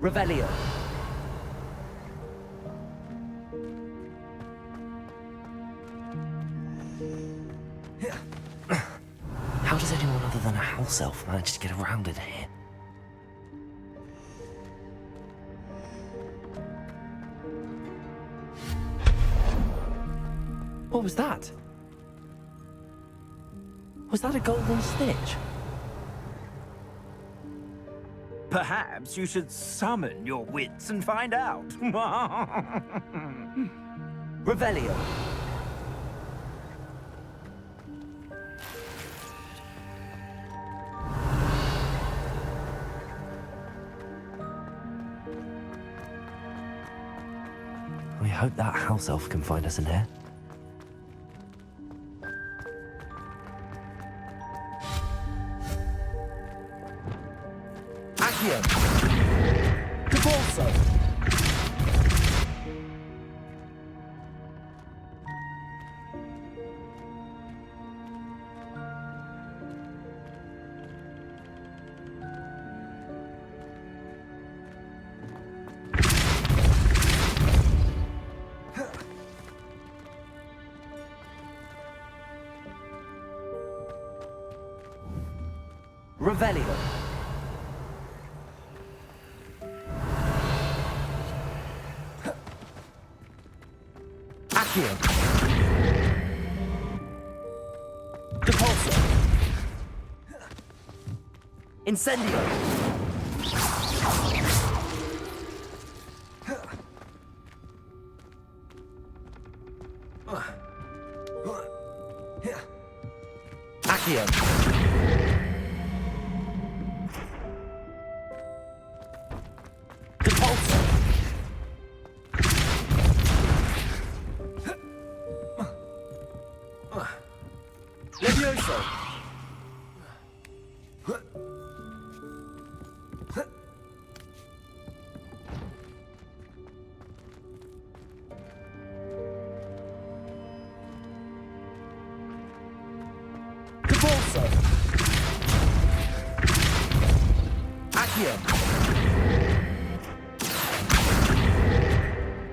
Revelio! How does anyone other than a house elf manage to get around in here? What was that? Was that a golden stitch? Perhaps you should summon your wits and find out. Revelio! We hope that house elf can find us in here. Accio! Compulso! Revelio. Accio. Depulso. Incendio. Accio. Depulso. Levioso. Depulso. Accio.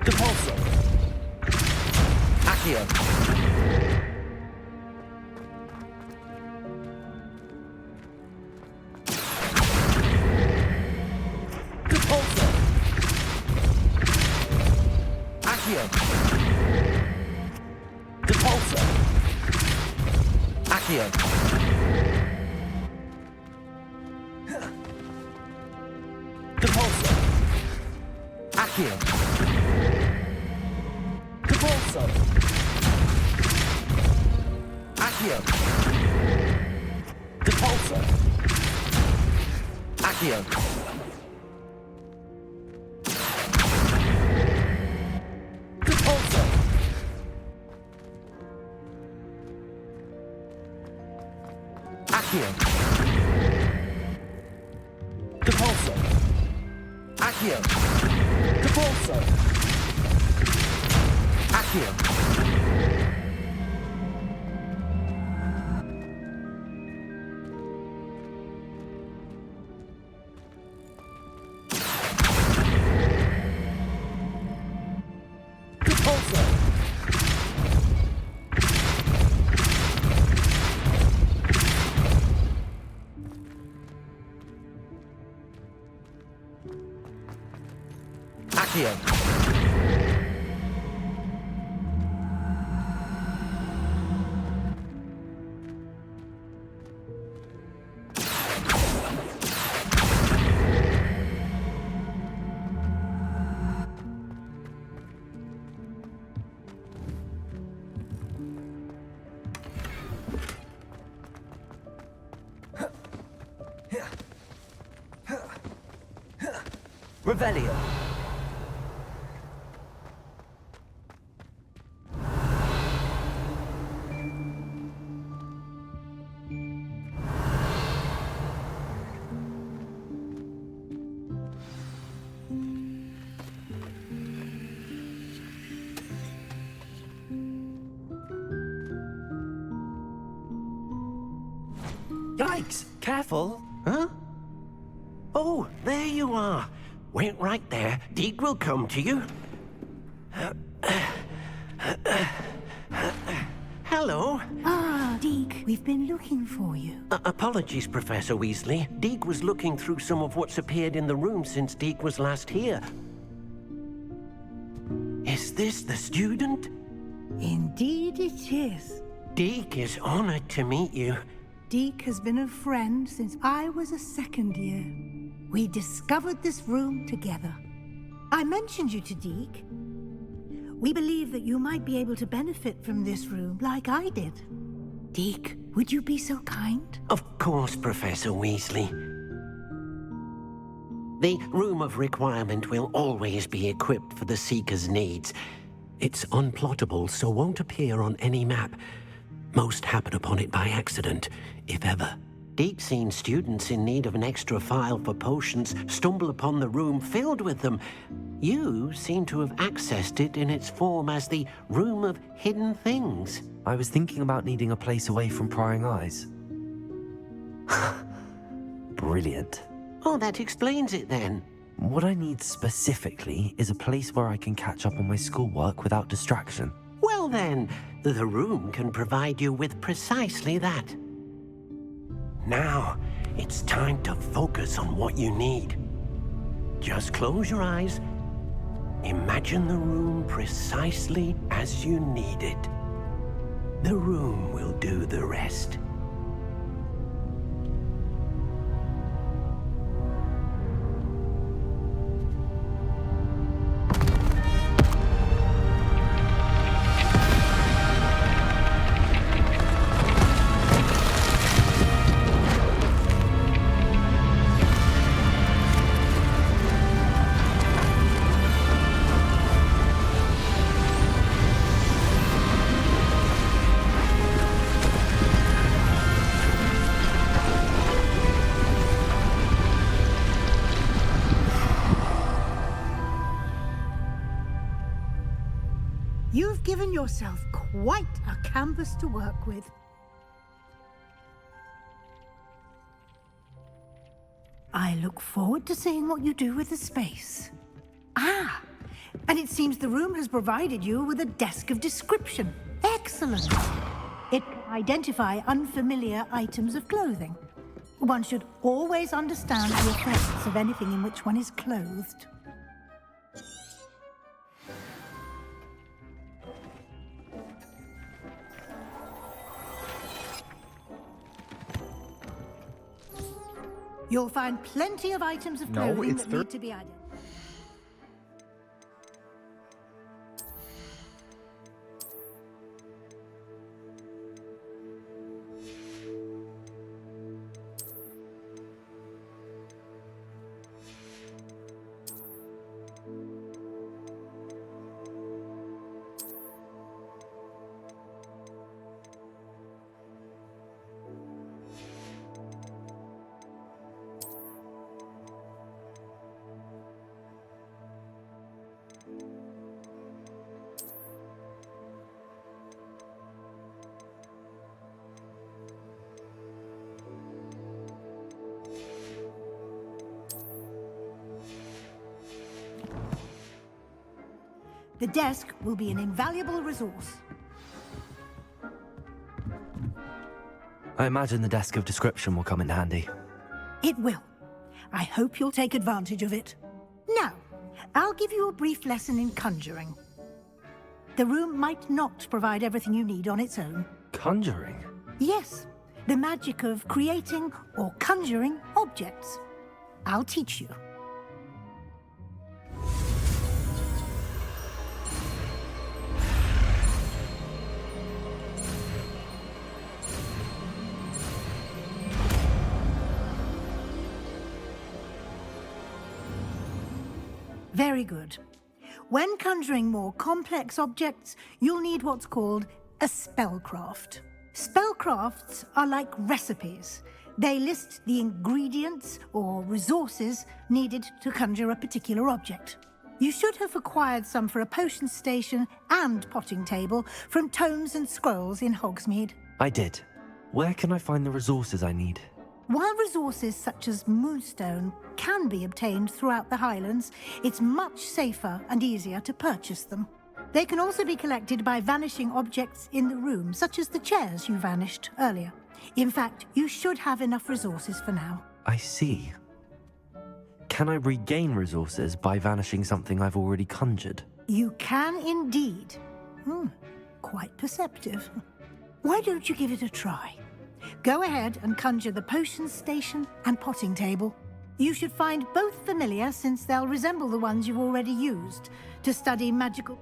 Depulso. Accio. Depulso. Accio. Depulso. Accio. Depulso. Accio. Depulso. Accio. Depulso. Accio. Depulso. Accio. Depulso. Accio. Depulso. Accio. Depulso. Accio. Revelio. Yikes! Careful! Huh? Oh, there you are. Wait right there. Deke will come to you. Hello. Ah, Deke, we've been looking for you. Apologies, Professor Weasley. Deke was looking through some of what's appeared in the room since Deke was last here. Is this the student? Indeed it is. Deke is honored to meet you. Deke has been a friend since I was a second year. We discovered this room together. I mentioned you to Deke. We believe that you might be able to benefit from this room like I did. Deke, would you be so kind? Of course, Professor Weasley. The Room of Requirement will always be equipped for the Seeker's needs. It's unplottable, so won't appear on any map. Most happen upon it by accident, if ever. Deke's seen students in need of an extra file for potions stumble upon the room filled with them. You seem to have accessed it in its form as the Room of Hidden Things. I was thinking about needing a place away from prying eyes. Brilliant. Oh, that explains it then. What I need specifically is a place where I can catch up on my schoolwork without distraction. Well then, the room can provide you with precisely that. Now, It's time to focus on what you need. Just close your eyes. Imagine the room precisely as you need it. The room will do the rest. You've given yourself quite a canvas to work with. I look forward to seeing what you do with the space. Ah, and it seems the room has provided you with a desk of description. Excellent. It can identify unfamiliar items of clothing. One should always understand the effects of anything in which one is clothed. You'll find plenty of items of clothing that need to be identified. The desk will be an invaluable resource. I imagine the desk of description will come in handy. It will. I hope you'll take advantage of it. Now, I'll give you a brief lesson in conjuring. The room might not provide everything you need on its own. Conjuring? Yes, the magic of creating or conjuring objects. I'll teach you. Very good. When conjuring more complex objects, you'll need what's called a spellcraft. Spellcrafts are like recipes. They list the ingredients or resources needed to conjure a particular object. You should have acquired some for a potion station and potting table from tomes and scrolls in Hogsmeade. I did. Where can I find the resources I need? While resources such as Moonstone can be obtained throughout the Highlands, it's much safer and easier to purchase them. They can also be collected by vanishing objects in the room, such as the chairs you vanished earlier. In fact, you should have enough resources for now. I see. Can I regain resources by vanishing something I've already conjured? You can indeed. Quite perceptive. Why don't you give it a try? Go ahead and conjure the potion station and potting table. You should find both familiar, since they'll resemble the ones you've already used to study magical...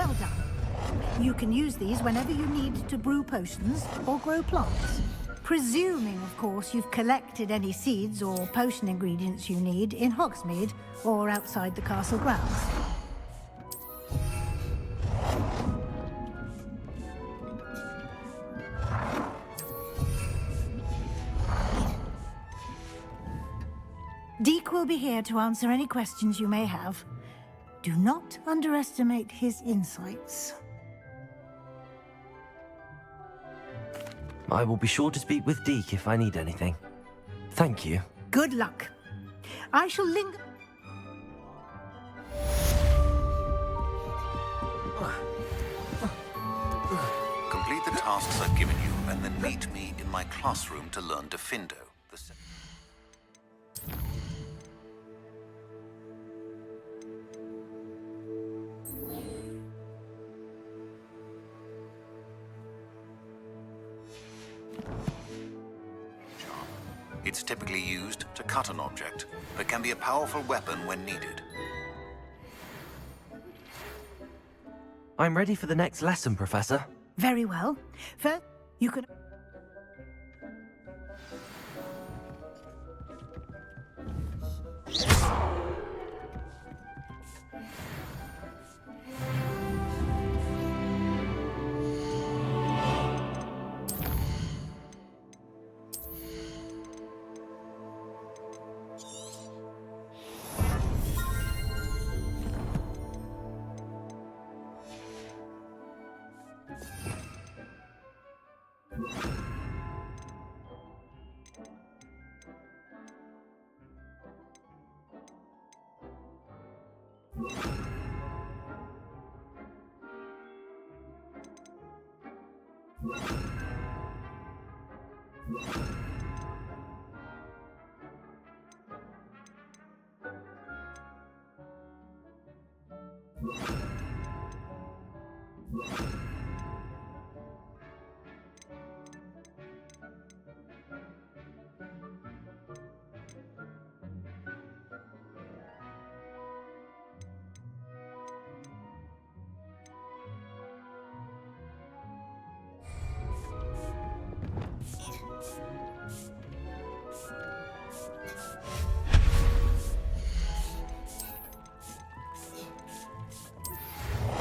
Well done. You can use these whenever you need to brew potions or grow plants. Presuming, of course, you've collected any seeds or potion ingredients you need in Hogsmeade or outside the castle grounds. Deek will be here to answer any questions you may have. Do not underestimate his insights. I will be sure to speak with Deek if I need anything. Thank you. Good luck. I shall linger. Complete the tasks I've given you, and then meet me in my classroom to learn Diffindo. It's typically used to cut an object, but can be a powerful weapon when needed. I'm ready for the next lesson, Professor. Very well. First, you can...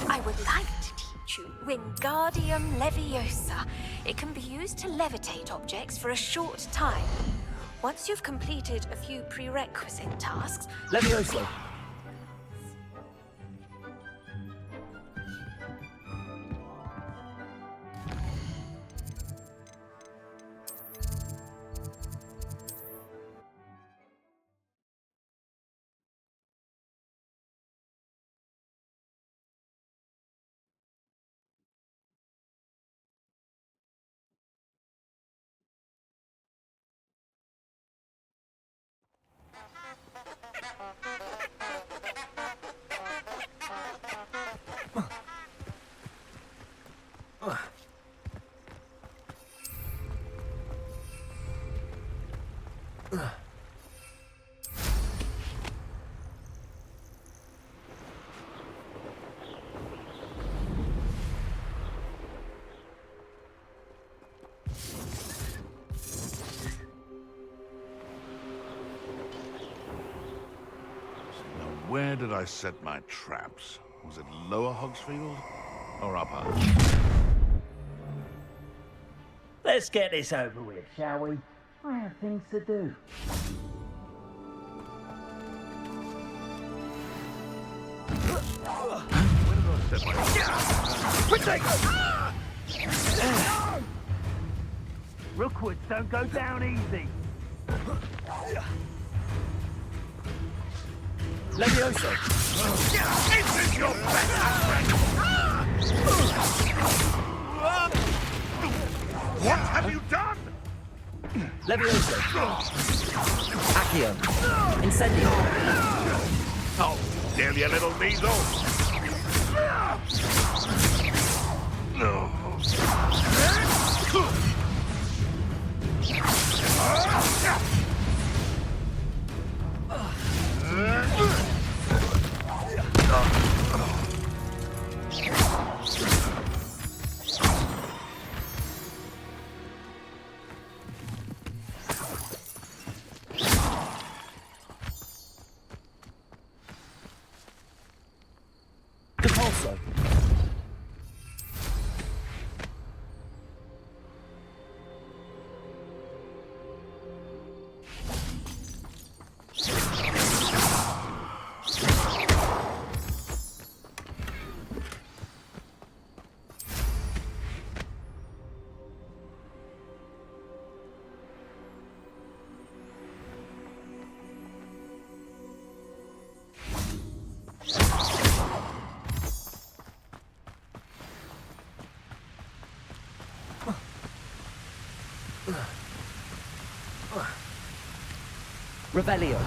I would like to teach you Wingardium Leviosa. It can be used to levitate objects for a short time. Once you've completed a few prerequisite tasks... Leviosa! Where did I set my traps? Was it Lower Hogsfield or Upper? Let's get this over with, shall we? I have things to do. Where did I set my traps? Rookwoods don't go down easy. Leviosa! This is your best friend! What have you done? Leviosa! Accio! Incendio! Oh, damn you little weasel! No. Revelio.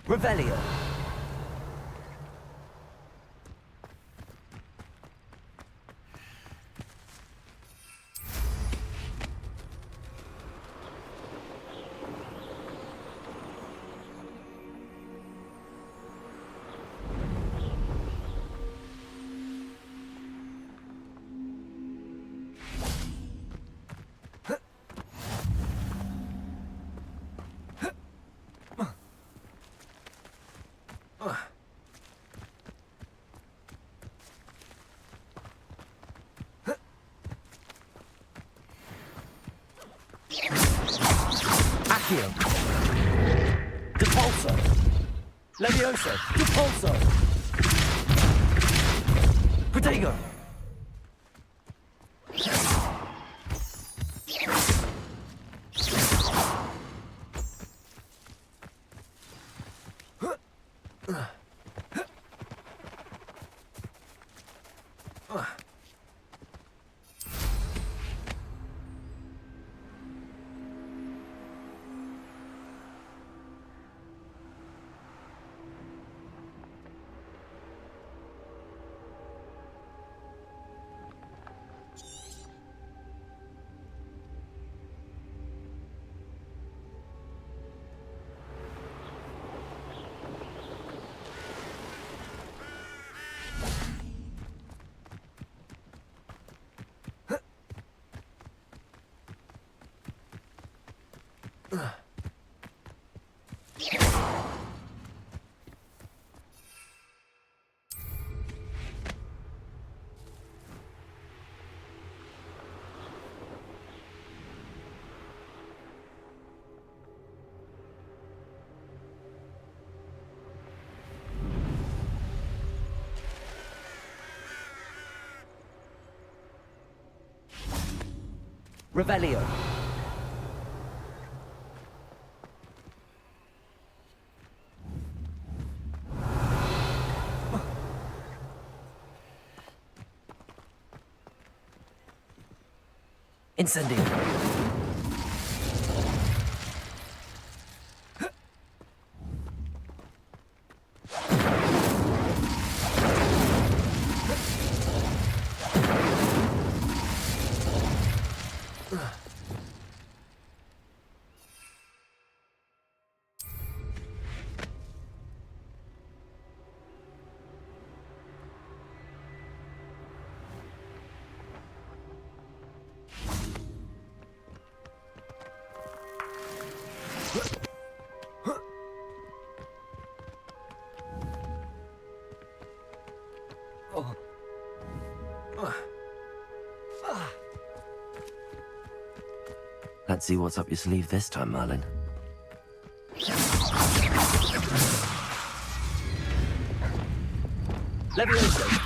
Revelio. Accio. Depulso. Levioso. Depulso. Protego. Revelio. Incendio. Let's see what's up your sleeve this time, Merlin. Levioso.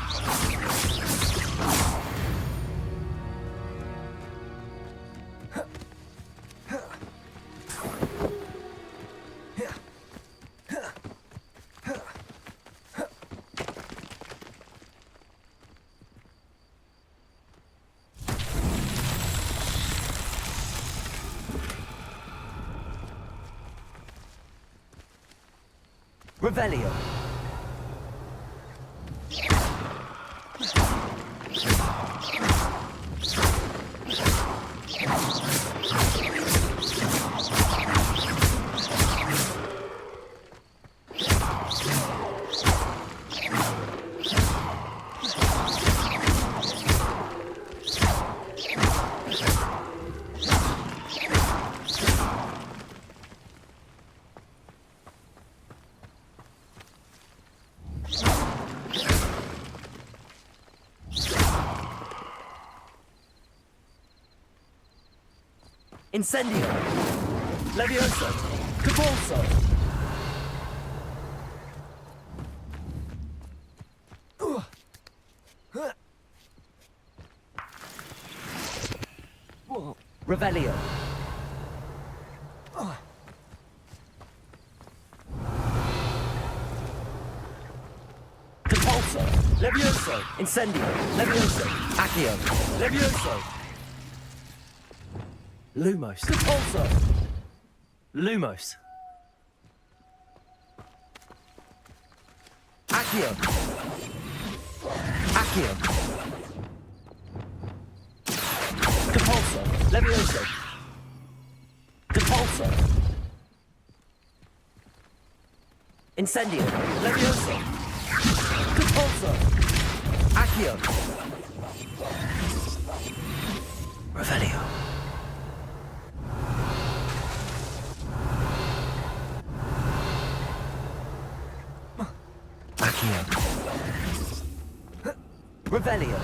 Revelio. Incendio. Levioso. Depulso. Revelio. Depulso! Levioso! Incendio! Levioso! Accio! Levioso! Lumos! Depulso! Lumos! Accio! Accio! Depulso! Levioso! Depulso! Incendio! Levioso! Depulso! Accio! Revelio! Accio! Revelio!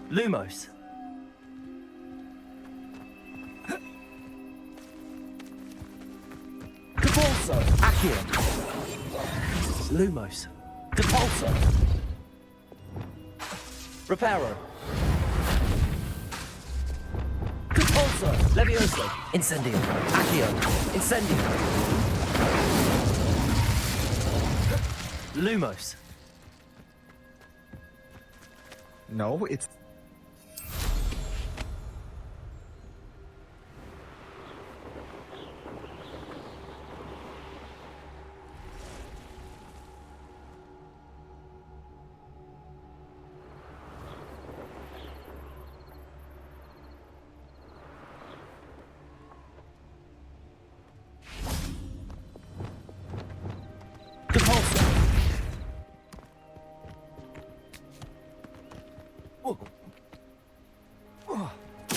Lumos. Depulso. Accio. Lumos. Depulso. Reparo. Depulso. Levioso. Incendio. Accio. Incendio. Lumos. No, it's...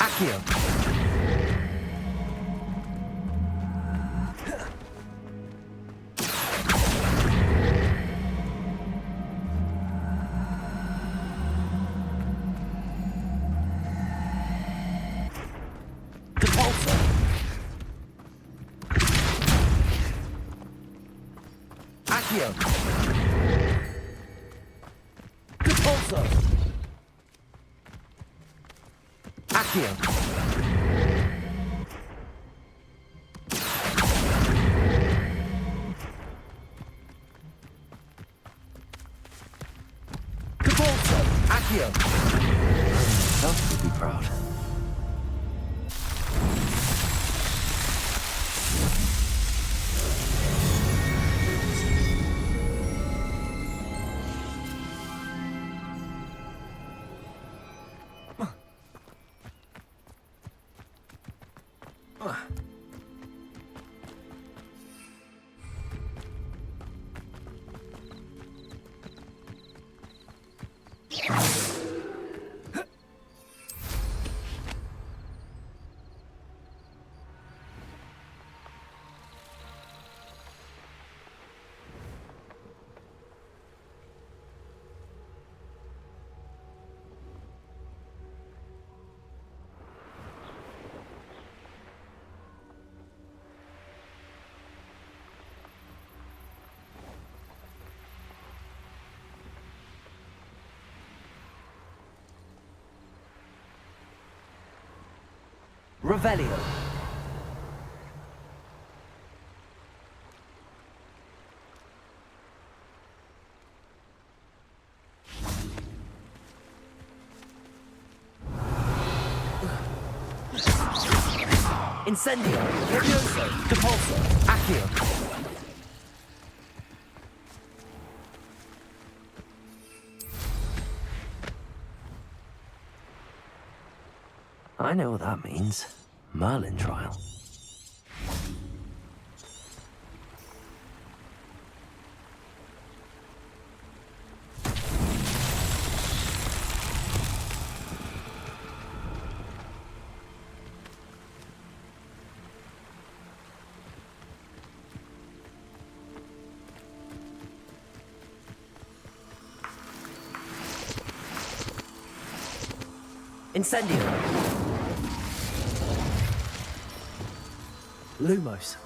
Accio. Depulso. Accio. Depulso. Accio. Depulso. Accio. Myself would be proud. Revelio. Incendio. Levioso. Depulso. Accio. I know what that means. Merlin trial. Incendio. Lumos.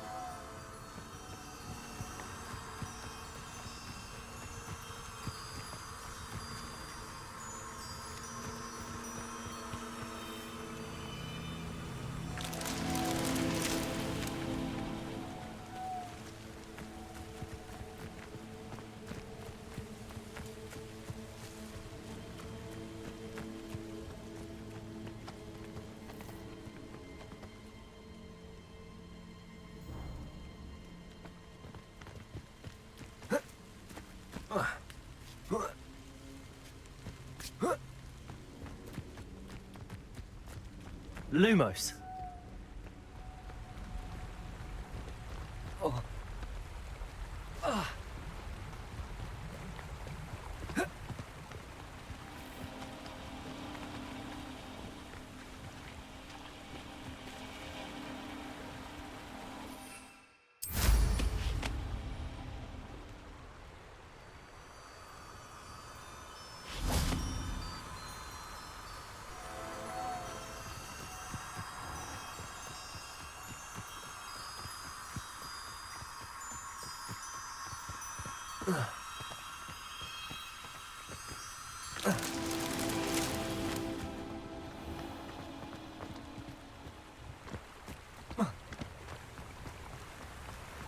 Lumos. Oh. Ah.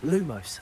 Lumos.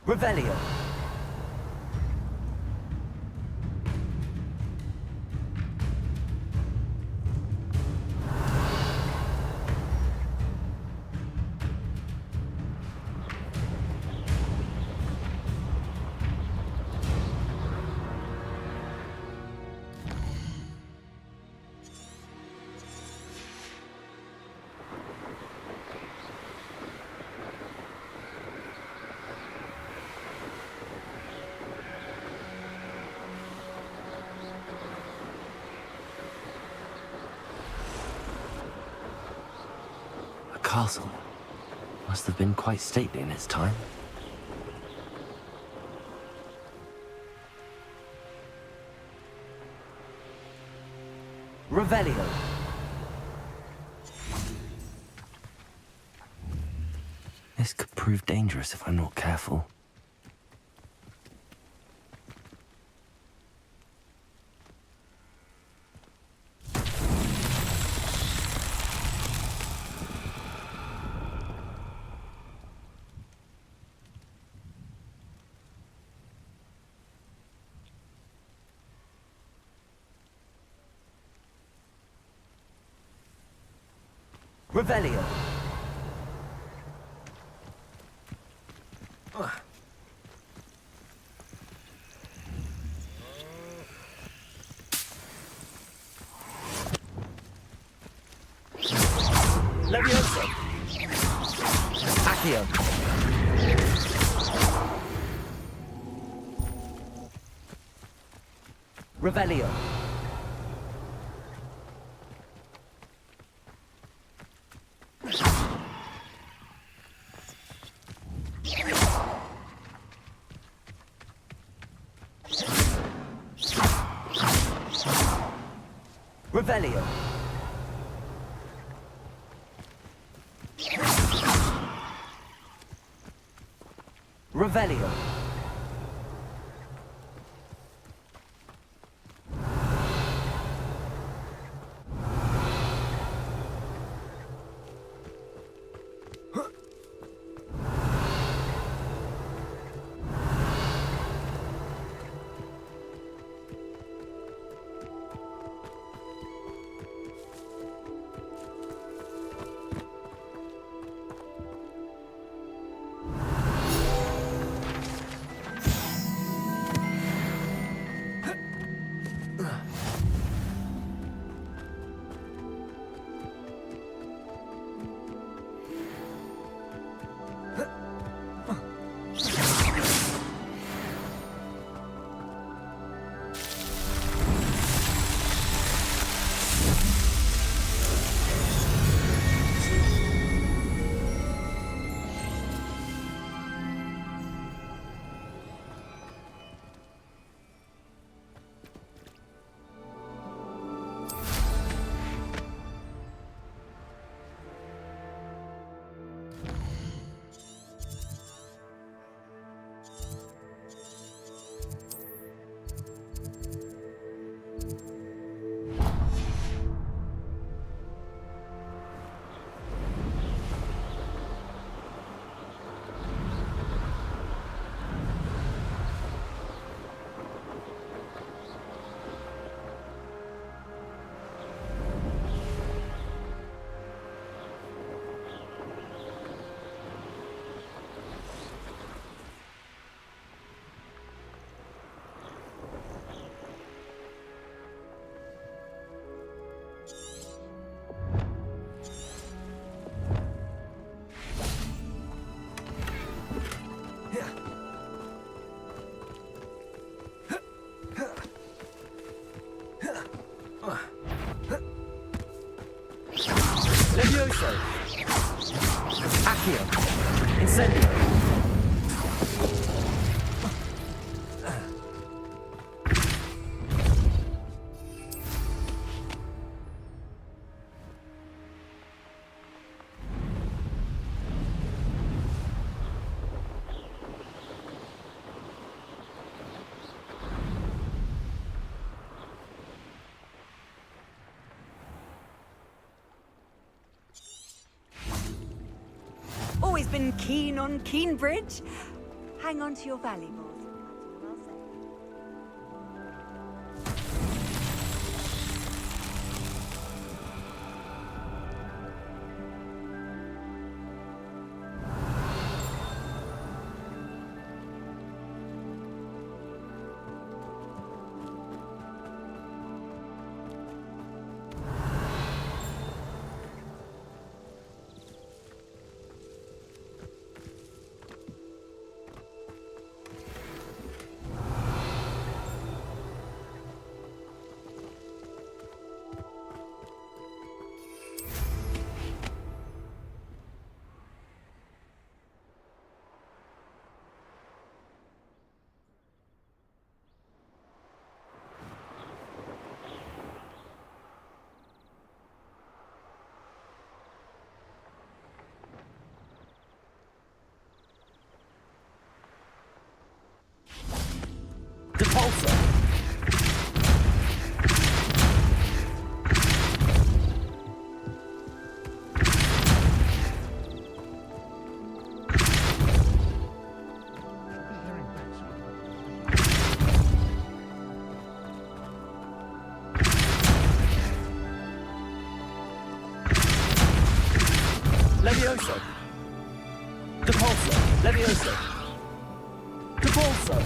Revelio. Castle must have been quite stately in its time. Revelio. This could prove dangerous if I'm not careful. Revelio. Levioso. Accio. Revelio. Revelio. Revelio. Levioso. Accio. Incendio. Always been keen on Keenbridge. Hang on to your valuables. Depulsor. Levioso. Depulsor. Levioso. Depulsor.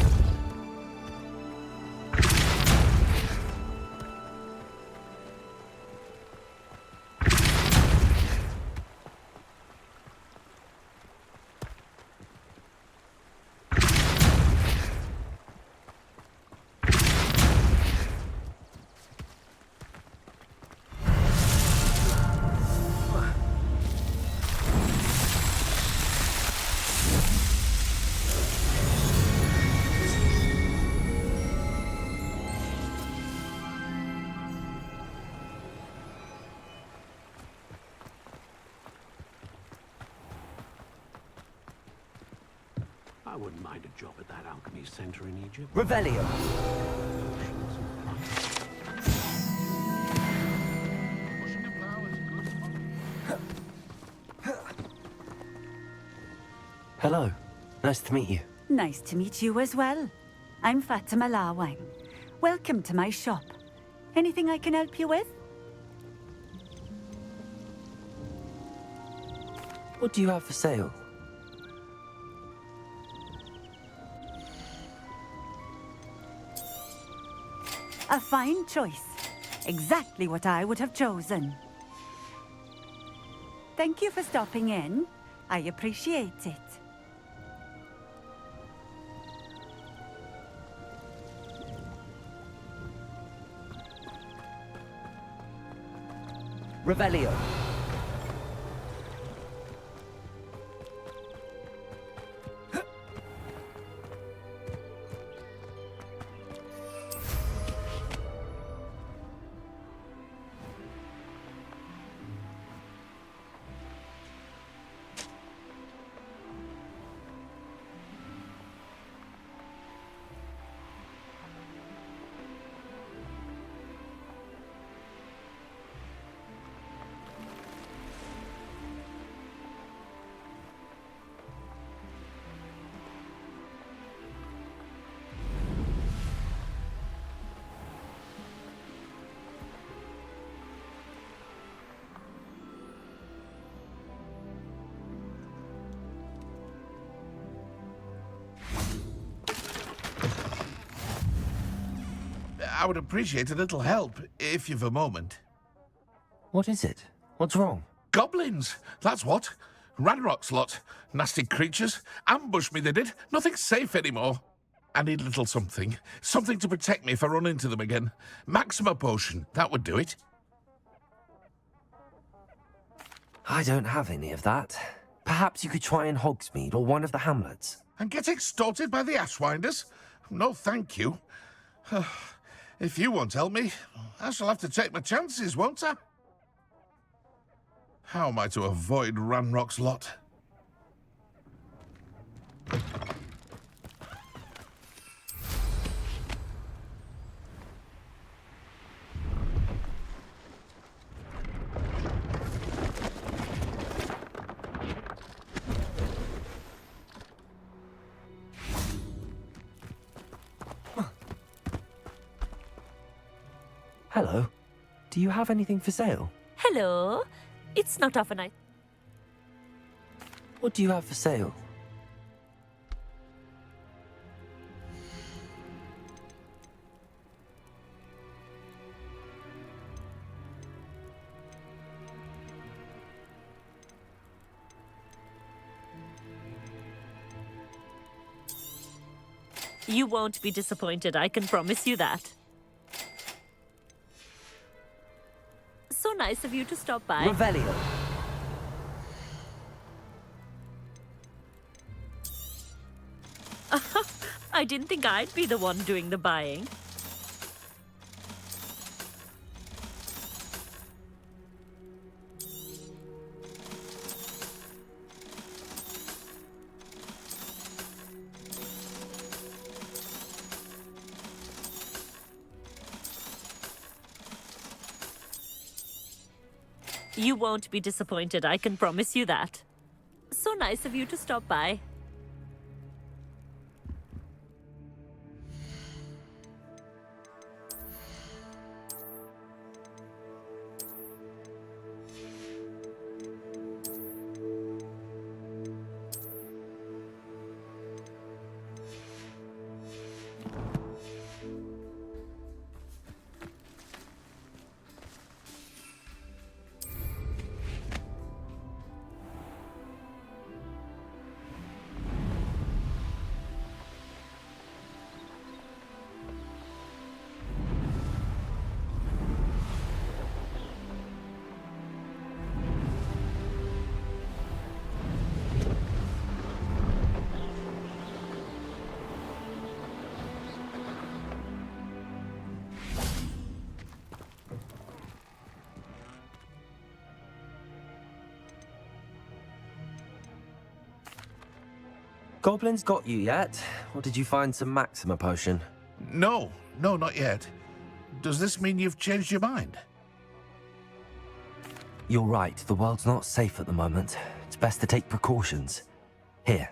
I wouldn't mind a job at that alchemy center in Egypt. Revelio. Hello. Nice to meet you. Nice to meet you as well. I'm Fatima Lawang. Welcome to my shop. Anything I can help you with? What do you have for sale? A fine choice. Exactly what I would have chosen. Thank you for stopping in. I appreciate it. Revelio. I would appreciate a little help, if you've a moment. What is it? What's wrong? Goblins! That's what. Ranrock's lot. Nasty creatures. Ambush me, they did. Nothing's safe anymore. I need a little something. Something to protect me if I run into them again. Maxima potion. That would do it. I don't have any of that. Perhaps you could try in Hogsmeade or one of the hamlets. And get extorted by the Ashwinders? No, thank you. If you won't help me, I shall have to take my chances, won't I? How am I to avoid Ranrock's lot? Hello. Do you have anything for sale? Hello. It's not often I... What do you have for sale? You won't be disappointed, I can promise you that. So nice of you to stop by. Revelio. I didn't think I'd be the one doing the buying. You won't be disappointed, I can promise you that. So nice of you to stop by. Goblins got you yet? Or did you find some Maxima potion? No, not yet. Does this mean you've changed your mind? You're right, the world's not safe at the moment. It's best to take precautions. Here,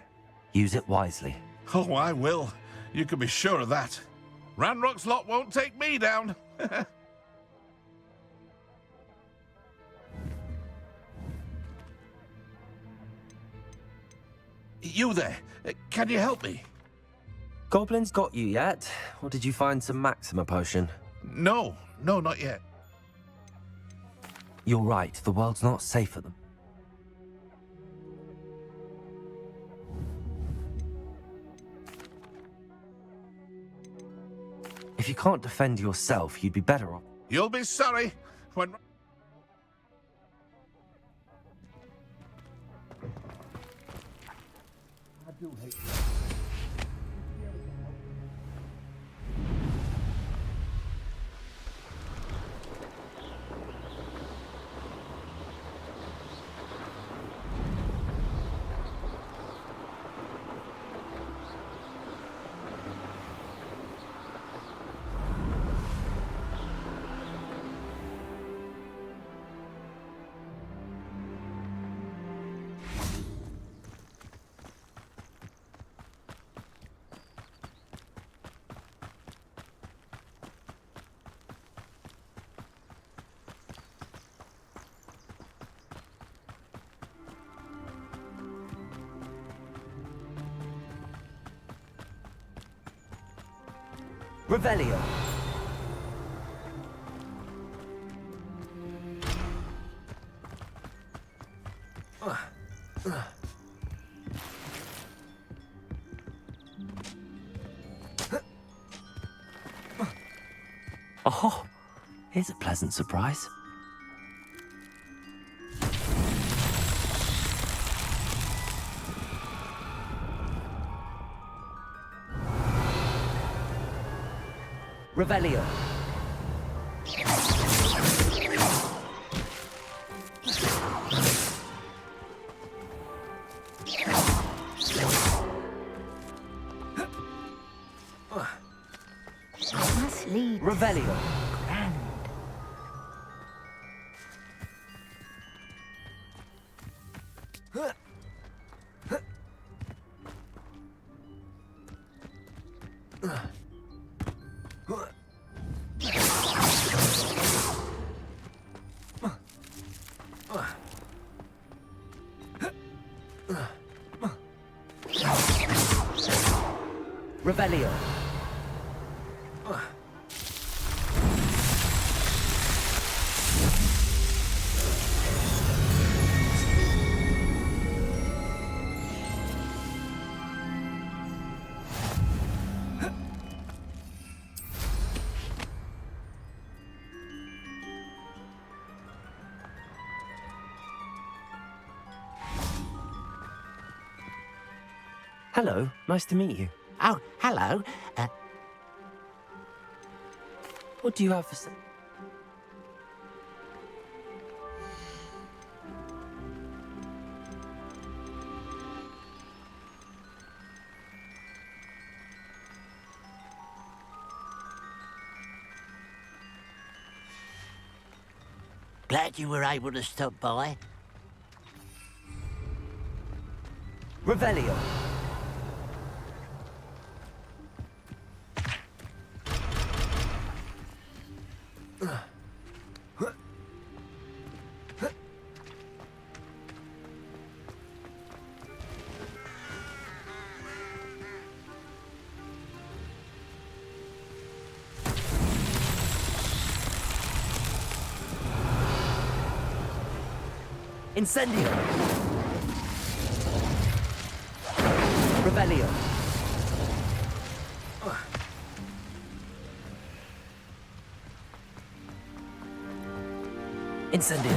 use it wisely. Oh, I will. You can be sure of that. Ranrock's lot won't take me down. You there? Can you help me? Goblins got you yet? Or did you find some Maxima potion? No, not yet. You're right, the world's not safe at them. If you can't defend yourself, you'd be better off. You'll be sorry when... I do hate you. Revelio. Oh, here's a pleasant surprise. Revelio. Must lead. Revelio. Grand. Revelio. Hello, nice to meet you. Oh, hello. What do you have for sale? Glad you were able to stop by. Revelio. Incendio. Revelio. Incendio.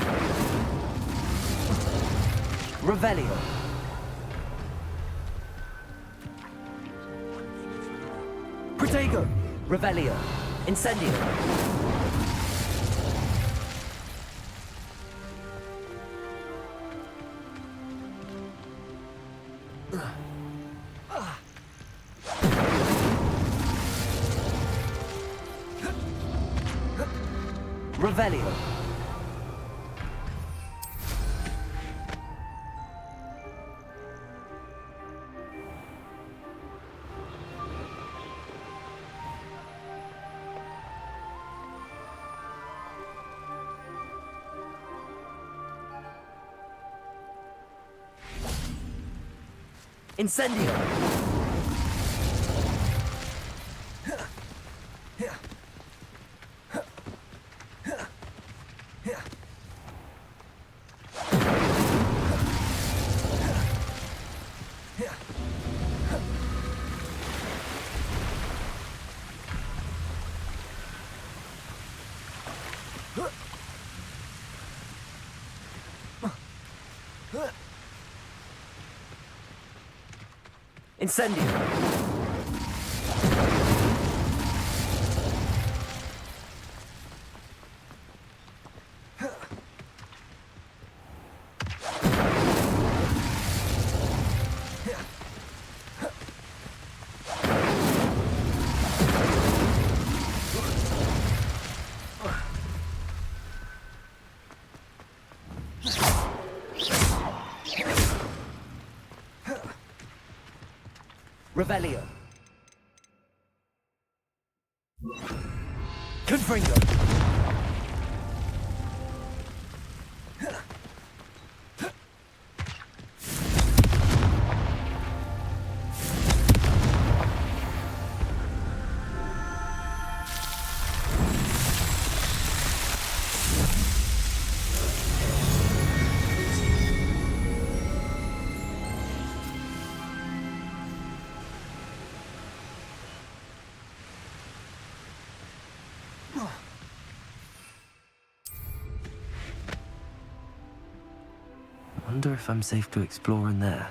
Revelio. Protego. Revelio. Incendio. Revelio. Incendio! Incendio! Revelio. Confringo. Wonder if I'm safe to explore in there.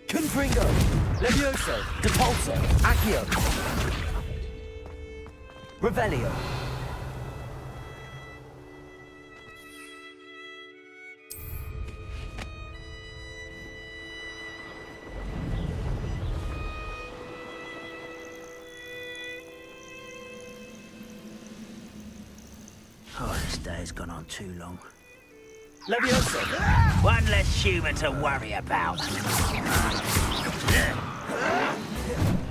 Confringo, Levioso, Depulso, Accio, Revelio. Oh, this day's gone on too long. Levioso. One less human to worry about.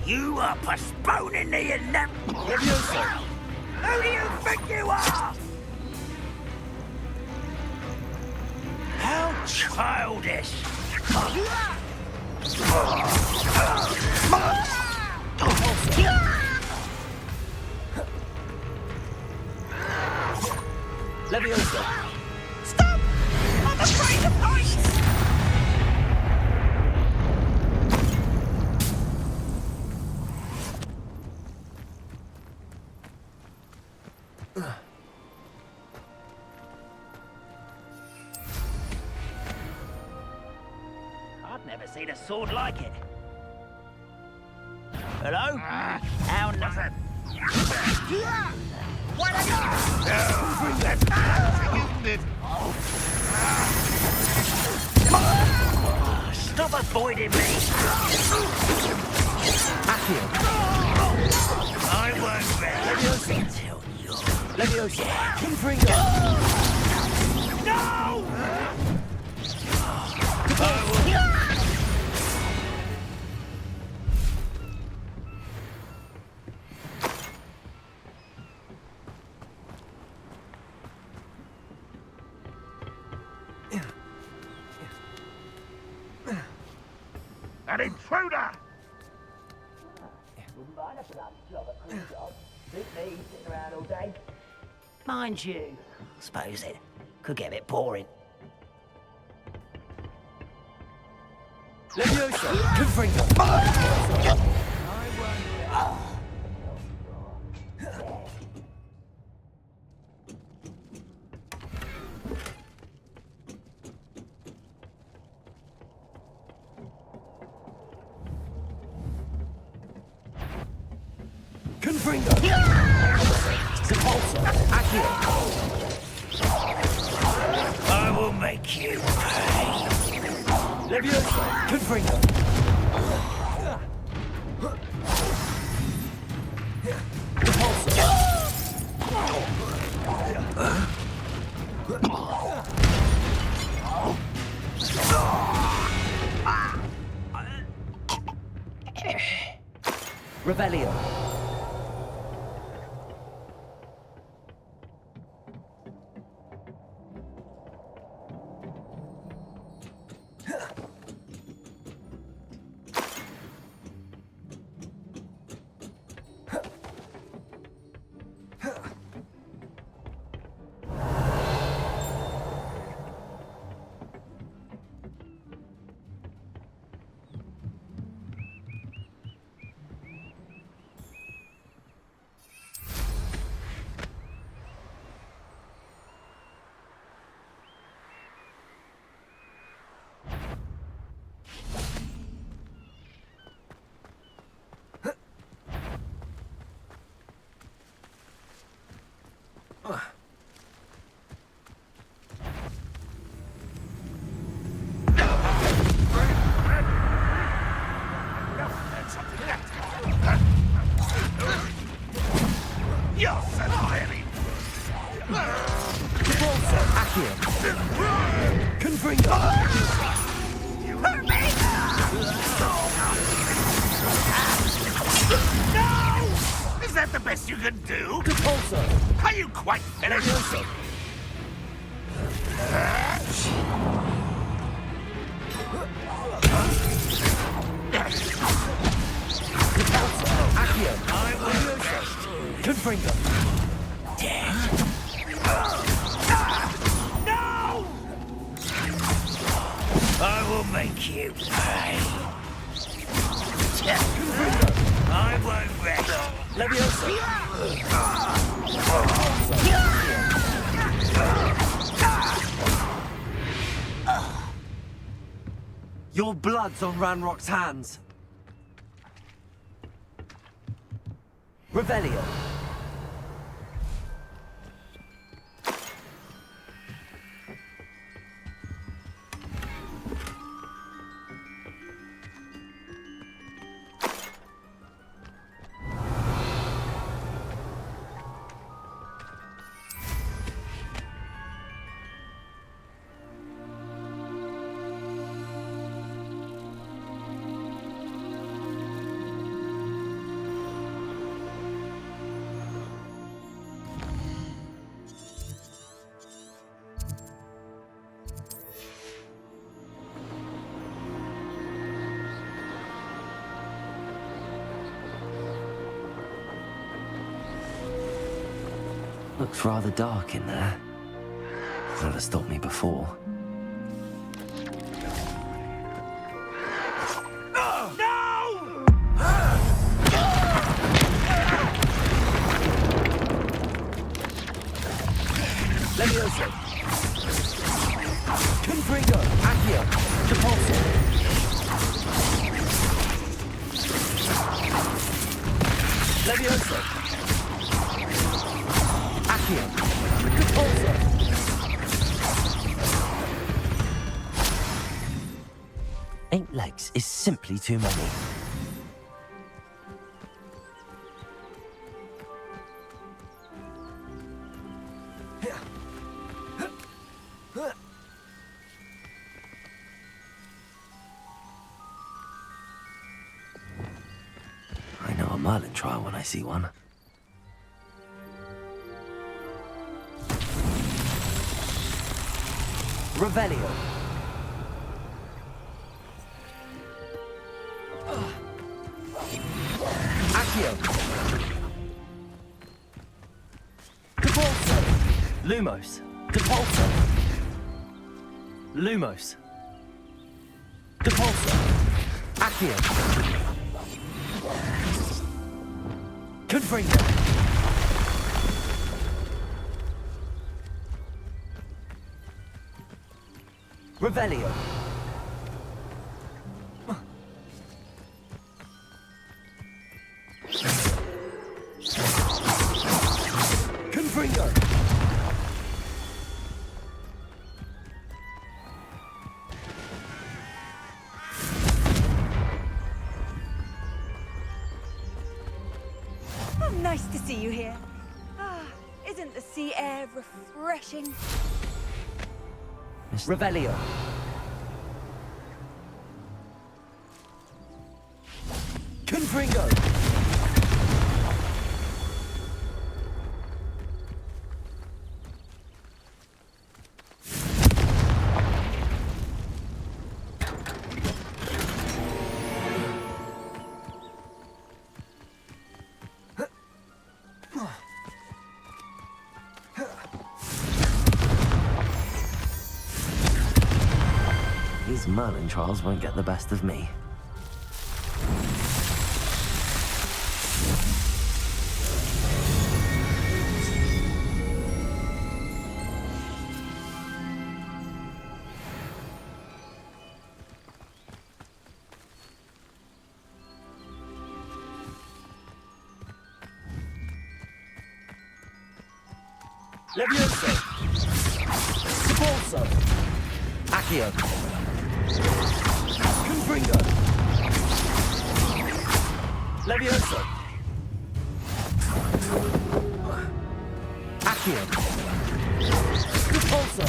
You are postponing the inevitable. Levioso. Who do you think you are? How childish. Levioso. Stop! I'm afraid of heights! I've never seen a sword like it. Hello? How nothing? What are you? Stop avoiding me! Accio. I won't rest until you're... Levioso. Confringo. No! An intruder! Wouldn't mind a bloody job at clean job. Suit me, sitting around all day. Mind you, I suppose it could get a bit boring. Leviosa! Confringo! Confringo! Sepulsa! Accio! I will make you pay. Leviosa! Confringo! Revelio. Is that the best you can do? Repulsor! Are you quite finished? Accio! Confringo! No! I will make you pay. I won't rest. Leviosa! Your blood's on Ranrock's hands. Revelio. Looks rather dark in there. Would have stopped me before. Leviosa! Confringo! Accio! Sepulsa! Leviosa! Accio! Sepulsa! Eight legs is simply too many. I know a Merlin trial when I see one. Revelio. Lumos. Depulso. Lumos. Depulso. Accio. Confringo. Revelio. Confringo. Oh, nice to see you here. Ah, isn't the sea air refreshing? Revelio. Confringo. These Merlin trials won't get the best of me. Levioso. Depulso. Accio. Confringo. Levioso. Accio. Depulso.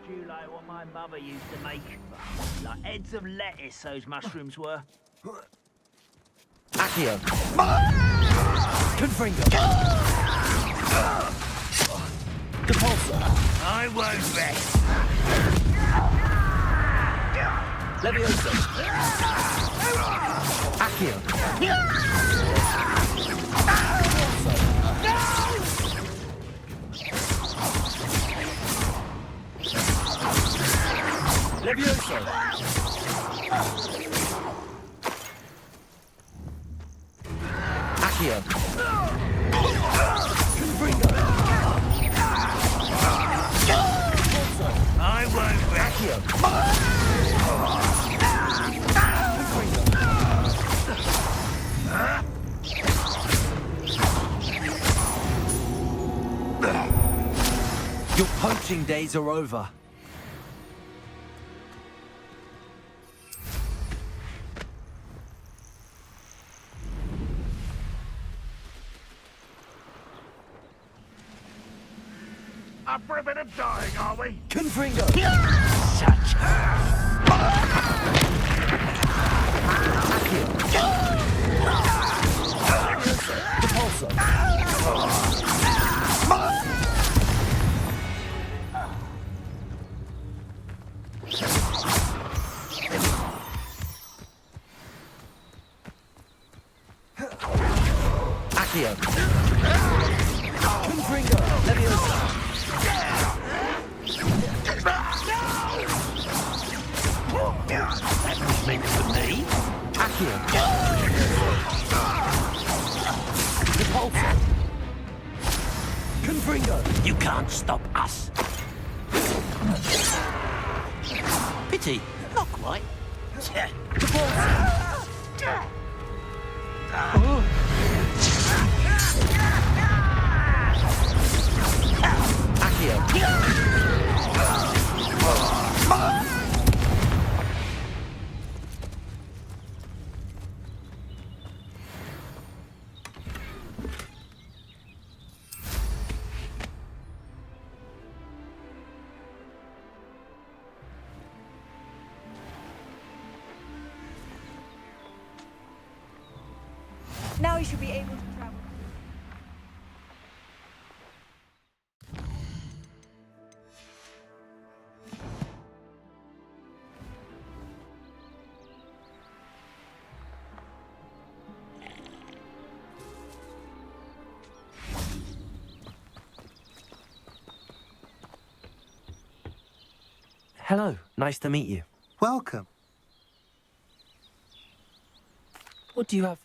Stew like what my mother used to make. Like heads of lettuce, those mushrooms were. Accio. Confringo. Depulso. I won't rest. Levioso. Accio. Levioso. Accio. Confringo. I won't rest. Accio. Your poaching days are over. Up for a bit of dying, are we? Confringo. Such Depulso. Accio. Confringo. Levioso. That was meant for me. Accio. Depulso. Confringo. You can't stop us. Pity. Not quite. Now you should be able to travel. Hello, nice to meet you. Welcome. What do you have?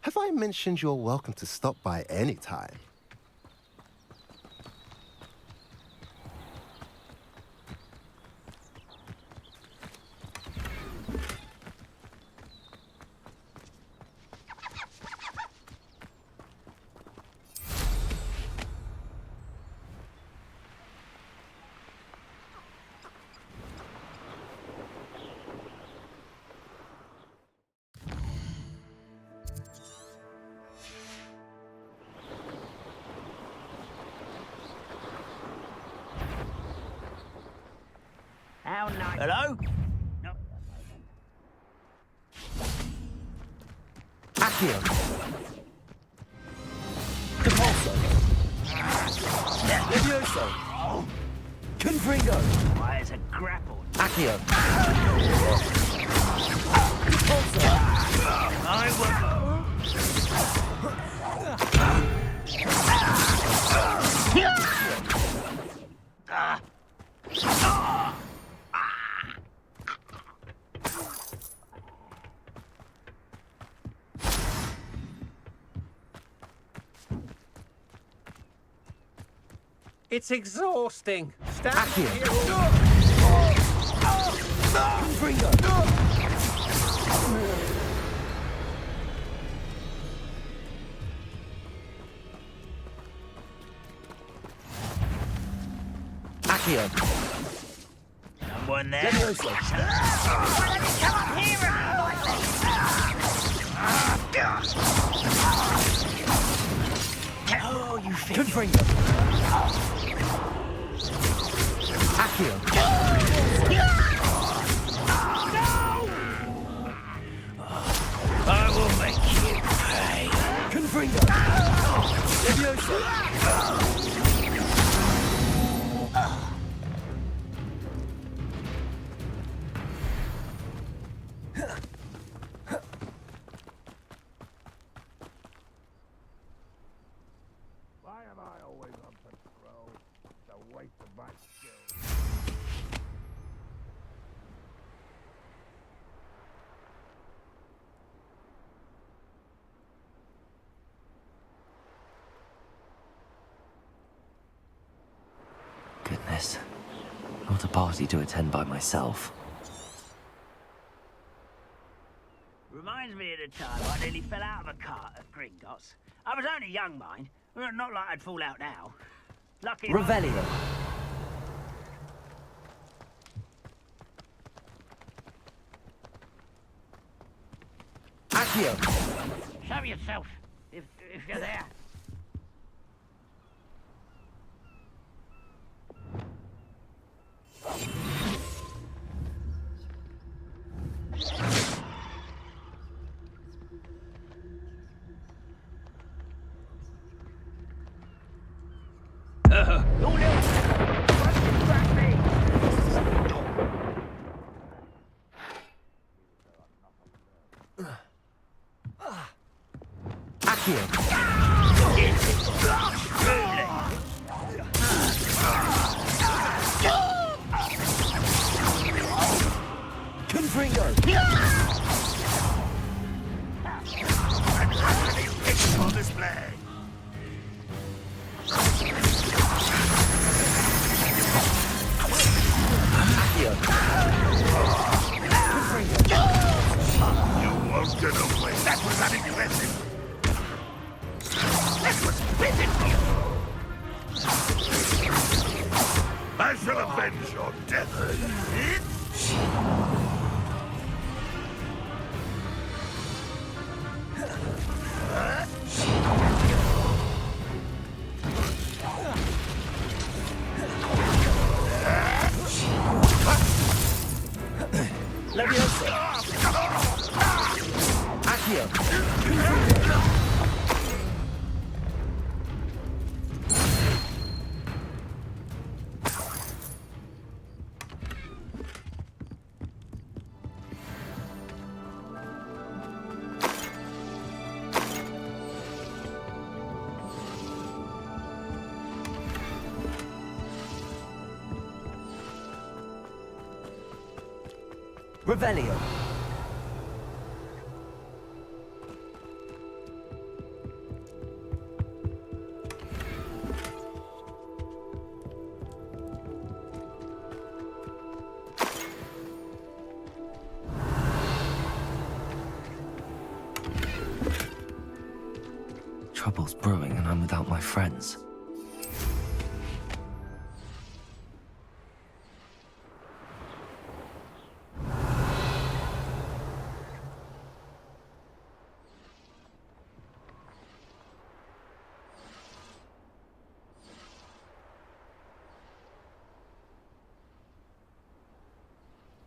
Have I mentioned you're welcome to stop by any time? How nice. Hello? No. Accio. Compulso. Levioso. Confringo. Why, it's a grapple. Accio. Compulso. I will. It's exhausting. Stand Accio. here. Confringo. Accio. Someone there. Levioso. Why don't you come up here and like this? Oh, you Confringo. Accio. I will make you pay. Confringo. Levioso. Why am I always on patrol? It's a waste of my skills. Goodness. Not a party to attend by myself. Reminds me of the time I nearly fell out of a cart at Gringotts. I was only young, mind. Well, not like I'd fall out now. Lucky. Revelio. Accio. Show yourself, if you're there. Confringo. display. You won't get away. That was unimpressive. That was pitiful. I shall avenge your death. Leviosa! Accio! Revelio. Trouble's brewing and I'm without my friends.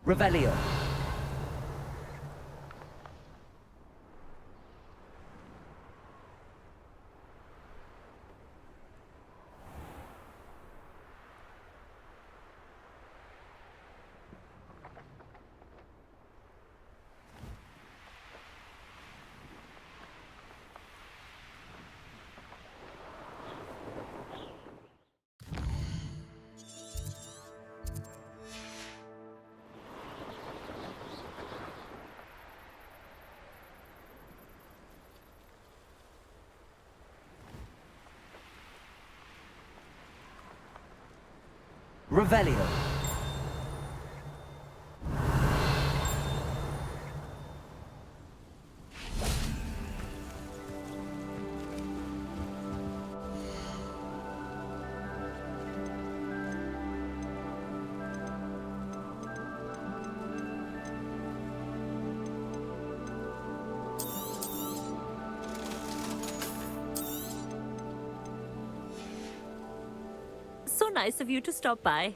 Revelio. Revelio. So nice of you to stop by.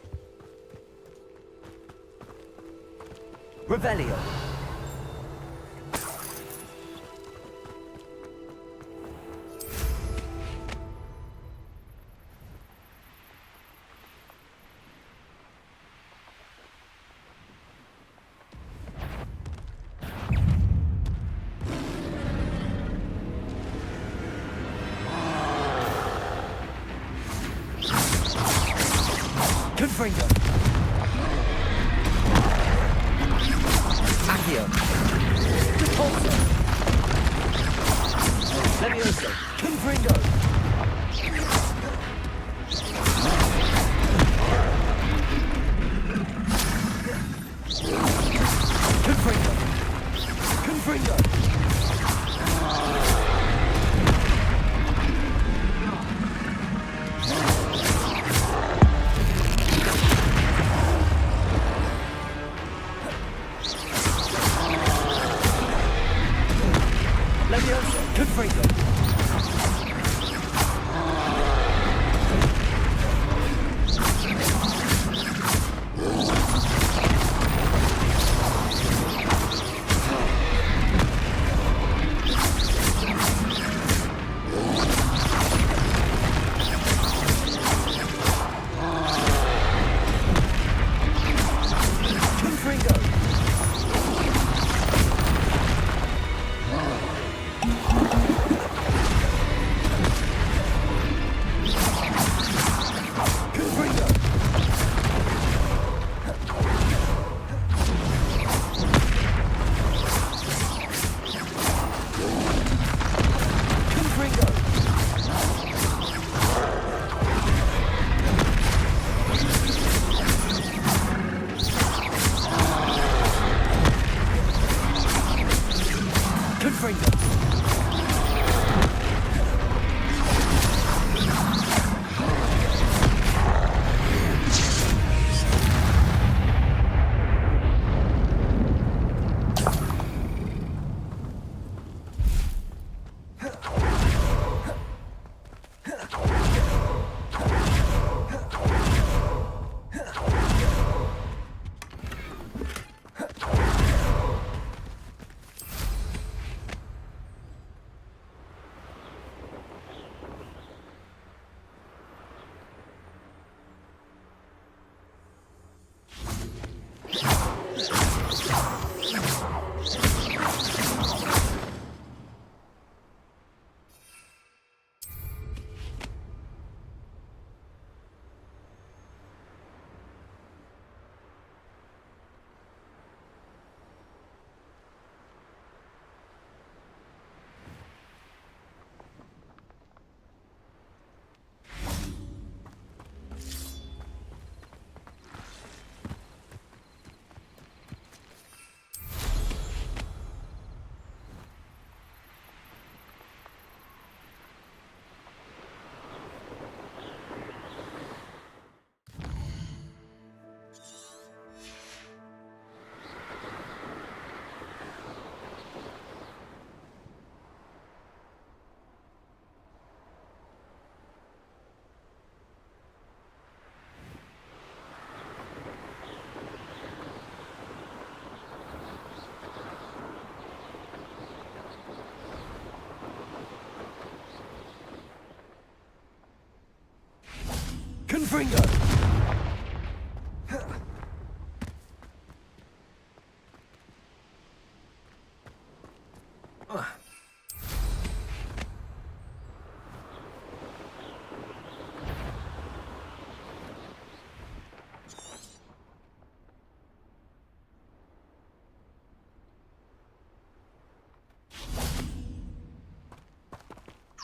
Revelio. Confringo. Accio. Repulsor. Leviosa. Confringo. Confringo. Confringo. Leviosa. Confringo. Confringo. Confringo!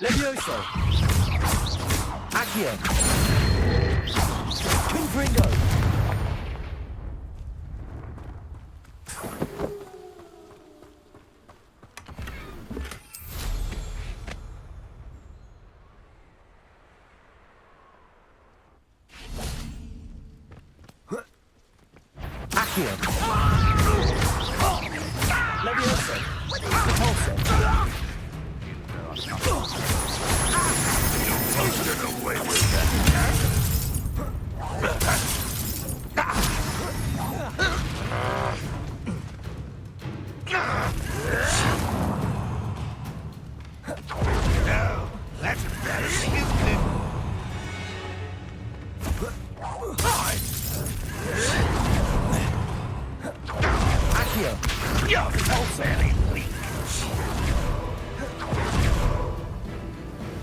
Levioso! Accio! Confringo! Accio! Levioso! Repulso! Get away with that. No, that's better, isn't it? Accio! You're very weak.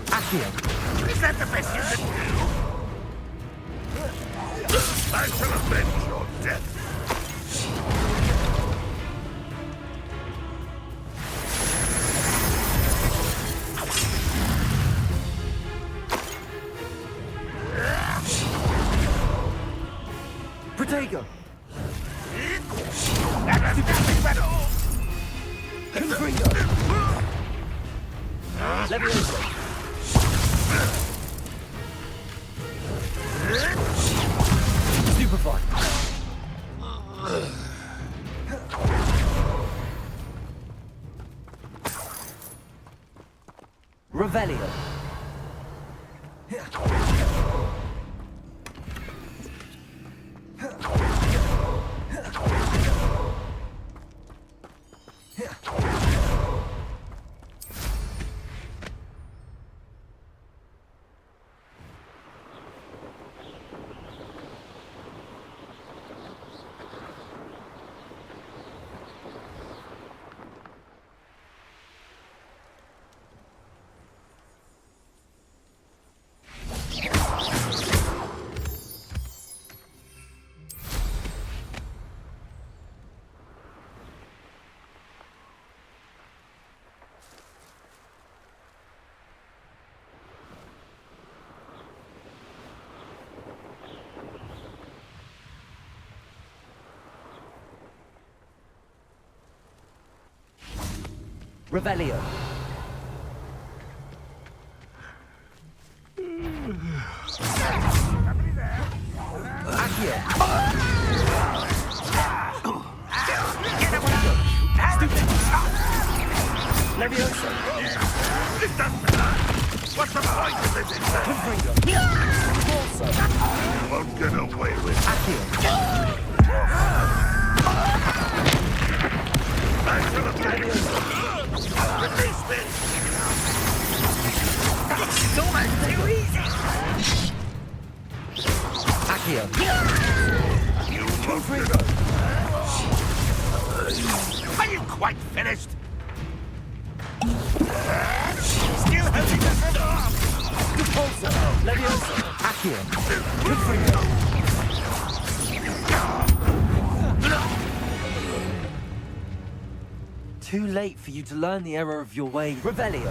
Accio! Is that the best you can do? I shall avenge your death. Protego! That was nothing but all. Confringo! Levioso! Stupefy! Revelio! Revelio. Accio. Levioso. This doesn't hurt. What's the point of this exam? Confringo. Corso. You won't get away with it. Accio. I shall avenge. Release me! Don't make it too easy! Accio. You won't get Are you quite finished? Still holding the head off! Repulso. Levioso. Accio. Confringo. Too late for you to learn the error of your way. Revelio.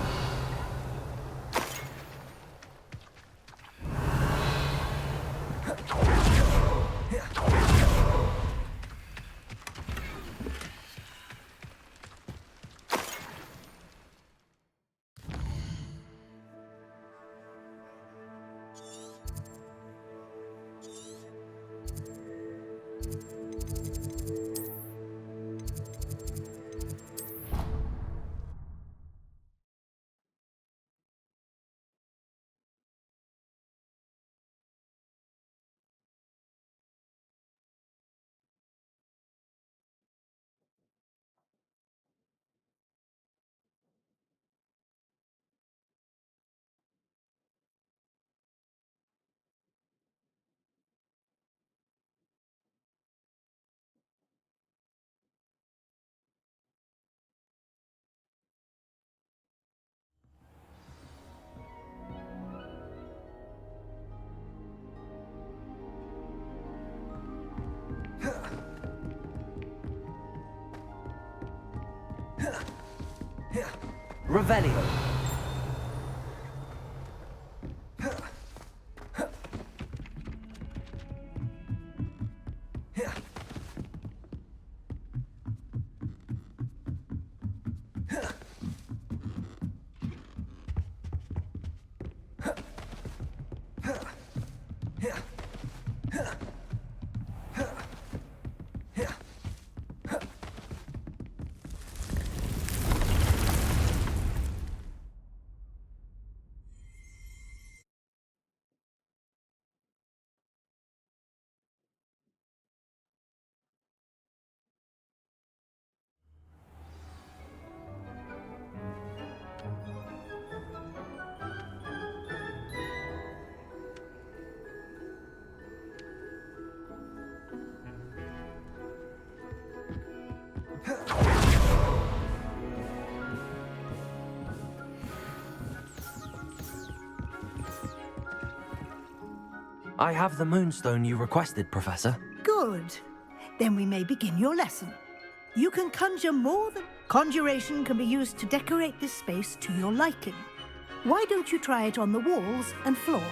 Revelio. I have the moonstone you requested, Professor. Good. Then we may begin your lesson. You can conjure more than... Conjuration can be used to decorate this space to your liking. Why don't you try it on the walls and floor?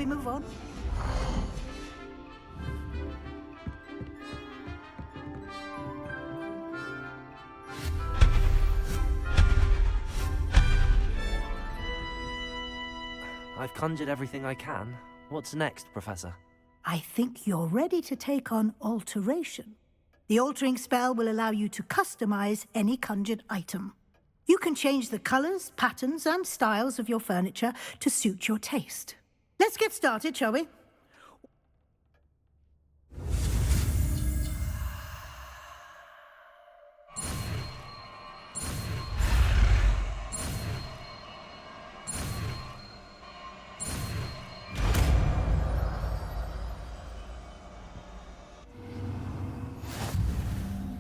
move on? I've conjured everything I can. What's next, Professor? I think you're ready to take on alteration. The altering spell will allow you to customize any conjured item. You can change the colors, patterns, and styles of your furniture to suit your taste. Let's get started, shall we?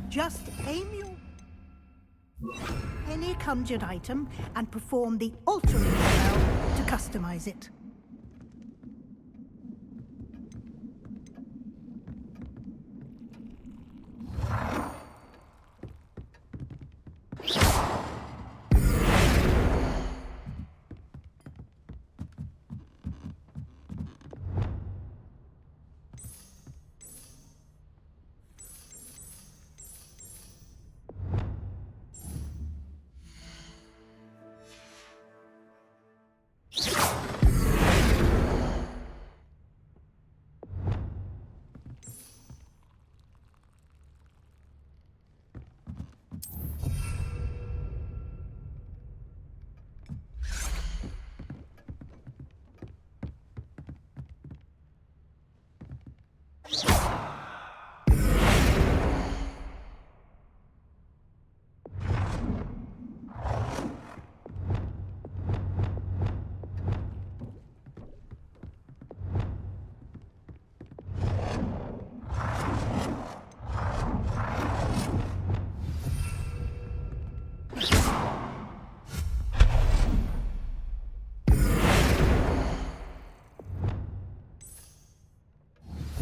Just aim any conjured item and perform the altering spell to customize it.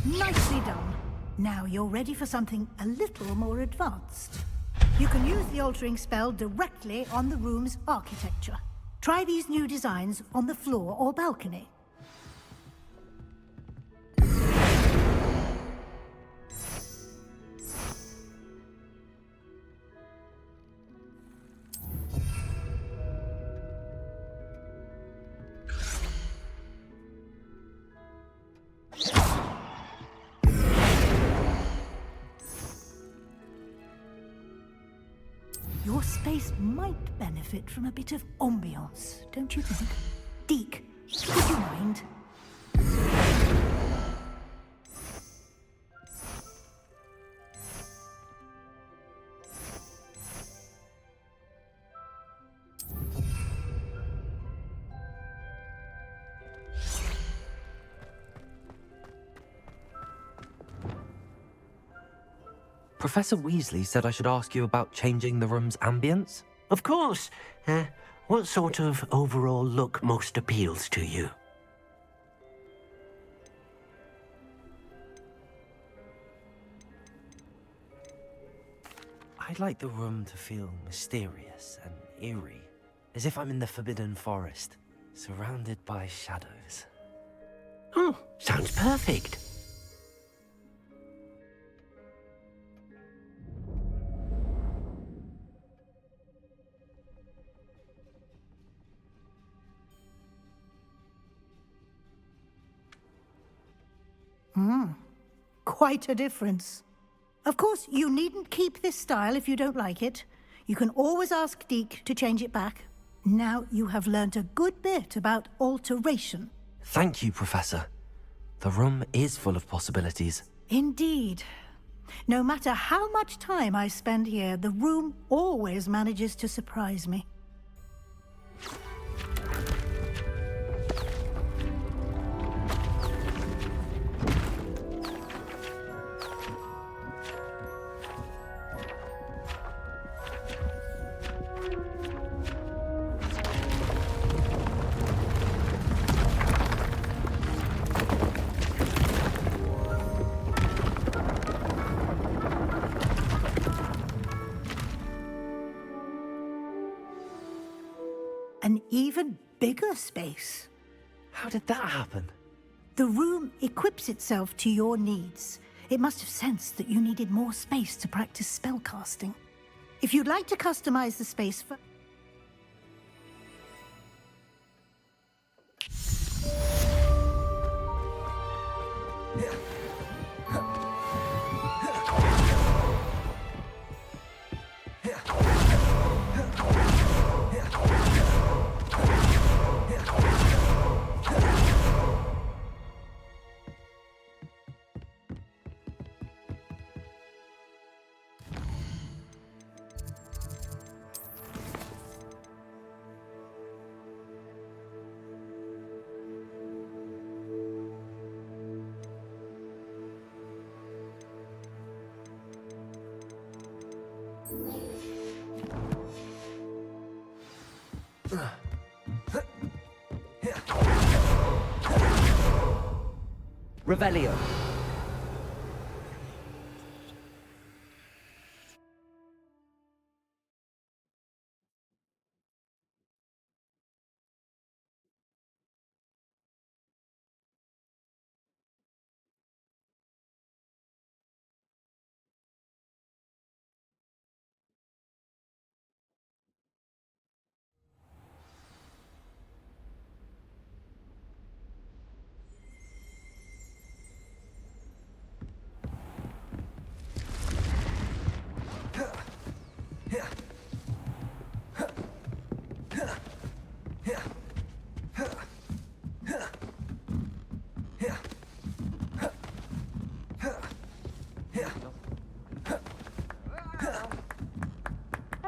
Nicely done. Now you're ready for something a little more advanced. You can use the altering spell directly on the room's architecture. Try these new designs on the floor or balcony. Your space might benefit from a bit of ambiance, don't you think? Deke, would you mind? Professor Weasley said I should ask you about changing the room's ambience? Of course. What sort of overall look most appeals to you? I'd like the room to feel mysterious and eerie, as if I'm in the Forbidden Forest, surrounded by shadows. Oh, sounds perfect. Quite a difference. Of course, you needn't keep this style if you don't like it. You can always ask Deke to change it back. Now you have learnt a good bit about alteration. Thank you, Professor. The room is full of possibilities. Indeed. No matter how much time I spend here, the room always manages to surprise me. An even bigger space. How did that happen? The room equips itself to your needs. It must have sensed that you needed more space to practice spellcasting. If you'd like to customize the space for... Revelio.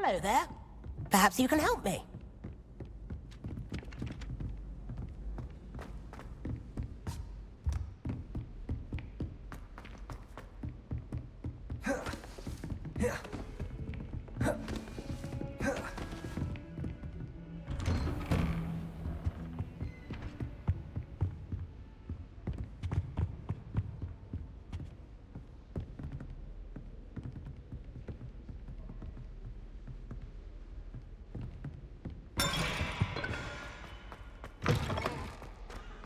Hello there. Perhaps you can help me.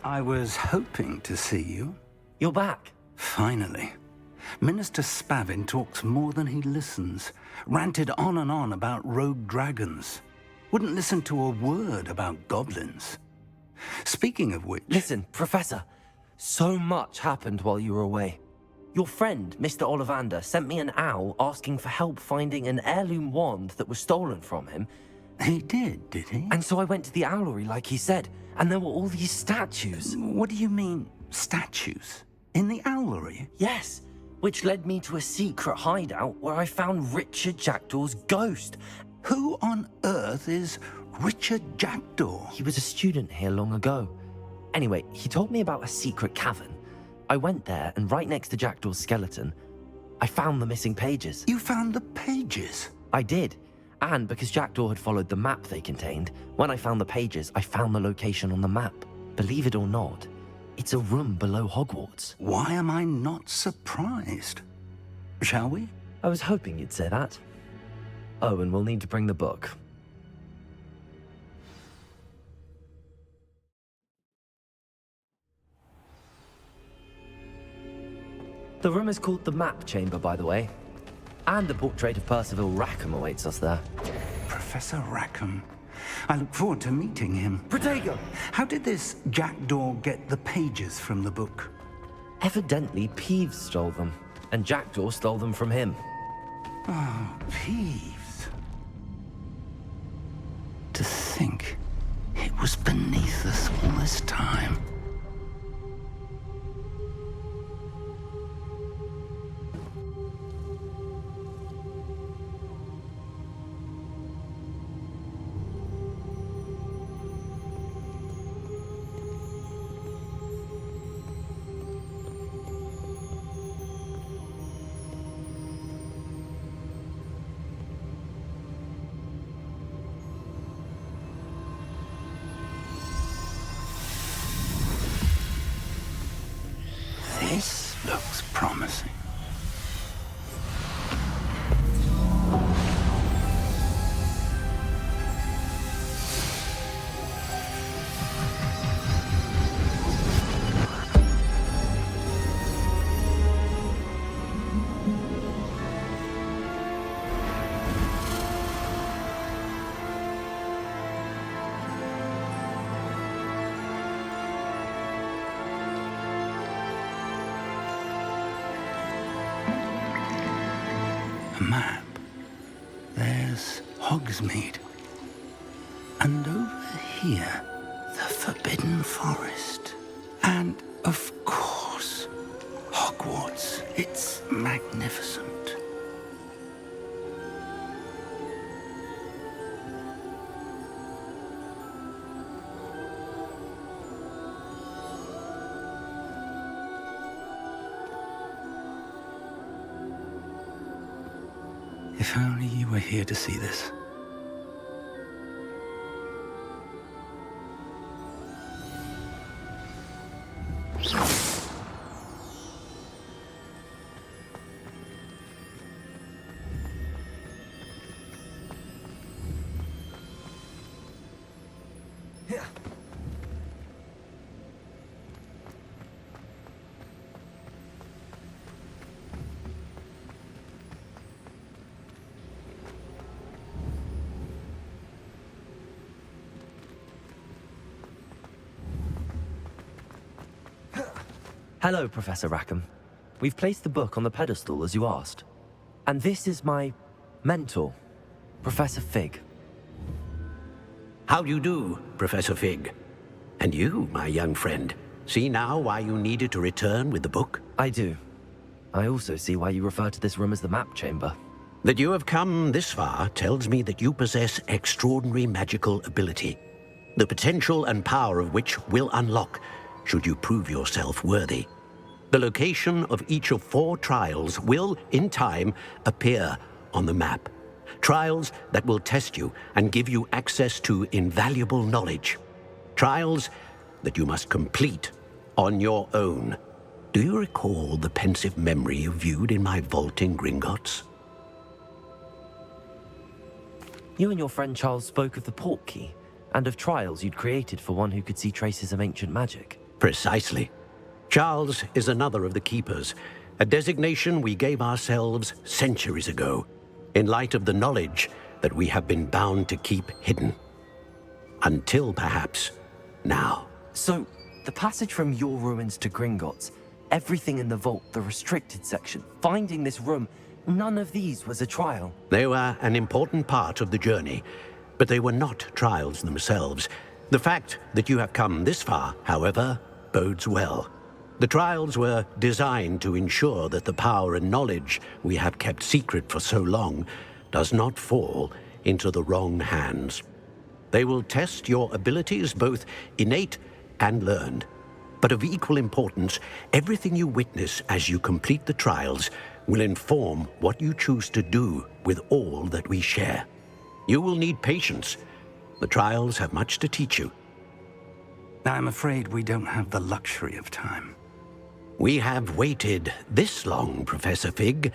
I was hoping to see you. You're back. Finally. Minister Spavin talks more than he listens. Ranted on and on about rogue dragons. Wouldn't listen to a word about goblins. Speaking of which... Listen, Professor. So much happened while you were away. Your friend, Mr. Ollivander, sent me an owl asking for help finding an heirloom wand that was stolen from him. He did he? And so I went to the owlery like he said, and there were all these statues. What do you mean, statues? In the owlery? Yes, which led me to a secret hideout where I found Richard Jackdaw's ghost. Who on earth is Richard Jackdaw? He was a student here long ago. Anyway, he told me about a secret cavern. I went there, and right next to Jackdaw's skeleton, I found the missing pages. You found the pages? I did. And because Jackdaw had followed the map they contained, when I found the pages, I found the location on the map. Believe it or not, it's a room below Hogwarts. Why am I not surprised? Shall we? I was hoping you'd say that. Oh, and we'll need to bring the book. The room is called the Map Chamber, by the way. And the portrait of Percival Rackham awaits us there. Professor Rackham. I look forward to meeting him. Protego! How did this Jackdaw get the pages from the book? Evidently, Peeves stole them, and Jackdaw stole them from him. Oh, Peeves. To think it was beneath us all this time. This looks promising. the map, there's Hogsmeade. And over here, the Forbidden Forest. And, of course, Hogwarts. It's magnificent. If only you were here to see this. Hello, Professor Rackham. We've placed the book on the pedestal as you asked. And this is my mentor, Professor Fig. How do you do, Professor Fig? And you, my young friend, see now why you needed to return with the book? I do. I also see why you refer to this room as the map chamber. That you have come this far tells me that you possess extraordinary magical ability, the potential and power of which will unlock should you prove yourself worthy. The location of each of 4 trials will, in time, appear on the map. Trials that will test you and give you access to invaluable knowledge. Trials that you must complete on your own. Do you recall the pensive memory you viewed in my vault in Gringotts? You and your friend Charles spoke of the Portkey, and of trials you'd created for one who could see traces of ancient magic. Precisely. Charles is another of the Keepers, a designation we gave ourselves centuries ago, in light of the knowledge that we have been bound to keep hidden. Until perhaps now. So, the passage from your ruins to Gringotts, everything in the vault, the restricted section, finding this room, none of these was a trial. They were an important part of the journey, but they were not trials themselves. The fact that you have come this far, however, bodes well. The trials were designed to ensure that the power and knowledge we have kept secret for so long does not fall into the wrong hands. They will test your abilities, both innate and learned. But of equal importance, everything you witness as you complete the trials will inform what you choose to do with all that we share. You will need patience. The trials have much to teach you. I'm afraid we don't have the luxury of time. We have waited this long, Professor Fig.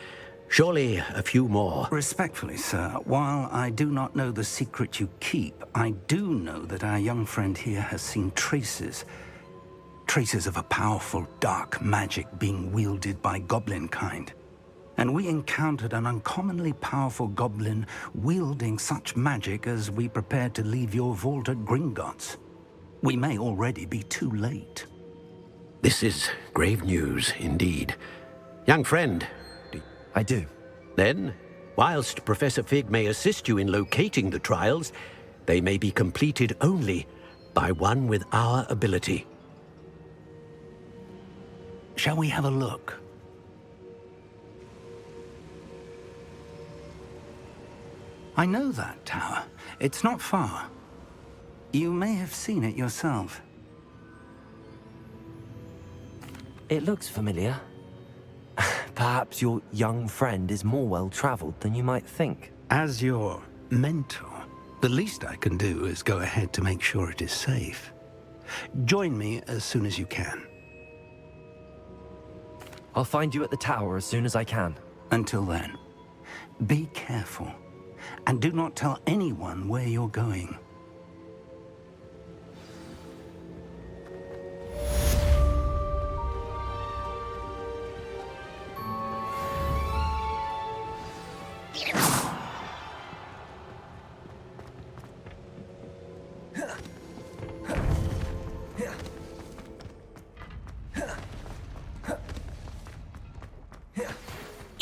Surely a few more. Respectfully, sir, while I do not know the secret you keep, I do know that our young friend here has seen traces of a powerful dark magic being wielded by goblin kind. And we encountered an uncommonly powerful goblin wielding such magic as we prepared to leave your vault at Gringotts. We may already be too late. This is grave news indeed. Young friend. I do. Then, whilst Professor Fig may assist you in locating the trials, they may be completed only by one with our ability. Shall we have a look? I know that tower. It's not far. You may have seen it yourself. It looks familiar. Perhaps your young friend is more well-traveled than you might think. As your mentor, the least I can do is go ahead to make sure it is safe. Join me as soon as you can. I'll find you at the tower as soon as I can. Until then, be careful, and do not tell anyone where you're going.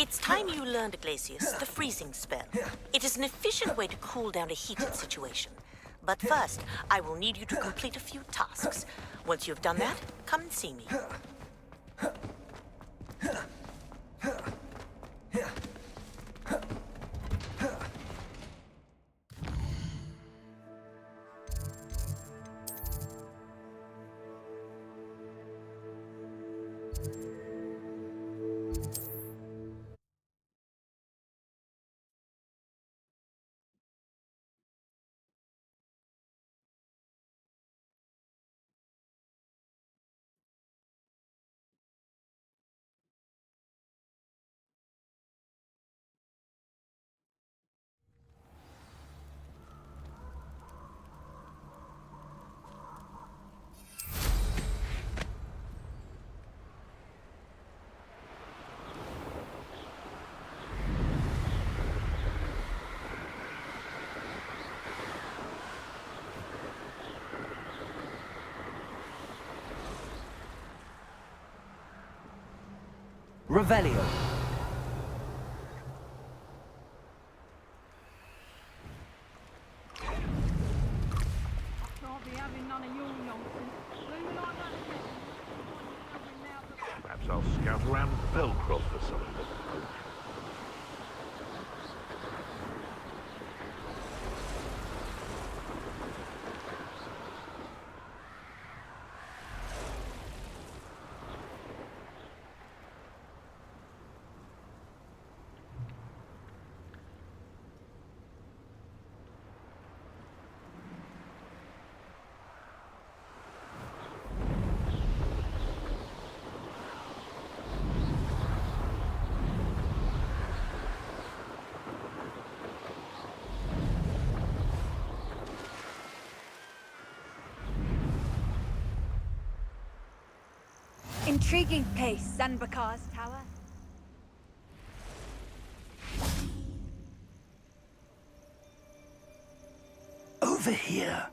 It's time you learned, Glacius, the freezing spell. It is an efficient way to cool down a heated situation. But first, I will need you to complete a few tasks. Once you've done that, come and see me. Revelio. Can't be having none of your nonsense. Leave it like that. Perhaps I'll scout around Velcroft for something. Intriguing place, Zanbakar's tower. Over here.